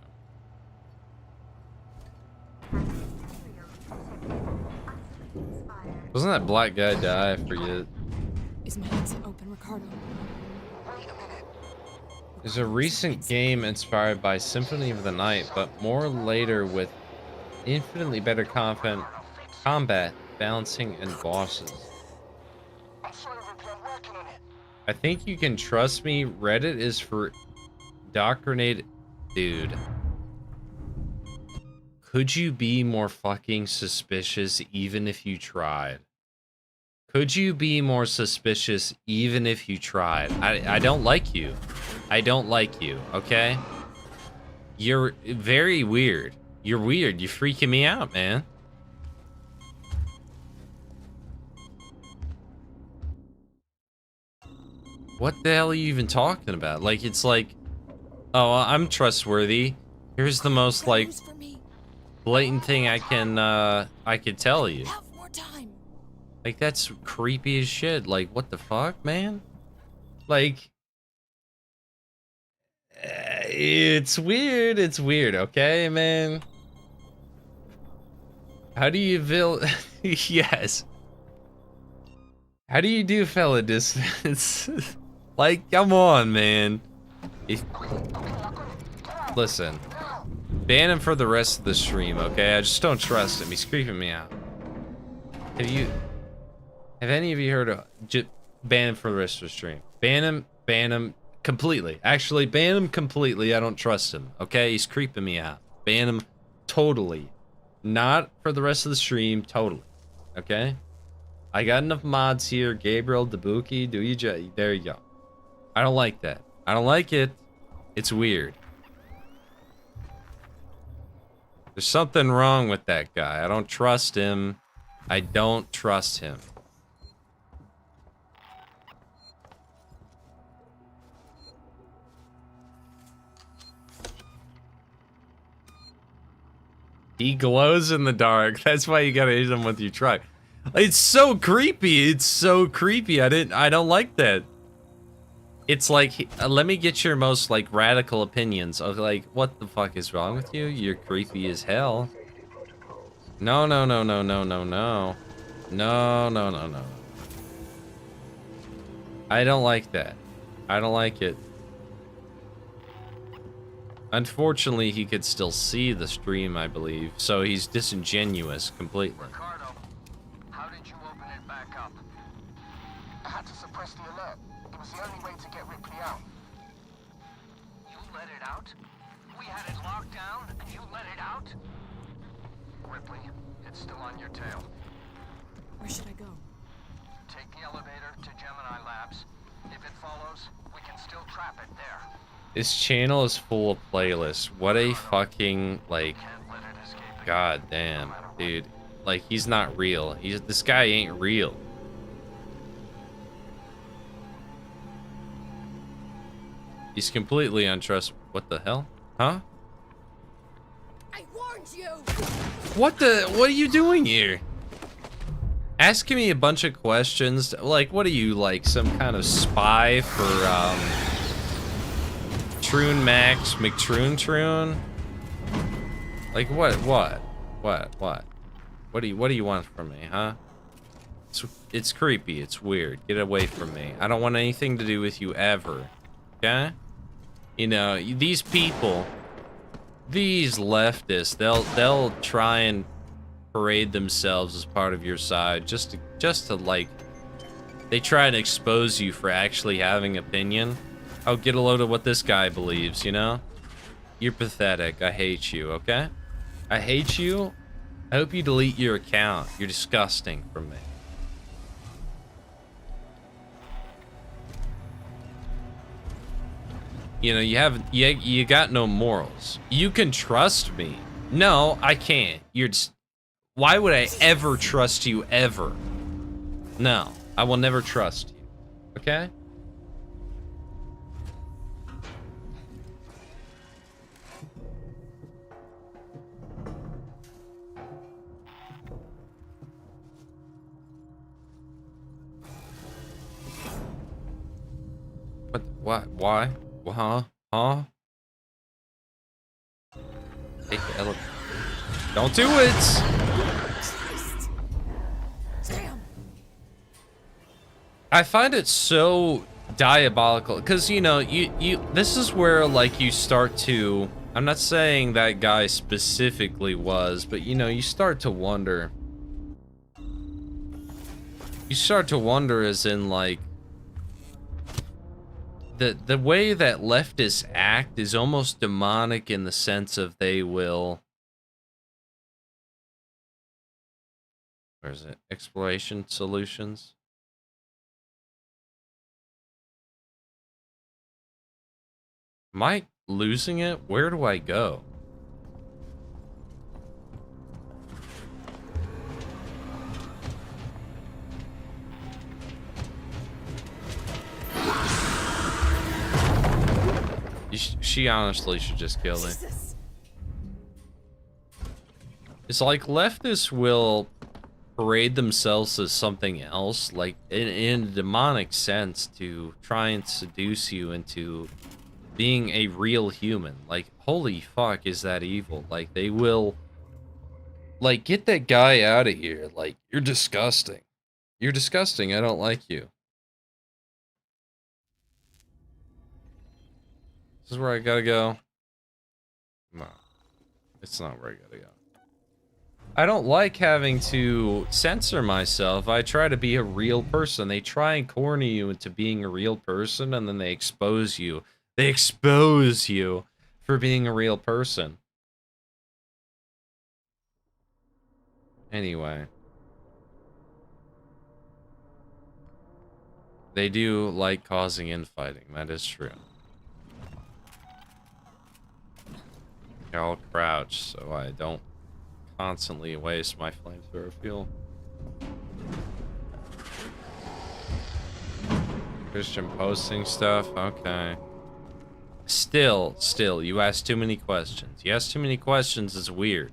Doesn't that black guy die? I forget. Is my exit open, Ricardo? There's a recent game inspired by Symphony of the Night, but more later with infinitely better combat, balancing, and bosses. I think you can trust me. Reddit is for indoctrinated. Dude. Could you be more fucking suspicious even if you tried? Could you be more suspicious even if you tried? I don't like you. I don't like you, okay? You're very weird. You're weird. You're freaking me out, man. What the hell are you even talking about? Like, it's like, oh, I'm trustworthy. Here's the most, like, blatant thing I could tell you. Like, that's creepy as shit. Like, what the fuck, man? Like, it's weird. It's weird, okay, man? How do you build... Yes. How do you do fella distance? Like, come on, man. Listen. Ban him for the rest of the stream, okay? I just don't trust him. He's creeping me out. Have any of you heard of... Just ban him for the rest of the stream. Ban him completely. Actually, ban him completely. I don't trust him, okay? He's creeping me out. Ban him totally. Not for the rest of the stream, totally. Okay? I got enough mods here. Gabriel, Dabuki, there you go. I don't like that. I don't like it. It's weird. There's something wrong with that guy. I don't trust him. I don't trust him. He glows in the dark. That's why you gotta hit him with your truck. It's so creepy. It's so creepy. I don't like that. It's like, let me get your most, like, radical opinions of, like, what the fuck is wrong with you? You're creepy as hell. No, no, no, no, no, no, no. No, no, no, no. I don't like that. I don't like it. Unfortunately, he could still see the stream, I believe, so he's disingenuous completely. Ricardo, how did you open it back up? had to suppress the alert. It was the only way to get Ripley out. You let it out? We had it locked down, and you let it out? Ripley, it's still on your tail. Where should I go? Take the elevator to Gemini Labs. If it follows, we can still trap it there. This channel is full of playlists. What a fucking, like, god damn, dude. Like, he's not real. This guy ain't real. He's completely untrustworthy. What the hell? Huh? I warned you. What are you doing here? Asking me a bunch of questions. Like, what are you, like, some kind of spy for, Troon Max McTroon? Like, what? What do you want from me, huh? It's creepy. It's weird. Get away from me. I don't want anything to do with you ever. Okay? You know, these people, these leftists, they'll try and parade themselves as part of your side just to like, they try and expose you for actually having opinion. Oh, get a load of what this guy believes, you know? You're pathetic. I hate you, okay? I hate you. I hope you delete your account. You're disgusting from me. You know, you got no morals. You can trust me. No, I can't. You're just, why would I ever trust you ever? No, I will never trust you. Okay? What? Why? Huh? Take the elevator. Don't do it! Damn. I find it so diabolical because, you know, this is where, like, you start to, I'm not saying that guy specifically was, but, you know, you start to wonder. You start to wonder as in, like, the way that leftists act is almost demonic in the sense of they will, where is it? Exploration solutions. Am I losing it? Where do I go? She honestly should just kill me. It's like leftists will parade themselves as something else, like in a demonic sense, to try and seduce you into being a real human. Like, holy fuck, is that evil? Like, they will, like, get that guy out of here. Like, you're disgusting. You're disgusting. I don't like you. This is where I gotta go. No, it's not where I gotta go. I don't like having to censor myself. I try to be a real person. They try and corner you into being a real person, and then they expose you. They expose you for being a real person. Anyway. They do like causing infighting. That is true. I'll crouch so I don't constantly waste my flamethrower fuel. Christian posting stuff, okay. Still, you ask too many questions. You ask too many questions is weird.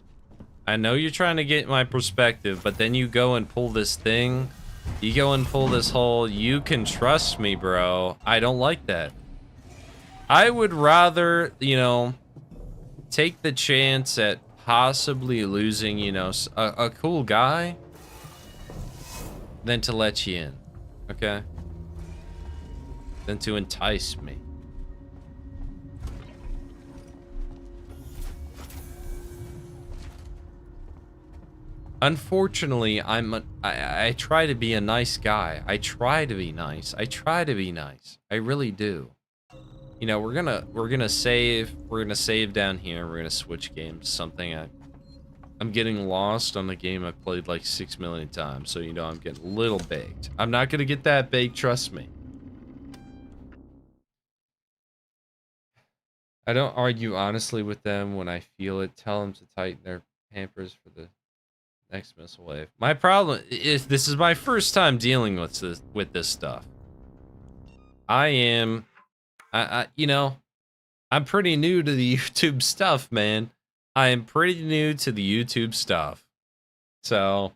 I know you're trying to get my perspective, but then you go and pull this thing. You go and pull this whole, you can trust me, bro. I don't like that. I would rather, you know, take the chance at possibly losing, you know, a cool guy than to let you in, okay? Than to entice me. Unfortunately, I try to be a nice guy. I try to be nice. I try to be nice. I really do. You know, we're gonna save. We're gonna save down here. We're gonna switch games. Something I'm getting lost on the game I played like 6 million times. So you know I'm getting a little baked. I'm not gonna get that baked. Trust me. I don't argue honestly with them when I feel it. Tell them to tighten their pampers for the next missile wave. My problem is this is my first time dealing with this stuff. I you know, I'm pretty new to the YouTube stuff, man. I am pretty new to the YouTube stuff. So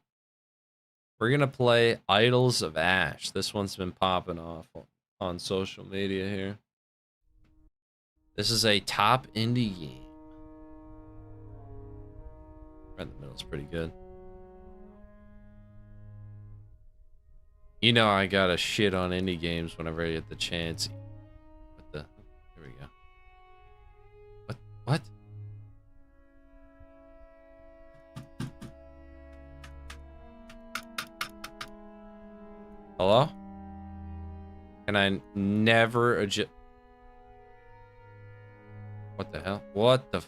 we're gonna play Idols of Ash. This one's been popping off on social media here. This is a top indie game. Right in the middle is pretty good. You know I gotta shit on indie games whenever I get the chance. What the? Here we go. What? Hello? Can I never adjust? What the hell? What the?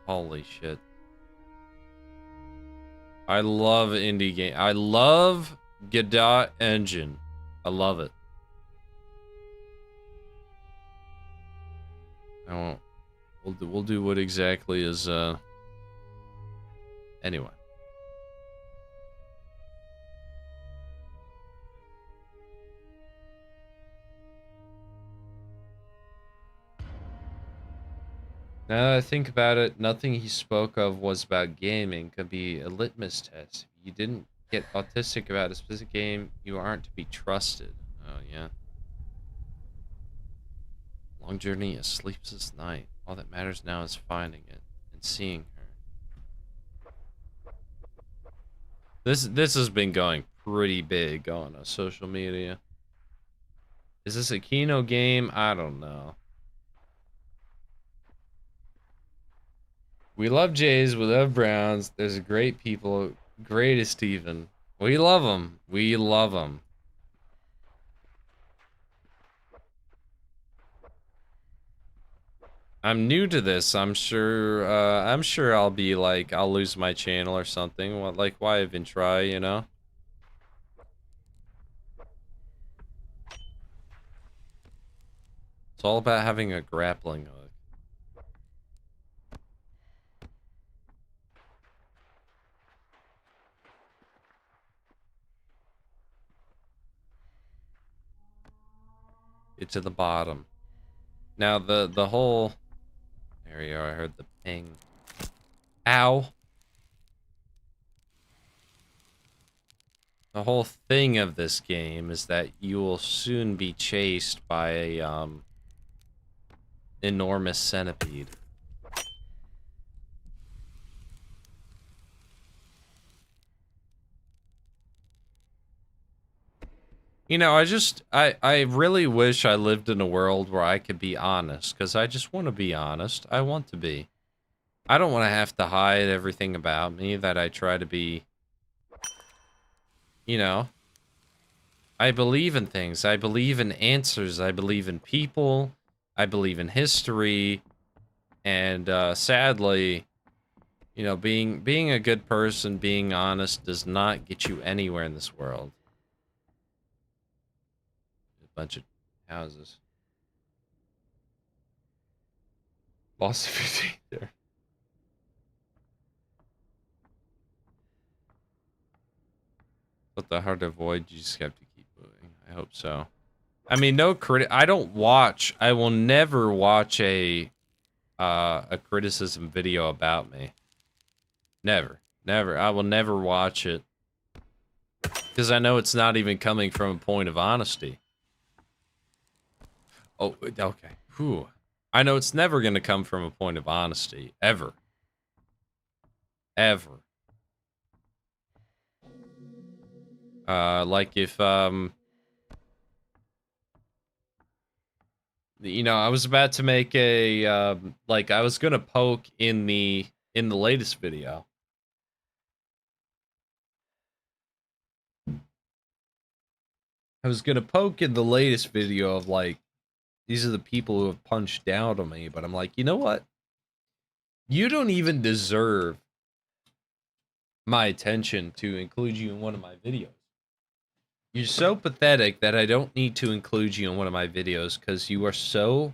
Holy shit. I love indie game. I love Godot Engine. I love it. I won't. We'll do what exactly is anyway. Now that I think about it, nothing he spoke of was about gaming. Could be a litmus test. If you didn't get autistic about a specific game, you aren't to be trusted. Oh, yeah. Long journey, a sleepless night. All that matters now is finding it and seeing her. This has been going pretty big on social media. Is this a Kino game? I don't know. We love Jays, we love Browns. There's great people. Greatest Steven. We love them. We love them. I'm new to this. I'm sure I'll be like, I'll lose my channel or something. What, like, why even try, you know? It's all about having a grappling hook. Get to the bottom. Now the whole, there you are, I heard the ping. Ow. The whole thing of this game is that you will soon be chased by a enormous centipede. You know, I really wish I lived in a world where I could be honest, because I just want to be honest. I want to be. I don't want to have to hide everything about me that I try to be. You know, I believe in things. I believe in answers. I believe in people. I believe in history. And sadly, you know, being a good person, being honest does not get you anywhere in this world. Bunch of houses. Lost 15 there. But the hard to avoid, you just have to keep moving. I hope so. I mean, no I don't watch. I will never watch a criticism video about me. Never. Never. I will never watch it. Because I know it's not even coming from a point of honesty. Oh, okay. Whew. I know it's never going to come from a point of honesty. Ever. Ever. Like if, you know, I was about to make a, like I was going to poke in the latest video. I was gonna poke in the latest video of like, these are the people who have punched down on me, but I'm like, you know what? You don't even deserve my attention to include you in one of my videos. You're so pathetic that I don't need to include you in one of my videos because you are so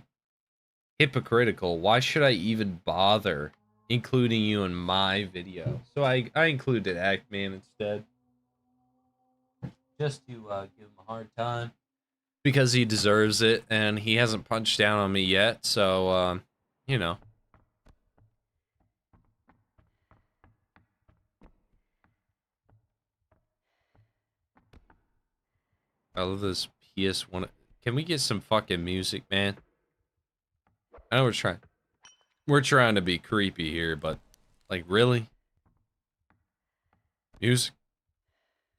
hypocritical. Why should I even bother including you in my video? So I included Ackman instead. Just to give him a hard time. Because he deserves it, and he hasn't punched down on me yet, so, you know. I love this PS1. Can we get some fucking music, man? I know we're trying to be creepy here, but, like, really? Music?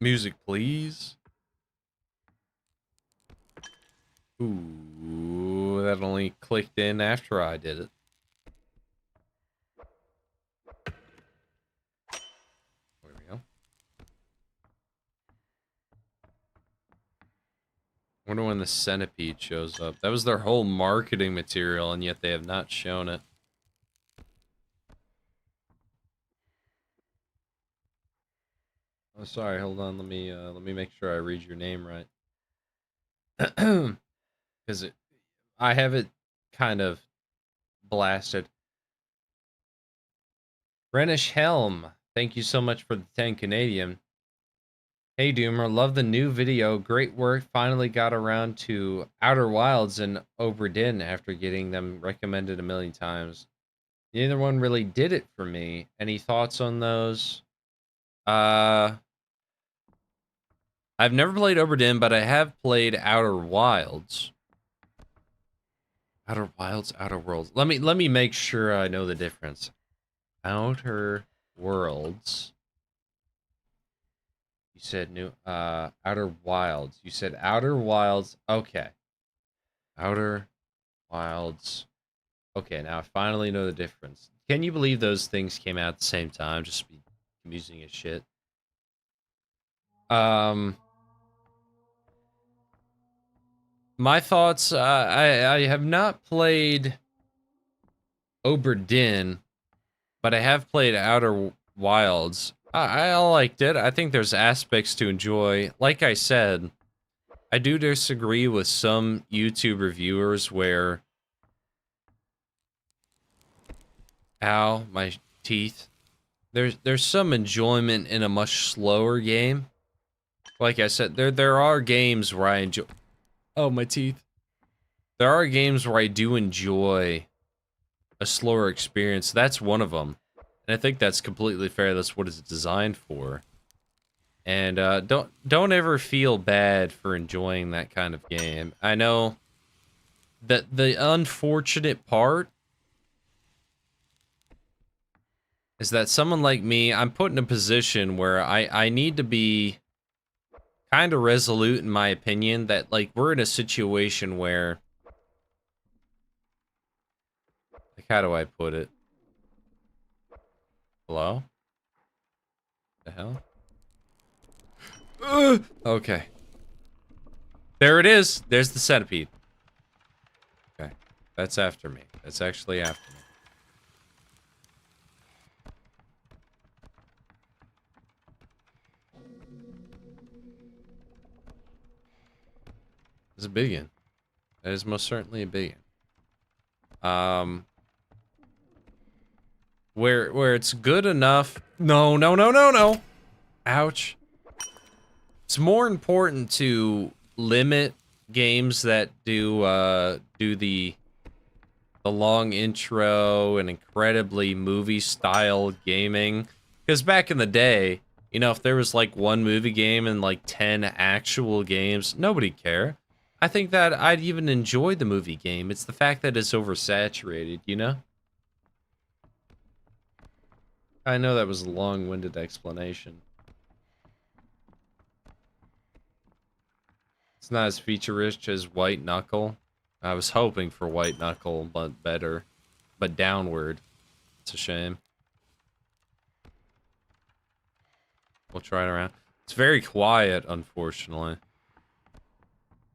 Music, please? Ooh, that only clicked in after I did it. There we go. Wonder when the centipede shows up. That was their whole marketing material, and yet they have not shown it. Oh, sorry. Hold on. Let me make sure I read your name right. Because I have it kind of blasted. Renish Helm, thank you so much for the 10 Canadian. Hey Doomer, love the new video. Great work. Finally got around to Outer Wilds and Obra Dinn after getting them recommended a million times. Neither one really did it for me. Any thoughts on those? I've never played Obra Dinn, but I have played Outer Wilds. Outer Wilds, Outer Worlds. Let me make sure I know the difference. Outer Worlds. You said new Outer Wilds. You said Outer Wilds. Okay. Outer Wilds. Okay, now I finally know the difference. Can you believe those things came out at the same time? Just be confusing as shit. My thoughts, I have not played Obra Dinn, but I have played Outer Wilds. I liked it. I think there's aspects to enjoy. Like I said, I do disagree with some YouTube reviewers where... Ow, my teeth. There's some enjoyment in a much slower game. Like I said, there are games where I enjoy... Oh, my teeth. There are games where I do enjoy a slower experience. That's one of them. And I think that's completely fair. That's what it's designed for. And don't ever feel bad for enjoying that kind of game. I know that the unfortunate part is that someone like me, I'm put in a position where I need to be kind of resolute in my opinion that, like, we're in a situation where, like, how do I put it? Hello? The hell? Okay. There it is. There's the centipede. Okay. That's after me. That's actually after me. It's a big one. That is most certainly a big one. Where it's good enough. No. Ouch. It's more important to limit games that do the long intro and incredibly movie style gaming. Because back in the day, you know, if there was like one movie game and like 10 actual games, nobody'd care. I think that I'd even enjoy the movie game. It's the fact that it's oversaturated, you know? I know that was a long-winded explanation. It's not as feature-rich as White Knuckle. I was hoping for White Knuckle, but better. But downward. It's a shame. We'll try it around. It's very quiet, unfortunately.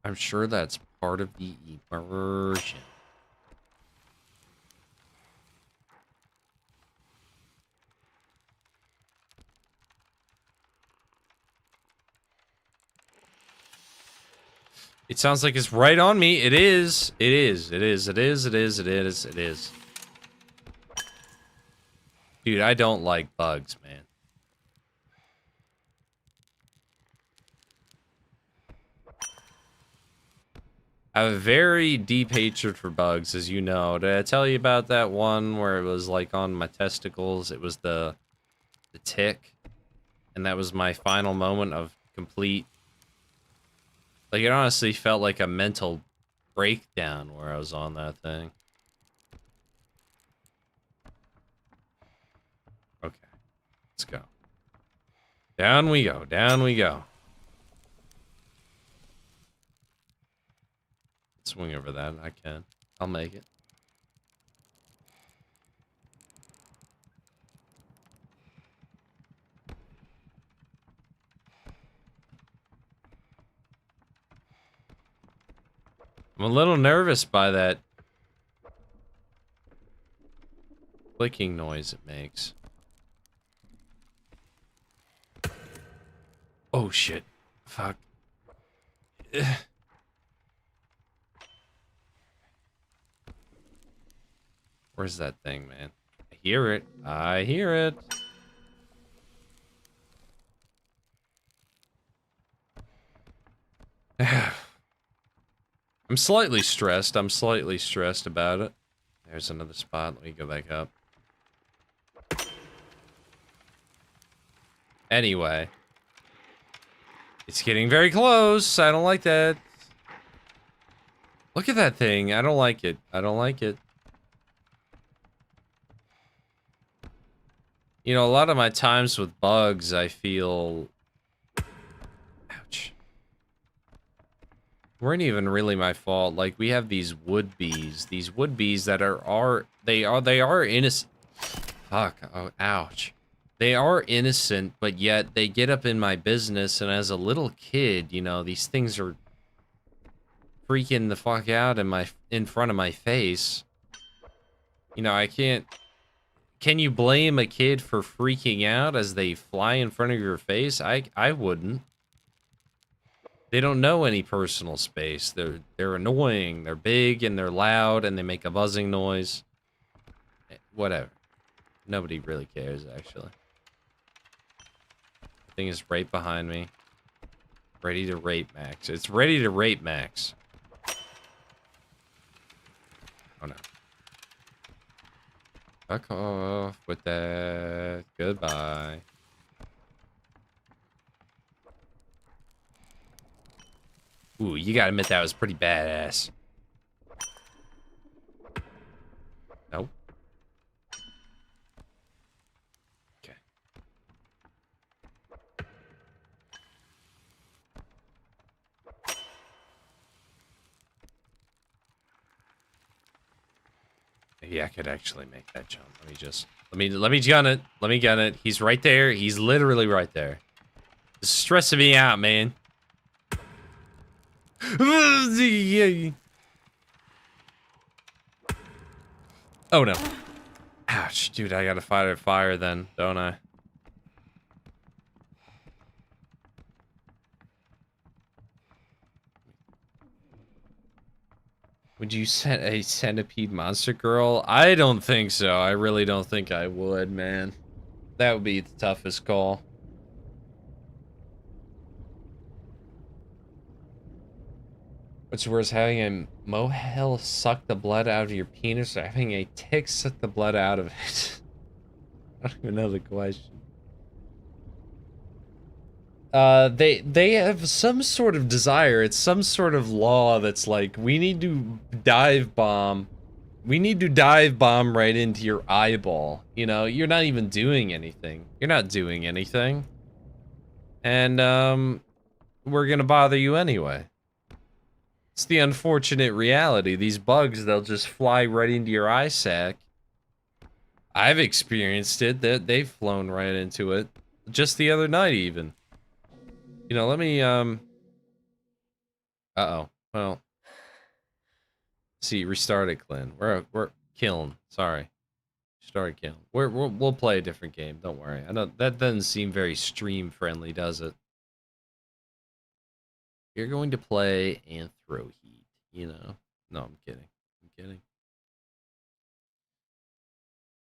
I'm sure that's part of the immersion. It sounds like it's right on me. It is. It is. It is. It is. It is. It is. It is. Dude, I don't like bugs, man. I have a very deep hatred for bugs, as you know. Did I tell you about that one where it was like on my testicles? It was the tick. And that was my final moment of complete... Like, it honestly felt like a mental breakdown where I was on that thing. Okay. Let's go. Down we go. Down we go. Swing over that. I can. I'll make it. I'm a little nervous by that clicking noise it makes. Oh shit. Fuck. Where's that thing, man? I hear it. I hear it. I'm slightly stressed. I'm slightly stressed about it. There's another spot. Let me go back up. Anyway. It's getting very close. I don't like that. Look at that thing. I don't like it. I don't like it. You know, a lot of my times with bugs, I feel... Ouch. Weren't even really my fault. Like, we have these would-bees. These would-bees that are innocent. Fuck. Oh, ouch. They are innocent, but yet they get up in my business, and as a little kid, you know, these things are freaking the fuck out in front of my face. You know, I can't... Can you blame a kid for freaking out as they fly in front of your face? I wouldn't. They don't know any personal space. They're annoying. They're big and they're loud and they make a buzzing noise. Whatever. Nobody really cares, actually. The thing is right behind me. Ready to rape Max. It's ready to rape Max. Oh no. Fuck off with that. Goodbye. Ooh, you gotta admit that was pretty badass. Nope. Okay. Maybe I could actually make that jump. Let me gun it. Let me gun it. He's right there. He's literally right there. It's stressing me out, man. Oh no. Ouch, dude, I gotta fight a fire then, don't I? Would you send a centipede monster girl? I don't think so. I really don't think I would, man. That would be the toughest call. What's worse, having a mohel suck the blood out of your penis or having a tick suck the blood out of it? I don't even know the question. They have some sort of desire. It's some sort of law that's like, we need to dive bomb. We need to dive bomb right into your eyeball. You know, you're not even doing anything. You're not doing anything. And, we're gonna bother you anyway. It's the unfortunate reality. These bugs, they'll just fly right into your eye sac. I've experienced it. They've flown right into it. Just the other night, even. You know, let me, Uh-oh. Well, see, restarted, Glenn. We're killing. Sorry, started killing. We'll play a different game. Don't worry. I know that doesn't seem very stream friendly, does it? You're going to play Anthro Heat. You know? No, I'm kidding. I'm kidding.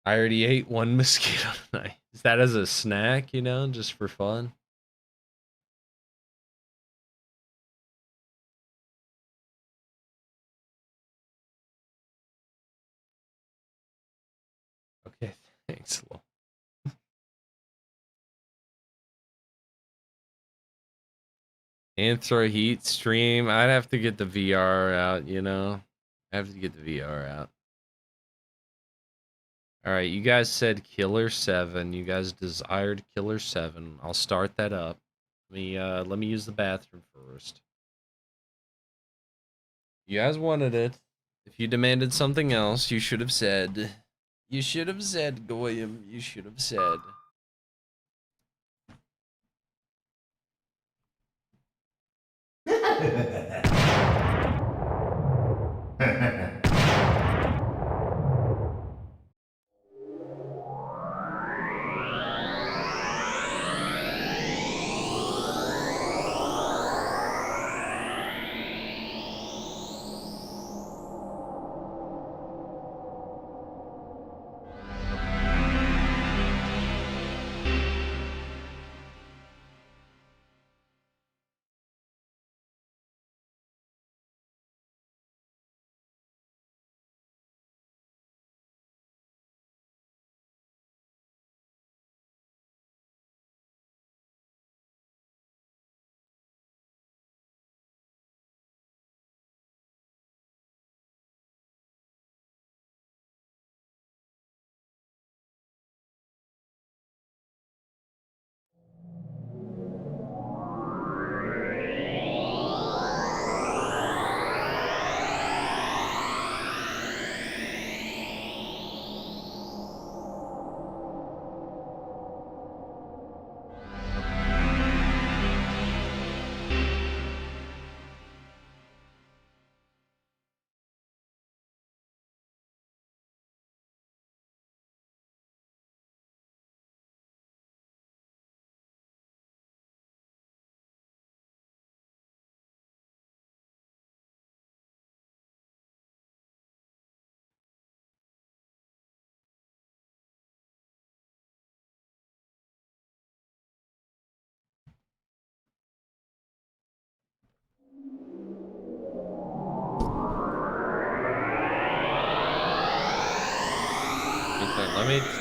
I already ate one mosquito tonight. Is that as a snack? You know, just for fun. Okay, thanks, Lol. Anthro Heat stream. I'd have to get the VR out, you know? I have to get the VR out. Alright, you guys said Killer 7. You guys desired Killer 7. I'll start that up. Let me use the bathroom first. You guys wanted it. If you demanded something else, you should have said. You should have said, Goyim. You should have said.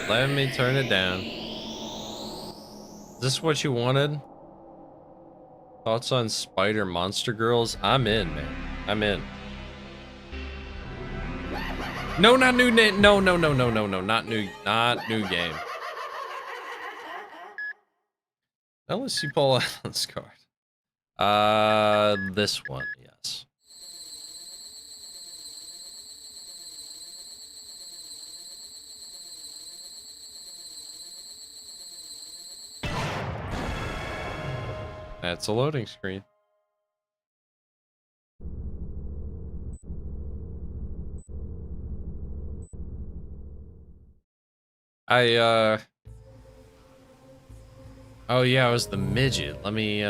Let me turn it down. Is this what you wanted? Thoughts on Spider Monster Girls? I'm in, man. I'm in. No, not new name. No, not new game. Unless you pull out this card. This one, yes. That's a loading screen. Oh yeah, it was the midget. Let me,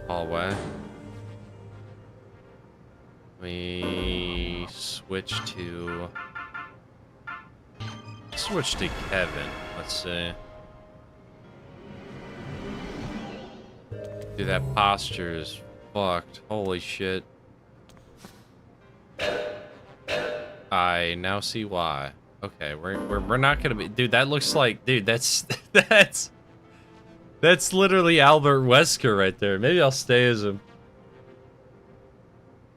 hallway. Let me switch to Kevin. Let's see. Dude, that posture is fucked. Holy shit. I now see why. Okay, we're not gonna be, dude. That looks like, dude. That's literally Albert Wesker right there. Maybe I'll stay as him.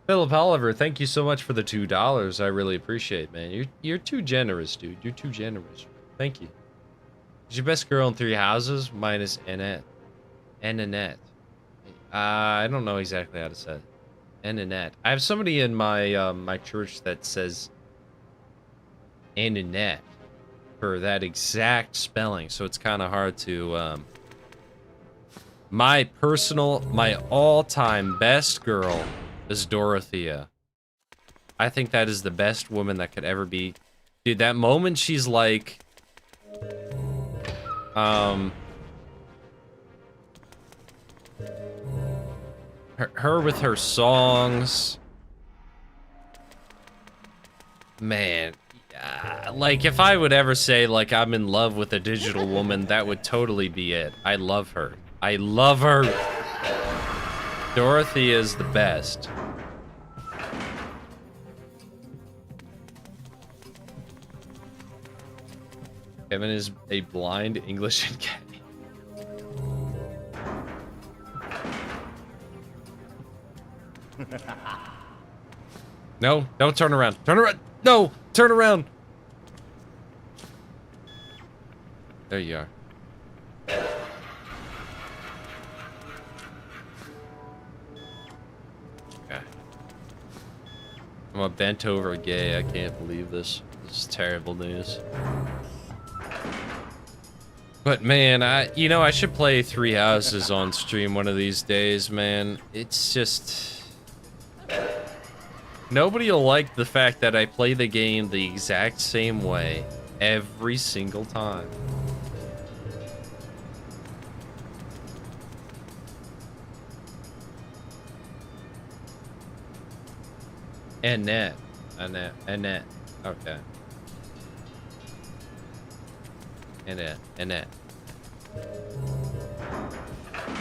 Philip Oliver, thank you so much for the $2. I really appreciate, man. You're too generous, dude. You're too generous. Thank you. Is your best girl in 3 houses minus Annette? Annette. I don't know exactly how to say it. Annette. I have somebody in my my church that says Annette for that exact spelling, so it's kind of hard to my all-time best girl is Dorothea. I think that is the best woman that could ever be. Dude, that moment she's like, her with her songs, man, like if I would ever say like I'm in love with a digital woman, that would totally be it. I love her. I love her. Dorothea is the best. Kevin is a blind English and gay. No, don't turn around. Turn around. No, turn around. There you are. Okay. I'm a bent over gay. I can't believe this. This is terrible news. But man, I should play Three Houses on stream one of these days, man. It's just nobody will like the fact that I play the game the exact same way every single time. Annette. Okay. Annette.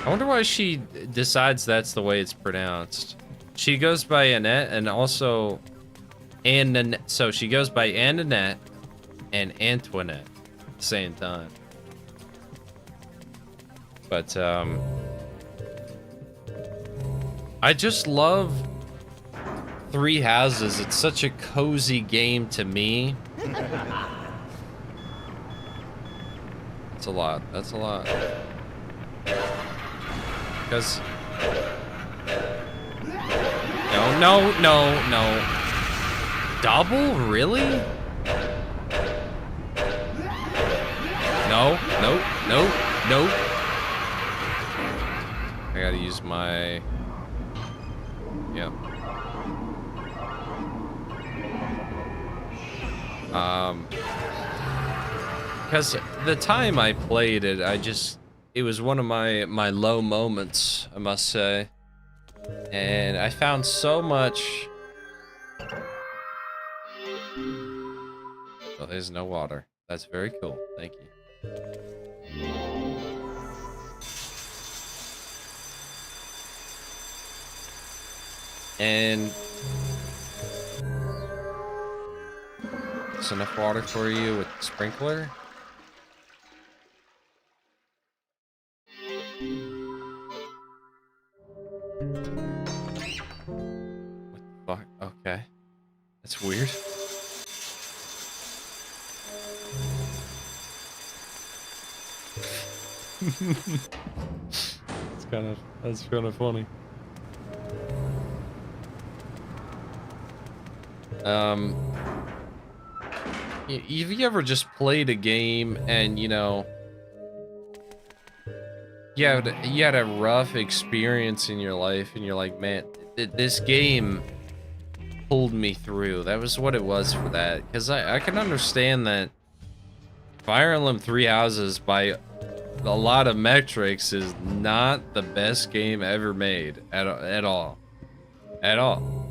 I wonder why she decides that's the way it's pronounced. She goes by Annette and also Annette. So she goes by Annette and Antoinette at the same time. But I just love Three Houses. It's such a cozy game to me. That's a lot. That's a lot. Because... No. Double? Really? No. I gotta use my... Yep. Because the time I played it, it was one of my low moments, I must say. And I found so much... Oh, there's no water. That's very cool. Thank you. And... Is enough water for you with the sprinkler? What the fuck? Okay. That's weird. That's kind of funny. Have you ever just played a game and, you know, you had a rough experience in your life and you're like, man, this game pulled me through. That was what it was for that. Because I can understand that Fire Emblem Three Houses, by a lot of metrics, is not the best game ever made at all. At all.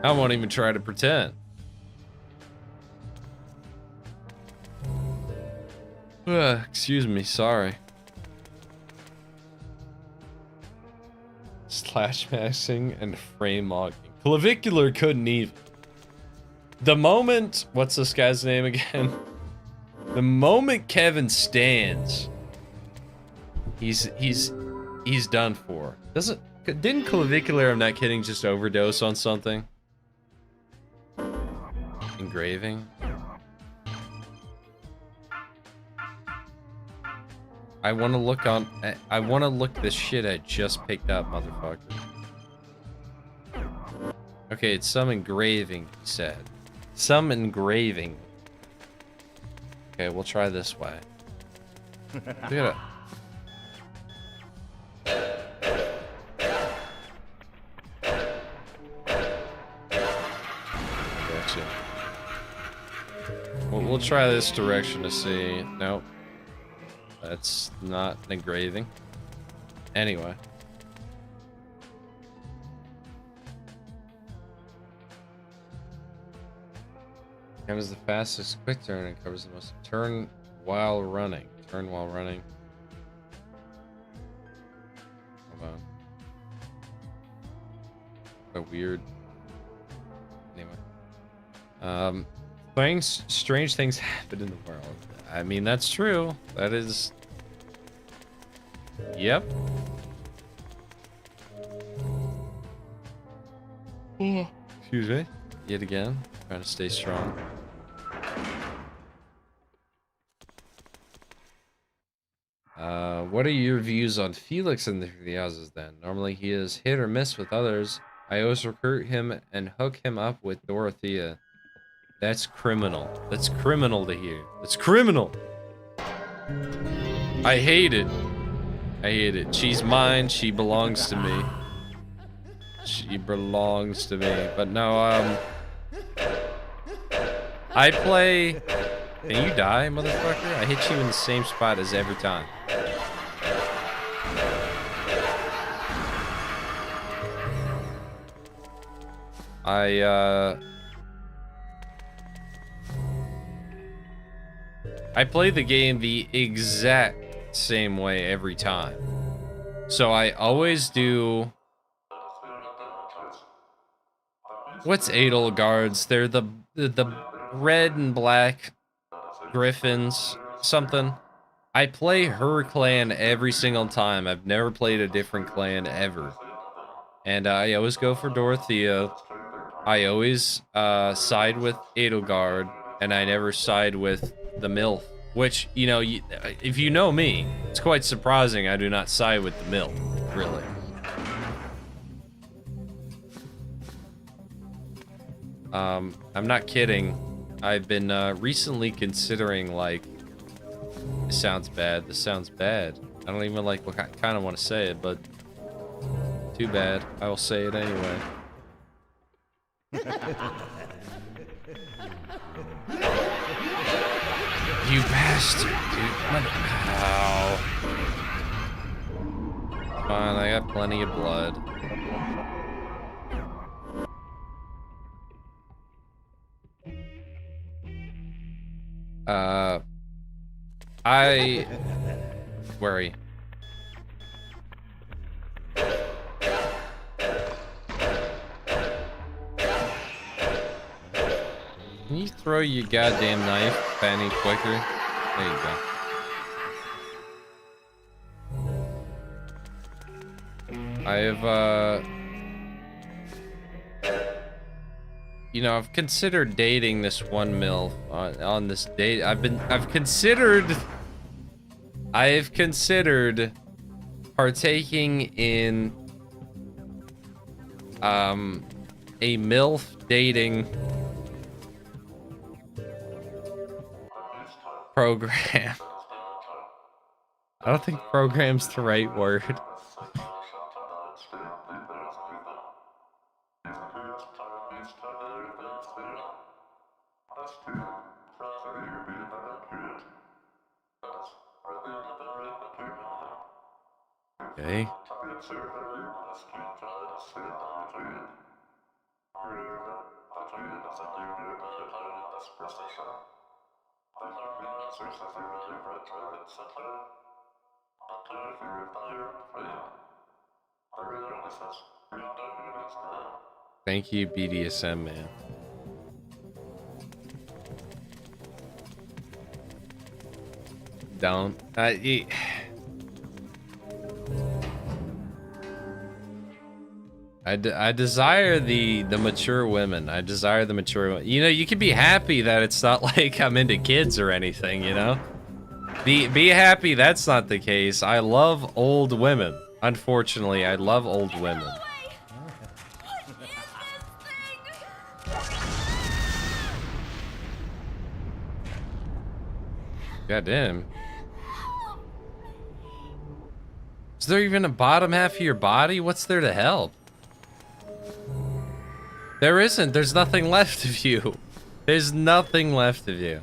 I won't even try to pretend. Excuse me, sorry. Slash mashing and frame logging. Clavicular couldn't even. The moment, what's this guy's name again? The moment Kevin stands, he's done for. Didn't Clavicular, I'm not kidding, just overdose on something? Engraving? I want to look this shit I just picked up, motherfucker. Okay, it's some engraving, he said. Some engraving. Okay, we'll try this way. Look at it. we'll try this direction to see. Nope. That's not an engraving. Anyway. Covers the fastest quick turn and covers the most turn while running. Turn while running. Hold on. A weird. Anyway. Strange things happen in the world. I mean, that's true. That is. Yep. Excuse me. Yet again, trying to stay strong. What are your views on Felix in the houses then? Normally he is hit or miss with others. I always recruit him and hook him up with Dorothea. That's criminal. That's criminal to hear. That's criminal! I hate it. I hate it. She's mine. She belongs to me. She belongs to me. But no, I play... Can you die, motherfucker? I hit you in the same spot as every time. I play the game the exact same way every time. So I always do... What's Edelgard's? They're the red and black griffins, something. I play her clan every single time. I've never played a different clan ever. And I always go for Dorothea. I always side with Edelgard, and I never side with the MILF. Which, you know, if you know me, it's quite surprising I do not side with the MILF, really. I'm not kidding. I've been recently considering, like, this sounds bad. This sounds bad. I don't even like what I kind of want to say it, but too bad. I will say it anyway. You bastard, dude. Ow. Fine, I got plenty of blood. Where are you? Can you throw your goddamn knife any quicker? There you go. I have, you know, I've considered dating this one MILF on this date. I've considered partaking in, a MILF dating program. I don't think program's the right word. Okay. Thank you, BDSM man. Don't. I desire the mature women. I desire the mature women. You know, you can be happy that it's not like I'm into kids or anything, you know? Be happy that's not the case. I love old women. Unfortunately, I love old women. Goddamn. Is there even a bottom half of your body? What's there to help? There isn't. There's nothing left of you. There's nothing left of you.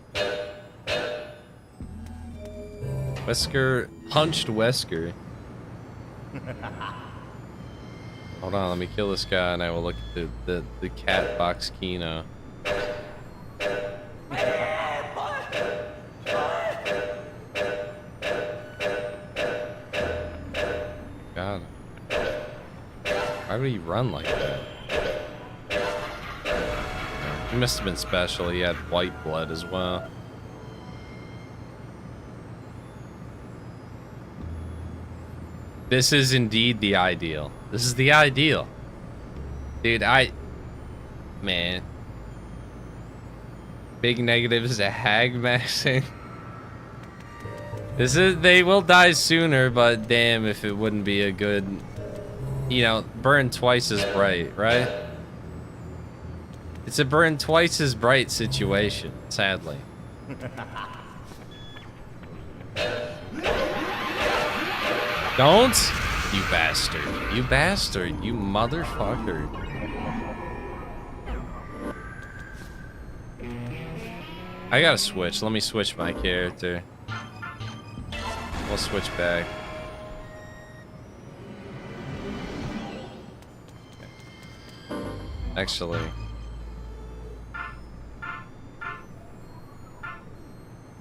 Wesker punched Wesker. Hold on, let me kill this guy and I will look at the cat box Kino. God. Why would he run like that? He must have been special. He had white blood as well. This is indeed the ideal. This is the ideal. Dude, man. Big negative is a hag maxing. They will die sooner, but damn if it wouldn't be a good, you know, burn twice as bright, right? It's a burn twice as bright situation, sadly. Don't! You bastard. You bastard. You motherfucker. I gotta switch. Let me switch my character. We'll switch back. Actually.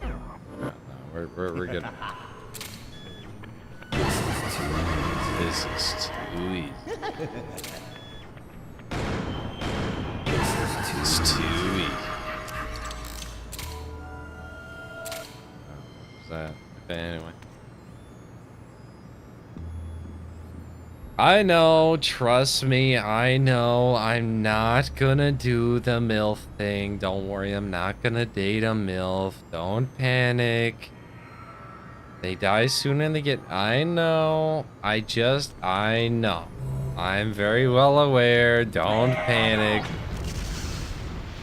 No, we're good. This is too easy. It's too easy. What's that? Okay, anyway. I know, trust me, I know. I'm not gonna do the MILF thing. Don't worry, I'm not gonna date a MILF. Don't panic. They die soon and they get... I know. I know. I'm very well aware. Don't panic.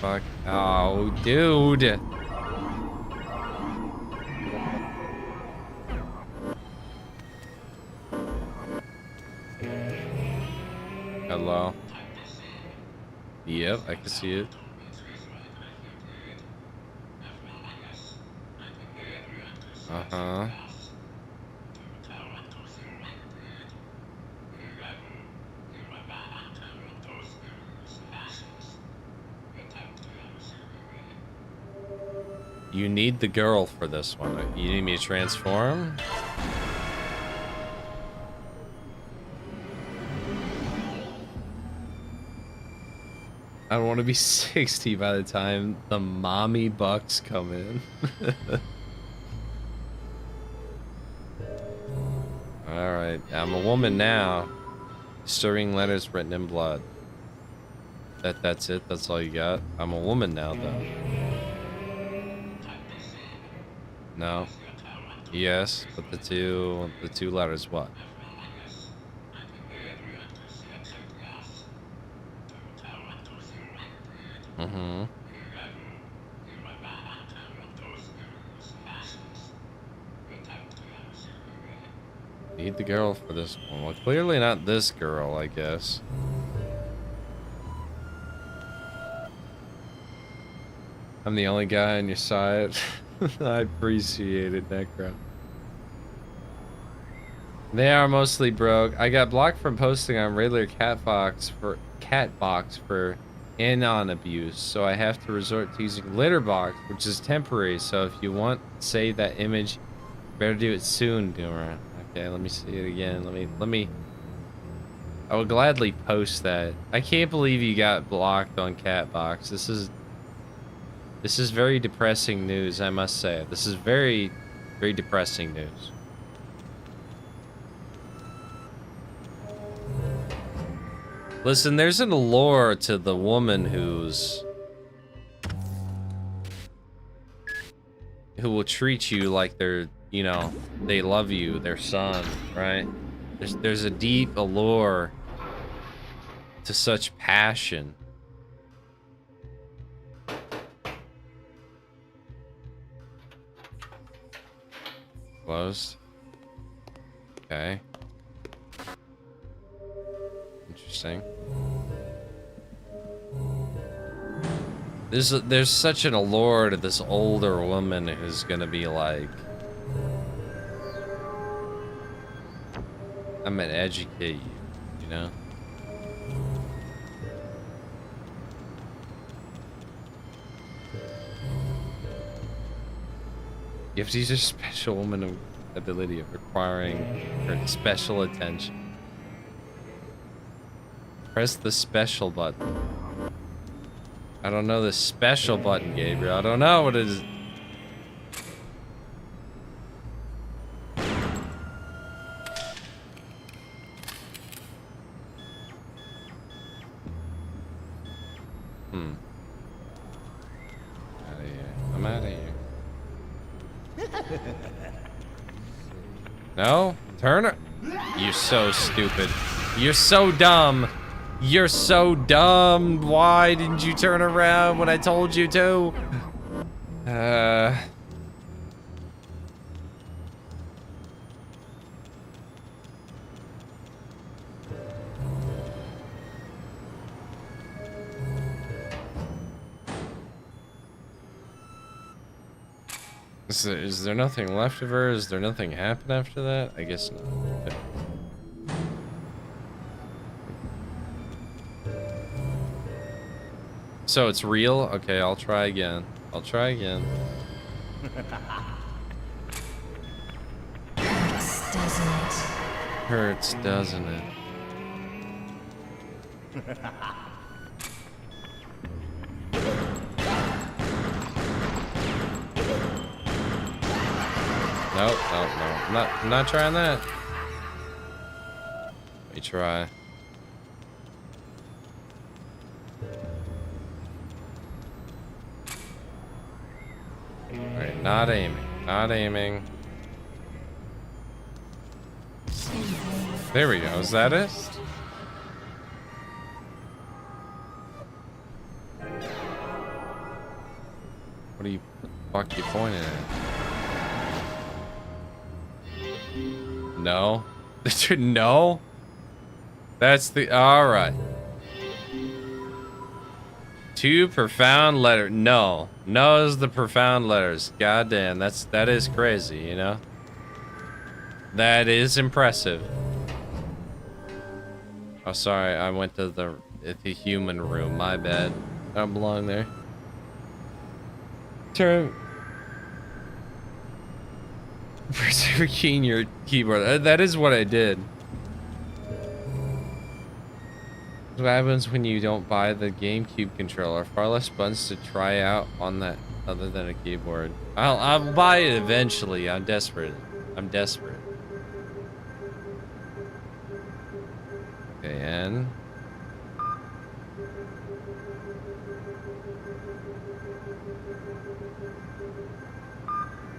Fuck. Oh, dude. Hello. Yep, I can see it. Uh-huh. You need the girl for this one. You need me to transform? I don't want to be 60 by the time the mommy bucks come in. Alright, I'm a woman now. Stirring letters written in blood. That's it? That's all you got? I'm a woman now, though. No. Yes, but the two letters what? Mm-hmm. Need the girl for this one. Well, clearly not this girl, I guess. I'm the only guy on your side. I appreciate it, Necro. They are mostly broke. I got blocked from posting on regular Catbox for anon abuse, so I have to resort to using Litterbox, which is temporary. So if you want to save that image, better do it soon, Doomer. Okay, let me see it again. Let me. I will gladly post that. I can't believe you got blocked on Catbox. This is very depressing news, I must say. This is very, very depressing news. Listen, there's an allure to the woman who will treat you like they're, you know, they love you, their son, right? There's a deep allure to such passion. Closed. Okay. Interesting. There's such an allure to this older woman who's gonna be like, I'm gonna educate you, you know? You have to use a special woman ability of requiring her special attention. Press the special button. I don't know the special button, Gabriel. I don't know what it is. Out of here. I'm out of here. No? Turn it. You're so stupid. You're so dumb. You're so dumb. Why didn't you turn around when I told you to? Is there nothing left of her? Is there nothing happen after that? I guess not. Okay. So it's real? Okay, I'll try again. I'll try again. Hurts, doesn't it? Hurts, doesn't it? Nope, no. I'm not trying that. Let me try. Alright, not aiming. There we go, is that it? What are you, fuck you pointing at? No. No? That's the, alright. Two profound letters. No. No is the profound letters. God damn, that is crazy, you know? That is impressive. Oh, sorry, I went to the human room. My bad. I don't belong there. Turn. Press every key in your keyboard. That is what I did. What happens when you don't buy the GameCube controller? Far less buttons to try out on that other than a keyboard. I'll buy it eventually. I'm desperate. Okay, and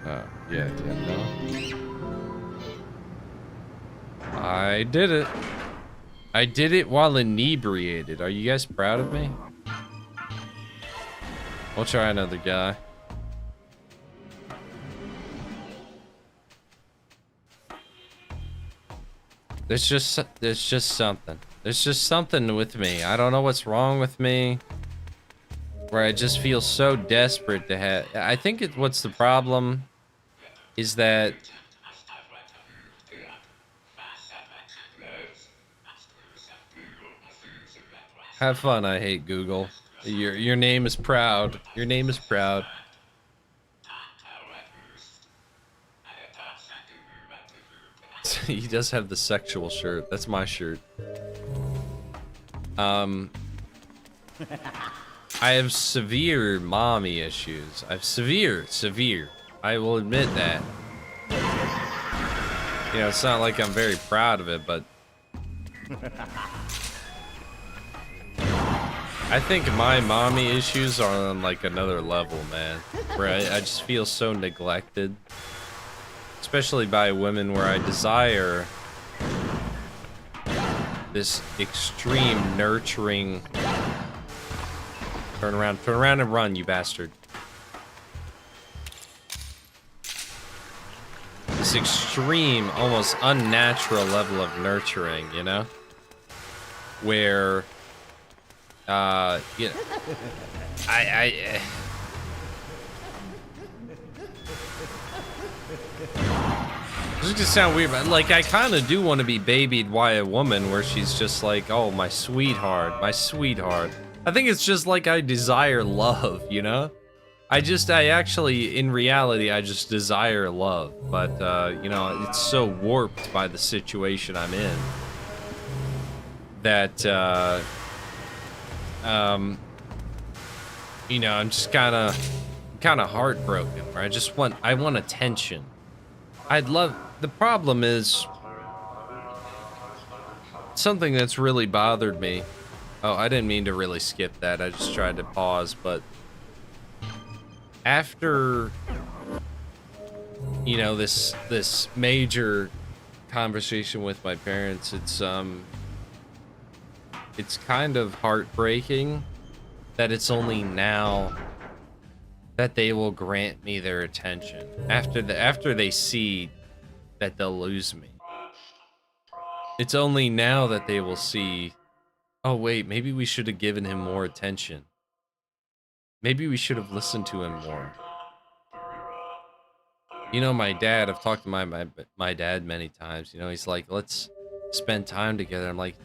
oh, yeah, no. I did it. I did it while inebriated. Are you guys proud of me? We'll try another guy. There's just something. There's just something with me. I don't know what's wrong with me. Where I just feel so desperate to have. I think what's the problem is that have fun. I hate Google. Your name is proud. Your name is proud. He does have the sexual shirt. That's my shirt. I have severe mommy issues. I have severe. I will admit that. You know, it's not like I'm very proud of it, but I think my mommy issues are on like another level, man. Where I just feel so neglected. Especially by women, where I desire this extreme nurturing. Turn around and run, you bastard. This extreme, almost unnatural level of nurturing, you know? Where, you know, This is gonna sound weird, but like I kind of do want to be babied by a woman where she's just like, oh, my sweetheart, my sweetheart. I think it's just like I desire love, you know? I actually, in reality, I just desire love, but, you know, it's so warped by the situation I'm in that, you know, I'm just kind of heartbroken, where I want attention. The problem is, something that's really bothered me. Oh, I didn't mean to really skip that. I just tried to pause, but after, you know, this major conversation with my parents, it's kind of heartbreaking that it's only now that they will grant me their attention after they see that they'll lose me. It's only now that they will see, oh wait, maybe we should have given him more attention. Maybe we should have listened to him more. You know, my dad, I've talked to my dad many times, you know, he's like, let's spend time together. I'm like,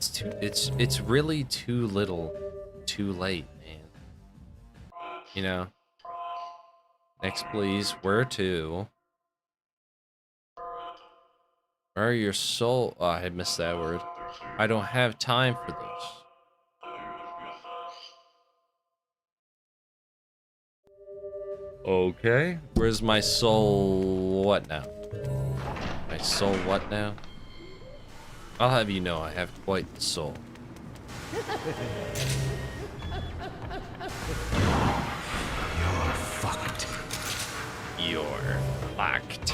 it's really too little, too late, man. You know? Next, please. Where to? Where are your soul? Oh, I missed that word. I don't have time for this. Okay. Where's my soul? What now? My soul what now? I'll have you know I have quite the soul. You're fucked. You're fucked.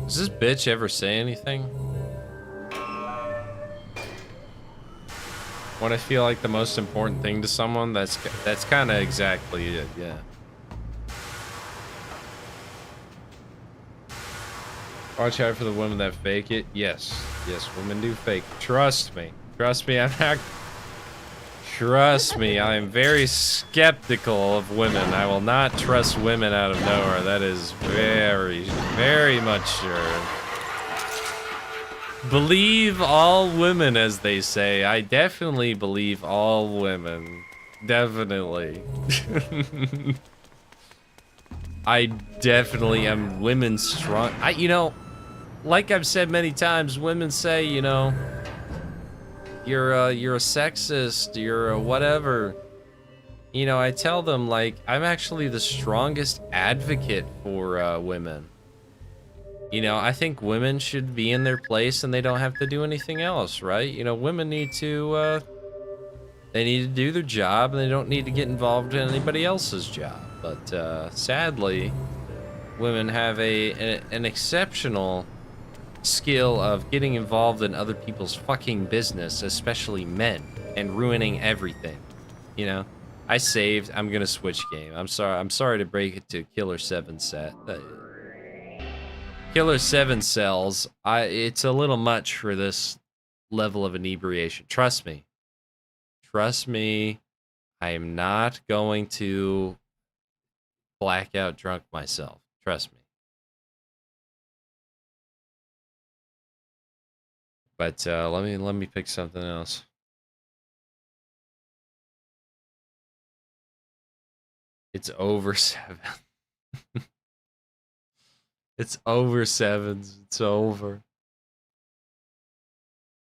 Does this bitch ever say anything? When I feel like the most important thing to someone, that's kind of exactly it, yeah. Watch out for the women that fake it. Yes, women do fake. Trust me, I'm not. Trust me, I am very skeptical of women. I will not trust women out of nowhere. That is very, very much sure. Believe all women, as they say. I definitely believe all women. Definitely. I definitely am women strong. You know, like I've said many times, women say, you know, you're a sexist, you're a whatever. You know, I tell them, like, I'm actually the strongest advocate for women. You know, I think women should be in their place and they don't have to do anything else, right? You know, women need to, they need to do their job and they don't need to get involved in anybody else's job. But, sadly, women have an exceptional skill of getting involved in other people's fucking business, especially men, and ruining everything. You know, I'm gonna switch game. I'm sorry to break it to Killer 7 set. Killer 7 cells, it's a little much for this level of inebriation. Trust me. Trust me, I am not going to blackout drunk myself. Trust me. But let me pick something else. It's over 7. It's over 7s. It's over.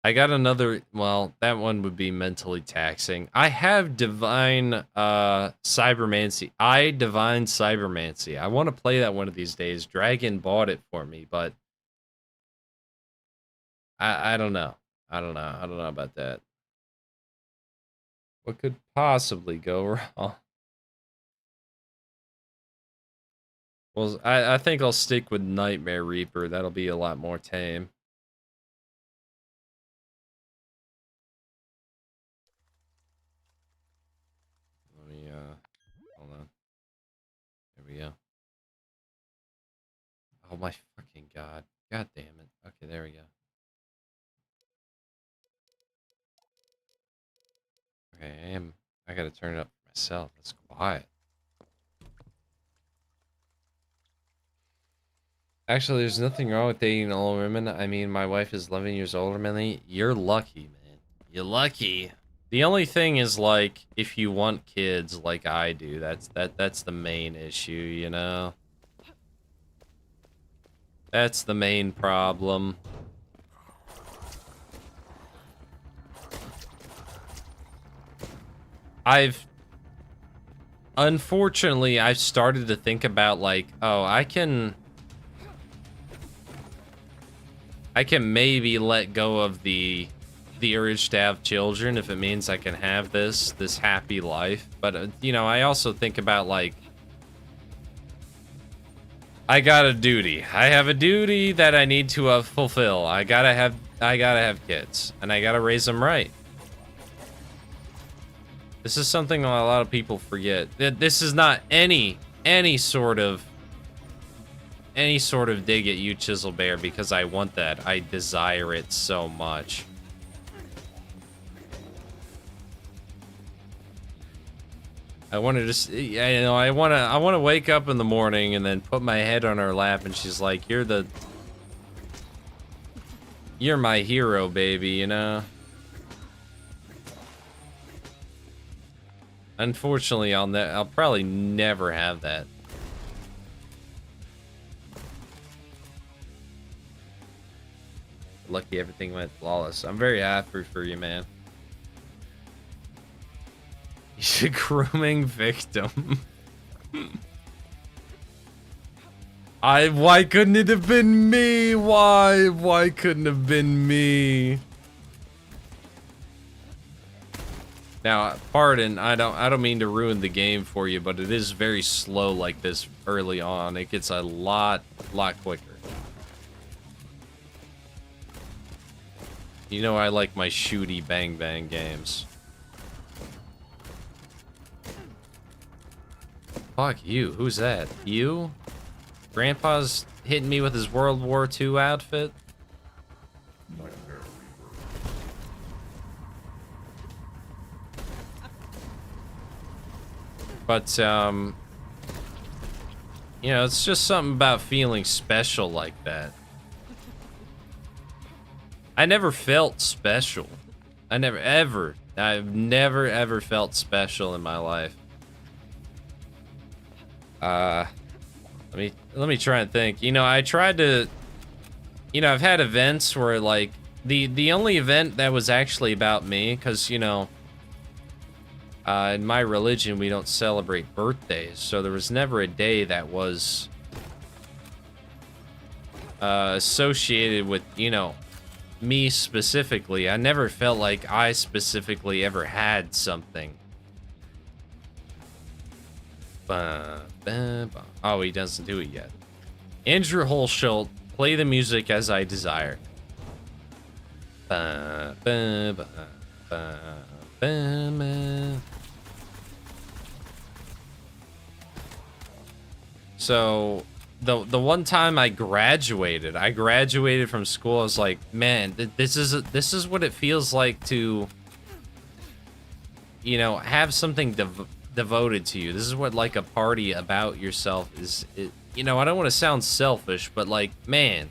I got another, well, that one would be mentally taxing. I have Divine Cybermancy. Divine Cybermancy. I want to play that one of these days. Dragon bought it for me, but I don't know. I don't know about that. What could possibly go wrong? Well, I think I'll stick with Nightmare Reaper. That'll be a lot more tame. Let me, hold on. There we go. Oh my fucking god. God damn it. Okay, there we go. Okay, I gotta turn it up for myself. It's quiet. Actually, there's nothing wrong with dating older women. I mean, my wife is 11 years older than me. You're lucky, man. You're lucky. The only thing is, like, if you want kids like I do, that's the main issue, you know? That's the main problem. Unfortunately, I've started to think about, like, oh, I can maybe let go of the urge to have children if it means I can have this happy life. But, you know, I also think about, like, I got a duty. I have a duty that I need to fulfill. I gotta have kids, and I gotta raise them right. This is something a lot of people forget. This is not any sort of dig at you, Chisel Bear, because I want that. I desire it so much. I want to just, you know, I want to wake up in the morning and then put my head on her lap, and she's like, "You're my hero, baby," you know. Unfortunately, I'll probably never have that. Lucky everything went flawless. I'm very happy for you, man. He's a grooming victim. Why couldn't it have been me? Why couldn't it have been me? Now, pardon, I don't mean to ruin the game for you, but it is very slow like this early on. It gets a lot quicker. You know I like my shooty bang bang games. Fuck you. Who's that? You? Grandpa's hitting me with his World War II outfit? But, you know, it's just something about feeling special like that. I never felt special. I've never ever felt special in my life. Let me try and think. You know, I tried to, you know, I've had events where, like, the only event that was actually about me, because, you know, in my religion, we don't celebrate birthdays, so there was never a day that was associated with, you know, me specifically. I never felt like I specifically ever had something. Oh, he doesn't do it yet. Andrew Holschulte, play the music as I desire. So the one time I graduated from school, I was like, man, this is what it feels like to, you know, have something devoted to you. This is what, like, a party about yourself is. You know, I don't want to sound selfish, but, like, man,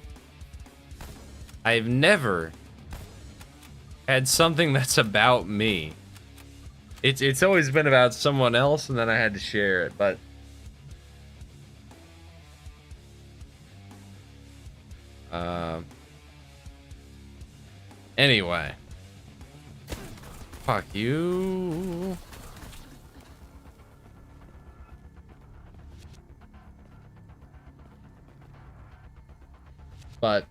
I've never had something that's about me. It's always been about someone else, and then I had to share it, but anyway, fuck you. But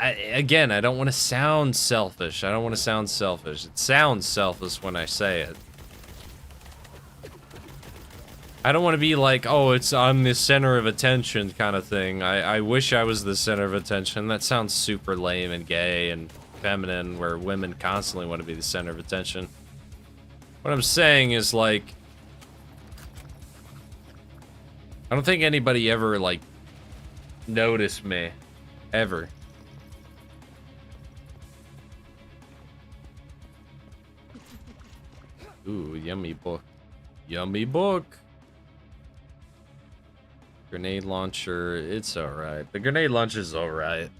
again, I don't want to sound selfish. It sounds selfish when I say it. I don't want to be like, oh, I'm the center of attention kind of thing. I wish I was the center of attention. That sounds super lame and gay and feminine, where women constantly want to be the center of attention. What I'm saying is, like, I don't think anybody ever, like, noticed me. Ever. Ooh, yummy book. Yummy book. Grenade launcher, it's alright. The grenade launcher's alright.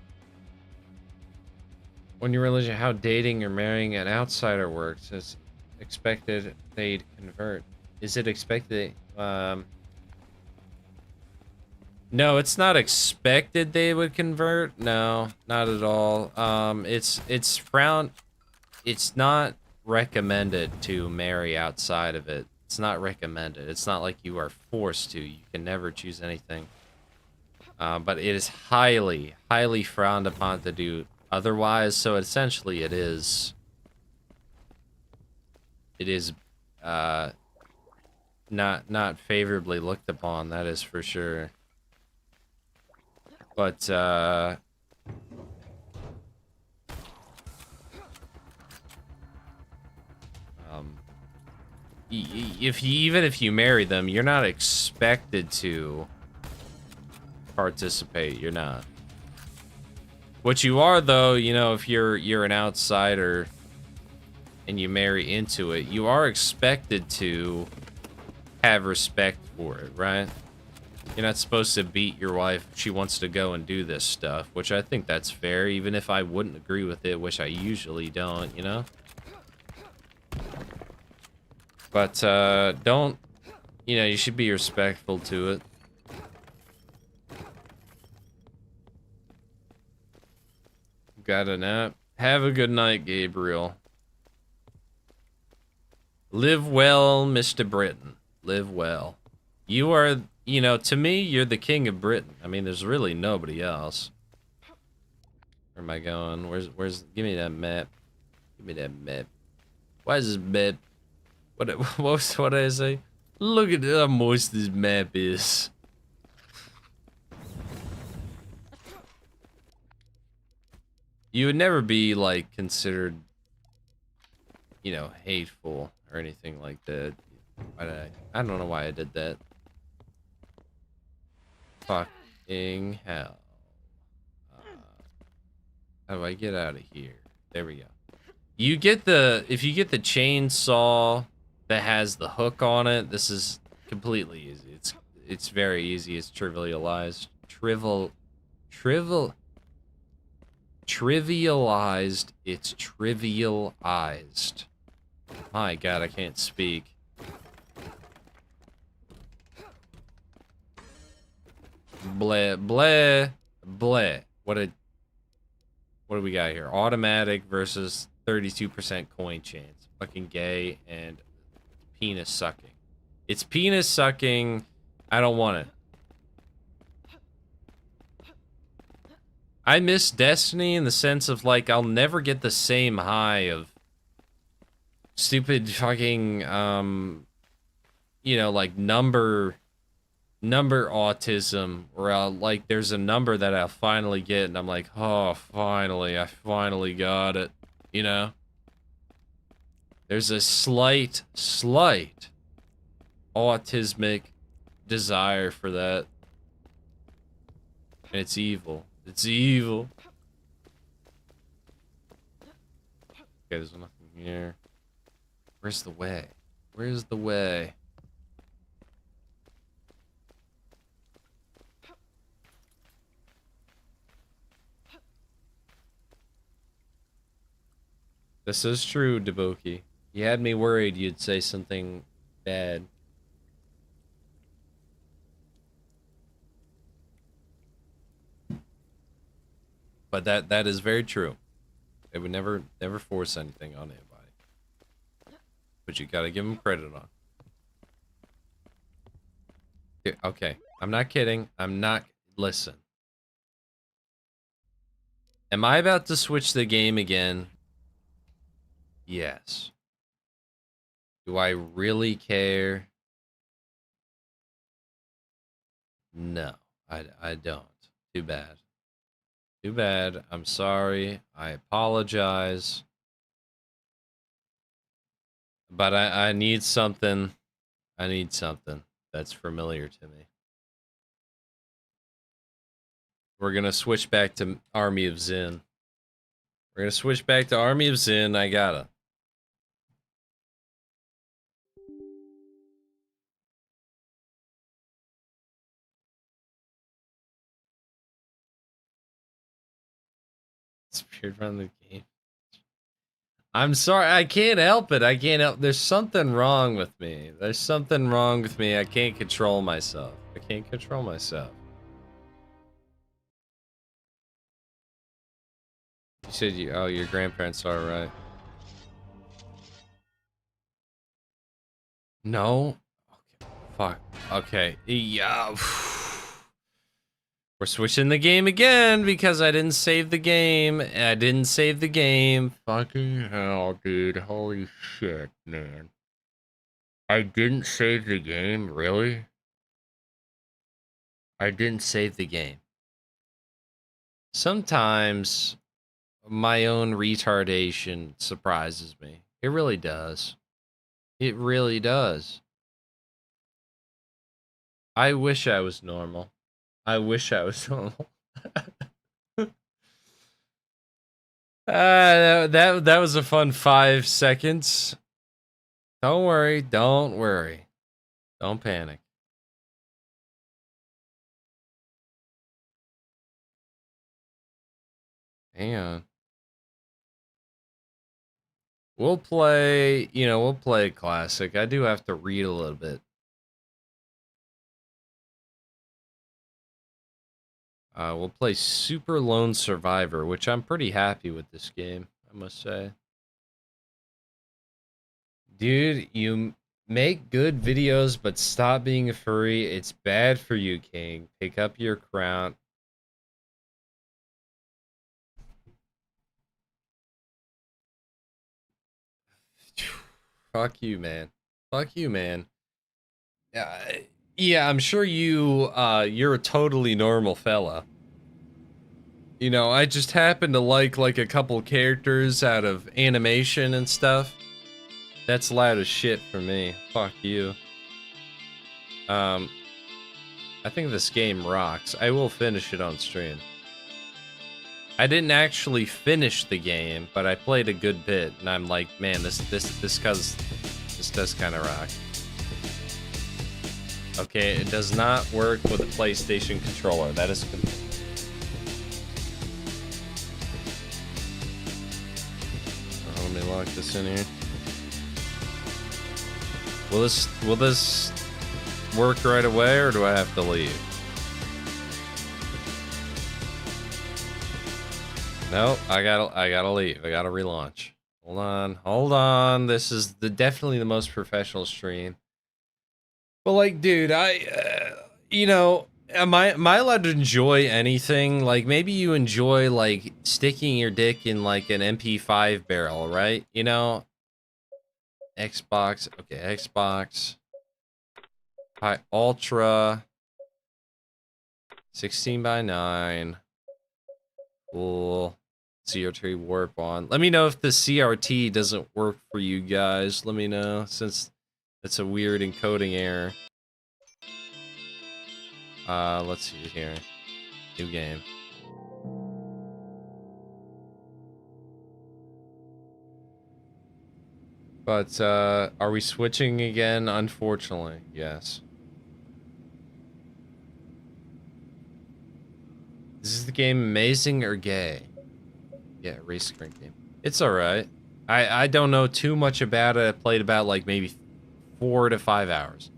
When you realize how dating or marrying an outsider works, it's expected they'd convert. Is it expected? No, it's not expected they would convert. No, not at all. It's frowned. It's not recommended to marry outside of it. It's not recommended. It's not like you are forced to. You can never choose anything. But it is highly, highly frowned upon to do otherwise. So essentially, it is not favorably looked upon. That is for sure. But even if you marry them, you're not expected to participate. You're not. What you are, though, you know, if you're an outsider and you marry into it, you are expected to have respect for it, right? You're not supposed to beat your wife if she wants to go and do this stuff, which I think that's fair, even if I wouldn't agree with it, which I usually don't, you know? But, don't, you know, you should be respectful to it. Got a nap? Have a good night, Gabriel. Live well, Mr. Britain. Live well. You are, you know, to me, you're the king of Britain. I mean, there's really nobody else. Where am I going? Where's, give me that map. Give me that map. Why is this map? What did I say? Look at how moist this map is. You would never be, like, considered, you know, hateful or anything like that. Why did I don't know why I did that. Fucking hell. How do I get out of here? There we go. You get the, if you get the chainsaw that has the hook on it, this is completely easy. It's very easy. It's trivialized. Trivialized. It's trivialized. My God, I can't speak. Bleh, bleh, bleh. What do we got here? Automatic versus 32% coin chance. Fucking gay and penis sucking. It's penis sucking. I don't want it. I miss Destiny in the sense of, like, I'll never get the same high of stupid fucking, you know, like, number autism, where I'll, like, there's a number that I'll finally get, and I'm like, oh, finally, I finally got it, you know? There's a slight autismic desire for that. And it's evil. It's evil. Okay, there's nothing here. Where's the way? Where's the way? This is true, Deboki. You had me worried you'd say something bad. But that is very true. They would never force anything on anybody. But you gotta give them credit on. Here, okay, I'm not kidding. I'm not. Listen. Am I about to switch the game again? Yes. Do I really care? No, I don't. Too bad. Too bad. I'm sorry. I apologize. But I need something. I need something that's familiar to me. We're gonna switch back to Army of Zin. We're gonna switch back to Army of Zin. I gotta. Disappeared from the game. I'm sorry, I can't help it. I can't help. There's something wrong with me. There's something wrong with me. I can't control myself. I can't control myself. You said your grandparents are right. No. Okay. Fuck. Okay. Yeah. We're switching the game again because I didn't save the game. I didn't save the game. Fucking hell, dude. Holy shit, man. I didn't save the game? Really? I didn't save the game. Sometimes my own retardation surprises me. It really does. It really does. I wish I was normal. I wish I was normal. That was a fun 5 seconds. Don't worry, don't worry. Don't panic. Hang on. We'll play, we'll play classic. I do have to read a little bit. We'll play Super Lone Survivor, which I'm pretty happy with this game, I must say. Dude, you make good videos, but stop being a furry. It's bad for you, King. Pick up your crown. Fuck you, man. Fuck you, man. Yeah, I'm sure you're a totally normal fella. I just happen to like a couple characters out of animation and stuff. That's loud as shit for me. Fuck you. I think this game rocks. I will finish it on stream. I didn't actually finish the game, but I played a good bit, and I'm like, man, this does kind of rock. Okay, it does not work with a PlayStation controller. That is. Let me lock this in here. Will this work right away, or do I have to leave? No, I gotta leave. I gotta relaunch. Hold on. This is definitely the most professional stream. But like, dude, am I allowed to enjoy anything? Like, maybe you enjoy like sticking your dick in like an MP5 barrel, right? Xbox. Okay, Xbox. Ultra. 16:9. Cool. CRT warp on. Let me know if the CRT doesn't work for you guys. Let me know, since it's a weird encoding error. Let's see here. New game. But, are we switching again? Unfortunately, yes. Is the game amazing or gay? Yeah, race screen game. It's alright. I don't know too much about it. I played about like maybe 4 to 5 hours.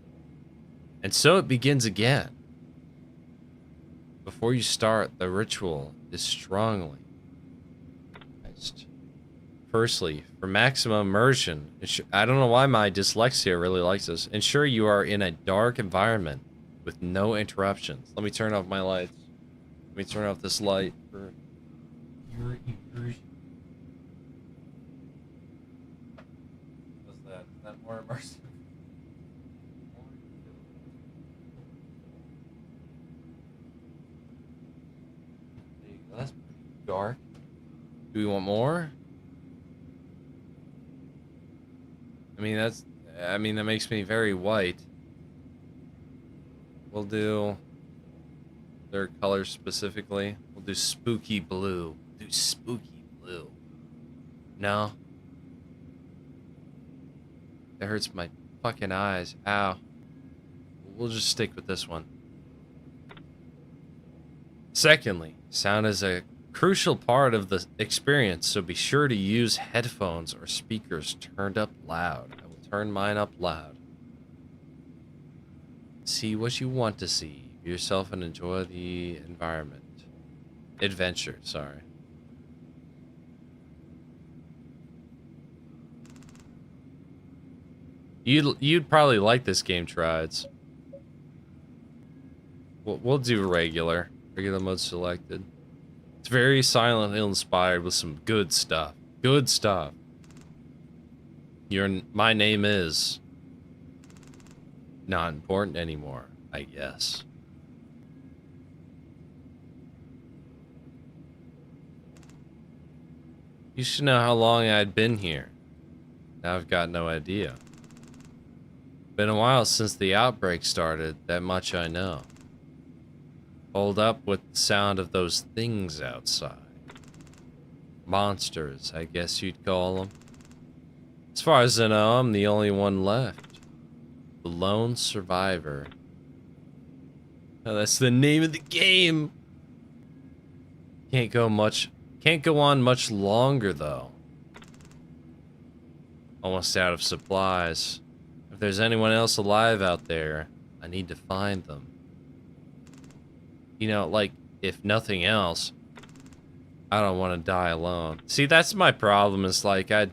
And so it begins again. Before you start, the ritual is strongly. Firstly, for maximum immersion, I don't know why my dyslexia really likes this. Ensure you are in a dark environment with no interruptions. Let me turn off my lights. Let me turn off this light for your immersion. What's that? Is that more immersive? There you go. That's pretty dark. Do we want more? I mean, that makes me very white. We'll do their colors specifically. We'll do spooky blue. Do spooky blue. No. That hurts my fucking eyes. Ow. We'll just stick with this one. Secondly, sound is a crucial part of the experience, so be sure to use headphones or speakers turned up loud. I will turn mine up loud. See what you want to see. Be yourself and enjoy the environment. Adventure, sorry. You'd probably like this game, Trides. We'll do regular mode selected. It's very Silent Hill inspired with some good stuff. Good stuff. My name is not important anymore, I guess. You should know how long I'd been here. Now I've got no idea. Been a while since the outbreak started, that much I know. Hold up with the sound of those things outside. Monsters, I guess you'd call them. As far as I know, I'm the only one left. The lone survivor. Oh, that's the name of the game! Can't go on much longer, though. Almost out of supplies. If there's anyone else alive out there, I need to find them. You know, like, if nothing else, I don't want to die alone. See, that's my problem, is like, I'd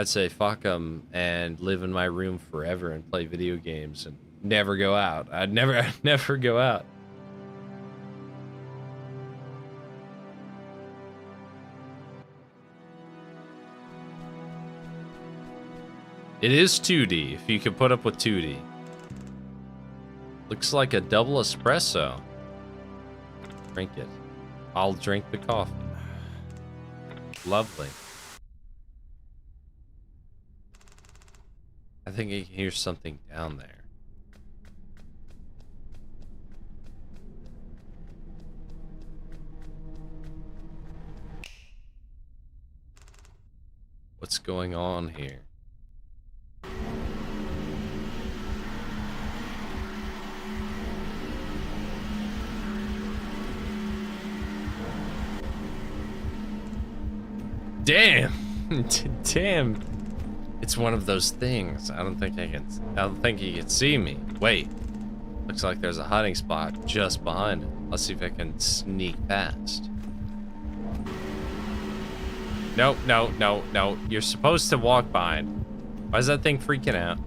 say fuck them and live in my room forever and play video games and never go out. I'd never go out. It is 2D, if you can put up with 2D. Looks like a double espresso. Drink it. I'll drink the coffee. Lovely. I think I can hear something down there. What's going on here? Damn! Damn! It's one of those things. I don't think he can see me. Wait. Looks like there's a hiding spot just behind it. Let's see if I can sneak past. Nope, no. You're supposed to walk behind. Why is that thing freaking out?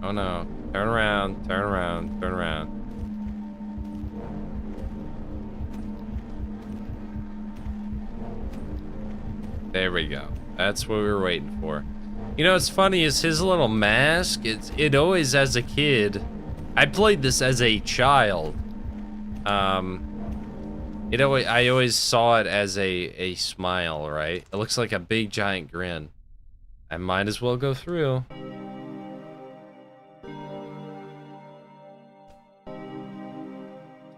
Oh no. Turn around, turn around, turn around. There we go. That's what we were waiting for. You know what's funny is his little mask, it always, as a kid, I played this as a child. I always saw it as a smile, right? It looks like a big giant grin. I might as well go through.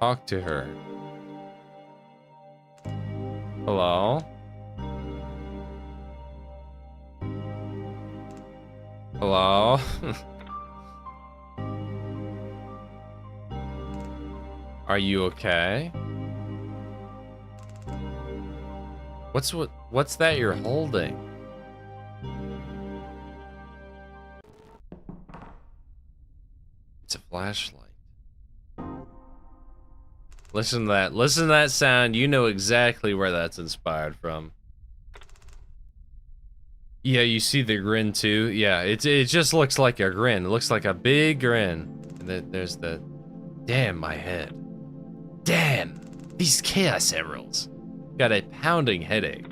Talk to her. Hello? Hello? Are you okay? What's that you're holding? It's a flashlight. Listen to that sound. You know exactly where that's inspired from. Yeah, you see the grin too. Yeah, it just looks like a grin. It looks like a big grin. And there's the... Damn, my head. Damn! These Chaos Emeralds. Got a pounding headache.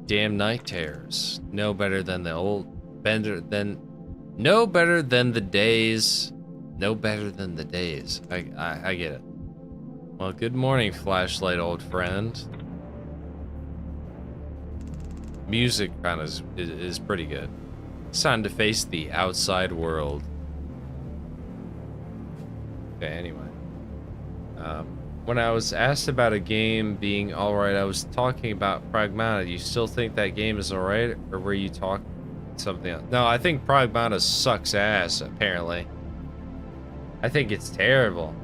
Damn night terrors. No better than the old... No better than the days. No better than the days. I get it. Well, good morning, flashlight old friend. Music kind of is pretty good. It's time to face the outside world. Okay, anyway. When I was asked about a game being alright, I was talking about Pragmata. Do you still think that game is alright? Or were you talking something else? No, I think Pragmata sucks ass, apparently. I think it's terrible.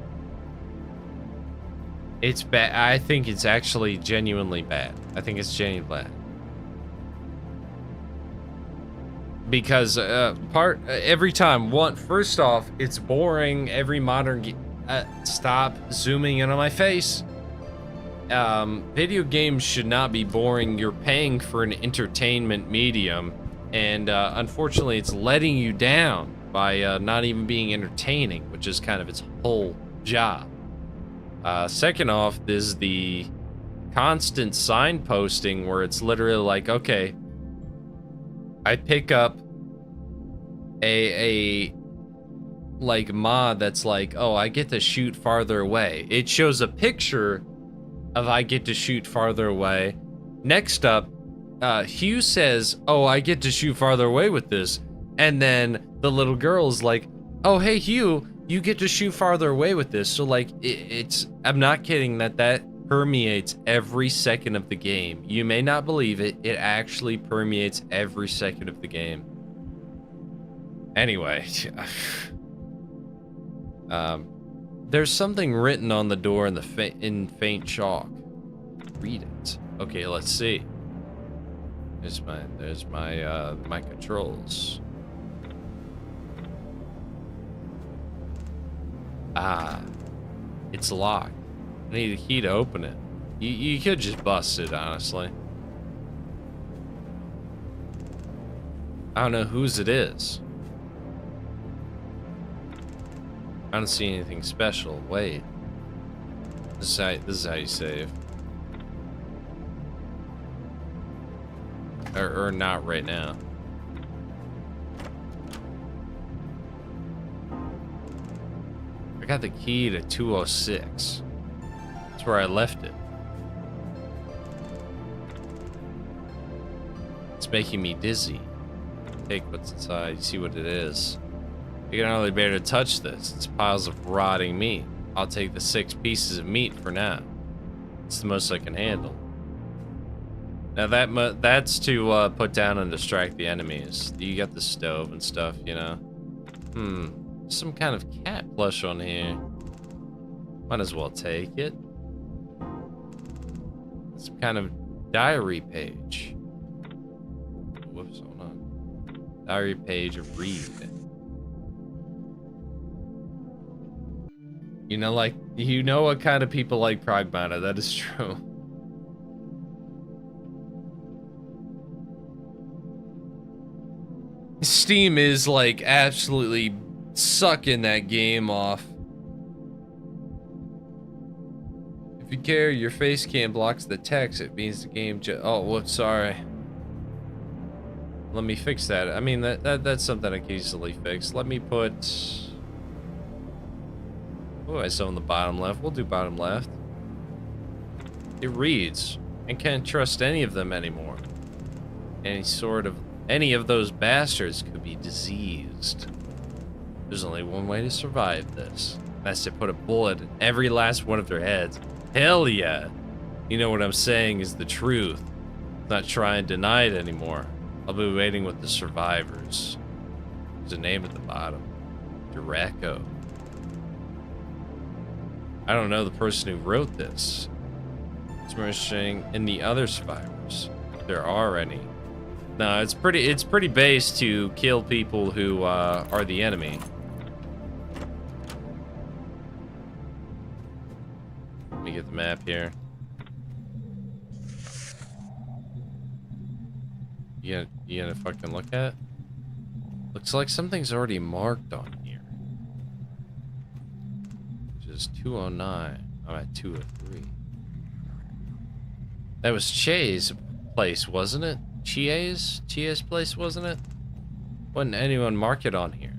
It's bad. I think it's actually genuinely bad. I think it's genuinely bad. Because every time, first off, it's boring. Every modern stop zooming in on my face. Video games should not be boring. You're paying for an entertainment medium, and unfortunately, it's letting you down by not even being entertaining, which is kind of its whole job. Second off, there's the constant signposting where it's literally like, okay, I pick up a like mod that's like, oh, I get to shoot farther away. It shows a picture of I get to shoot farther away. Next up, Hugh says, oh, I get to shoot farther away with this. And then the little girl's like, oh, hey, Hugh, you get to shoot farther away with this. So like, I'm not kidding that permeates every second of the game. You may not believe it. It actually permeates every second of the game. Anyway, there's something written on the door in faint chalk. Read it. Okay, let's see. There's my controls. Ah, it's locked. I need a key to open it. You could just bust it, honestly. I don't know whose it is. I don't see anything special. Wait. This is how you save. Or not right now. I got the key to 206. That's where I left it. It's making me dizzy. Take what's inside, see what it is. You can hardly bear to touch this. It's piles of rotting meat. I'll take the 6 pieces of meat for now. It's the most I can handle. Now that's to put down and distract the enemies. You got the stove and stuff, you know. Some kind of cat plush on here. Might as well take it. Some kind of diary page. Whoops, hold on. Diary page of read. You know, like, you know what kind of people like Pragmata, that is true. Steam is, like, absolutely sucking that game off. If you care, your face cam blocks the text. It means the game oh, whoops, sorry. Let me fix that. I mean, that's something I can easily fix. Let me put... Oh, I saw on the bottom left. We'll do bottom left. It reads, and can't trust any of them anymore. Any of those bastards could be diseased. There's only one way to survive this. That's to put a bullet in every last one of their heads. Hell yeah. You know what I'm saying is the truth. Not try and deny it anymore. I'll be waiting with the survivors. There's a name at the bottom. Draco. I don't know the person who wrote this. It's mentioning in the other survivors, if there are any. No, it's pretty base to kill people who are the enemy. Let me get the map here. You gonna fucking look at it? Looks like something's already marked on here. 209. I'm at 203. That was Che's place, wasn't it? Che's place, wasn't it? Wouldn't anyone mark it on here?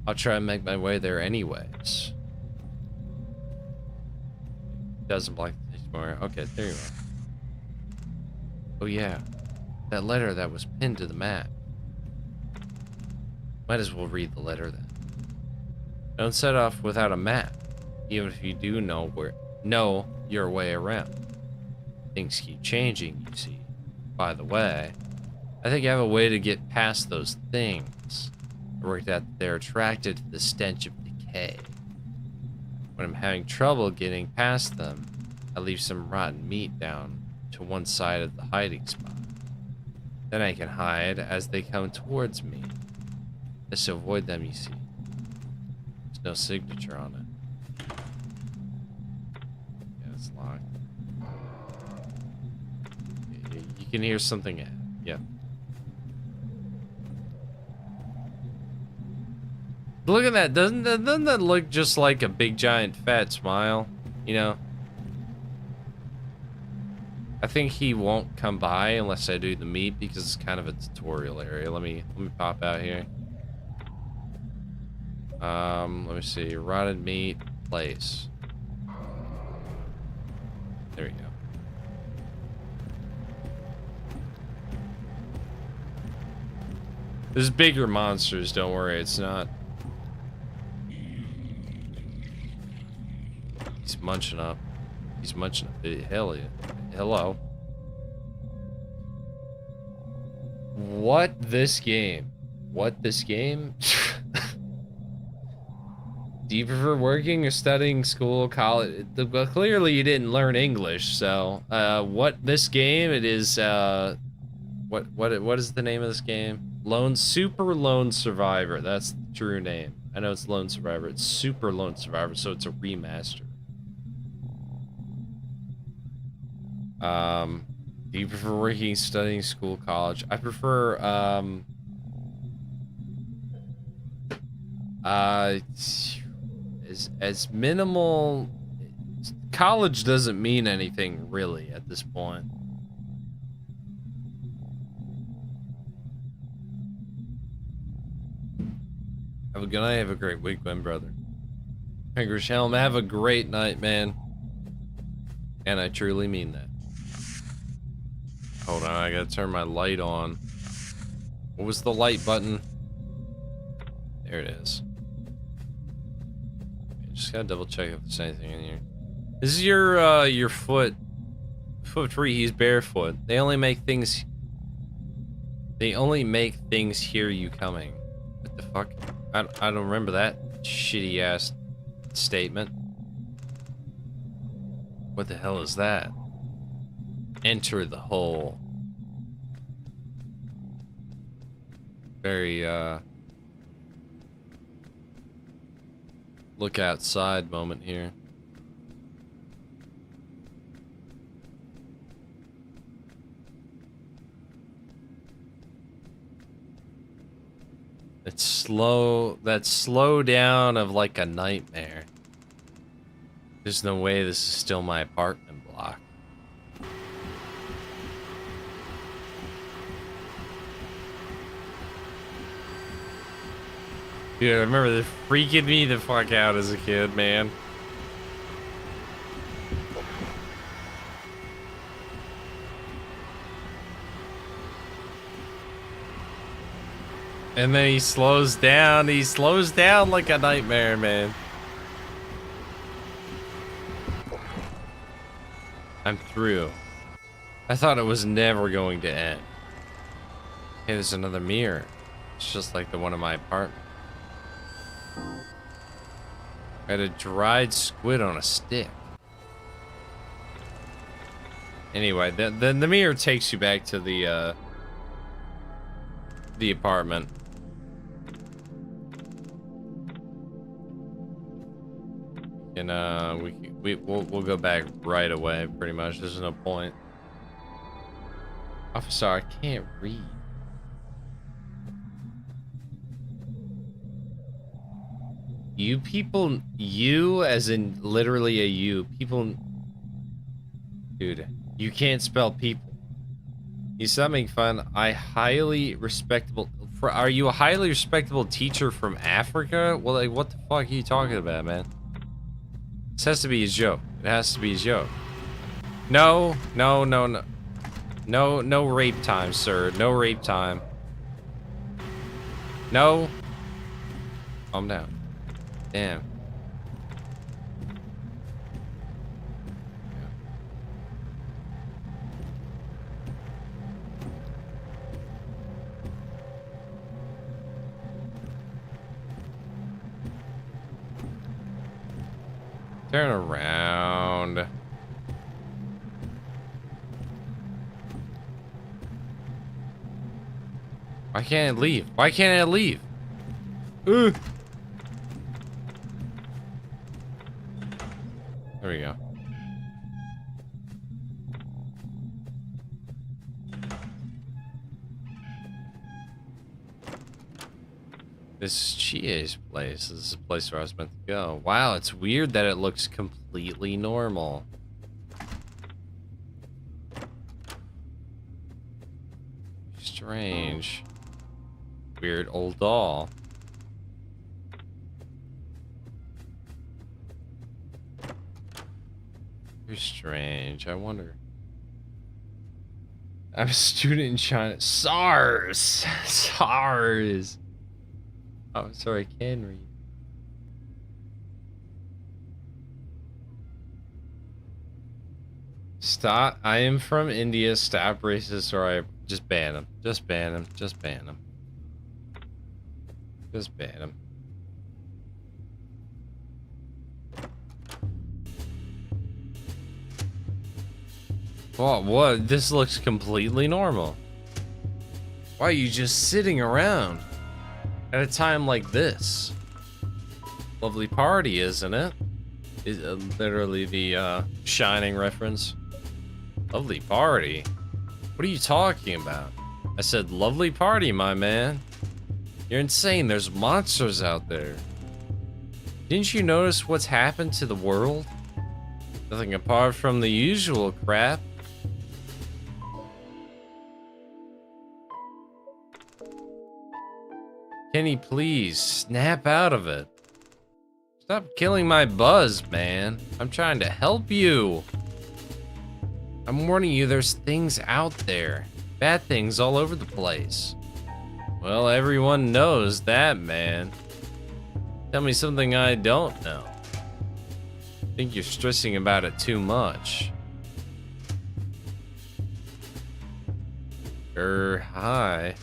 I'll try and make my way there anyways. Doesn't block the more. Okay, there you are. Oh yeah, that letter that was pinned to the map. Might as well read the letter then. Don't set off without a map, even if you do know your way around. Things keep changing, you see. By the way, I think I have a way to get past those things. I worked out that they're attracted to the stench of okay. When I'm having trouble getting past them, I leave some rotten meat down to one side of the hiding spot. Then I can hide as they come towards me. Just to avoid them, you see. There's no signature on it. Yeah, it's locked. You can hear something. Yep. Look at that. Doesn't that look just like a big giant fat smile? You know? I think he won't come by unless I do the meat because it's kind of a tutorial area. Let me pop out here. Let me see. Rotted meat place. There we go. There's bigger monsters, don't worry, it's not. He's munching up. He's munching up. Hell yeah. Hello. What this game? What this game? Do you prefer working or studying school, college? Well, clearly you didn't learn English, so what this game? It is what is the name of this game? Super Lone Survivor. That's the true name. I know it's Lone Survivor. It's Super Lone Survivor, so it's a remaster. Do you prefer working, studying, school, college? I prefer as minimal. College doesn't mean anything really at this point. Have a good night. Have a great week, my brother. Fingers Helm. Have a great night, man. And I truly mean that. Hold on, I gotta turn my light on. What was the light button? There it is. Just gotta double check if there's anything in here. This is your foot free. He's barefoot. They only make things hear you coming. What the fuck? I don't remember that shitty ass statement. What the hell is that? Enter the hole. Very look outside moment here. It's slow. That slow down of like a nightmare. There's no way this is still my apartment block. Dude, I remember this freaking me the fuck out as a kid, man. And then he slows down. He slows down like a nightmare, man. I'm through. I thought it was never going to end. Hey, there's another mirror. It's just like the one in my apartment. I had a dried squid on a stick. Anyway, the mirror takes you back to the apartment. And we'll go back right away. Pretty much, there's no point. Officer, I can't read. You people, you as in literally a you. People, dude, you can't spell people. You stop making fun. Are you a highly respectable teacher from Africa? Well, like, what the fuck are you talking about, man? This has to be his joke. It has to be his joke. No rape time, sir. No rape time. No. Calm down. Damn. Turn around. Why can't it leave? Why can't it leave? There we go. This is Chie's place. This is the place where I was meant to go. Wow, it's weird that it looks completely normal. Strange. Weird old doll. Very strange. I wonder. I'm a student in China. SARS! SARS! Oh, sorry, I can read. Stop. I am from India. Stop racist or I just ban him. Just ban him. Just ban him. Just ban him. What? This looks completely normal. Why are you just sitting around at a time like this? Lovely party, isn't it? Is literally the Shining reference. Lovely party? What are you talking about? I said lovely party, my man. You're insane. There's monsters out there. Didn't you notice what's happened to the world? Nothing apart from the usual crap. Kenny, please snap out of it. Stop killing my buzz, man. I'm trying to help you. I'm warning you, there's things out there. Bad things all over the place. Well, everyone knows that, man. Tell me something I don't know. I think you're stressing about it too much. Hi.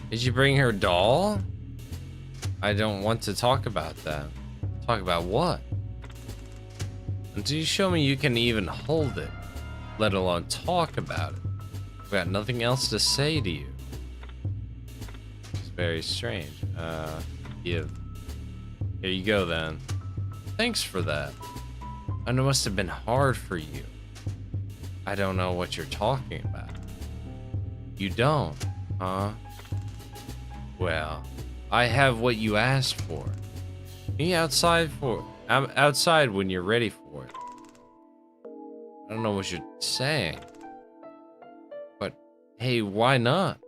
Did you bring her doll? I don't want to talk about that. Talk about what? Until you show me you can even hold it, let alone talk about it. I've got nothing else to say to you. It's very strange. Give. Here you go then. Thanks for that. I know it must have been hard for you. I don't know what you're talking about. You don't, huh? Well, I have what you asked for. Be outside I'm outside when you're ready for it. I don't know what you're saying. But hey, why not?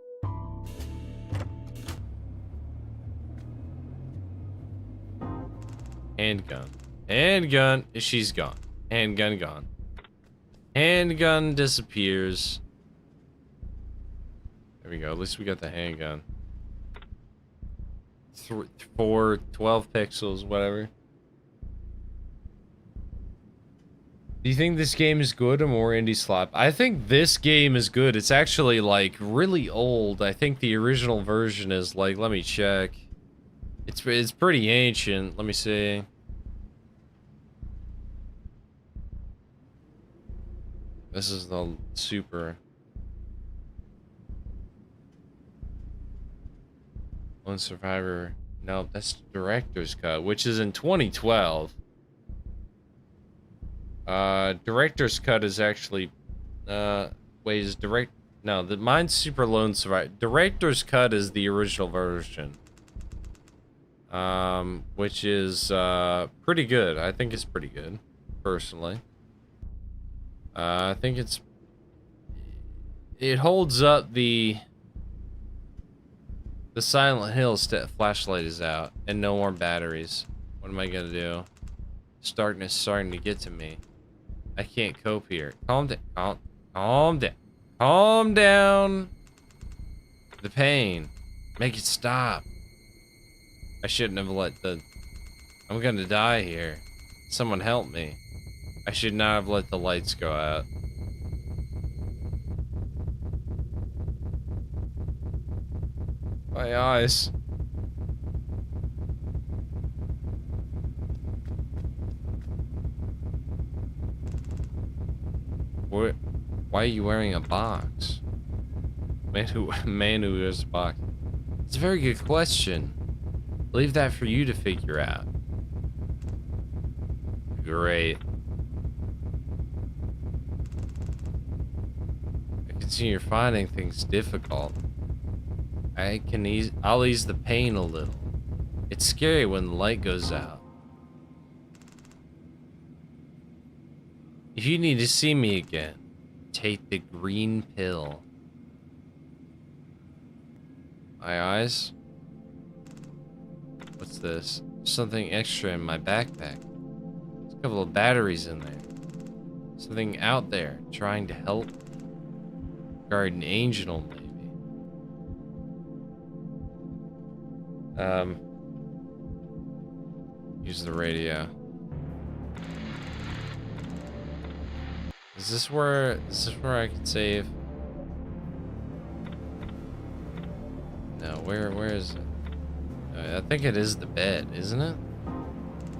Handgun. Handgun. She's gone. Handgun gone. Handgun disappears. There we go. At least we got the handgun. 4, 12 pixels, whatever. Do you think this game is good or more indie slop? I think this game is good. It's actually like really old. I think the original version is like, let me check. It's pretty ancient. Let me see. This is the super. Lone Survivor. No, that's director's cut, which is in 2012. Director's cut is actually wait, is direct no, mine's Super Lone Survivor. Director's cut is the original version. Which is pretty good. I think it's pretty good, personally. I think it holds up. The Silent Hill flashlight is out and no more batteries. What am I gonna do? This darkness is starting to get to me. I can't cope here. Calm down. Calm down. Calm down. The pain. Make it stop. I shouldn't have let I'm gonna die here. Someone help me. I should not have let the lights go out. My eyes. Why are you wearing a box? Man who wears a box. It's a very good question. Leave that for you to figure out. Great. I can see you're finding things difficult. I'll ease the pain a little. It's scary when the light goes out. If you need to see me again, take the green pill. My eyes? What's this? Something extra in my backpack. There's a couple of batteries in there. Something out there trying to help. Guardian angel, maybe. Use the radio. Is this where I can save? No, where is it? I think it is the bed, isn't it?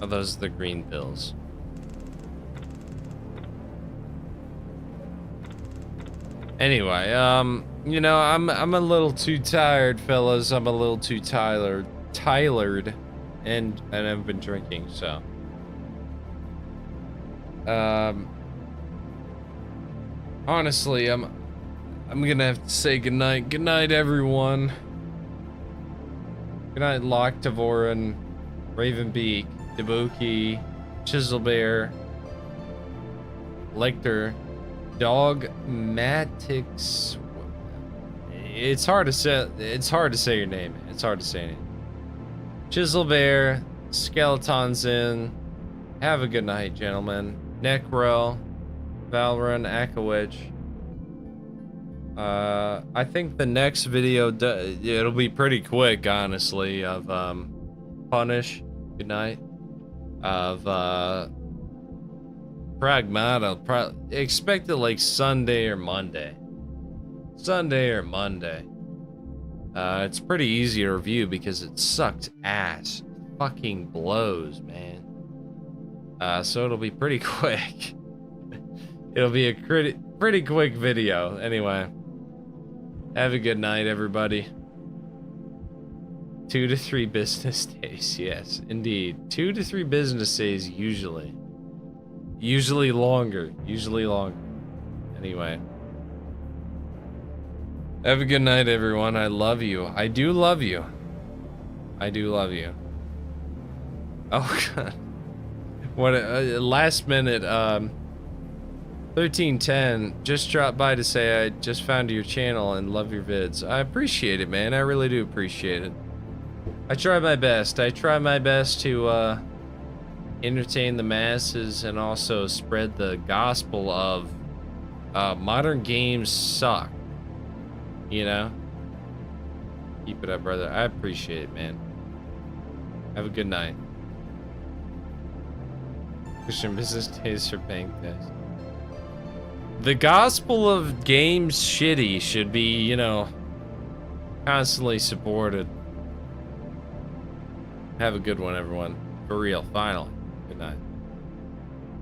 Oh, those are the green pills. Anyway, you know, I'm a little too tired, fellas. I'm a little too tired, and I've been drinking, so. Honestly, I'm gonna have to say goodnight. Good night, everyone. Good night, Locke, Tavorin, Ravenbeak, Dabuki, Chiselbear, Lecter, Dogmatix. It's hard to say. It's hard to say your name. It's hard to say it. Chiselbear, Skeletons in. Have a good night, gentlemen. Necro, Valorant, Akawich. I think the next video, it'll be pretty quick, honestly, of Punish, good night, of Pragmata. Expect it like Sunday or Monday. It's pretty easy to review because it sucked ass. It fucking blows, man. So it'll be pretty quick. It'll be a pretty quick video. Anyway, have a good night, everybody. 2 to 3 business days. Yes, indeed. 2 to 3 business days usually. Usually longer. Anyway. Have a good night, everyone. I love you. I do love you. Oh, God. What last minute, 1310 just dropped by to say I just found your channel and love your vids. I appreciate it, man. I really do appreciate it. I try my best. To entertain the masses and also spread the gospel of modern games suck. You know? Keep it up, brother. I appreciate it, man. Have a good night. Christian business days for bank days. The gospel of games shitty should be, you know, constantly supported. Have a good one, everyone. For real, finally. Good night.